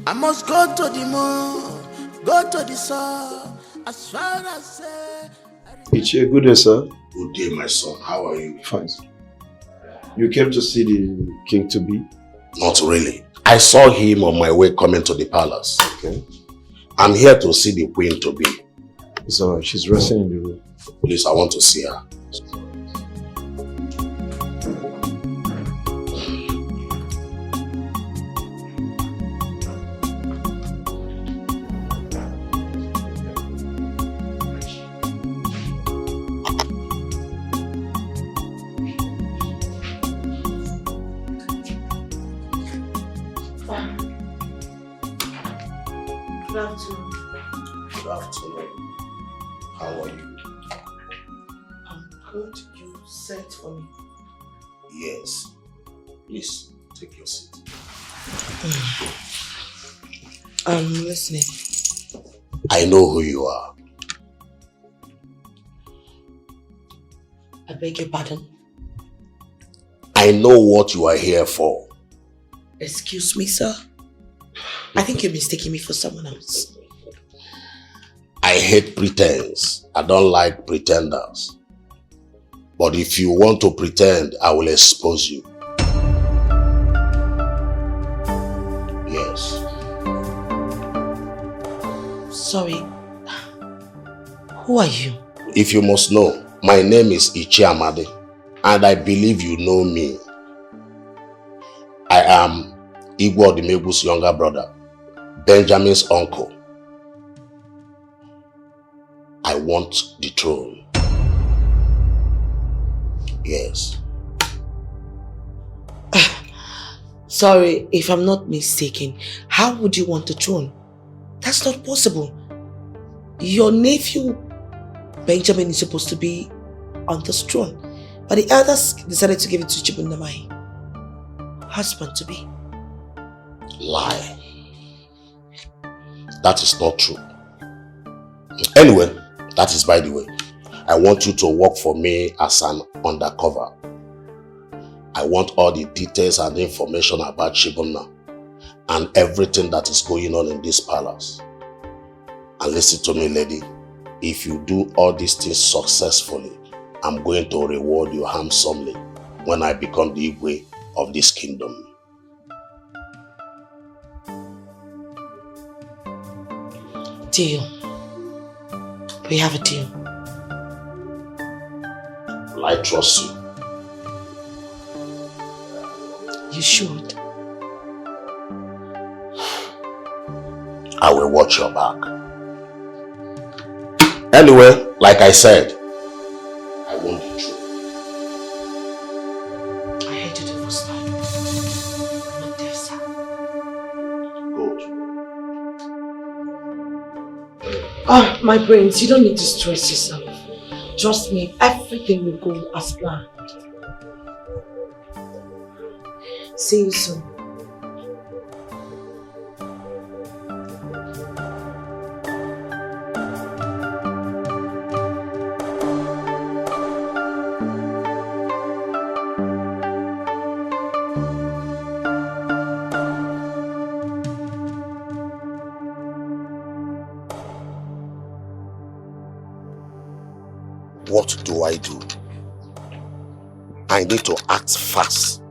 I must go to the moon, go to the sun, as far as Ichie, good day, sir. Good day, my son. How are you? Fine. You came to see the king-to-be? Not really. I saw him on my way coming to the palace. Okay. I'm here to see the queen-to-be. It's alright. She's resting in the room. Please, I want to see her. Good afternoon. How are you? I'm good. You sent for me. Yes. Please, take your seat. I'm listening. I know who you are. I beg your pardon? I know what you are here for. Excuse me, sir? I think you're mistaking me for someone else. I hate pretense. I don't like pretenders. But if you want to pretend, I will expose you. Yes. Sorry. Who are you? If you must know, my name is Ichiamadi, and I believe you know me. I am Igwe Odimegu's younger brother, Benjamin's uncle. I want the throne. Yes. Sorry, if I'm not mistaken, how would you want the throne? That's not possible. Your nephew, Benjamin, is supposed to be on this throne, but the elders decided to give it to Chibundamai, husband to be. Lie. That is not true. Anyway, that is by the way. I want you to work for me as an undercover. I want all the details and information about Shibuna and everything that is going on in this palace. And listen to me, lady. If you do all these things successfully, I'm going to reward you handsomely when I become the Igwe of this kingdom. Deal. We have a deal. Will I trust you? You should. I will watch your back. Anyway, like I said, I want the truth. I hate you the first time. I'm not there, sir. Good. My brains, you don't need to stress yourself. Trust me, everything will go as planned. See you soon. What do I do? I need to act fast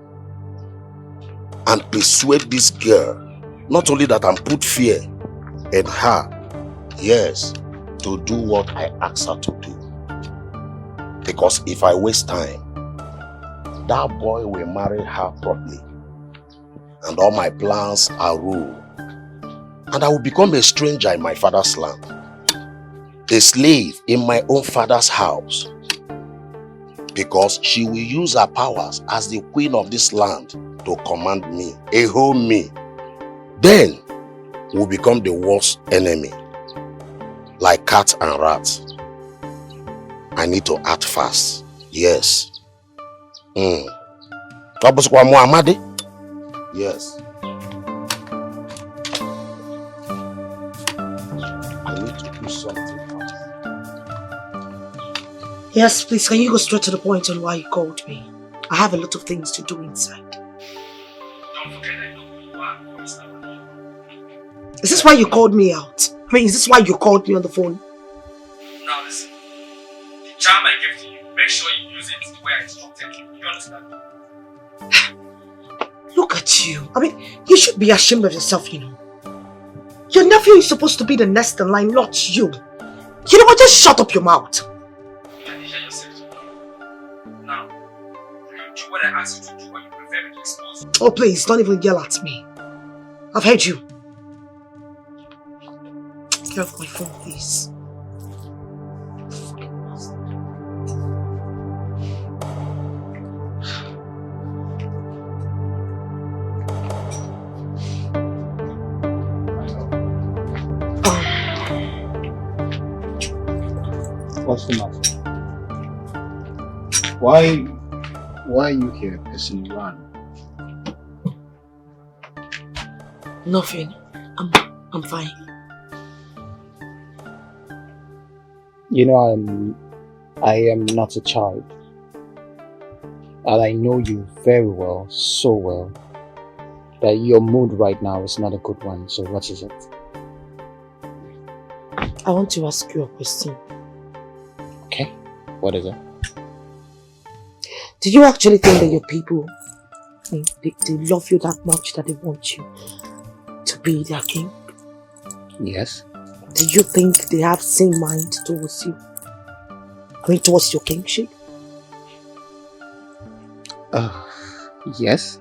and persuade this girl, not only that I'm put fear in her, Yes, to do what I asked her to do. Because if I waste time, that boy will marry her properly. And all my plans are ruined. And I will become a stranger in my father's land. A slave in my own father's house. Because she will use her powers as the queen of this land to command me, own me. Then we'll become the worst enemy. Like cat and rat. I need to act fast. Yes. Yes. I need to do something. Yes, please, can you go straight to the point on why you called me? I have a lot of things to do inside. Is this why you called me out? I mean, is this why you called me on the phone? Now listen, the charm I gave to you, make sure you use it the way I instructed you. You understand? Look at you. I mean, you should be ashamed of yourself, you know. Your nephew is supposed to be the next in line, not you. You know what? Just shut up your mouth. Now, you do what I asked you to do, or you prefer me to expose you. Oh, please, don't even yell at me. I've heard you. Get off my phone, please. What's the matter? Why are you here, person one? Nothing. I'm fine. You know, I am not a child. And I know you very well, so well, that your mood right now is not a good one. So what is it? I want to ask you a question. Okay, what is it? Do you actually think that your people, they love you that much that they want you to be their king? Yes. Do you think they have same mind towards you? I mean, towards your kingship? Yes.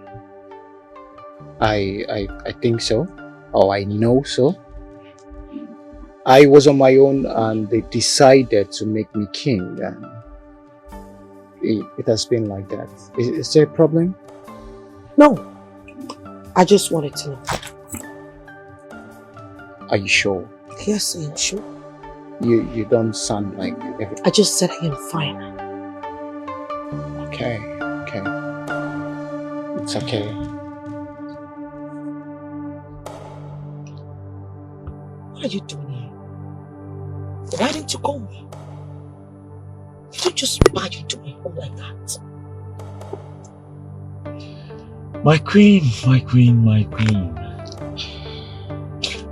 I think so. Or I know so. I was on my own and they decided to make me king, and it has been like that. Is there a problem? No. I just wanted to know. Are you sure? Yes, I am sure. You don't sound like I just said I am fine. Okay. It's okay. What are you doing here? Why didn't you call me? You don't just barge into my home like that. My queen.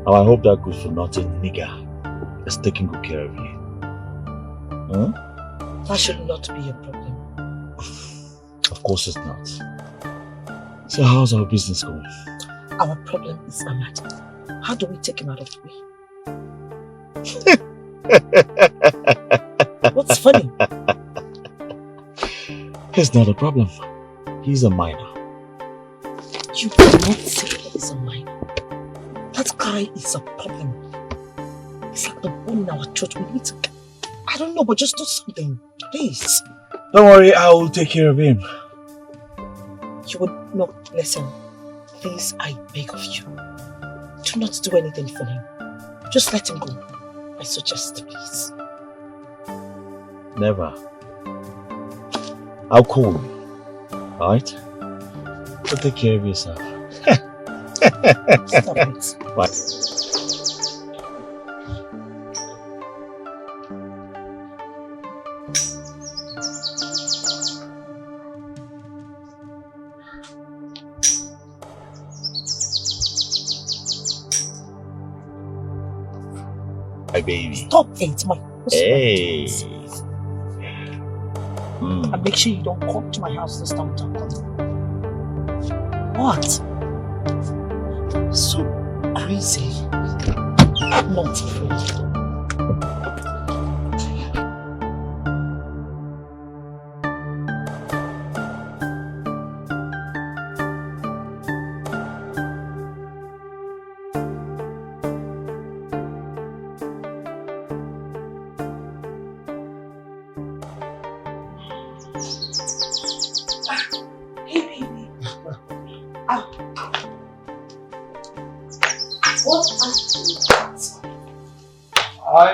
Oh, I hope that good for nothing nigger is taking good care of you. Huh? That should not be a problem. Of course it's not. So how's our business going? Our problem is Ahmad. How do we take him out of the way? What's funny? He's not a problem. He's a minor. You cannot say he's a minor. That guy is a problem. It's like the bone in our church. We need to... I don't know, but just do something. Please. Don't worry, I will take care of him. You would not listen. Please, I beg of you. Do not do anything for him. Just let him go. I suggest, please. Never. I'll call you. Alright? So take care of yourself. Stop it. Bye. My baby. Stop it, my husband. Hey. And make sure you don't come to my house this time without calling. What? So crazy. I'm not afraid.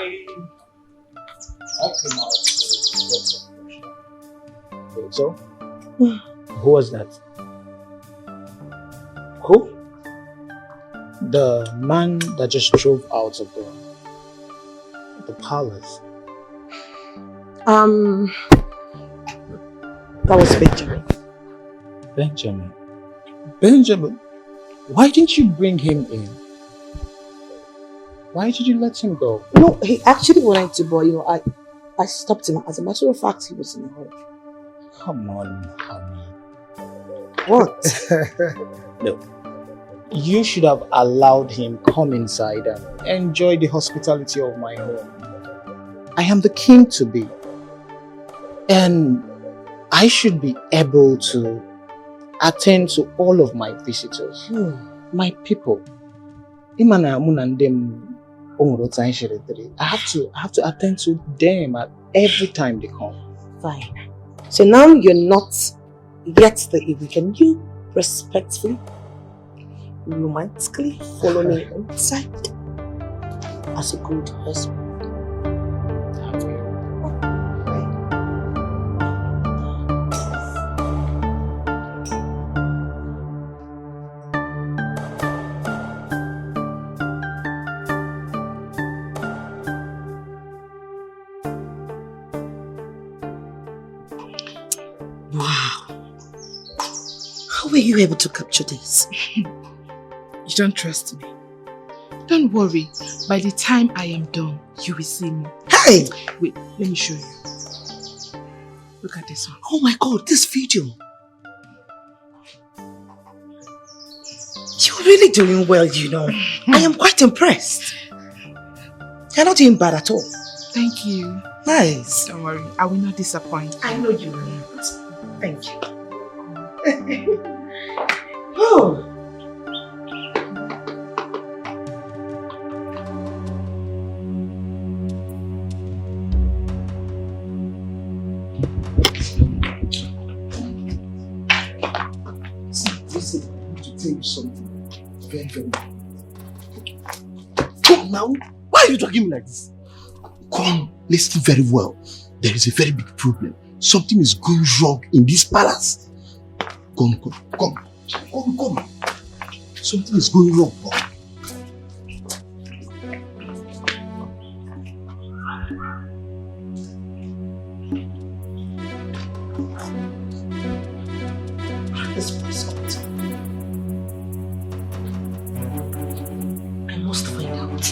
I came out to get some. So, who was that? Who? The man that just drove out of the palace. That was Benjamin. Benjamin? Benjamin? Why didn't you bring him in? Why did you let him go? No, he actually wanted to, but I stopped him. As a matter of fact, he was in a hurry. Come on, honey. What? No. You should have allowed him come inside and enjoy the hospitality of my home. I am the king to be. And I should be able to attend to all of my visitors. My people. I have to attend to them at every time they come. Fine. So now you're not yet the evil. Can you respectfully, romantically follow me inside as a good husband? How were you able to capture this? You don't trust me. Don't worry. By the time I am done, you will see me. Hey! Wait, let me show you. Look at this one. Oh my God, this video. You're really doing well, you know. I am quite impressed. You're not doing bad at all. Thank you. Nice. Don't worry, I will not disappoint. I know you will not. Thank you. Oh. Listen, I need to tell you something very, very Come now. Why are you talking me like this? Come, listen very well. There is a very big problem. Something is going wrong in this palace. Come. Something is going wrong. This place out. I must find out.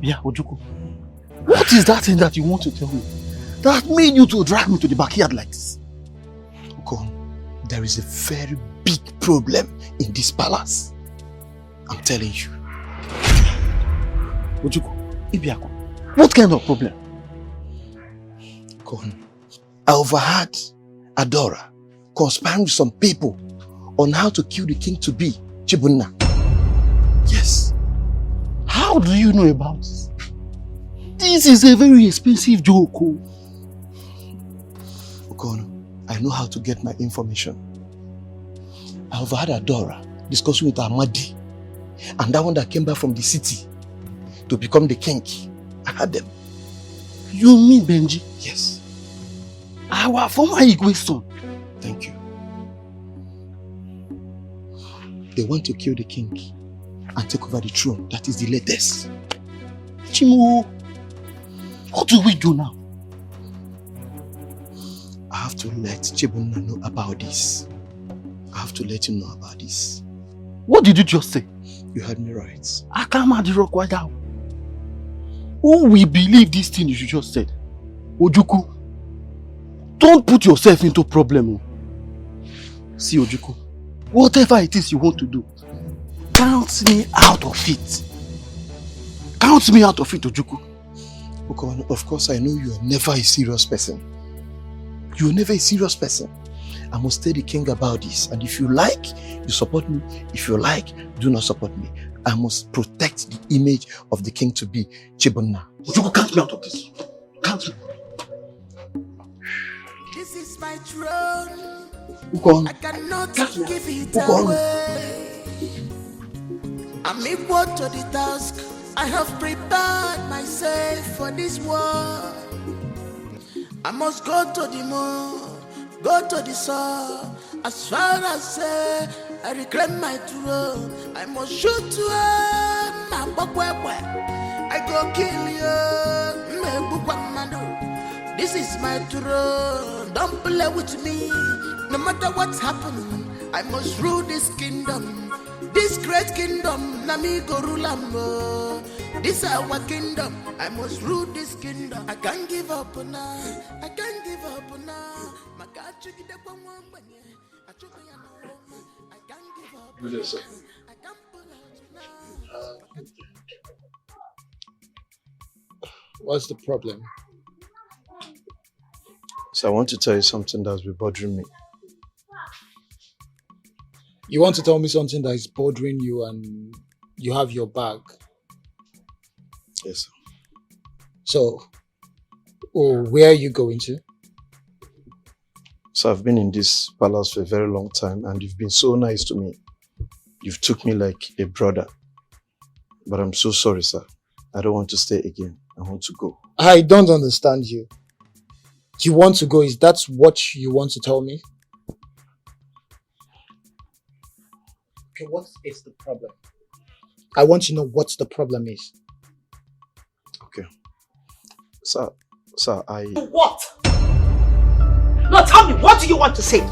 Yeah, Ojuku. What is that thing that you want to tell me? That made you to drag me to the backyard like this? Okon, there is a very big problem in this palace. I'm telling you. Ojuku, Ibiako, what kind of problem? Okon, I overheard Adora conspiring with some people on how to kill the king-to-be, Chibunna. Yes. How do you know about this? This is a very expensive joke. Okono, I know how to get my information. I overheard Adora discussing with Amadi and that one that came back from the city to become the king. I heard them. You mean Benji? Yes. Our former Igwe son. Thank you. They want to kill the king and take over the throne. That is the latest. Chimu, what do we do now? I have to let Chibunna know about this. I have to let him know about this. What did you just say? You heard me right. I can't the rock right now. Who will believe this thing you just said? Ojuku, don't put yourself into problem. See Ojuku, whatever it is you want to do, count me out of it. Count me out of it, Ojuku. Okay, of course, I know you are never a serious person. You are never a serious person. I must tell the king about this. And if you like, you support me. If you like, do not support me. I must protect the image of the king to be Chibunna. Ojukwu, count me out of this. Count me. This is my throne. Ukon. I cannot give it away. I'm equal to the task. I have prepared myself for this war. I must go to the moon, go to the sun. As far as I reclaim my throne, I must shoot you. I go kill you. This is my throne. Don't play with me. No matter what's happening, I must rule this kingdom. This great kingdom, Nami go rule ambo. This our kingdom, I must rule this kingdom. I can't give up now. I can't give up now. I can't give up. Good day, sir. What's the problem? So I want to tell you something that's been bothering me. You want to tell me something that is bothering you and you have your bag? Yes, sir. So, where are you going to? So I've been in this palace for a very long time and you've been so nice to me. You've took me like a brother. But I'm so sorry, sir. I don't want to stay again. I want to go. I don't understand you. You want to go? Is that what you want to tell me? Okay, what is the problem? I want to know what the problem is. Okay. Sir, I... What? Now tell me, what do you want to say?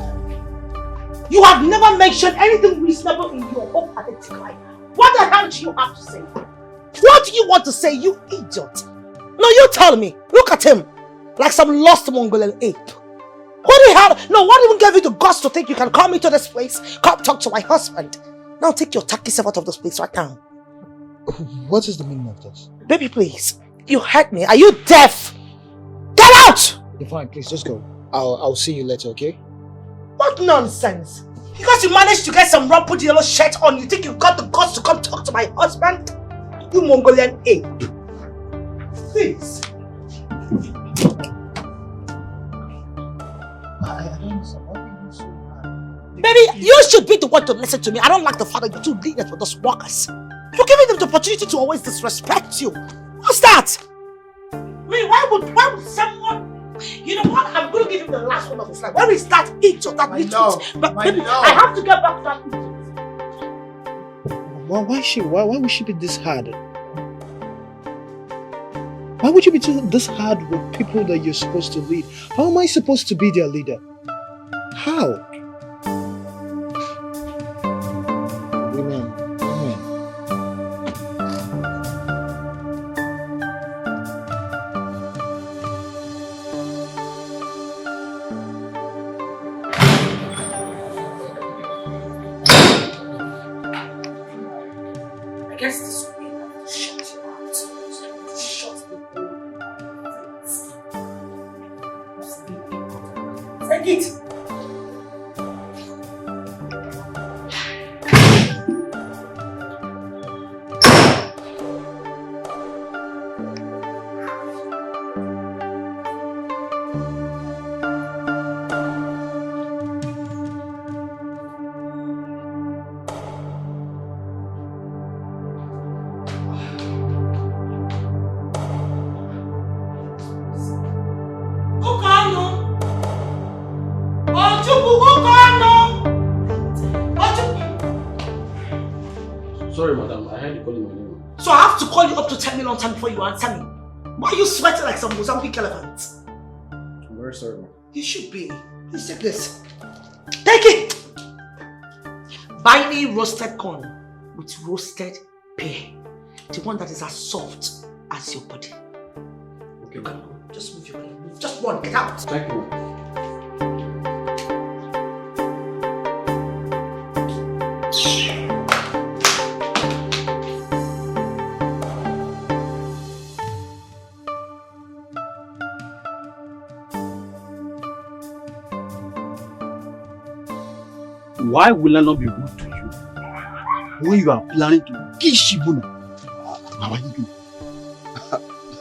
You have never mentioned anything reasonable in your own pathetic life. What the hell do you have to say? What do you want to say, you idiot? No, you tell me. Look at him. Like some lost Mongolian ape. What the hell? No, what even gave you the guts to think you can come into this place? Come talk to my husband. Now take your tacky self out of this place right now. What is the meaning of this? Baby, please. You heard me. Are you deaf? Get out! You're fine, please, just go. I'll see you later, okay? What nonsense? Because you managed to get some rumpled yellow shirt on, you think you got the guts to come talk to my husband? You Mongolian ape. Please. Baby, you should be the one to listen to me. I don't like the fact that you're too lenient with those workers. You're giving them the opportunity to always disrespect you. What's that? I mean, why would someone... You know what? I'm going to give him the last one of his life. Where is that idiot, that idiot? But baby, I have to get back to that idiot. Why would she be this hard? Why would you be this hard with people that you're supposed to lead? How am I supposed to be their leader? How? Women. I guess this will be enough to shut you out. Shut the whole Take it! Sorry, madam. I heard you calling my name. So I have to call you up to 10 million times before you answer me. Why are you sweating like some Mozambique elephant? I'm very sorry, ma'am. You should be. Please take this. Take it! Buy me roasted corn with roasted pear. The one that is as soft as your body. Okay. You can go. Just move your leg. Move. Just one. Get out. Thank you, ma'am. Why will I not be rude to you when you are planning to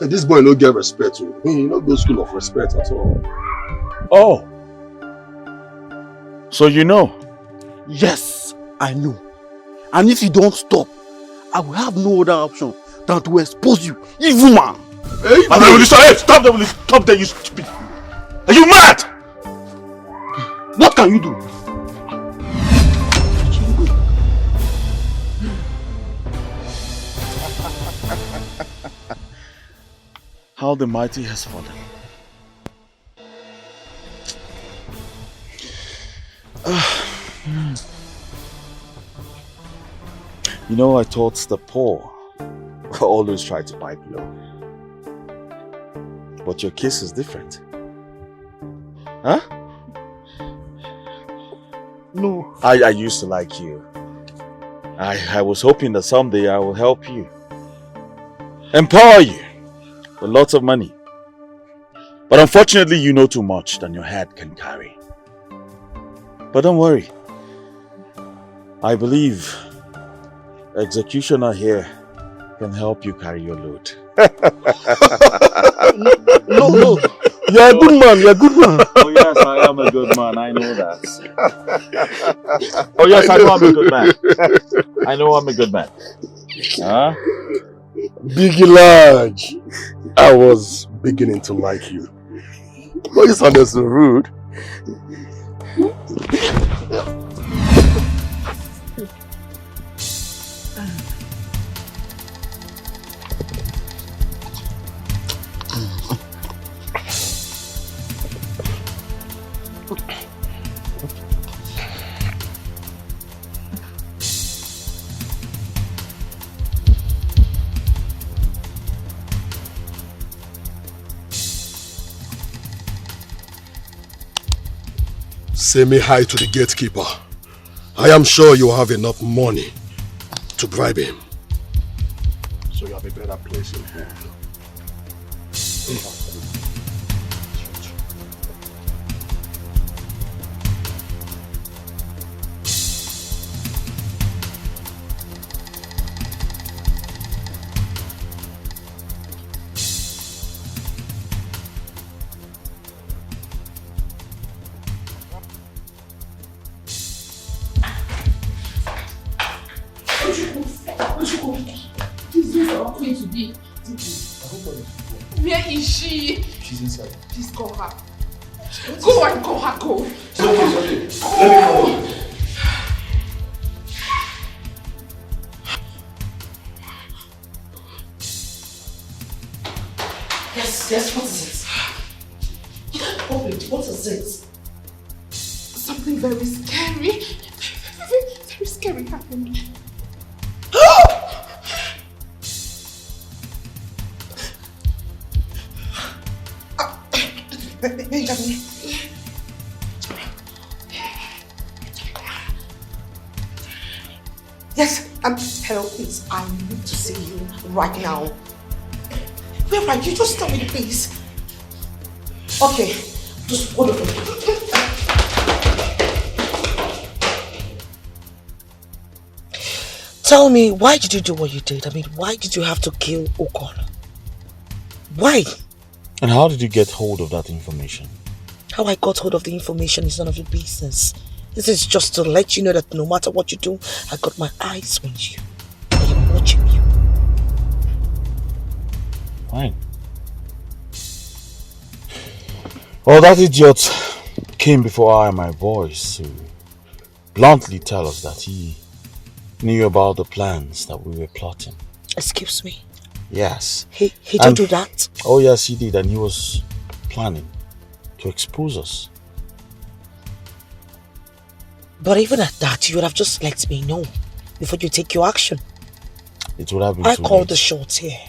This boy don't get respect. He not go school of respect at all. Oh. So you know? Yes, I know. And if you don't stop, I will have no other option than to expose you, evil man. Hey, Stop there, will you stop there, you stupid. Are you mad? What can you do? How the mighty has fallen. You know, I thought the poor always try to pipe low. But your case is different. Huh? No. I used to like you. I was hoping that someday I will help you. Empower you. With lots of money. But unfortunately, you know too much than your head can carry. But don't worry. I believe executioner here can help you carry your load. No. You're a good man. You're a good man. Oh yes, I am a good man. I know that. Oh yes, I know I'm a good man. I know I'm a good man. Huh? Biggie Large. I was beginning to like you. But you sounded so rude. Say me hi to the gatekeeper. I am sure you have enough money to bribe him. So you have a better place in here. Where is she? She's inside. Please call her. Go and call her, go. It's okay. Let me call her. Yes, what is it? Open it, what is it? Something very scary. Very scary happened. Benjamin. Yes, hello, please. I need to see you right now. Where are you? Just tell me, please. Okay, just hold on. Tell me, why did you do what you did? I mean, why did you have to kill Okon? Why? And how did you get hold of that information? How I got hold of the information is none of your business. This is just to let you know that no matter what you do, I got my eyes on you. I am watching you. Fine. Well, that idiot came before I and my boys to bluntly tell us that he knew about the plans that we were plotting. Excuse me? Yes. He did do that? Oh yes, he did, and he was planning to expose us. But even at that, you would have just let me know before you take your action. It would have been I too called late. the shots here.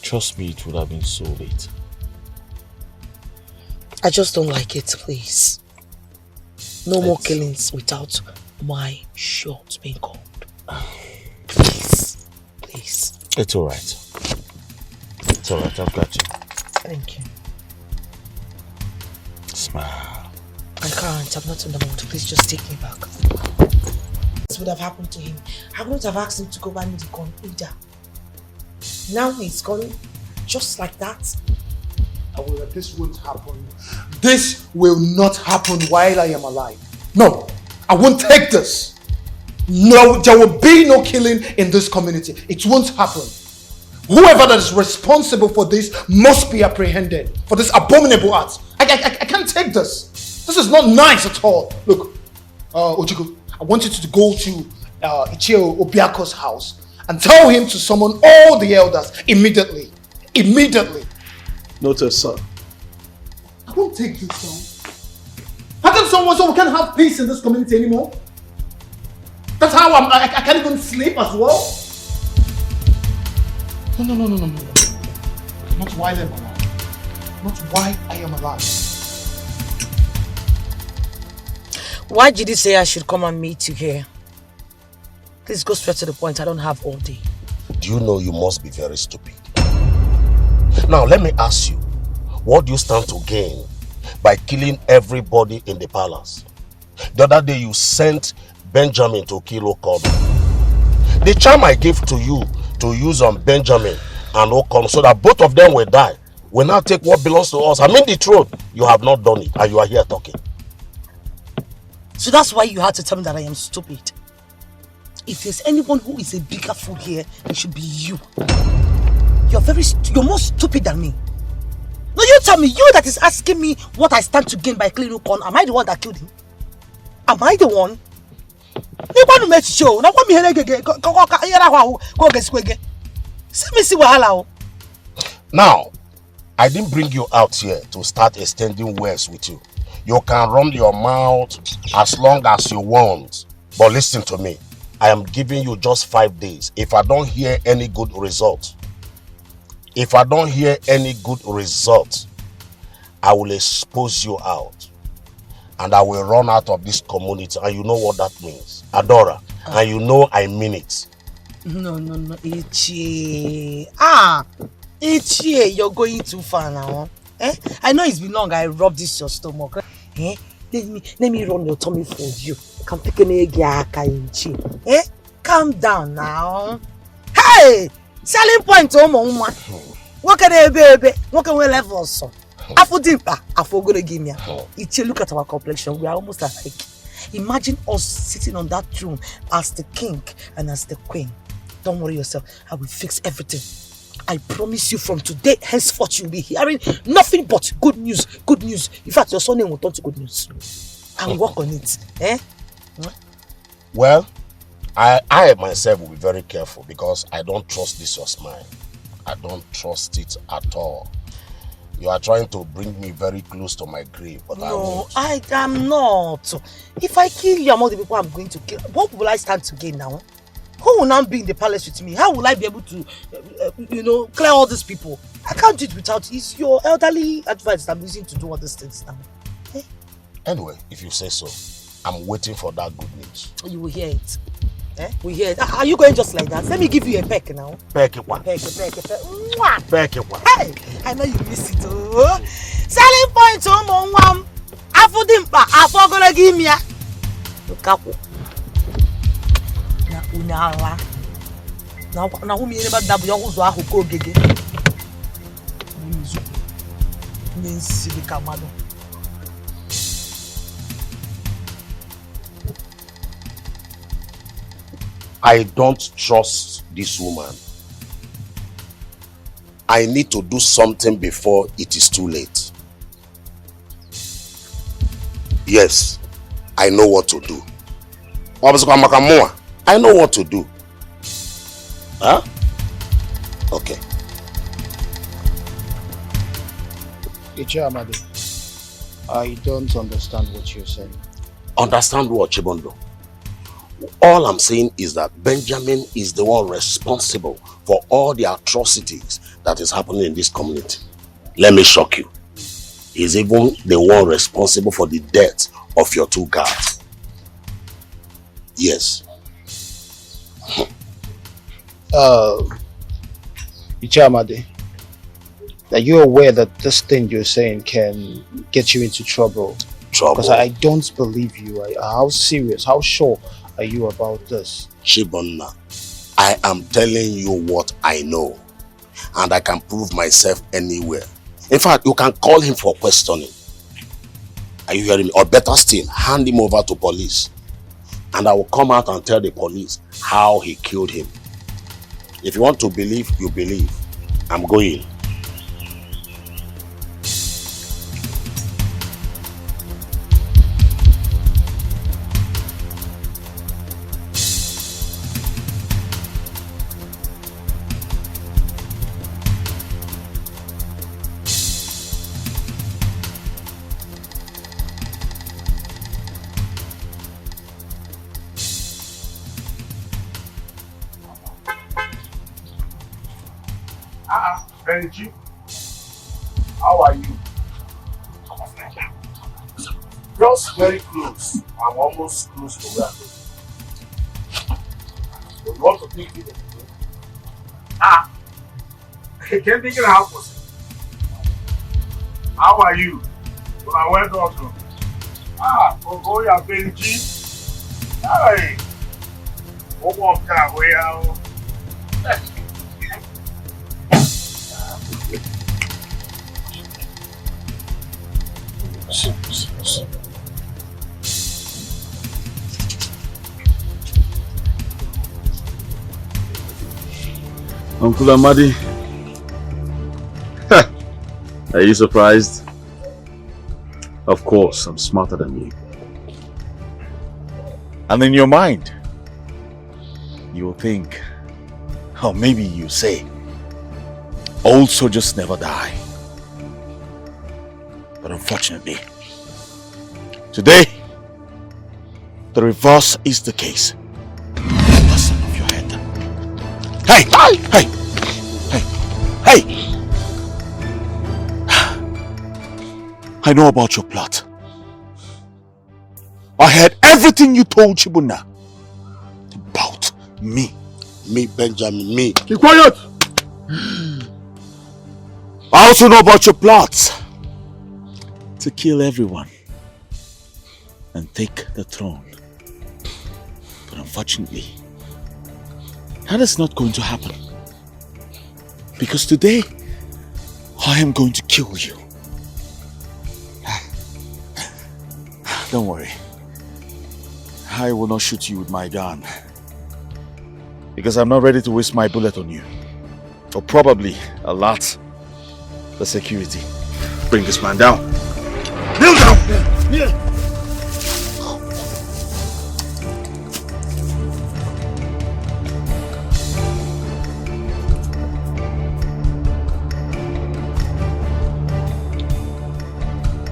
Trust me, it would have been so late. I just don't like it, please. No more killings without my shot being called. Please. Please. It's alright. It's alright, I've got you. Thank you. Smile. I can't. I'm not in the mood. Please just take me back. this would have happened to him, I wouldn't have asked him to go buy me the gun either. Now he's gone just like that. This won't happen. This will not happen while I am alive. No, I won't take this. No, there will be no killing in this community. It won't happen. Whoever that is responsible for this must be apprehended for this abominable act. I can't take this. This is not nice at all. Look, Ojiko, I want you to go to Ichio Obiako's house and tell him to summon all the elders immediately. Immediately. Noted, sir. I won't take this down. Hasn't someone so we can't have peace in this community anymore? That's how I can't even sleep as well. No. Not while I'm alive. Not while I am alive. Why did you say I should come and meet you here? Please go straight to the point. I don't have all day. Do you know you must be very stupid? Now let me ask you, what do you stand to gain by killing everybody in the palace? The other day you sent Benjamin to kill Okon. The charm I gave to you to use on Benjamin and Okon so that both of them will die will now take what belongs to us. I mean the truth, you have not done it and you are here talking. So that's why you had to tell me that I am stupid. If there's anyone who is a bigger fool here, it should be you. You're more stupid than me. No, you tell me, you that is asking me what I stand to gain by killing Ukon, am I the one that killed him? Am I the one? Now, I didn't bring you out here to start extending words with you. You can run your mouth as long as you want. But listen to me. I am giving you just 5 days. If I don't hear any good result, I will expose you out. And I will run out of this community. And you know what that means. Adora. And you know I mean it. No. Ichie. Ichie, you're going too far now. I know it's been long I rubbed this your stomach. Let me run your tummy for you. Calm down now. Hey! Selling point, what can I baby? What can we level also? After gonna give me. Look at our complexion. We are almost alike. Imagine us sitting on that throne as the king and as the queen. Don't worry yourself. I will fix everything. I promise you from today, henceforth, you'll be hearing nothing but good news. Good news. In fact, your son name will turn to good news. And work on it. Well, I myself will be very careful because I don't trust this your smile. I don't trust it at all. You are trying to bring me very close to my grave, but I won't. I am not. If I kill you among the people I'm going to kill, what will I stand to gain now? Who will now be in the palace with me? How will I be able to, clear all these people? I can't do it without it. It's your elderly advice that I'm using to do all these things now. Anyway, if you say so, I'm waiting for that good news. You will hear it. We hear it. Are you going just like that? Let me give you a peck now. Peck it one. Peck. Peck it one. Hey, I know you miss it. Oh. Selling point, mom. Afudimpa, afogora give me. Lukaku. Na unala. Na who me never double your who's who go gege. Means the kamado. I don't trust this woman. I need to do something before it is too late. Yes, I know what to do. I know what to do. Huh? Okay. Amadi, I don't understand what you're saying. Understand what, Chibondo? All I'm saying is that Benjamin is the one responsible for all the atrocities that is happening in this community. Let me shock you. He's even the one responsible for the death of your two guards. Yes. Amadi, are you aware that this thing you're saying can get you into trouble? Trouble? Because I don't believe you. How serious, how sure are you about this? Chibonna, I am telling you what I know. And I can prove myself anywhere. In fact, you can call him for questioning. Are you hearing me? Or better still, hand him over to police. And I will come out and tell the police how he killed him. If you want to believe, you believe. I'm going. Benji, how are you? Just very close. I'm almost close to where I'm going. So you want to take it? I can't think it out. How are you? Well, I went on. Go ya Benji. Hey. What walk that way out? Uncle Amadi, are you surprised? Of course, I'm smarter than you. And in your mind, you will think, or maybe you say, old soldiers never die. But unfortunately, today, the reverse is the case. Listen of your head. Hey! Hey! Hey! Hey! I know about your plot. I heard everything you told Chibunna about me. Me, Benjamin, me. Keep quiet! I also know about your plots to kill everyone and take the throne. But unfortunately, that is not going to happen. Because today, I am going to kill you. Don't worry. I will not shoot you with my gun. Because I'm not ready to waste my bullet on you. Or probably alert the security. Bring this man down. Kneel down! Yeah.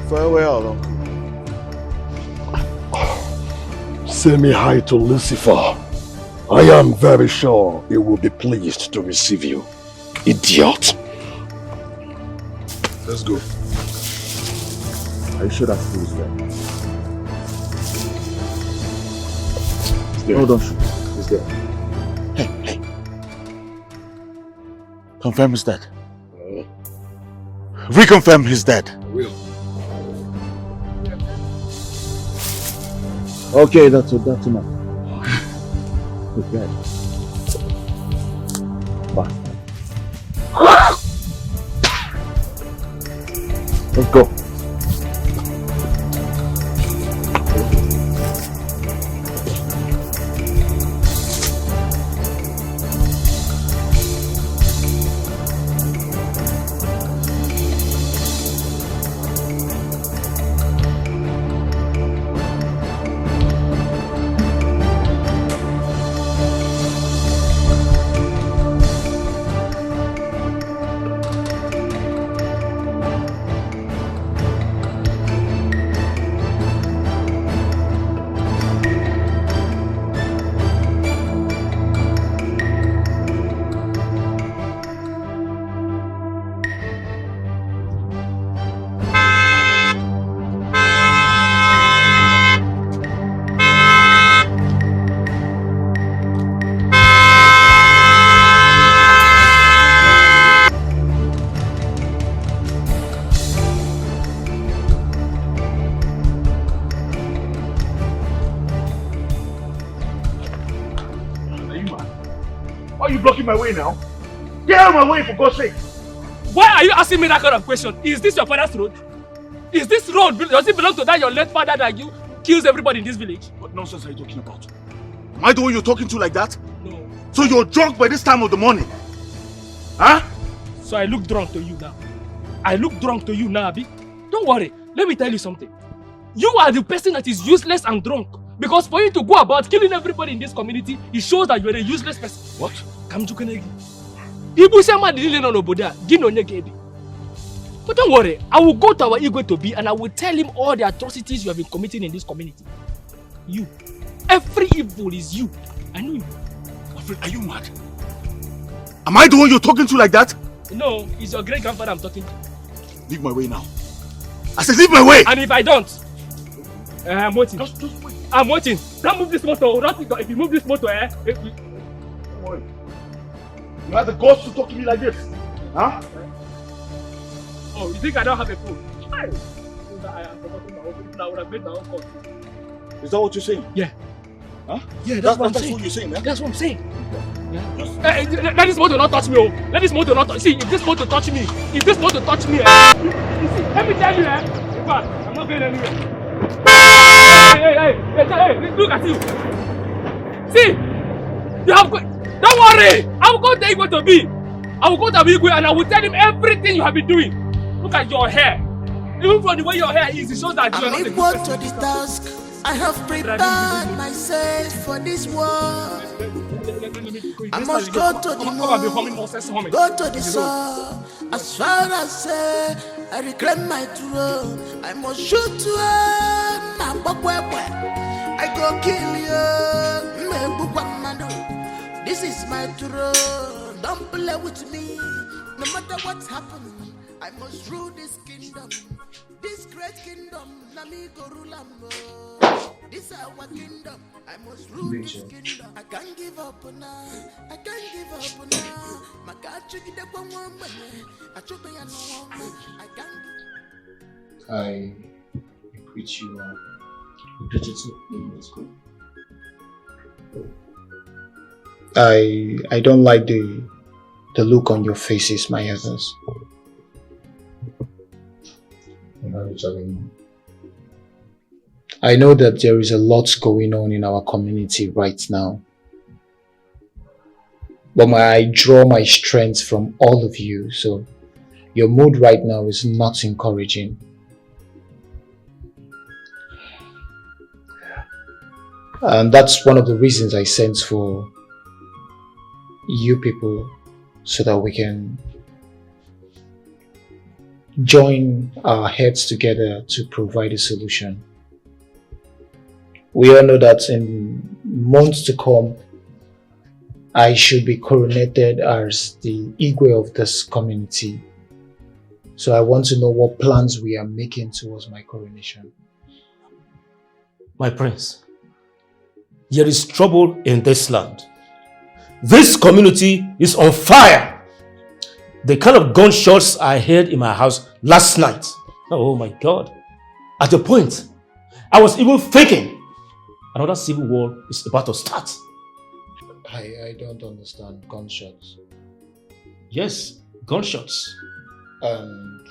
Farewell, Uncle. Say me hi to Lucifer. I am very sure he will be pleased to receive you. Idiot. Let's go. Are you sure that fool is there? Hold on. He's there. Hey. Confirm he's dead. Reconfirm he's dead. I will. Okay, that's enough. Okay. Bye. Let's go. blocking my way now? Get out of my way, for God's sake! Why are you asking me that kind of question? Is this your father's road? Is this road, does it belong to that your late father that you kills everybody in this village? What nonsense are you talking about? Am I the one you're talking to like that? No. So you're drunk by this time of the morning? Huh? So I look drunk to you now. I look drunk to you now, Abi. Don't worry, let me tell you something. You are the person that is useless and drunk. Because for you to go about killing everybody in this community, it shows that you are a useless person. What? But don't worry, I will go to our Igwe to be and I will tell him all the atrocities you have been committing in this community. You. Every evil is you. I know you. Alfred, are you mad? Am I the one you're talking to like that? No, it's your great-grandfather I'm talking to. Leave my way now. I said leave my way! And if I don't, I'm waiting. Just wait. I'm waiting. Don't move this motor. If you move this motor, Don't worry. You have the guts to talk to me like this? Huh? Oh, you think I don't have a phone? I have forgotten my own phone. I would have made my own call. Is that what you're saying? Yeah. Huh? Yeah, that's what I'm saying. What you're saying, man? That's what I'm saying. Yeah. Let this motor not touch me, oh. Let this motor not touch. See, if this motor touch me, you see, let me tell you, in fact, I'm not going anywhere. Hey, look at you. See, you have don't worry. I will go to Igwe to be. I will go to Igwe and I will tell him everything you have been doing. Look at your hair. Even from the way your hair is, it shows that you are not a good person. To the task. I have prepared myself for this war. I must go to the moon, go to the sun. As far as I reclaim my throne, I must shoot to I go kill you. This is my throne. Don't play with me. No matter what's happening, I must rule this kingdom. This great kingdom, Nami Gorulambo. This is our kingdom. I must rule this kingdom. I can't give up now. I can't give up now. My God, check it up on one minute. I can't. I greet you all. Greet you too. That's good. I don't like the look on your faces, my others. I know that there is a lot going on in our community right now. But I draw my strength from all of you, so your mood right now is not encouraging. And that's one of the reasons I sent for you people, so that we can join our heads together to provide a solution. We all know that in months to come, I should be coronated as the Igwe of this community. So I want to know what plans we are making towards my coronation. My prince, there is trouble in this land. This community is on fire. The kind of gunshots I heard in my house last night. Oh my God. At a point, I was even thinking another civil war is about to start. I don't understand gunshots. Yes, gunshots. And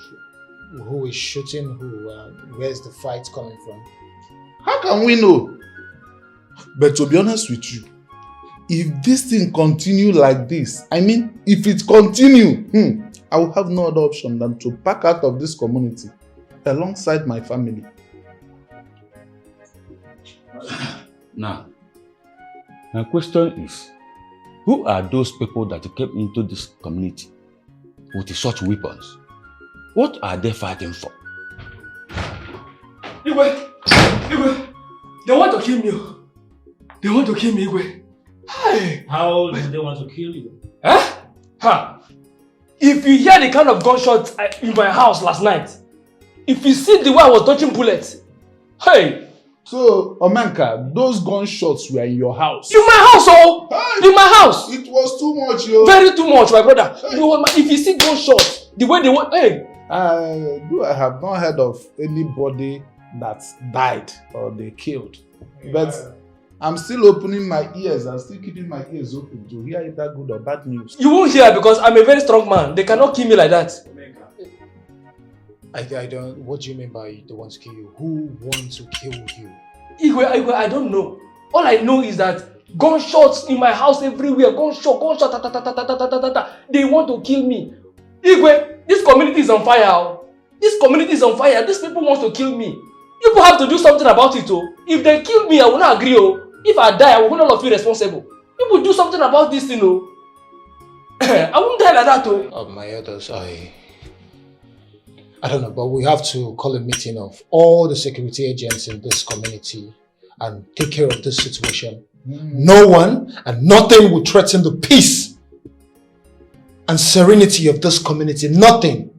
who is shooting who? Where's the fight coming from? How can we know? But to be honest with you, if this thing continue like this, if it continue, I will have no other option than to pack out of this community alongside my family. Now, my question is, who are those people that came into this community with such weapons? What are they fighting for? Igwe, they want to kill me. They want to kill me, Igwe. Hey. How do they want to kill you? Huh? Huh? If you hear the kind of gunshots in my house last night, if you see the way I was dodging bullets, hey! So, Omenka, those gunshots were in your house? In my house, oh! Hey. In my house! It was too much, yo! Very too much, my brother. Hey. If you see gunshots, the way they want, hey! I have not heard of anybody that died or they killed. Yeah. But I'm still opening my ears. I'm still keeping my ears open to hear either good or bad news. You won't hear because I'm a very strong man. They cannot kill me like that. I don't. What do you mean by they want to kill you? Who wants to kill you? Igwe, I don't know. All I know is that gunshots in my house everywhere. Gunshot, ta ta ta ta ta ta ta ta ta. They want to kill me. Igwe, this community is on fire. This community is on fire. These people want to kill me. People have to do something about it. Oh. If they kill me, I will not agree. Oh. If I die, I will not feel responsible. People do something about this thing. Oh. I won't die like that. Oh. My elders, I don't know, but we have to call a meeting of all the security agents in this community and take care of this situation. No one and nothing will threaten the peace and serenity of this community. Nothing.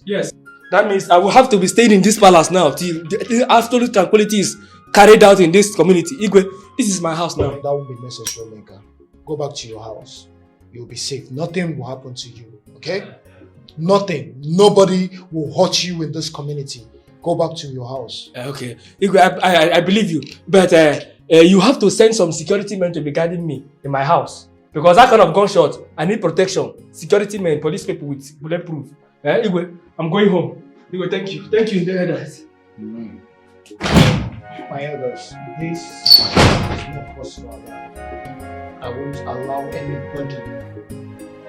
Yes. That means I will have to be staying in this palace now till the absolute tranquility is carried out in this community. Igwe, this is my house now. That won't be necessary, Menka. Go back to your house. You'll be safe. Nothing will happen to you. Okay? Nothing. Nobody will hurt you in this community. Go back to your house. Okay. Igwe, I believe you. But you have to send some security men to be guarding me in my house. Because that kind of gunshot, I need protection. Security men, police people with bulletproof. Igwe, I'm going home. Igwe, thank you. Thank you in the elders. My elders, this is not possible. I won't allow anybody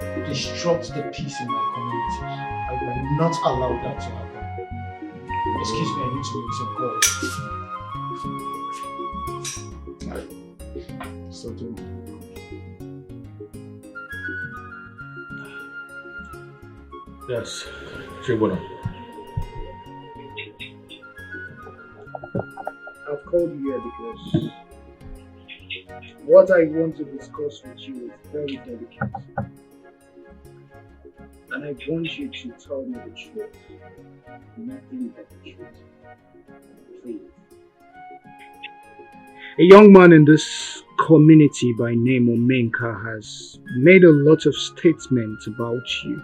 to disrupt the peace in my community. I will not allow that to happen. Excuse me, I need to make some calls. So do. Yes, Tribunal. I've called you here because what I want to discuss with you is very delicate. And I want you to tell me the truth. Nothing but the truth. Please. A young man in this community by name Omenka has made a lot of statements about you.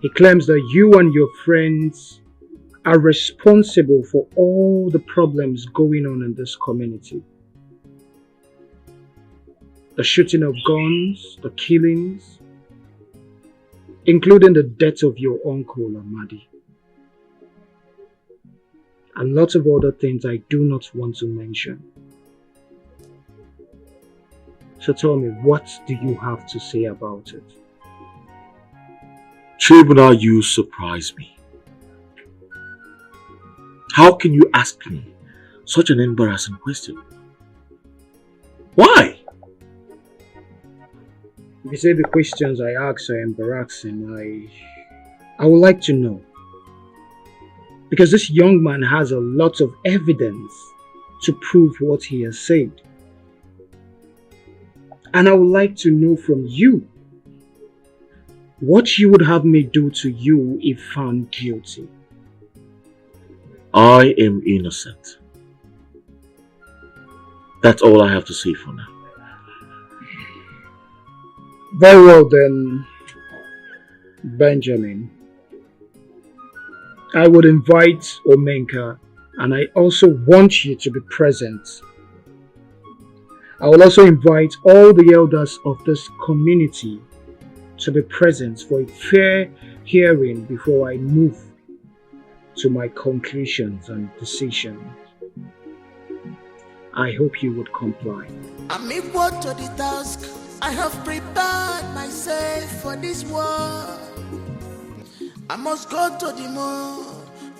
He claims that you and your friends are responsible for all the problems going on in this community. The shooting of guns, the killings, including the death of your uncle Amadi. A lot of other things I do not want to mention. So tell me, what do you have to say about it? Tribunal, you surprise me. How can you ask me such an embarrassing question? Why? If you say the questions I ask are embarrassing, I would like to know. Because this young man has a lot of evidence to prove what he has said. And I would like to know from you what you would have me do to you if found guilty. I am innocent. That's all I have to say for now. Very well then, Benjamin. I would invite Omenka, and I also want you to be present. I will also invite all the elders of this community to be present for a fair hearing before I move to my conclusions and decisions. I hope you would comply. I'm equal to the task. I have prepared myself for this war. I must go to the moon,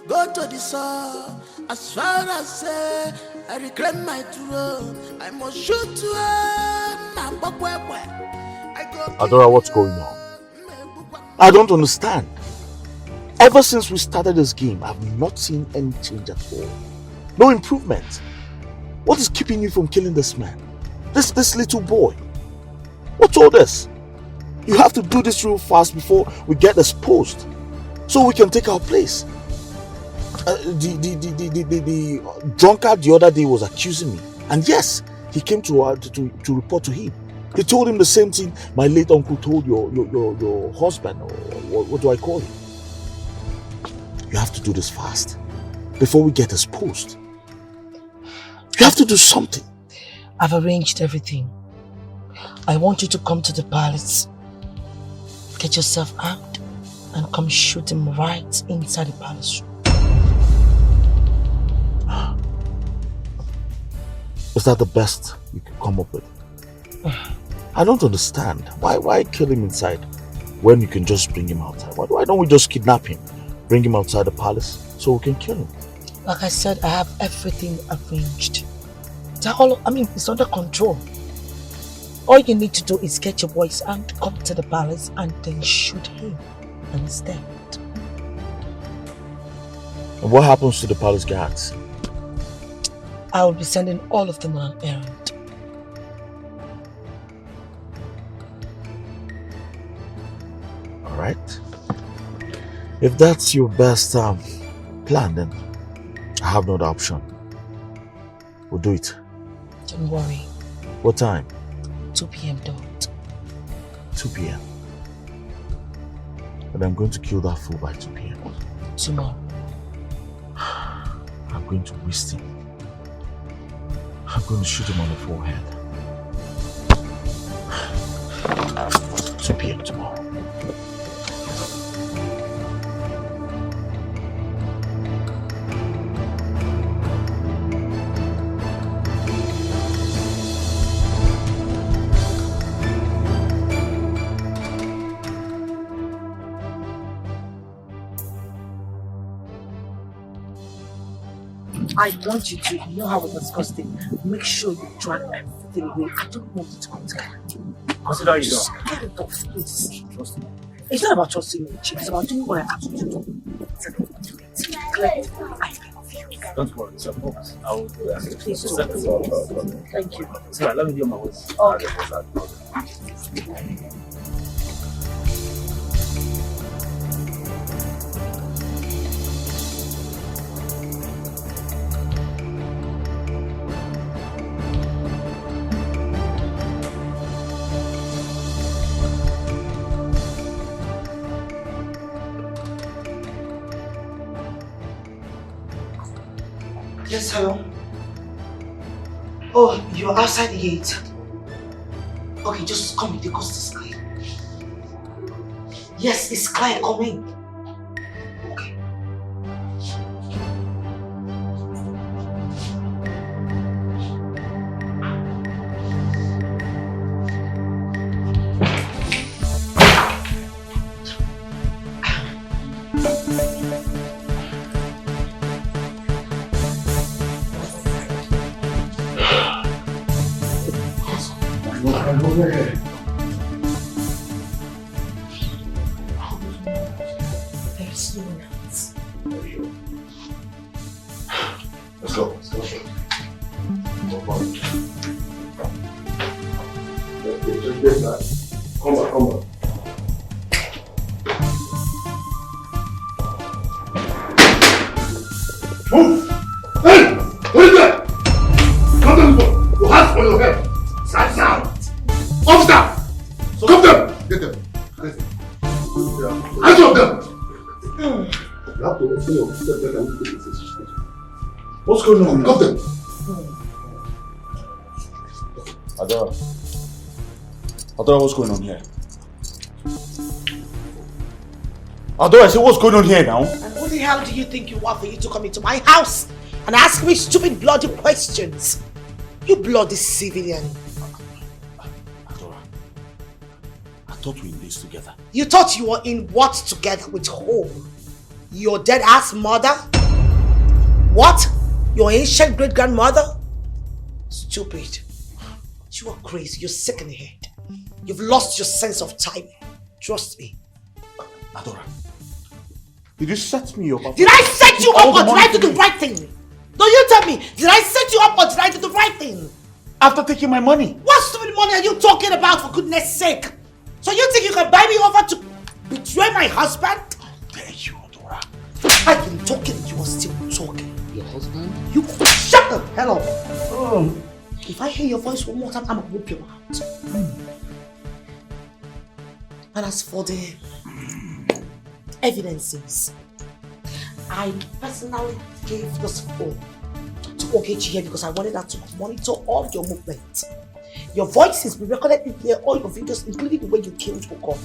go to the sun. As far as I reclaim my throne, I must shoot to Adora, what's going on? I don't understand. Ever since we started this game, I've not seen any change at all. No improvement. What is keeping you from killing this man? This little boy? What's all this? You have to do this real fast before we get exposed, so we can take our place. The drunkard the other day was accusing me, and yes, he came to report to him. He told him the same thing my late uncle told your husband, or what do I call him? You have to do this fast. before we get exposed. You have to do something. I've arranged everything. I want you to come to the palace. Get yourself armed and come shoot him right inside the palace room. Is that the best you can come up with? I don't understand. Why kill him inside when you can just bring him outside? Why don't we just kidnap him, bring him outside the palace so we can kill him? Like I said, I have everything arranged. It's under control. All you need to do is get your boys and come to the palace and then shoot him. And he's dead. And what happens to the palace guards? I will be sending all of them on an errand. Alright. If that's your best plan, then I have no other option. We'll do it. Don't worry. What time? 2 p.m. dot. 2 p.m. And I'm going to kill that fool by 2 p.m. Tomorrow. I'm going to waste him. I'm going to shoot him on the forehead. 2 p.m. tomorrow. I want you to, you know how we discussed it, make sure you try everything away. I don't want it to come together. Consider it Just done. get it off, please. Trust me. It's not about trusting me, Chief. It's about doing what I asked you to do. It's about doing it. Clear. I love you. Don't worry, it's a focus. I will do that. Please do. Thank you. So, let me do my work. Okay. Yes, hello? Oh, you're outside the gate. Okay, just come with the ghost is clear. Yes, it's clear, come in. Okay. There's no one else. Let's go. Let's go. Just get that. Come on, come on. Move! Hey! What is that? Come down, boy. Your hands on your head. Stand down. Officer! Come down! Get them. Hands up them! You have to explain your step back and take this. What's going on? Come them. Adora, what's going on here? Adora, I said, what's going on here now? And who the hell do you think you are for you to come into my house and ask me stupid bloody questions? You bloody civilian. Adora, I thought we were in this together. You thought you were in what together with who? Your dead ass mother? What? Your ancient great grandmother? Stupid. You are crazy. You're sick in the head. You've lost your sense of time. Trust me. Adora, did you set me up? Did I set you up or did I do the right thing? No, you tell me. Did I set you up or did I do the right thing? After taking my money. What stupid money are you talking about, for goodness sake? So you think you can buy me over to betray my husband? How dare you, Adora? I've been talking and you are still talking. Your husband? You shut the hell up. If I hear your voice one more time, I'm gonna whoop your mouth. And as for the evidences, I personally gave this phone to Ogechi here because I wanted her to monitor all your movements. Your voices be recorded in there, all your videos, including the way you killed Oko.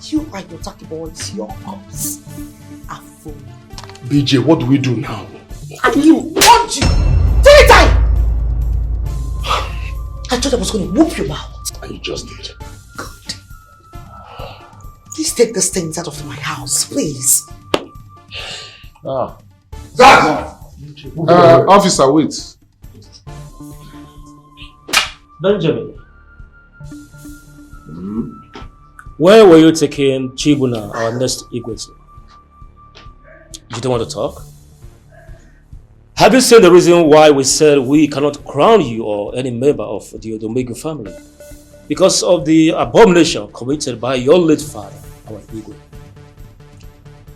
You and your tacky boys, your cops, are full. BJ, what do we do now? I want you! Take time! I thought I was going to whoop your mouth. And you just did. Good. Please take these things out of my house, please. Zach! Officer, wait. Benjamin. Where were you taking Chibuna, our next Igwe? You don't want to talk? Have you seen the reason why we said we cannot crown you or any member of the Odomegu family? Because of the abomination committed by your late father, our Igwe.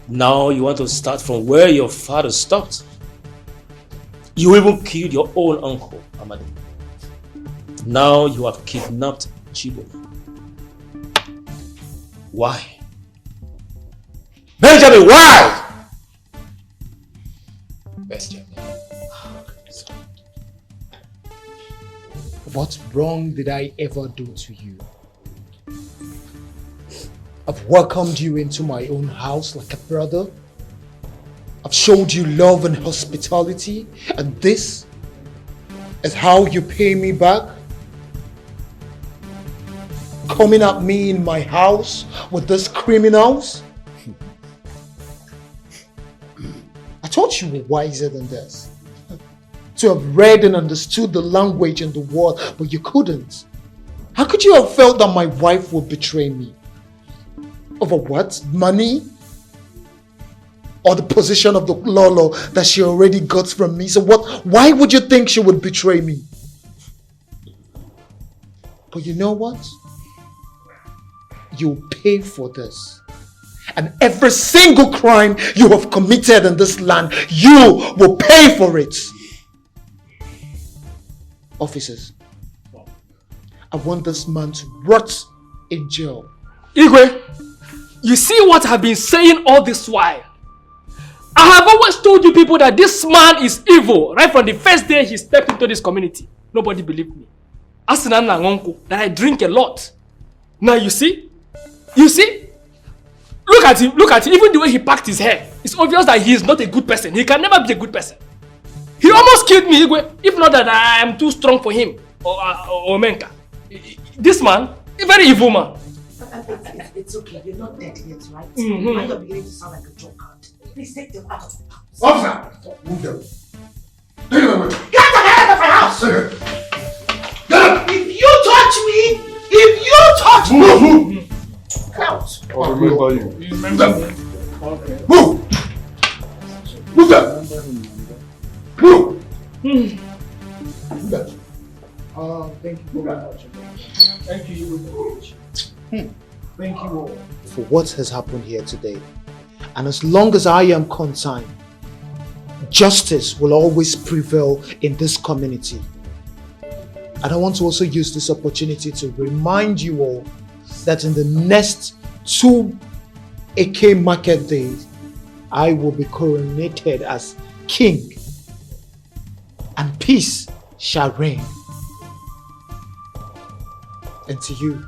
Now you want to start from where your father stopped. You even killed your own uncle, Amadi. Now you have kidnapped Chibuna. Why? Benjamin, why? Benjamin. What wrong did I ever do to you? I've welcomed you into my own house like a brother. I've showed you love and hospitality, and this is how you pay me back? Coming at me in my house with these criminals? I thought you were wiser than this. To have read and understood the language in the world, but you couldn't. How could you have felt that my wife would betray me? Over what? Money? Or the position of the Lolo that she already got from me? So what? Why would you think she would betray me? But you know what? You'll pay for this. And every single crime you have committed in this land, you will pay for it. Officers, I want this man to rot in jail. Igwe, you see what I've been saying all this while? I have always told you people that this man is evil right from the first day he stepped into this community. Nobody believed me. Asinana Ngonko, that I drink a lot. Now you see? You see? Look at him, even the way he packed his hair. It's obvious that he is not a good person. He can never be a good person. He almost killed me, Igwe, if not that I am too strong for him, or Menka. This man, a very evil man. It's okay, you're not dead yet, right? Now you're beginning to sound like a joker. Please take them out of the house. Officer! Move them. Take them away. Get the hell out of my house! Get up! If you touch me, Move! out. I'll remember you. Move them. Move! Move them. Move! Move them. Thank you very much. Thank you very much. Thank you all. For what has happened here today. And as long as I am concerned, justice will always prevail in this community. And I want to also use this opportunity to remind you all that in the next 2 AK market days, I will be coronated as king, and peace shall reign. And to you,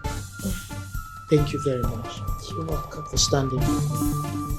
thank you very much. You're welcome for standing with me.